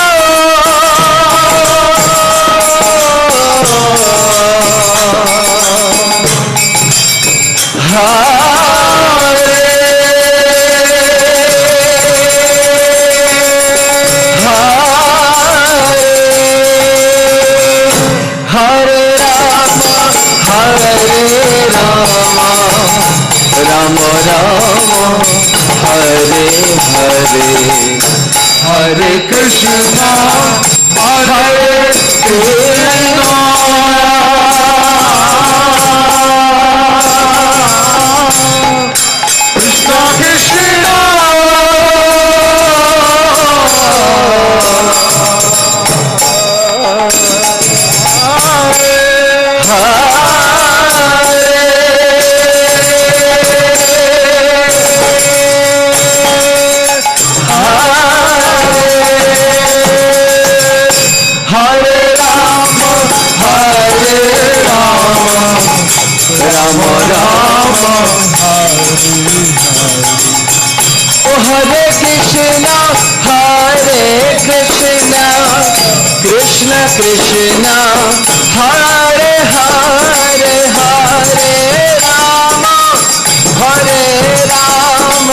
हरे राम राम हरे हरे। हरे कृष्णा कृष्णा कृष्णा राम हरे कृष्णा कृष्णा कृष्णा हरे हरे, हरे राम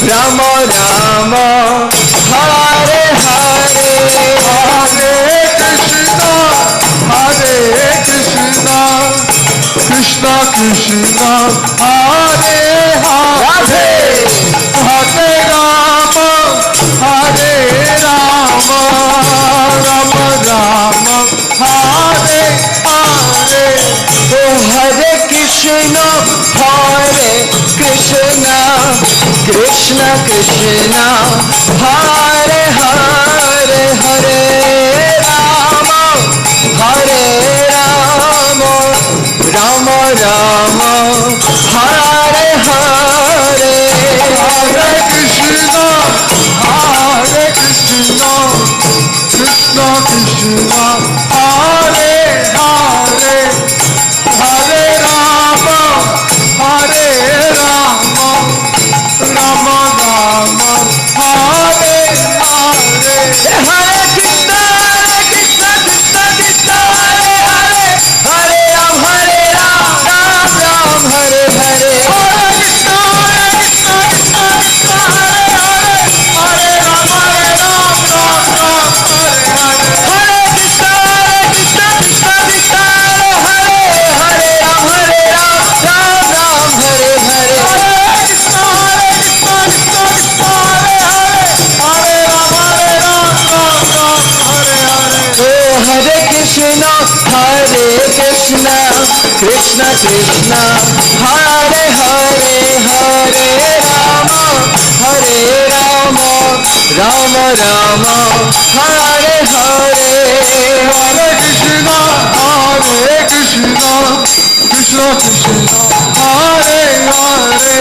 राम राम हरे हरे। हरे कृष्णा कृष्णा कृष्णा हरे हरे, हरे Ram Krishna Hare Krishna Krishna Krishna Hare Hare Hare Rama Hare Rama Rama Rama Hare Hare Hare Krishna Krishna Krishna Hare Hare Hare Rama Hare Rama Rama Rama Hare Hare Hare Krishna Krishna Krishna Hare Hare Hare Ram Ram Ram Hare Hare Hare Krishna Krishna Krishna Hare Hare Hare Ram Ram Ram Hare Hare Hare Krishna Krishna Krishna Hare Hare Hare Ram Ram Ram Hare Hare Hare Krishna Krishna Krishna Hare Hare Hare Ram Ram Ram Hare Hare Oh Hare Krishna Krishna Krishna Hare Hare Hare Rama Hare Rama Rama Rama Hare Hare Hare Krishna Krishna Krishna Hare Hare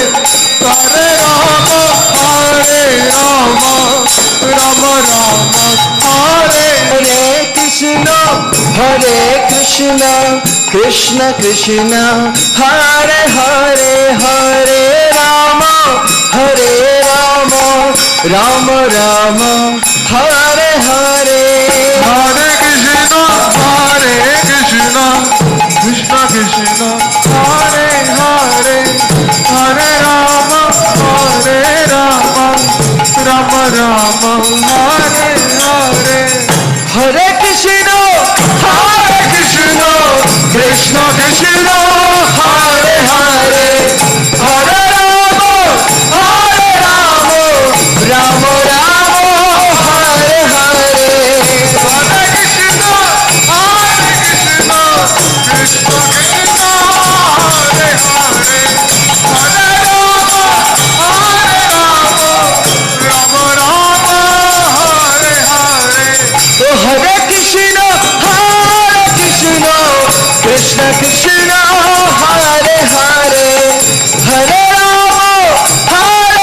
Hare Rama Hare Rama Rama Rama Hare Hare Krishna Krishna Krishna Hare Hare Hare Rama Hare Rama Rama Rama Hare Hare Hare Krishna Krishna Krishna Hare Hare Hare Rama Hare Rama Rama Rama Hare Hare Hare Krishna Krishna Krishna Hare Hare Hare Rama Hare Rama Rama Rama Hare Hare Hare Krishna Krishna Krishna Hare Hare Hare Rama Hare Rama Rama Rama Hare Hare Oh Hare Krishna Krishna Krishna Hare Hare Hare Rama Hare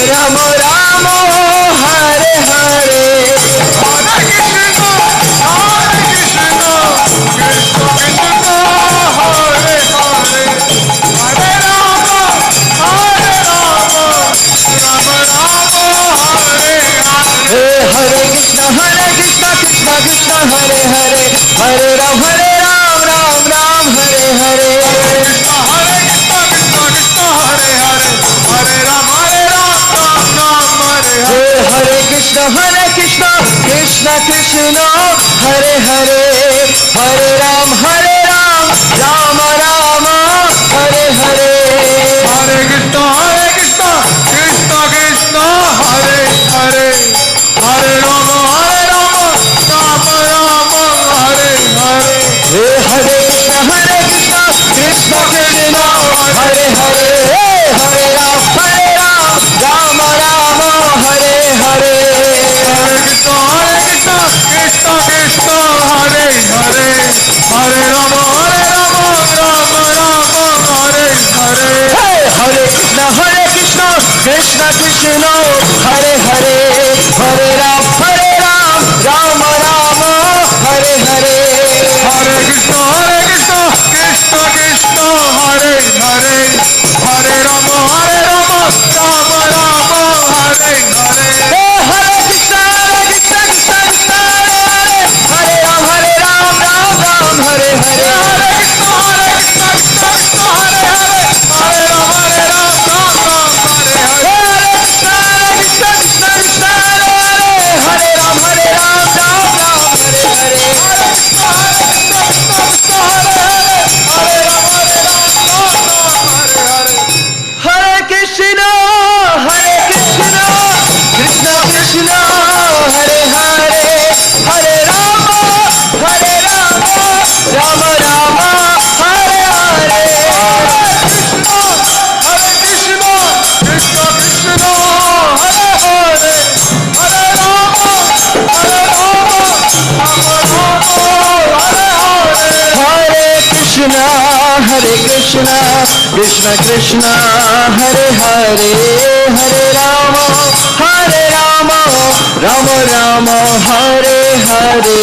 Rama Rama Rama Hare Hare Hare Krishna Krishna Krishna Hare Hare Hare Rama Hare Rama Rama Rama Hare Hare Hare Krishna Krishna Krishna Hare Hare Hare Ram Ram Ram Hare Hare Hare Krishna Krishna Krishna Hare Hare Hare Ram Ram Ram Hare Hare Hare Krishna Krishna Krishna Hare Hare Hare Ram Rama Rama Hare Hare Hare Krishna Krishna Krishna Hare Hare Hare Rama Rama Rama Hare Hare Hare Krishna Krishna Krishna Hare Hare Hare Ram Rama Rama Hare Hare Hare Krishna Krishna Krishna Hare Hare Hare Rama Rama Rama Hare Hare Hare Krishna Krishna Krishna Hare Hare Hare Ram Rama Rama Hare Hare Hare Krishna Krishna Krishna Hare Hare Hare Rama Rama Rama Hare Hare Hare Krishna Krishna Krishna Hare Ram Ram Hare Hare Hare Krishna Krishna Krishna Hare Hare Hare Ram Ram Hare Hare Hare Krishna Krishna Krishna Krishna Hare Hare Hare Ram Ram Ram Hare Hare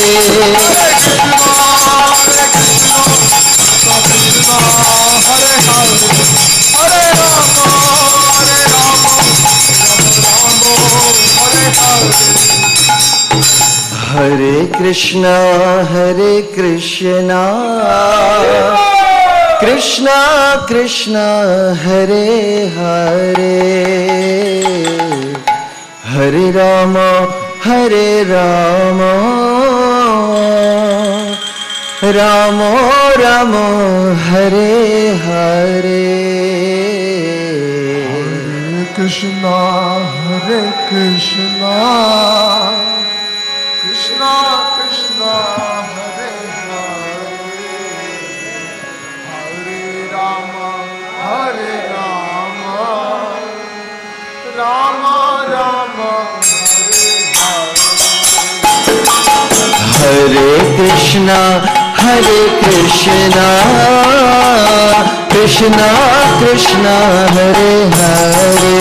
Hare Krishna Krishna Krishna Hare Hare Hare Ram Ram Ram Hare Hare Krishna Krishna Krishna Hare Hare Ram Ram Ram हरे कृष्णा कृष्णा कृष्णा हरे हरे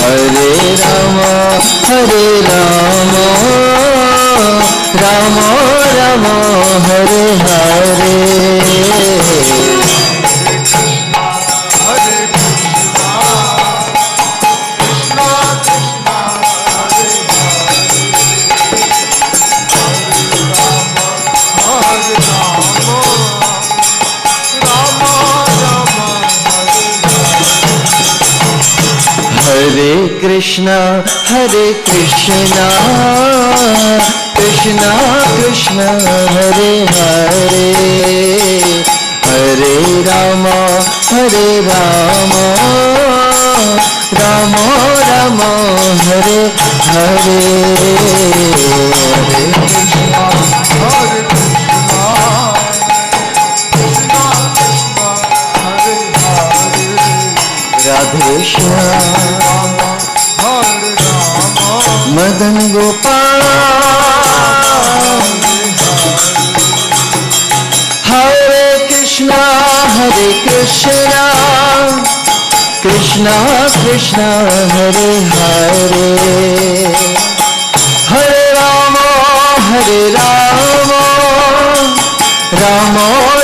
हरे राम राम राम हरे हरे हरे कृष्णा कृष्णा कृष्णा हरे हरे हरे राम राम राम हरे हरे राधे श्याम मदन गोपाल हरे कृष्णा कृष्णा कृष्णा हरे हरे हरे राम राम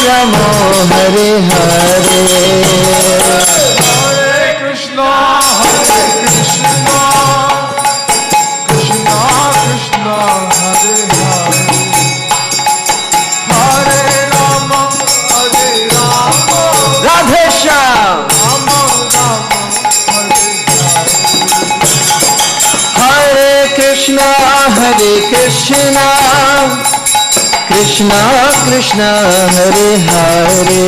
राम हरे हरे कृष्णा कृष्णा कृष्णा हरे हरे राम राधे श्याम हरे कृष्णा कृष्णा कृष्णा हरे हरे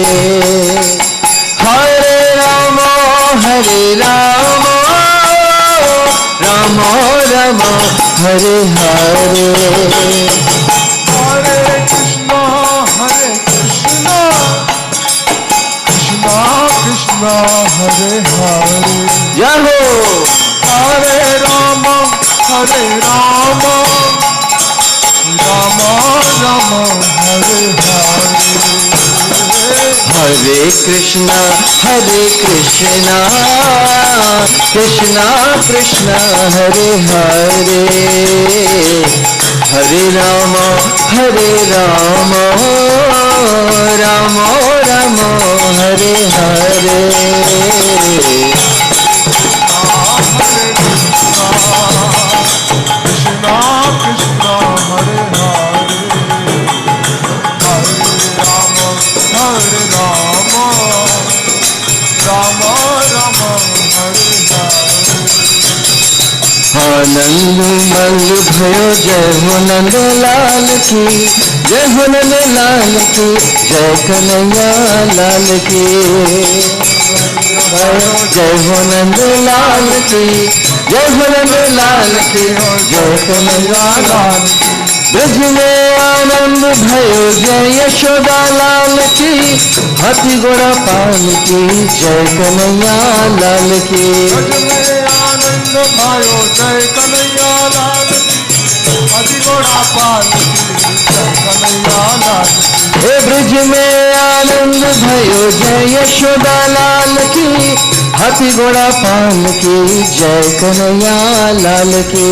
हरे राम राम राम हरे हरे हरे कृष्णा कृष्णा कृष्णा हरे हरे जय हो हरे राम राम राम हरे हरे हरे कृष्णा कृष्णा कृष्णा हरे हरे हरे राम राम राम हरे हरे कृष्णा कृष्णा हरे हरे हरे राम राम राम हरे हरे आनंद मंग भयो जय हो नंद लाल की जय हो नंद लाल की जय कन्हैया लाल की जय हो नंद लाल की जय हो नंद लाल की जय कन्हैया लाल की ब्रज में आनंद भयो जय यशोदा लाल की हाथी घोड़ा पाल की जय कन्हैया लाल की आनंद भयो जय कन्हैया लाल हाथी घोड़ा पाल की जय कन्हैया लाल हे ब्रज में आनंद भयो जय यशोदा लाल की, हाथी घोड़ा पाल की जय कन्हैया लाल की।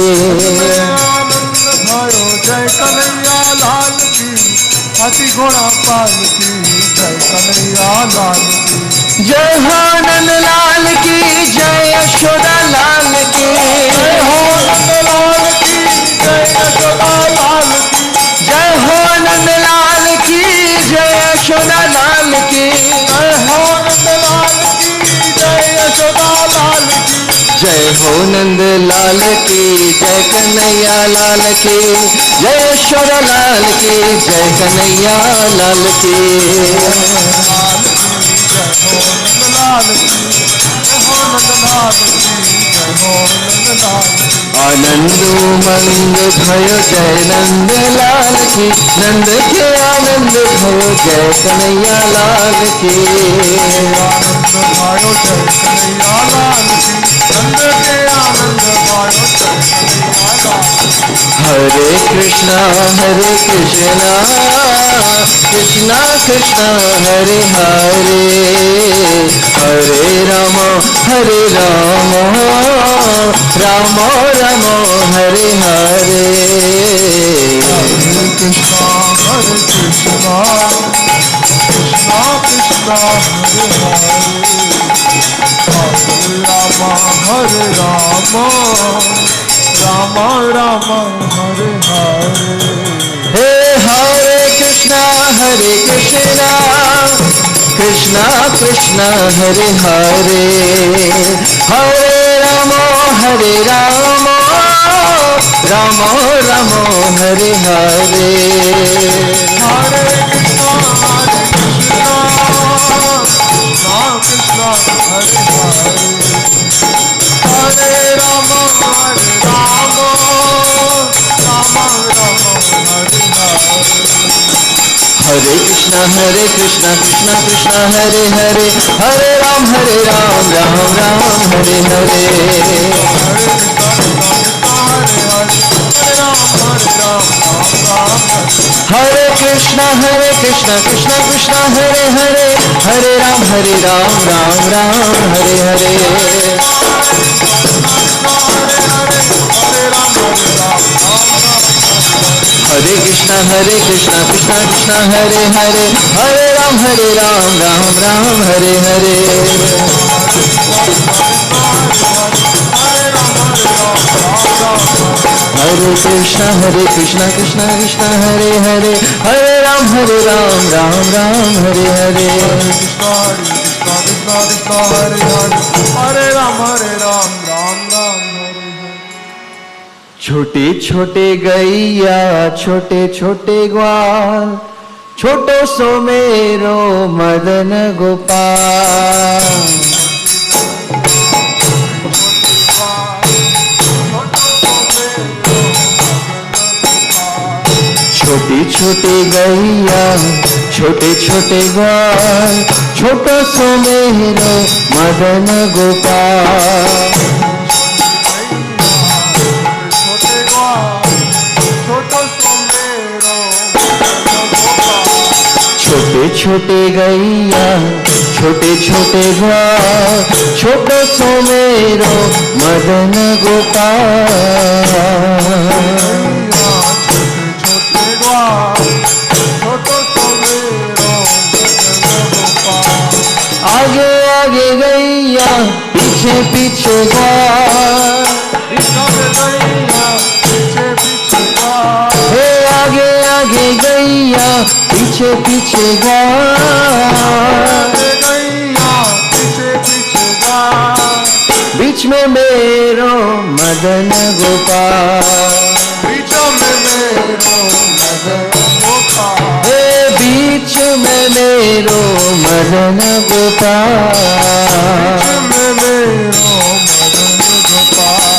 आनंद भयो जय कन्हैया लाल की, हाथी घोड़ा पाल की जय कन्हैया लाल की। जय हो नंद लाल की जय यशोदा लाल की, जय हो नंद लाल की जय यशोदा लाल की। जय हो नंद लाल की जय यशोदा लाल की। जय हो नंद लाल की जय यशोदा लाल की। जय हो नंद लाल की जय कन्हैया लाल की, जय यशोदा लाल की जय कन्हैया लाल की। आनंद उमंग भयो जय नंद लाल की, नंद के आनंद भयो जय कन्हैया लाल की। आनंद भयो जय कन्हैया लाल की, नंद के आनंद भयो जय कन्हैया लाल की। हरे कृष्णा कृष्णा कृष्णा हरे हरे, हरे राम राम राम हरे हरे। हरे कृष्णा कृष्णा कृष्णा हरे हरे, हरे राम राम हरे हरे। हे हरे कृष्णा कृष्णा कृष्णा हरे हरे, हरे राम राम राम हरे हरे। हरे कृष्णा कृष्णा हरे हरे, हरे राम राम राम हरे हरे। हरे कृष्णा कृष्णा कृष्णा हरे हरे, हरे राम राम राम हरे हरे। हरे कृष्णा कृष्णा कृष्णा हरे हरे, हरे राम राम राम हरे हरे। हरे कृष्णा कृष्णा कृष्णा हरे हरे, हरे राम राम राम हरे हरे। हरे कृष्णा कृष्णा कृष्णा हरे हरे, हरे राम राम राम हरे हरे। हरे राम राम राम हरे हरे। छोटे छोटे गैया छोटे छोटे ग्वाल, छोटो सो मेरो मदन गोपाल। छोटी छोटी गैया छोटे छोटे ग्वाल, छोटो सो मेरो मदन गोपाल। छोटे छोटे गैया छोटे छोटे ग्वाल, छोटो सो मेरो मदन गोपाल। आगे आगे गैया पीछे पीछे ग्वाल, हे आगे आगे गैया पीछे पीछे ग्वाल। बीच में मेरो मदन गोपाल, बीच में मेरो मदन गोपाल, हे बीच में मेरो मदन गोपाल।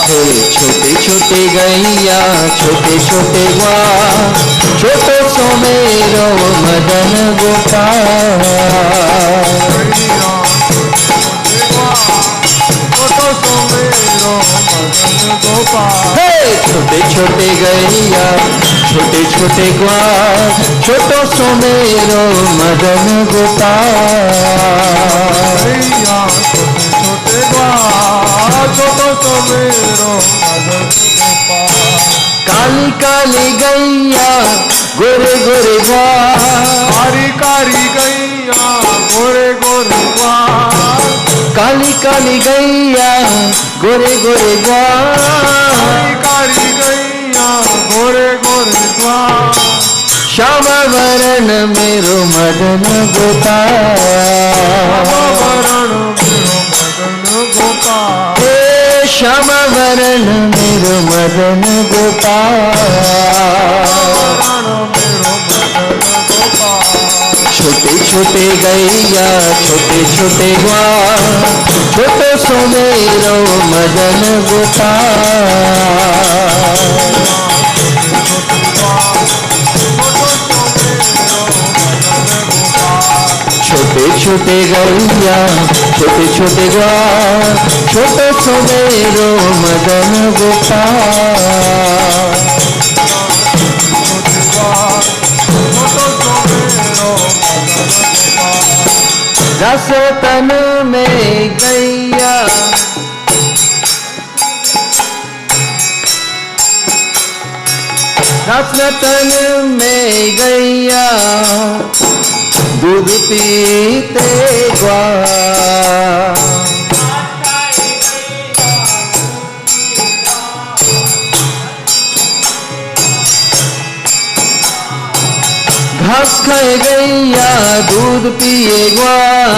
हे छोटे छोटे गैया छोटे छोटे ग्वाल, छोटे सो मेरो मदन गोपाल। गोपाल। छोटे छोटे गैया छोटे छोटे ग्वाल छोटो सो मेरो मदन गोपाल। गैया छोटे छोटे ग्वाल छोटो सो मेरो मदन गोपाल। काली काली गैया गोरे गोरे ग्वाल। कारी कारी गैया गोरे गोरे ग्वाल। काली काली गैया गोरे गोरे ग्वाल। कारी गैया गोरे गोरे ग्वाल। श्याम वरण मेरो मदन गोपाल। वरण मेरो मदन गोपाल। हे श्याम वरण मेरो मदन गोपाल। छोटे छोटे गैया छोटे छोटे ग्वाल छोटो सो मेरो मदन गोपाल। छोटे छोटे गैया छोटे छोटे ग्वाल छोटो सो मेरो मदन गोपाल। रस तन में गैया रस तन में गैया दूध पीते ग्वाल। घास खाए गैया दूध पिए ग्वाल।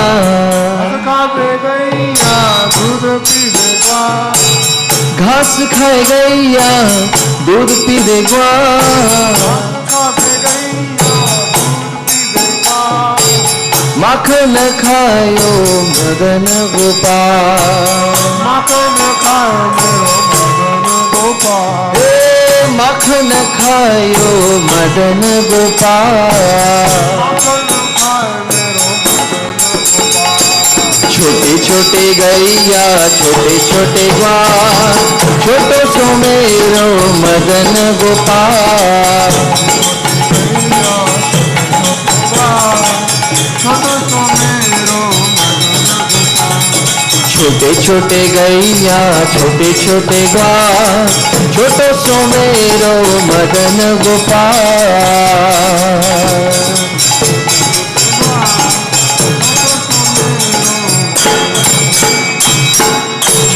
खाए गैया दूध पीए ग्वाल। घास खाए गैया दूध पीए ग्वाल। माखन खायो मदन गोपाल। माखन खायो मेरो मदन गोपाल। माखन खायो मदन गोपाल। छोटे छोटे गैया छोटे छोटे ग्वाल छोटो सो मेरो मदन गोपाल। छोटे छोटे गैया छोटे छोटे ग्वाल छोटो सो मेरो मदन गोपाल।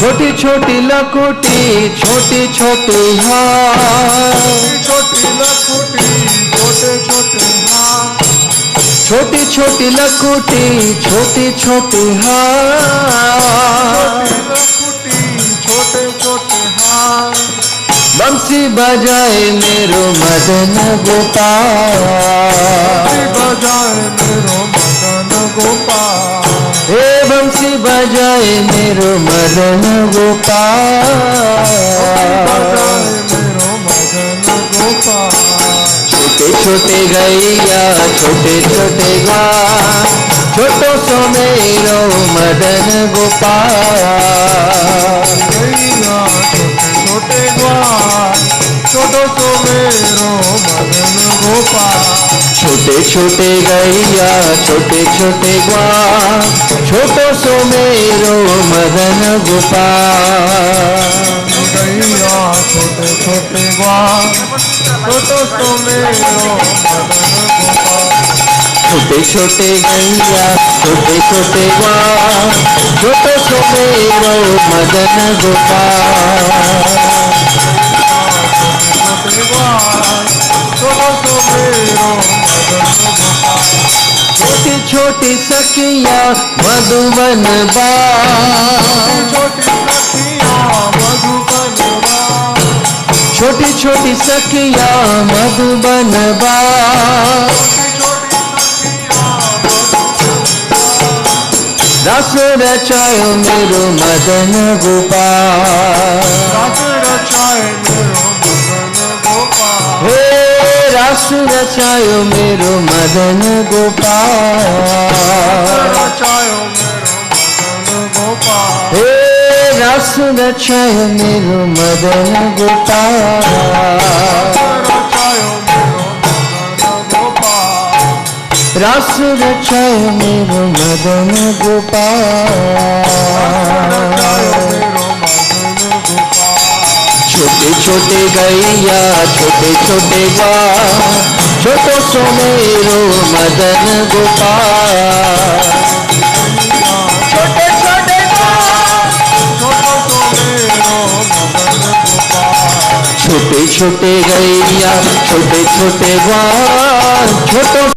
छोटी छोटी लकुटी छोटी छोटी हार। छोटी लकुटी छोटे छोटे हार। छोटी छोटी लकुटी छोटी छोटी हार। छोटे छोटे हार। बंसी बजाए मेरो मदन गोपाल। बजाए मेरो मदन गोपाल। हे बंसी बजाए मेरो मदन गोपाल। बजाए मेरो मदन गोपाल। छोटे छोटे गैया छोटे छोटे ग्वाल छोटो सो मेरो मदन गोपाल। गैया छोटे छोटे ग्वाल छोटो सो मेरो मदन गोपाल। छोटे छोटे गैया छोटे छोटे ग्वाल छोटो सो मेरो मदन गोपाल। गैया छोटे छोटे ग्वाल छोटो सो मेरो मदन गोपाल। छोटे छोटे गैया छोटे छोटे ग्वाल छोटो सो मेरो मदन गोपाल। छोटी छोटी सखिया मधुबन बाल। छोटी छोटी सखिया मधुबन बाल। रस रचायो मेरो मदन गोपाल। रस रचायो मेरो मदन गोपाल। हे रस रचायो मेरो मदन गोपाल। रचायो मेरो मदन गोपाल। हे रस रचाय मेरो मदन गोपाल, रस रचाय मेरो मदन गोपाल। छोटे छोटे गैया छोटे छोटे ग्वाल, छोटो सो मेरो मदन गोपाल। छोटे छोटे ग्वाल, छोटो सो मेरो मदन गोपाल। छोटे छोटे गैया छोटे छोटे ग्वाल, छोटो